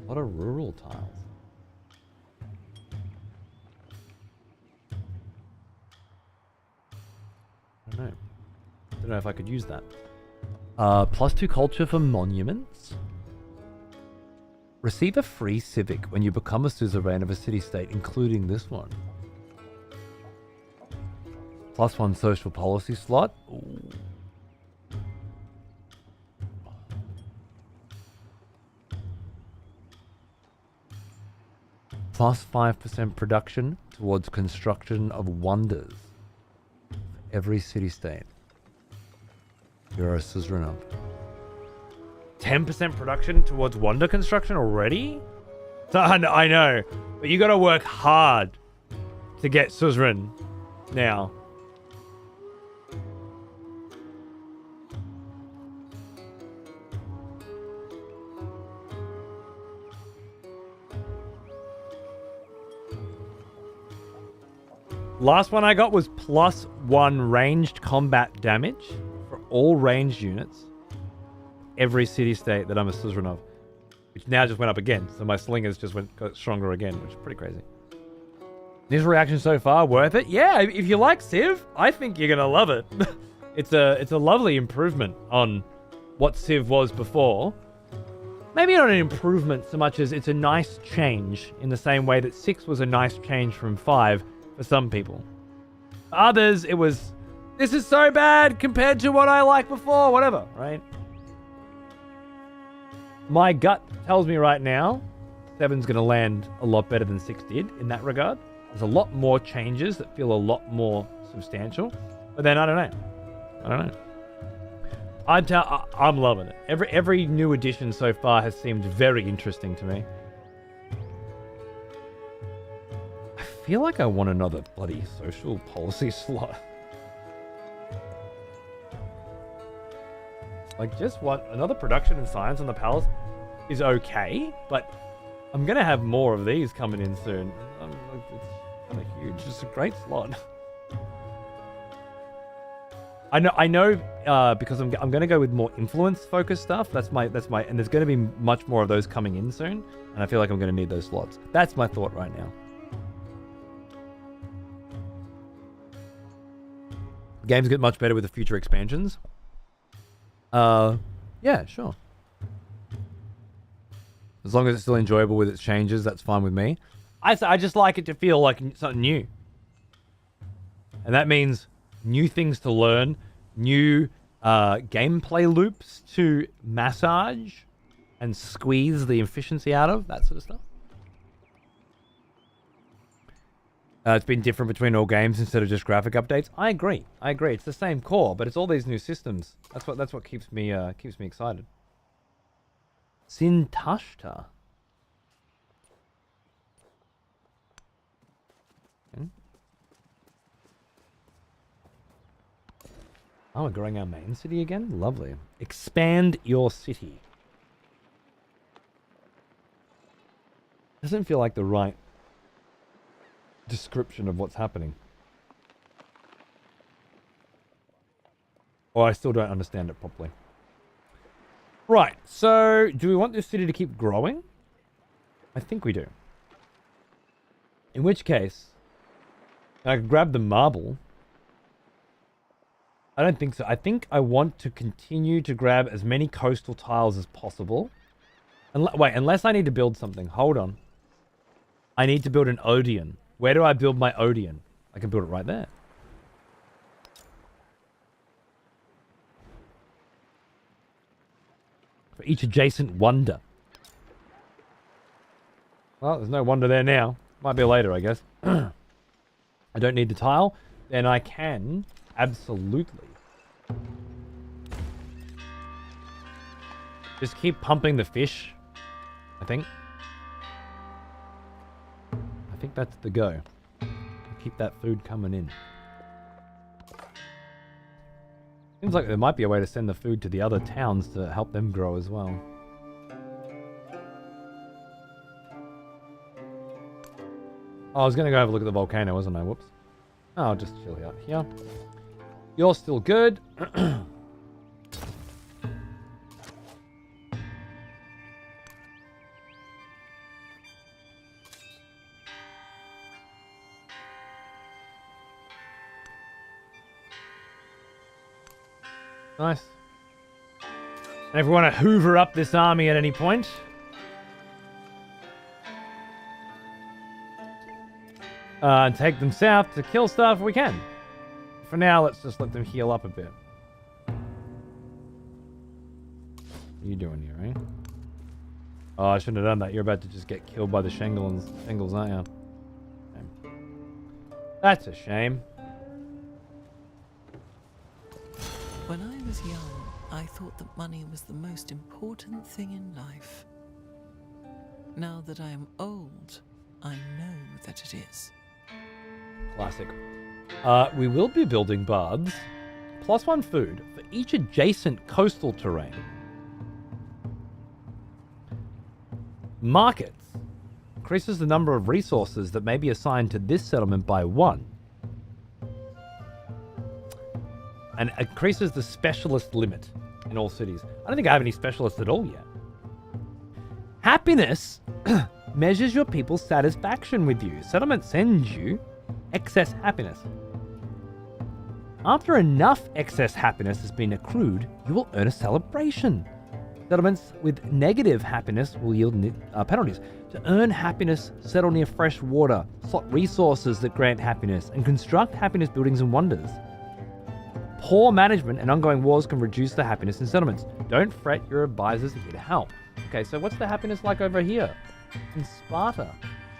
What are rural tiles? I don't know. Don't know if I could use that. +2 culture for monuments. Receive a free civic when you become a suzerain of a city-state, including this one. +1 social policy slot. Ooh. +5% production towards construction of wonders. For every city-state. You're a suzerain of. 10% production towards wonder construction already? I know. But you gotta work hard to get suzerain now. Last one I got was +1 ranged combat damage for all ranged units. Every city-state that I'm a suzerain of. Which now just went up again. So my slingers just got stronger again, which is pretty crazy. This reaction so far, worth it? Yeah, if you like Civ, I think you're gonna love it. It's a lovely improvement on what Civ was before. Maybe not an improvement so much as it's a nice change in the same way that 6 was a nice change from 5 for some people. For others, it was, this is so bad compared to what I liked before, whatever, right? My gut tells me right now, 7's going to land a lot better than 6 did in that regard. There's a lot more changes that feel a lot more substantial. But then, I don't know. I'm loving it. Every new addition so far has seemed very interesting to me. I feel like I want another bloody social policy slot. Like, just what another production and science on the palace is okay, but I'm gonna have more of these coming in soon. It's kind of huge. It's a great slot. I know, because I'm gonna go with more influence-focused stuff. That's my, and there's gonna be much more of those coming in soon, and I feel like I'm gonna need those slots. That's my thought right now. Games get much better with the future expansions. Yeah, sure. As long as it's still enjoyable with its changes, that's fine with me. I just like it to feel like something new. And that means new things to learn, new gameplay loops to massage and squeeze the efficiency out of, that sort of stuff. It's been different between all games instead of just graphic updates. I agree. It's the same core, but it's all these new systems. That's what keeps me excited. Sintashta. Okay. Oh, we're growing our main city again? Lovely. Expand your city. Doesn't feel like the right description of what's happening. Or I still don't understand it properly. Right, so do we want this city to keep growing? I think we do. In which case, I could grab the marble. I don't think so. I think I want to continue to grab as many coastal tiles as possible. Wait, unless I need to build something. Hold on. I need to build an Odeon. Where do I build my Odeon? I can build it right there. For each adjacent wonder. Well, there's no wonder there now. Might be later, I guess. I don't need the tile. Then I can absolutely just keep pumping the fish, I think. I think that's the go. Keep that food coming in. Seems like there might be a way to send the food to the other towns to help them grow as well. Oh, I was gonna go have a look at the volcano, wasn't I? Whoops. Oh, I'll just chill out here. You're still good. Nice. And if we want to hoover up this army at any point, and take them south to kill stuff, we can. For now, let's just let them heal up a bit. What are you doing here, eh? Oh, I shouldn't have done that. You're about to just get killed by the shingles, aren't you? That's a shame. When I was young, I thought that money was the most important thing in life. Now that I am old, I know that it is. Classic. We will be building baths. +1 food for each adjacent coastal terrain. Markets. Increases the number of resources that may be assigned to this settlement by 1. and increases the specialist limit in all cities. I don't think I have any specialists at all yet. Happiness measures your people's satisfaction with you. Settlement sends you excess happiness. After enough excess happiness has been accrued, you will earn a celebration. Settlements with negative happiness will yield penalties. To earn happiness, settle near fresh water, slot resources that grant happiness, and construct happiness buildings and wonders. Poor management and ongoing wars can reduce the happiness in settlements. Don't fret, your advisors are here to help. Okay, so what's the happiness like over here? In Sparta.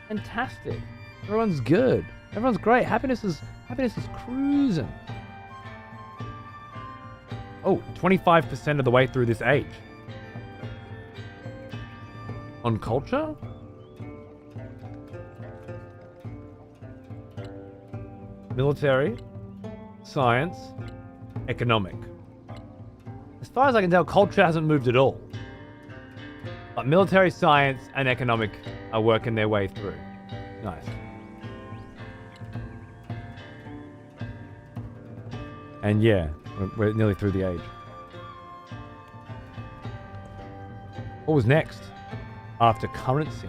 Fantastic. Everyone's good. Everyone's great. Happiness is cruising. Oh, 25% of the way through this age. On culture? Military, science, economic. As far as I can tell, culture hasn't moved at all. But military, science, and economic are working their way through. Nice. And yeah, we're nearly through the age. What was next? After currency.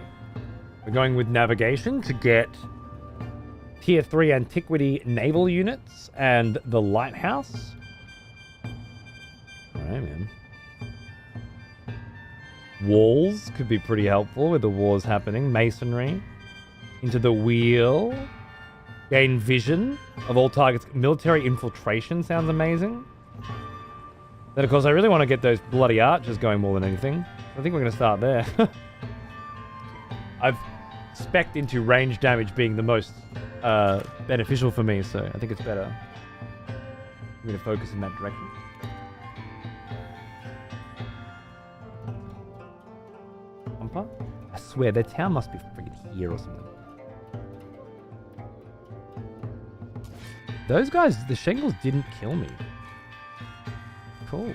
We're going with navigation to get Tier 3 antiquity naval units and the lighthouse. Alright, man. Walls could be pretty helpful with the wars happening. Masonry. Into the wheel. Gain vision of all targets. Military infiltration sounds amazing. Then, of course, I really want to get those bloody archers going more than anything. I think we're going to start there. I've spec'd into range damage being the most beneficial for me, so I think it's better. I'm going to focus in that direction. Pumper? I swear, their town must be freaking here or something. Those guys, the shingles didn't kill me. Cool.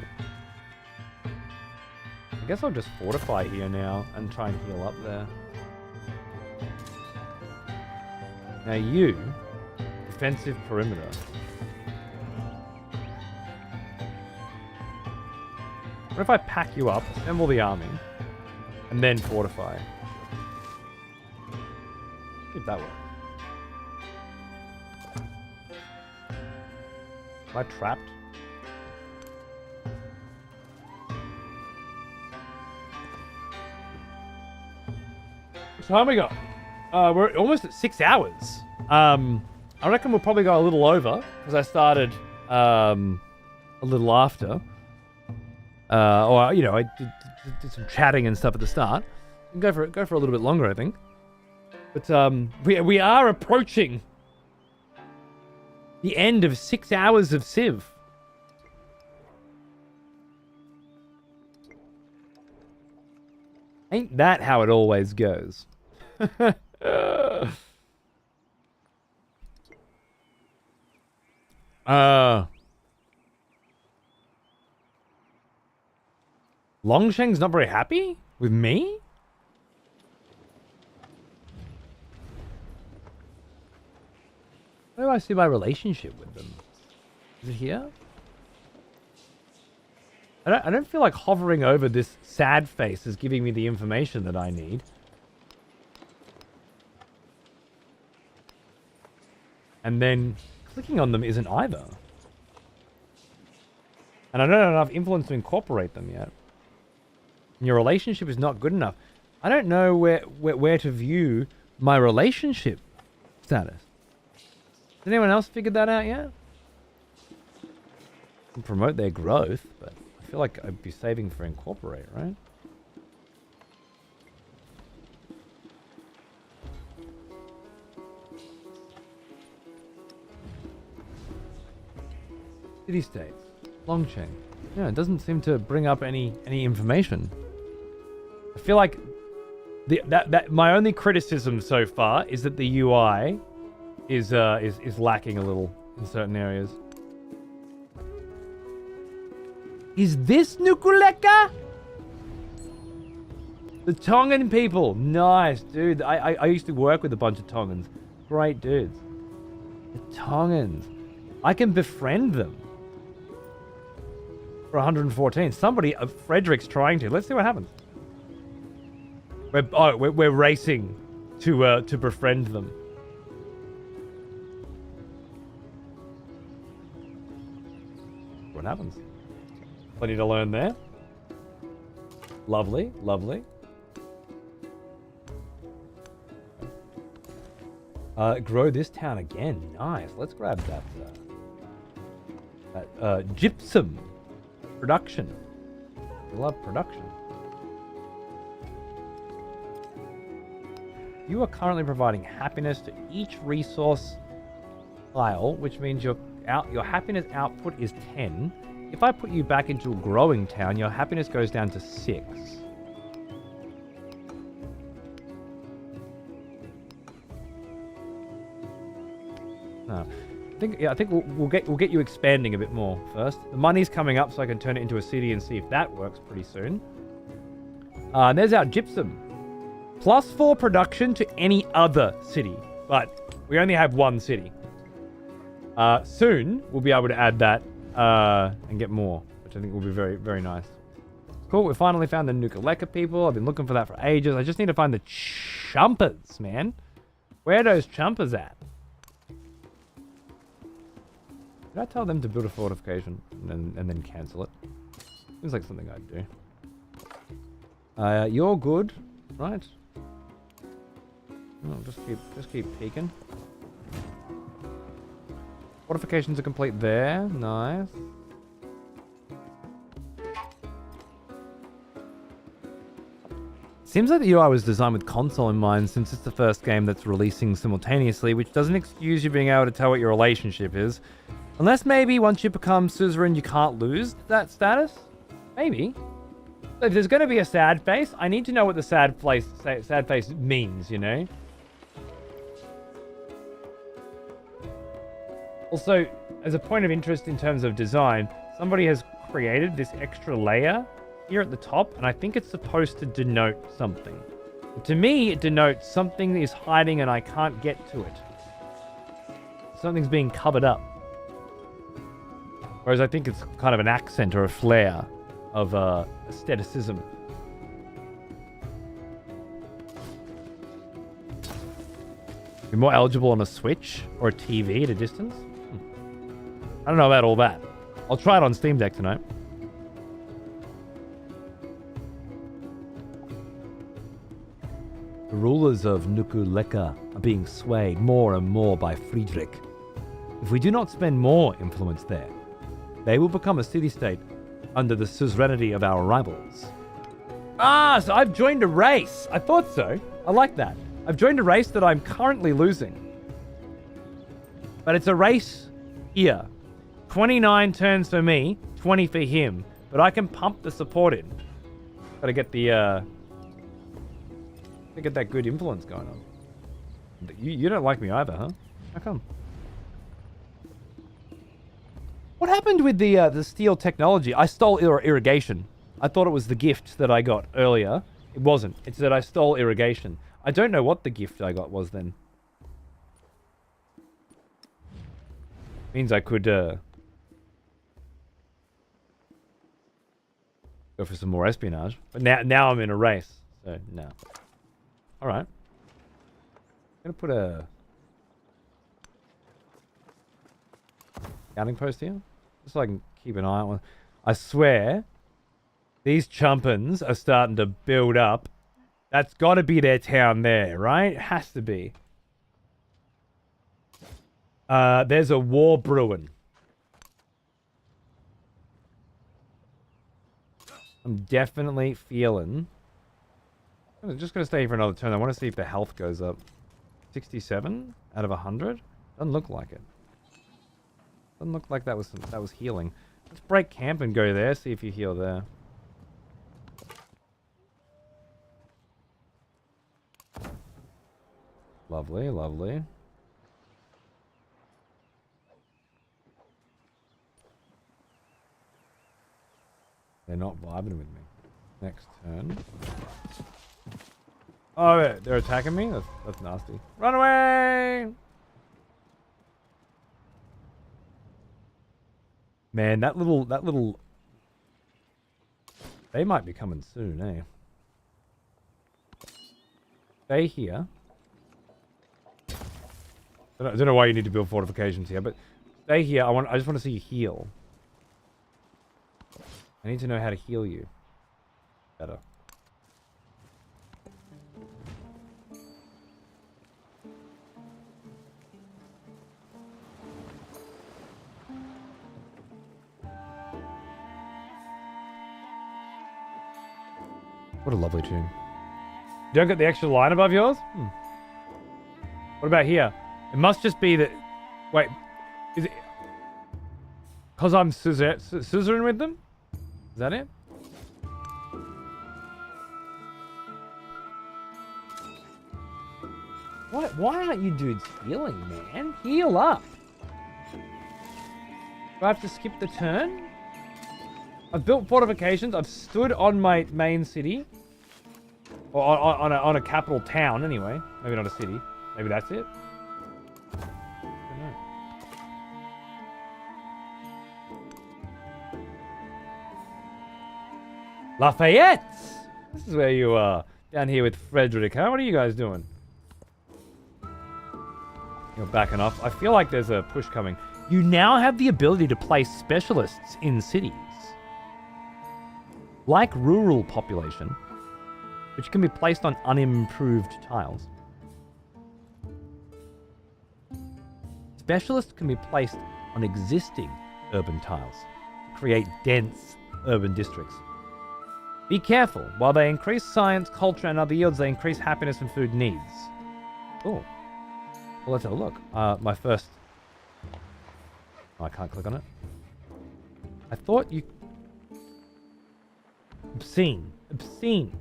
I guess I'll just fortify here now and try and heal up there. Now you, defensive perimeter. What if I pack you up, assemble the army, and then fortify? If that works. Am I trapped? So how we got? We're almost at 6 hours. I reckon we'll probably go a little over because I started a little after. Or you know, I did some chatting and stuff at the start. We can go for a little bit longer, I think. But we are approaching the end of 6 hours of Civ. Ain't that how it always goes? Longsheng's not very happy with me? Where do I see my relationship with them? Is it here? I don't feel like hovering over this sad face is giving me the information that I need. And then clicking on them isn't either. And I don't have enough influence to incorporate them yet. And your relationship is not good enough. I don't know where to view my relationship status. Has anyone else figured that out yet? I can promote their growth, but I feel like I'd be saving for incorporate, right? City states. Longsheng. Yeah, it doesn't seem to bring up any information. I feel like that my only criticism so far is that the UI is lacking a little in certain areas. Is this Nukuleka? The Tongan people. Nice, dude. I used to work with a bunch of Tongans. Great dudes. The Tongans. I can befriend them. For 114. Somebody, Frederick's trying to. Let's see what happens. We're racing to befriend them. What happens? Plenty to learn there. Lovely, lovely. Grow this town again. Nice. Let's grab that gypsum production. We love production. You are currently providing happiness to each resource tile, which means your happiness output is 10. If I put you back into a growing town, your happiness goes down to 6. No. I think we'll get you expanding a bit more first. The money's coming up, so I can turn it into a city and see if that works pretty soon. And there's our gypsum. +4 production to any other city, but we only have one city. Soon we'll be able to add that and get more, which I think will be very, very nice. Cool, we finally found the Nuka-Leka people. I've been looking for that for ages. I just need to find the chumpers, man. Where are those chumpers at? Did I tell them to build a fortification and then cancel it? Seems like something I'd do. You're good, right? Oh, just keep peeking. Fortifications are complete there. Nice. Seems like the UI was designed with console in mind, since it's the first game that's releasing simultaneously, which doesn't excuse you being able to tell what your relationship is. Unless maybe once you become suzerain, you can't lose that status? Maybe. If there's going to be a sad face, I need to know what the sad face means, you know? Also, as a point of interest in terms of design, somebody has created this extra layer here at the top, and I think it's supposed to denote something. But to me, it denotes something is hiding and I can't get to it. Something's being covered up. Whereas I think it's kind of an accent or a flair of aestheticism. Be more eligible on a Switch or a TV at a distance? I don't know about all that. I'll try it on Steam Deck tonight. The rulers of Nuka-Leka are being swayed more and more by Friedrich. If we do not spend more influence there, they will become a city-state under the suzerainty of our rivals. Ah, so I've joined a race. I thought so. I like that. I've joined a race that I'm currently losing. But it's a race here. 29 turns for me, 20 for him. But I can pump the support in. Gotta get the, get that good influence going on. You don't like me either, huh? How come? What happened with the steel technology? I stole irrigation. I thought it was the gift that I got earlier. It wasn't. It's that I stole irrigation. I don't know what the gift I got was then. Means I could go for some more espionage. But now I'm in a race. So, no. Alright. I'm gonna put a scouting post here. Just so I can keep an eye on one. I swear, these chumpins are starting to build up. That's got to be their town there, right? It has to be. There's a war brewing. I'm definitely feeling... I'm just going to stay here for another turn. I want to see if the health goes up. 67 out of 100? Doesn't look like it. Doesn't look like that was healing. Let's break camp and go there, see if you heal there. Lovely, lovely. They're not vibing with me. Next turn. Oh, they're attacking me? That's nasty. Run away! Man, that little They might be coming soon, eh? Stay here. I don't know why you need to build fortifications here, but stay here. I just want to see you heal. I need to know how to heal you better. What a lovely tune. You don't get the extra line above yours? What about here? It must just be that... Wait. Is it... Because I'm scissoring with them? Is that it? Why aren't you dudes healing, man? Heal up. Do I have to skip the turn? I've built fortifications. I've stood on my main city. Or on a capital town, anyway. Maybe not a city. Maybe that's it. I don't know. Lafayette! This is where you are. Down here with Frederick. Huh? What are you guys doing? You're backing off. I feel like there's a push coming. You now have the ability to place specialists in cities. Like rural population, which can be placed on unimproved tiles. Specialists can be placed on existing urban tiles to create dense urban districts. Be careful. While they increase science, culture, and other yields, they increase happiness and food needs. Oh. Well, let's have a look. My first... Oh, I can't click on it. I thought you... Obscene. Obscene.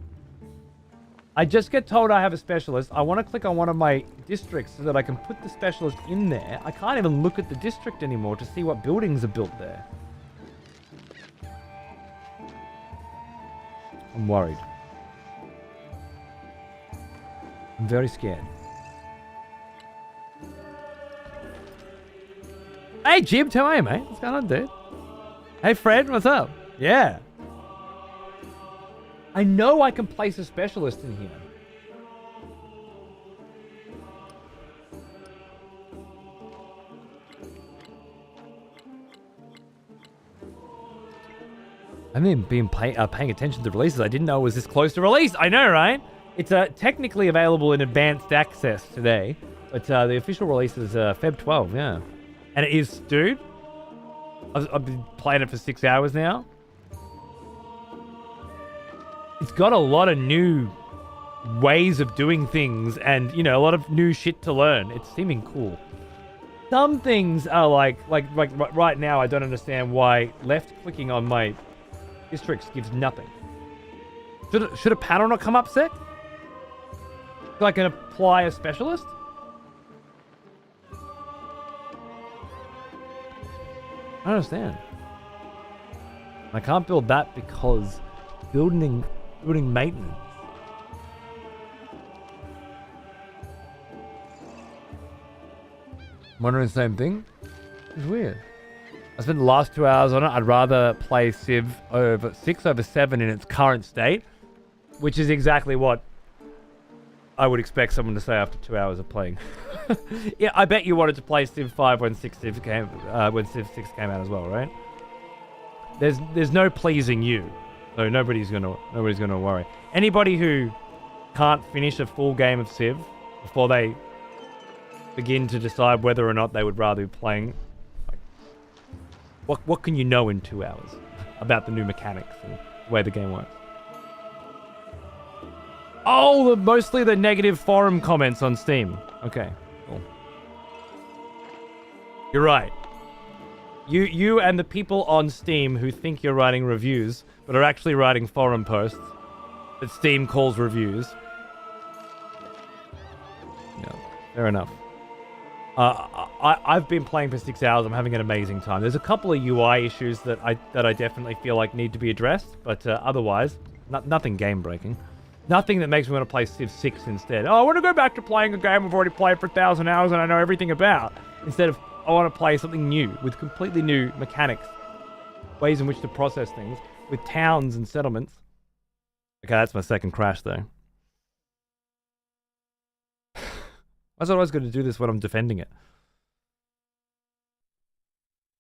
I just get told I have a specialist. I want to click on one of my districts so that I can put the specialist in there. I can't even look at the district anymore to see what buildings are built there. I'm worried. I'm very scared. Hey, Jib, how are you, mate? What's going on, dude? Hey, Fred, what's up? Yeah. I know I can place a specialist in here. I haven't even been paying attention to releases. I didn't know it was this close to release. I know, right? It's technically available in advanced access today, but the official release is Feb 12, yeah. And it is, dude, I've been playing it for 6 hours now. It's got a lot of new ways of doing things and, you know, a lot of new shit to learn. It's seeming cool. Some things are like right now, I don't understand why left clicking on my districts gives nothing. Should a panel not come up set? So I can apply a specialist? I don't understand. I can't build that because building maintenance. I'm wondering the same thing. It's weird. I spent the last 2 hours on it. I'd rather play Civ over 6 over 7 in its current state, which is exactly what I would expect someone to say after 2 hours of playing. Yeah, I bet you wanted to play Civ 5 when Civ 6 came out as well, right? There's no pleasing you, so nobody's gonna worry. Anybody who can't finish a full game of Civ before they begin to decide whether or not they would rather be playing, like, what can you know in 2 hours about the new mechanics and the way the game works? Oh, mostly the negative forum comments on Steam. Okay, cool. You're right. You and the people on Steam who think you're writing reviews, but are actually writing forum posts that Steam calls reviews. Yeah, fair enough. I've been playing for 6 hours. I'm having an amazing time. There's a couple of UI issues that I definitely feel like need to be addressed, but otherwise, nothing game breaking. Nothing that makes me want to play Civ 6 instead. Oh, I want to go back to playing a game I've already played for 1,000 hours and I know everything about. Instead of, I want to play something new with completely new mechanics, ways in which to process things, with towns and settlements. Okay, that's my second crash, though. Why's it always good to do this when I'm defending it?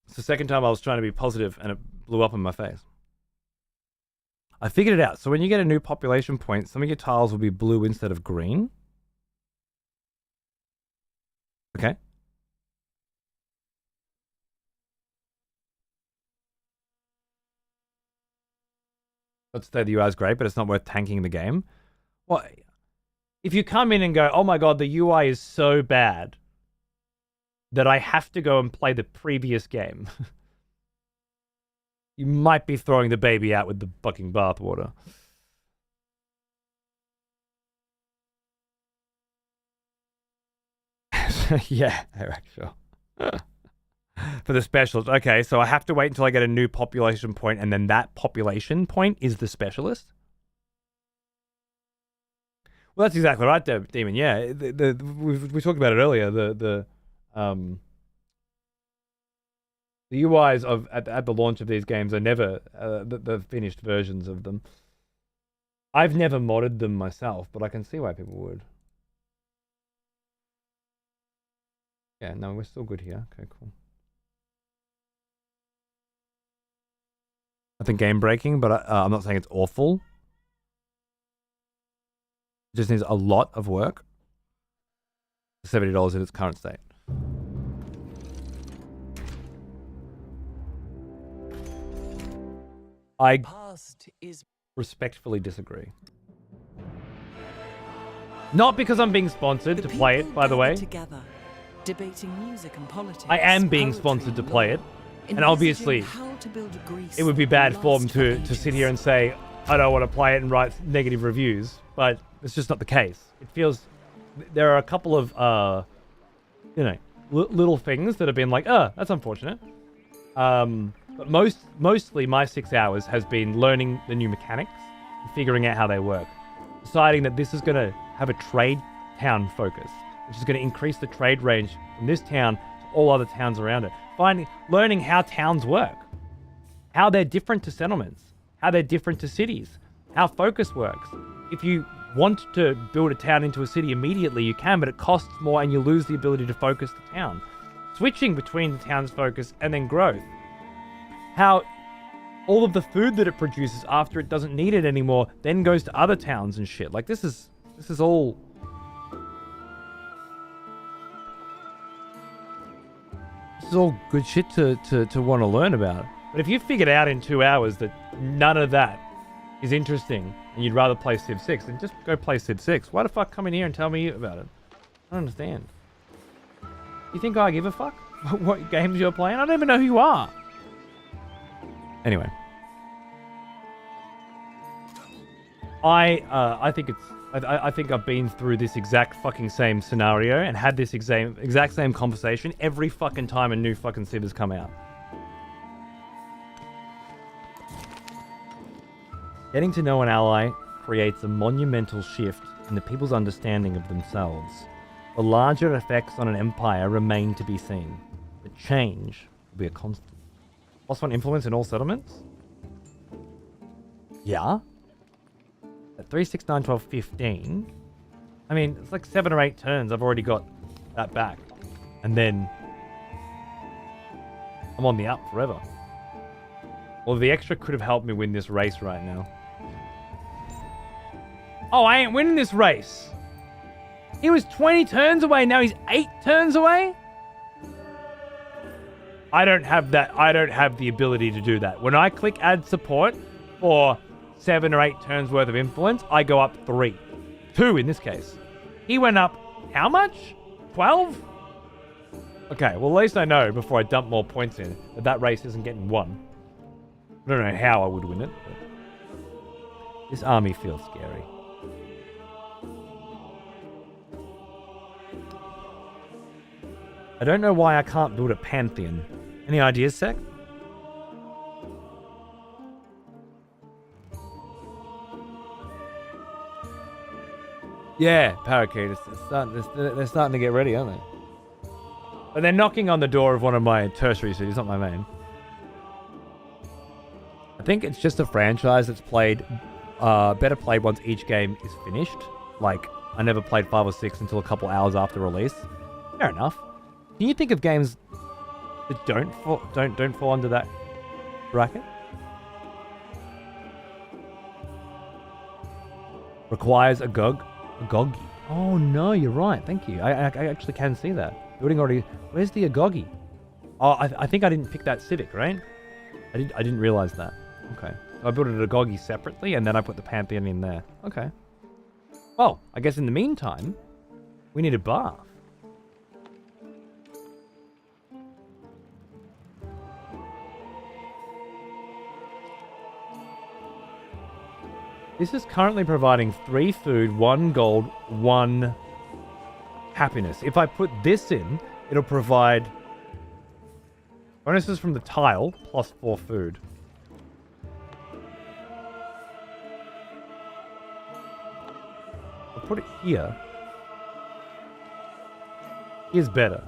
It's the second time I was trying to be positive and it blew up in my face. I figured it out. So when you get a new population point, some of your tiles will be blue instead of green. Okay. Let's say the UI is great, but it's not worth tanking the game. Well, if you come in and go, oh my god, the UI is so bad that I have to go and play the previous game, you might be throwing the baby out with the fucking bathwater. Yeah, Eric, sure. For the specialist. Okay, so I have to wait until I get a new population point, and then that population point is the specialist? Well, that's exactly right, Demon. Yeah, we talked about it earlier. The UIs of at the launch of these games are never the finished versions of them. I've never modded them myself, but I can see why people would. Yeah, no, we're still good here. Okay, cool. Nothing game breaking, but I'm not saying it's awful. It just needs a lot of work. $70 in its current state. I Past is respectfully disagree. Not because I'm being sponsored to play it, by the way. Together, debating music and politics. I am being sponsored to play it. And obviously, it would be bad form to sit here and say, I don't want to play it and write negative reviews. But it's just not the case. It feels... There are a couple of, little things that have been like, that's unfortunate. But mostly my 6 hours has been learning the new mechanics and figuring out how they work. Deciding that this is going to have a trade town focus, which is going to increase the trade range from this town to all other towns around it. Learning how towns work, how they're different to settlements, how they're different to cities, how focus works. If you want to build a town into a city immediately, you can, but it costs more and you lose the ability to focus the town. Switching between the town's focus and then growth. How all of the food that it produces after it doesn't need it anymore then goes to other towns and shit. Like, this is all... This is all good shit to want to learn about. But if you figured out in 2 hours that none of that is interesting and you'd rather play Civ 6, then just go play Civ 6. Why the fuck come in here and tell me about it? I don't understand. You think I give a fuck what games you're playing? I don't even know who you are. Anyway. I think I've been through this exact fucking same scenario and had this exact same conversation every fucking time a new fucking Civ has come out. Getting to know an ally creates a monumental shift in the people's understanding of themselves. The larger effects on an empire remain to be seen, but change will be a constant. +1 influence in all settlements? Yeah. At 3, 6, 9, 12, 15. I mean, it's like 7 or 8 turns. I've already got that back. And then I'm on the up forever. Well, the extra could have helped me win this race right now. Oh, I ain't winning this race. He was 20 turns away. Now he's 8 turns away? I don't have that. I don't have the ability to do that. When I click add support for 7 or 8 turns worth of influence, I go up 3. 2 in this case. He went up how much? 12? Okay, well, at least I know before I dump more points in that race isn't getting won. I don't know how I would win it, but this army feels scary. I don't know why I can't build a pantheon. Any ideas, Sec? Yeah, Parakeet. They're starting to get ready, aren't they? But they're knocking on the door of one of my tertiary cities, not my main. I think it's just a franchise that's played better played once each game is finished. Like, I never played 5 or 6 until a couple hours after release. Fair enough. Can you think of games that don't fall under that bracket? Requires a Agogi. Oh no, you're right. Thank you. I actually can see that. Building already. Where's the Agogi? Oh, I think I didn't pick that Civic, right? I didn't realize that. Okay. So I built an Agogi separately, and then I put the Pantheon in there. Okay. Well, I guess in the meantime, we need a bath. This is currently providing 3 food, 1 gold, 1 happiness. If I put this in, it'll provide bonuses from the tile plus 4 food. I'll put it here. Here's better,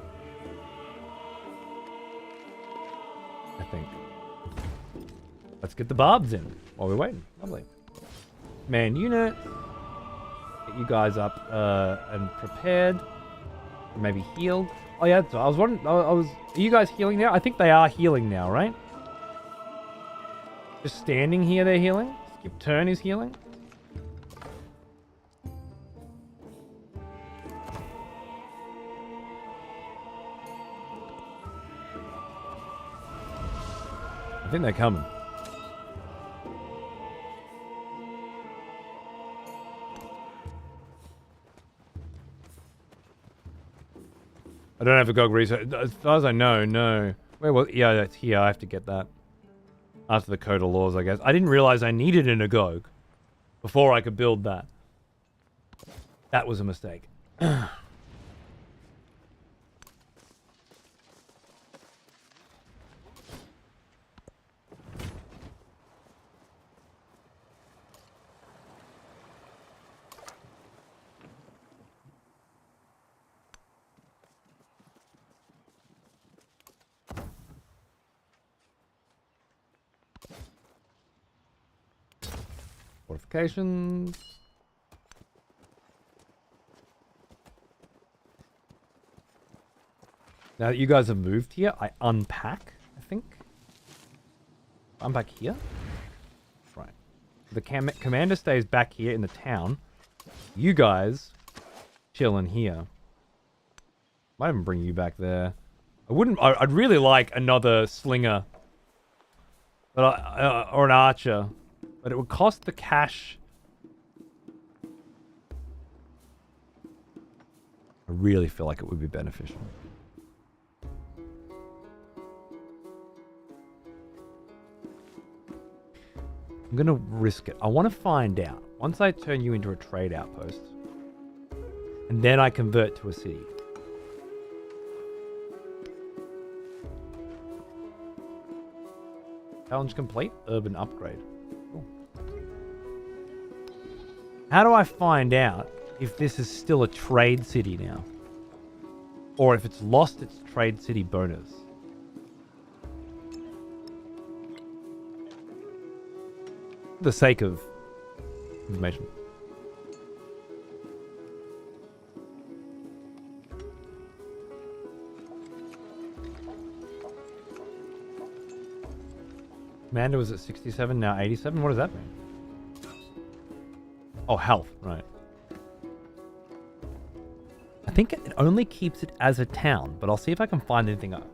I think. Let's get the barbs in while we're waiting. Lovely. Man unit. Get you guys up and prepared. Maybe healed. Oh yeah, so I was wondering. Are you guys healing now? I think they are healing now, right? Just standing here, they're healing. Skip turn is healing. I think they're coming. I don't have a GOG research. As far as I know, no. Wait, well, yeah, that's here. I have to get that. After the Code of Laws, I guess. I didn't realize I needed an Agog before I could build that. That was a mistake. Fortifications. Now that you guys have moved here, I unpack, I think. Unpack here? Right. The commander stays back here in the town. You guys chill in here. Might even bring you back there. I'd really like another slinger. But or an archer. But it would cost the cash. I really feel like it would be beneficial. I'm going to risk it. I want to find out. Once I turn you into a trade outpost, and then I convert to a city. Challenge complete. Urban upgrade. Cool. How do I find out if this is still a trade city now? Or if it's lost its trade city bonus? For the sake of information. Commander was at 67, now 87. What does that mean? Oh, health, right. I think it only keeps it as a town, but I'll see if I can find anything up.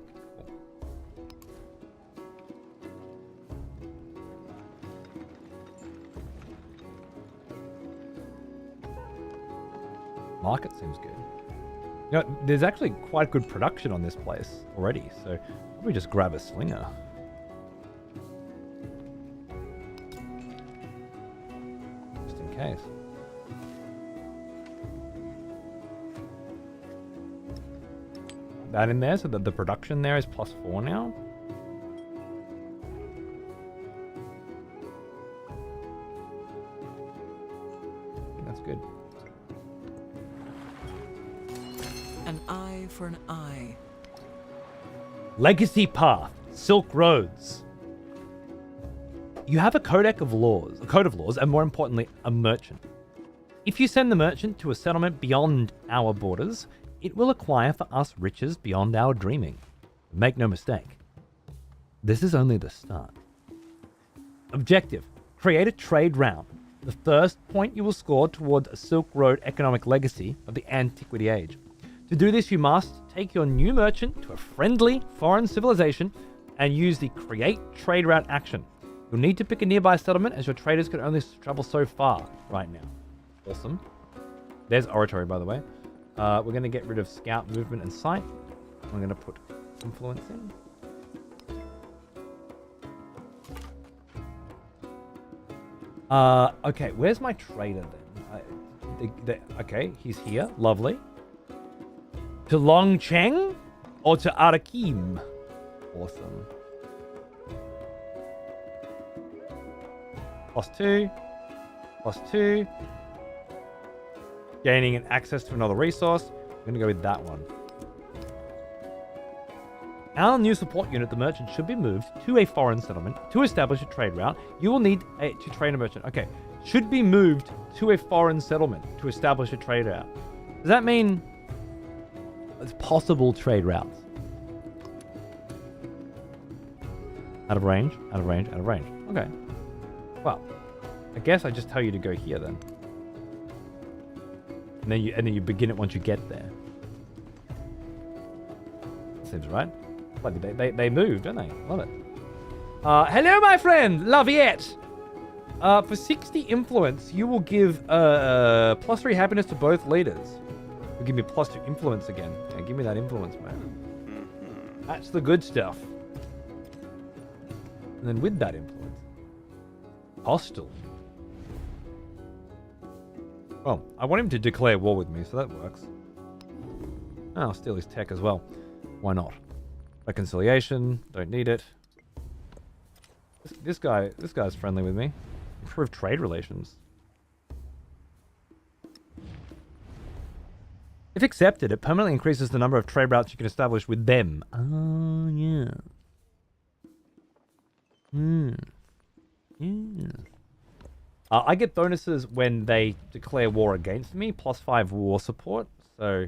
Market seems good. You know, there's actually quite good production on this place already, so probably just grab a slinger. Just in case. That in there so that the production there is +4 now. I think that's good. An eye for an eye. Legacy Path, Silk Roads. You have a code of laws, and more importantly, a merchant. If you send the merchant to a settlement beyond our borders, it will acquire for us riches beyond our dreaming. Make no mistake, this is only the start. Objective: create a trade route. The first point you will score towards a Silk Road economic legacy of the Antiquity Age. To do this, you must take your new merchant to a friendly foreign civilization and use the create trade route action. You'll need to pick a nearby settlement as your traders can only travel so far right now. Awesome. There's oratory, by the way. We're going to get rid of scout movement and sight. I'm going to put influence in. Okay, where's my trader then? Okay, he's here. Lovely. To Longcheng or to Arakim? Awesome. +2. +2. Gaining an access to another resource. I'm going to go with that one. Our new support unit, the merchant, should be moved to a foreign settlement to establish a trade route. You will need to train a merchant. Okay, should be moved to a foreign settlement to establish a trade route. Does that mean there's possible trade routes? Out of range, out of range, out of range. Okay. Well, I guess I just tell you to go here then. And then you begin it once you get there. Seems right. They moved, don't they? Love it. Hello, my friend, Laviette. For 60 influence, you will give +3 happiness to both leaders. You'll give me +2 influence again. Yeah, give me that influence, man. That's the good stuff. And then with that influence, hostile. Well, I want him to declare war with me, so that works. Oh, I'll steal his tech as well. Why not? Reconciliation, don't need it. This guy's friendly with me. Improve trade relations. If accepted, it permanently increases the number of trade routes you can establish with them. Oh, yeah. Yeah. I get bonuses when they declare war against me, +5 war support. So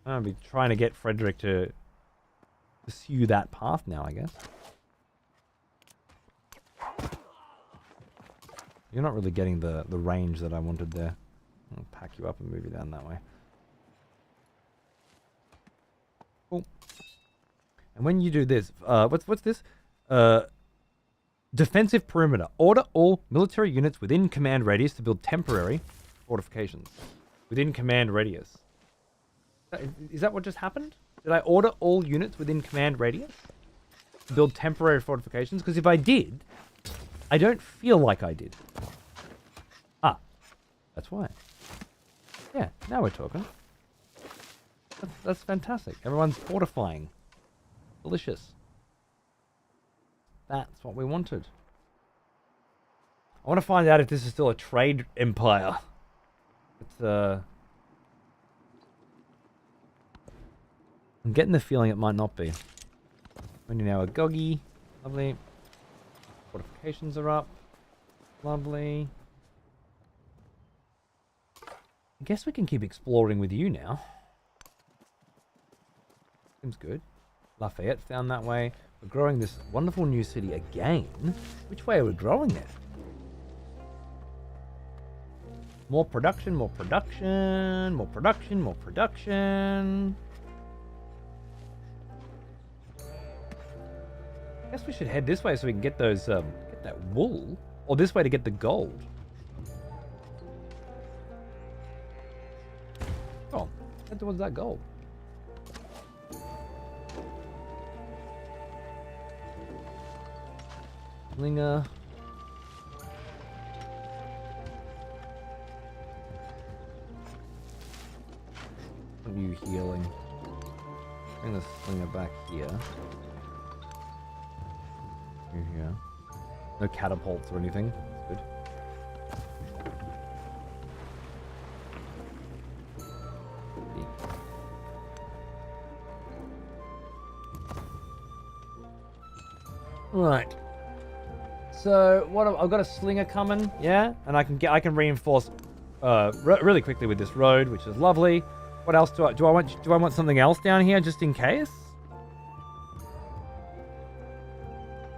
I'll be trying to get Frederick to pursue that path now, I guess. You're not really getting the range that I wanted there. I'll pack you up and move you down that way. Cool. And when you do this, what's this? Defensive perimeter. Order all military units within command radius to build temporary fortifications. Within command radius. Is that what just happened? Did I order all units within command radius to build temporary fortifications? Because if I did, I don't feel like I did. Ah, that's why. Yeah, now we're talking. That's fantastic. Everyone's fortifying. Delicious. That's what we wanted. I want to find out if this is still a trade empire. It's I'm getting the feeling it might not be. Only now a Goggy. Lovely. Fortifications are up. Lovely. I guess we can keep exploring with you now. Seems good. Lafayette's down that way. We're growing this wonderful new city again. Which way are we growing it? More production, more production, more production, more production. I guess we should head this way so we can get those, get that wool. Or this way to get the gold. Oh, head towards that gold. Linger. What are you healing? Bring the slinger back here. Here. No catapults or anything. That's good. Right. So what? I've got a slinger coming, yeah, and I can reinforce really quickly with this road, which is lovely. What else do I want something else down here just in case?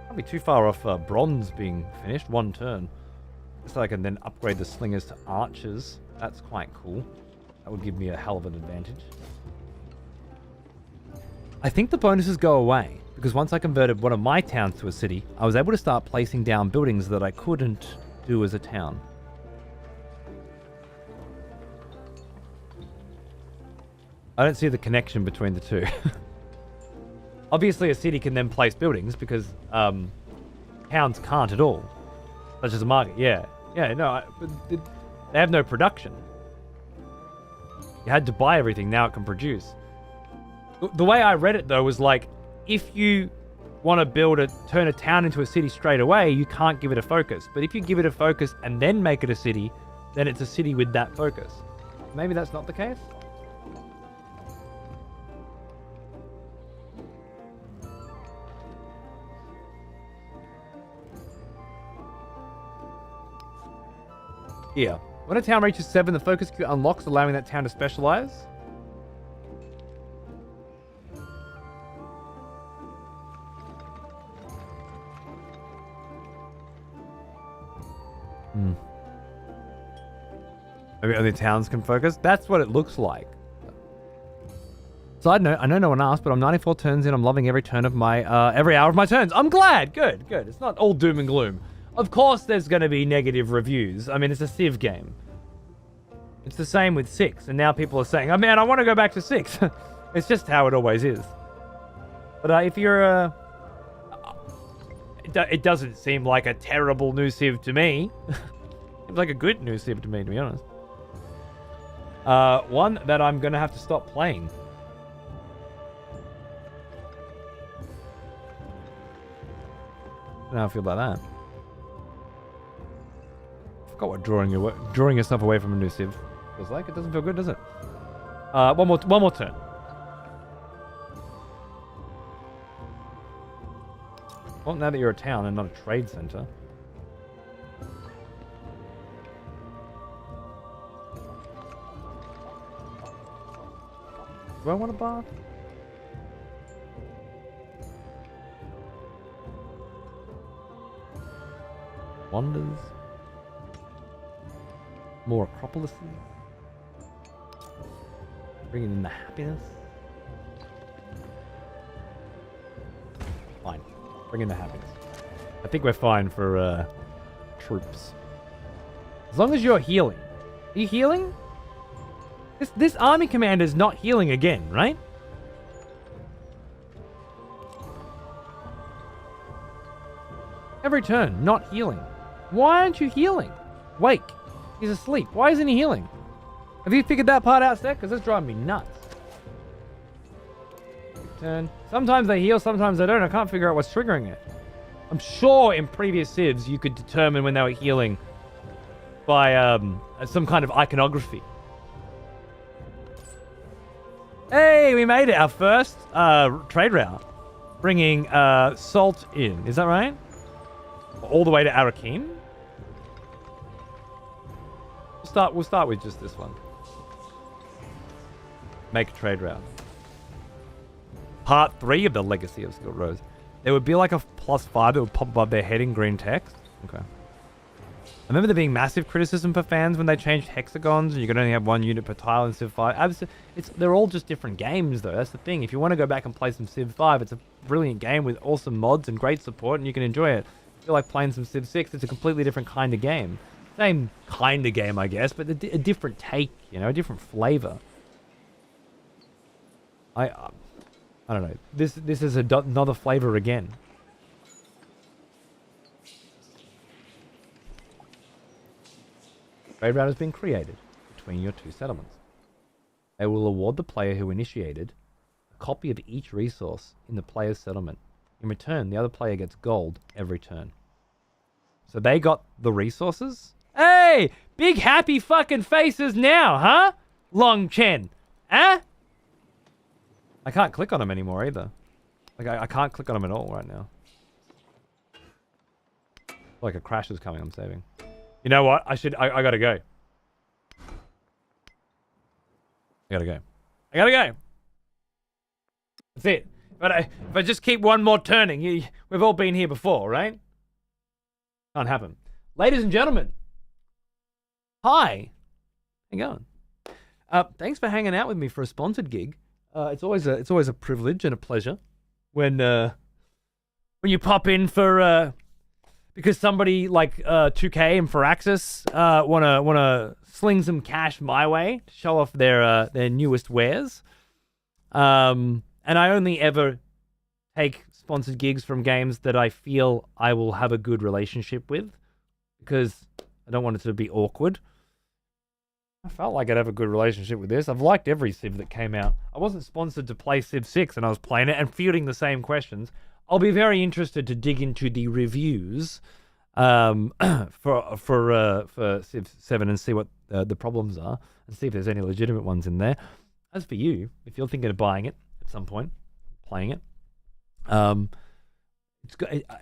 Can't be too far off bronze being finished. 1 turn. So I can then upgrade the slingers to archers. That's quite cool. That would give me a hell of an advantage. I think the bonuses go away because once I converted one of my towns to a city, I was able to start placing down buildings that I couldn't do as a town. I don't see the connection between the two. Obviously, a city can then place buildings because towns can't at all. Such as a market, yeah. Yeah, no, they have no production. You had to buy everything, now it can produce. The way I read it, though, was like, if you want to turn a town into a city straight away, you can't give it a focus. But if you give it a focus and then make it a city, then it's a city with that focus. Maybe that's not the case? Here. When a town reaches 7, the focus queue unlocks, allowing that town to specialize. Maybe only towns can focus? That's what it looks like. Side note, I know no one asked, but I'm 94 turns in. I'm loving every turn of my, every hour of my turns. I'm glad. Good, good. It's not all doom and gloom. Of course there's going to be negative reviews. I mean, it's a Civ game. It's the same with 6, and now people are saying, oh man, I want to go back to 6. It's just how it always is. But if you're it doesn't seem like a terrible new Civ to me. Seems like a good new Civ to me, to be honest. One that I'm going to have to stop playing. I don't know how I feel about that. Forgot what drawing yourself away from a new Civ feels like. It doesn't feel good, does it? One more turn. Well, now that you're a town and not a trade center. Do I want a bath? Wonders. More Acropolises. Bringing in the happiness. Fine. Bring in the happiness. I think we're fine for troops. As long as you're healing. Are you healing? This army commander is not healing again, right? Every turn, not healing. Why aren't you healing? Wake. He's asleep. Why isn't he healing? Have you figured that part out, Seth? Because it's driving me nuts. Turn. Sometimes they heal, sometimes they don't. I can't figure out what's triggering it. I'm sure in previous civs you could determine when they were healing by some kind of iconography. Hey, we made it. Our first trade route. Bringing salt in. Is that right? All the way to Arakim? We'll start with just this one. Make a trade route. Part 3 of the Legacy of Skilled Rows. There would be like a +5 that would pop above their head in green text. Okay. I remember there being massive criticism for fans when they changed hexagons and you could only have 1 unit per tile in Civ 5. They're all just different games though. That's the thing. If you want to go back and play some Civ 5, it's a brilliant game with awesome mods and great support and you can enjoy it. If you like playing some Civ 6, it's a completely different kind of game. Same kind of game, I guess, but a different take, you know, a different flavor. I don't know. This is another flavor again. Trade route has been created between your 2 settlements. They will award the player who initiated a copy of each resource in the player's settlement. In return, the other player gets gold every turn. So they got the resources? Hey! Big happy fucking faces now, huh? Long Chen. Huh? I can't click on them anymore either. Like, I can't click on them at all right now. Like a crash is coming. I'm saving. You know what? I gotta go. I gotta go. That's it. But if I just keep one more turning, we've all been here before, right? Can't happen. Ladies and gentlemen, hi. How you going? Thanks for hanging out with me for a sponsored gig. It's always a privilege and a pleasure when you pop in for because somebody like 2K and Firaxis wanna sling some cash my way to show off their newest wares. And I only ever take sponsored gigs from games that I feel I will have a good relationship with, because I don't want it to be awkward. I felt like I'd have a good relationship with this. I've liked every Civ that came out. I wasn't sponsored to play Civ 6, and I was playing it and fielding the same questions. I'll be very interested to dig into the reviews for Civ 7 and see what the problems are, and see if there's any legitimate ones in there. As for you, if you're thinking of buying it at some point, playing it,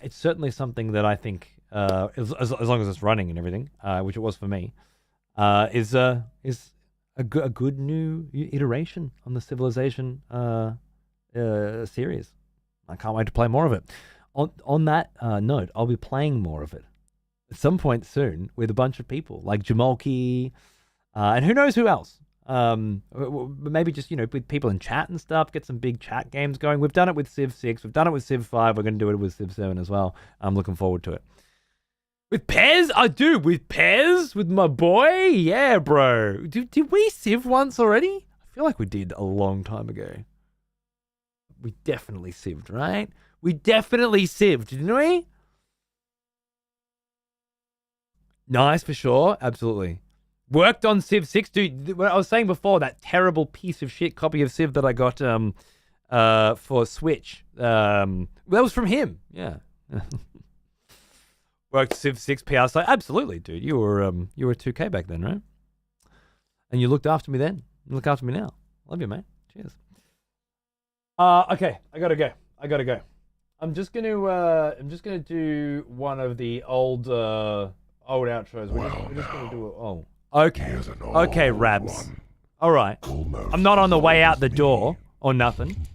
it's certainly something that I think, as long as it's running and everything, which it was for me, is a good new iteration on the Civilization series. I can't wait to play more of it. On that note, I'll be playing more of it at some point soon with a bunch of people like Jamalki, and who knows who else. Maybe just, with people in chat and stuff, get some big chat games going. We've done it with Civ 6, we've done it with Civ 5, we're going to do it with Civ 7 as well. I'm looking forward to it. With Pez? I do, with Pez? With my boy? Yeah, bro. Did we Civ once already? I feel like we did a long time ago. We definitely Civ'd, right? We definitely Civ'd, didn't we? Nice, for sure. Absolutely. Worked on Civ 6, dude. What I was saying before, that terrible piece of shit copy of Civ that I got for Switch. That was from him. Yeah. Worked Civ 6 PR site. Absolutely, dude. You were 2K back then, right? And you looked after me then. You look after me now. Love you, mate. Cheers. Okay, I gotta go. I'm just gonna do one of the old outros. We're just gonna do it. Oh, okay. Okay, Rabs. All right. I'm not on the way out the door or nothing.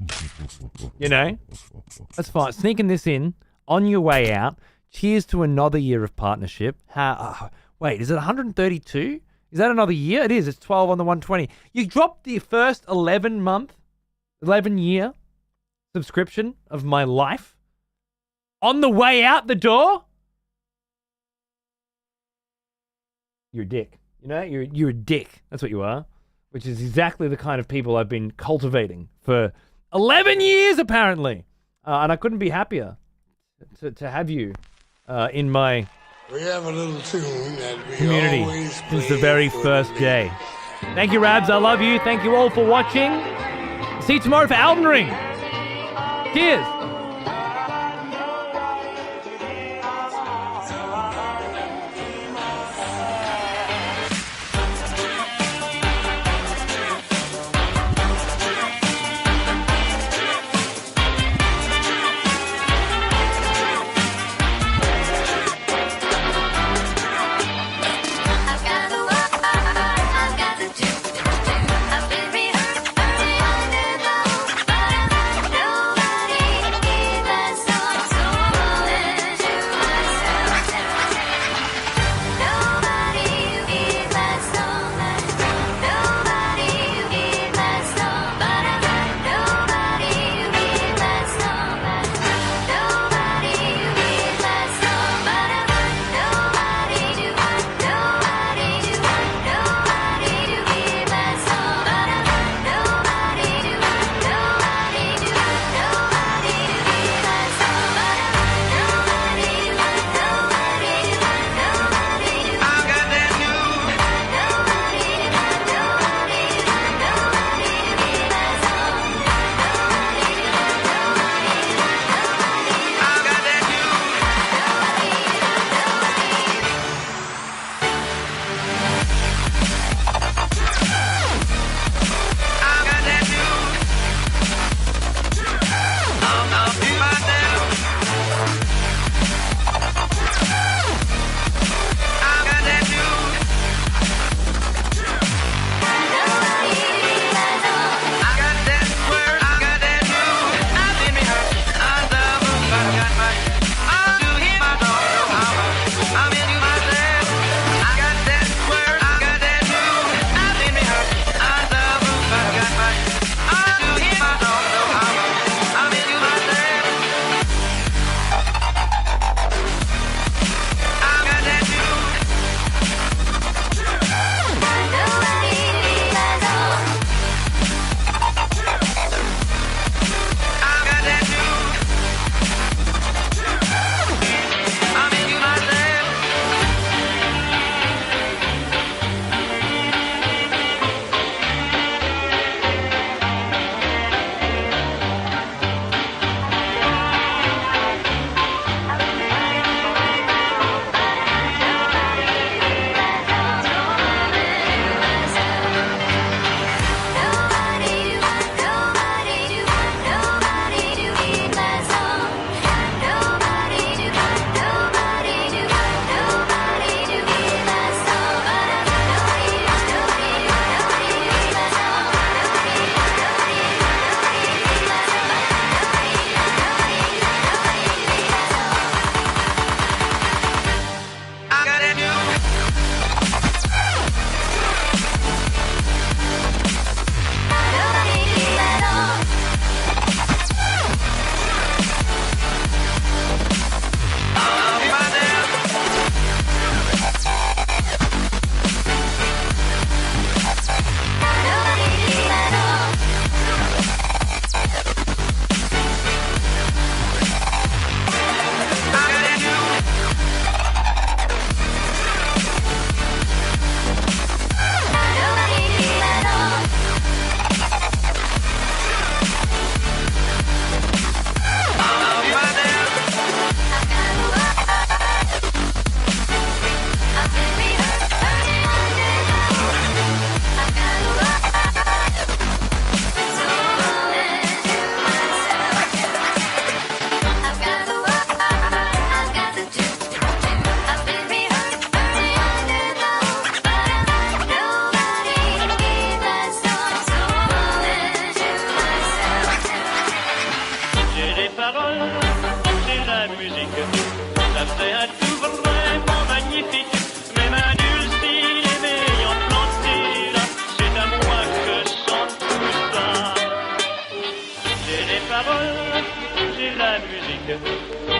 That's fine. Sneaking this in on your way out. Cheers to another year of partnership. Wait, is it 132? Is that another year? It is. It's 12 on the 120. You dropped the first 11-year subscription of my life on the way out the door? You're a dick. You're a dick. That's what you are. Which is exactly the kind of people I've been cultivating for 11 years, apparently. And I couldn't be happier to have you in my We have a little tune that we community always since the play very for first the day. Thank you, Rabs. I love you. Thank you all for watching. See you tomorrow for Elden Ring. Cheers.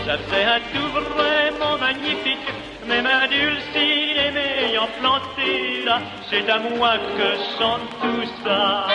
Ça fait un tout vraiment magnifique. Mes mains dulcinées m'ayant planté là, c'est à moi que chante tout ça.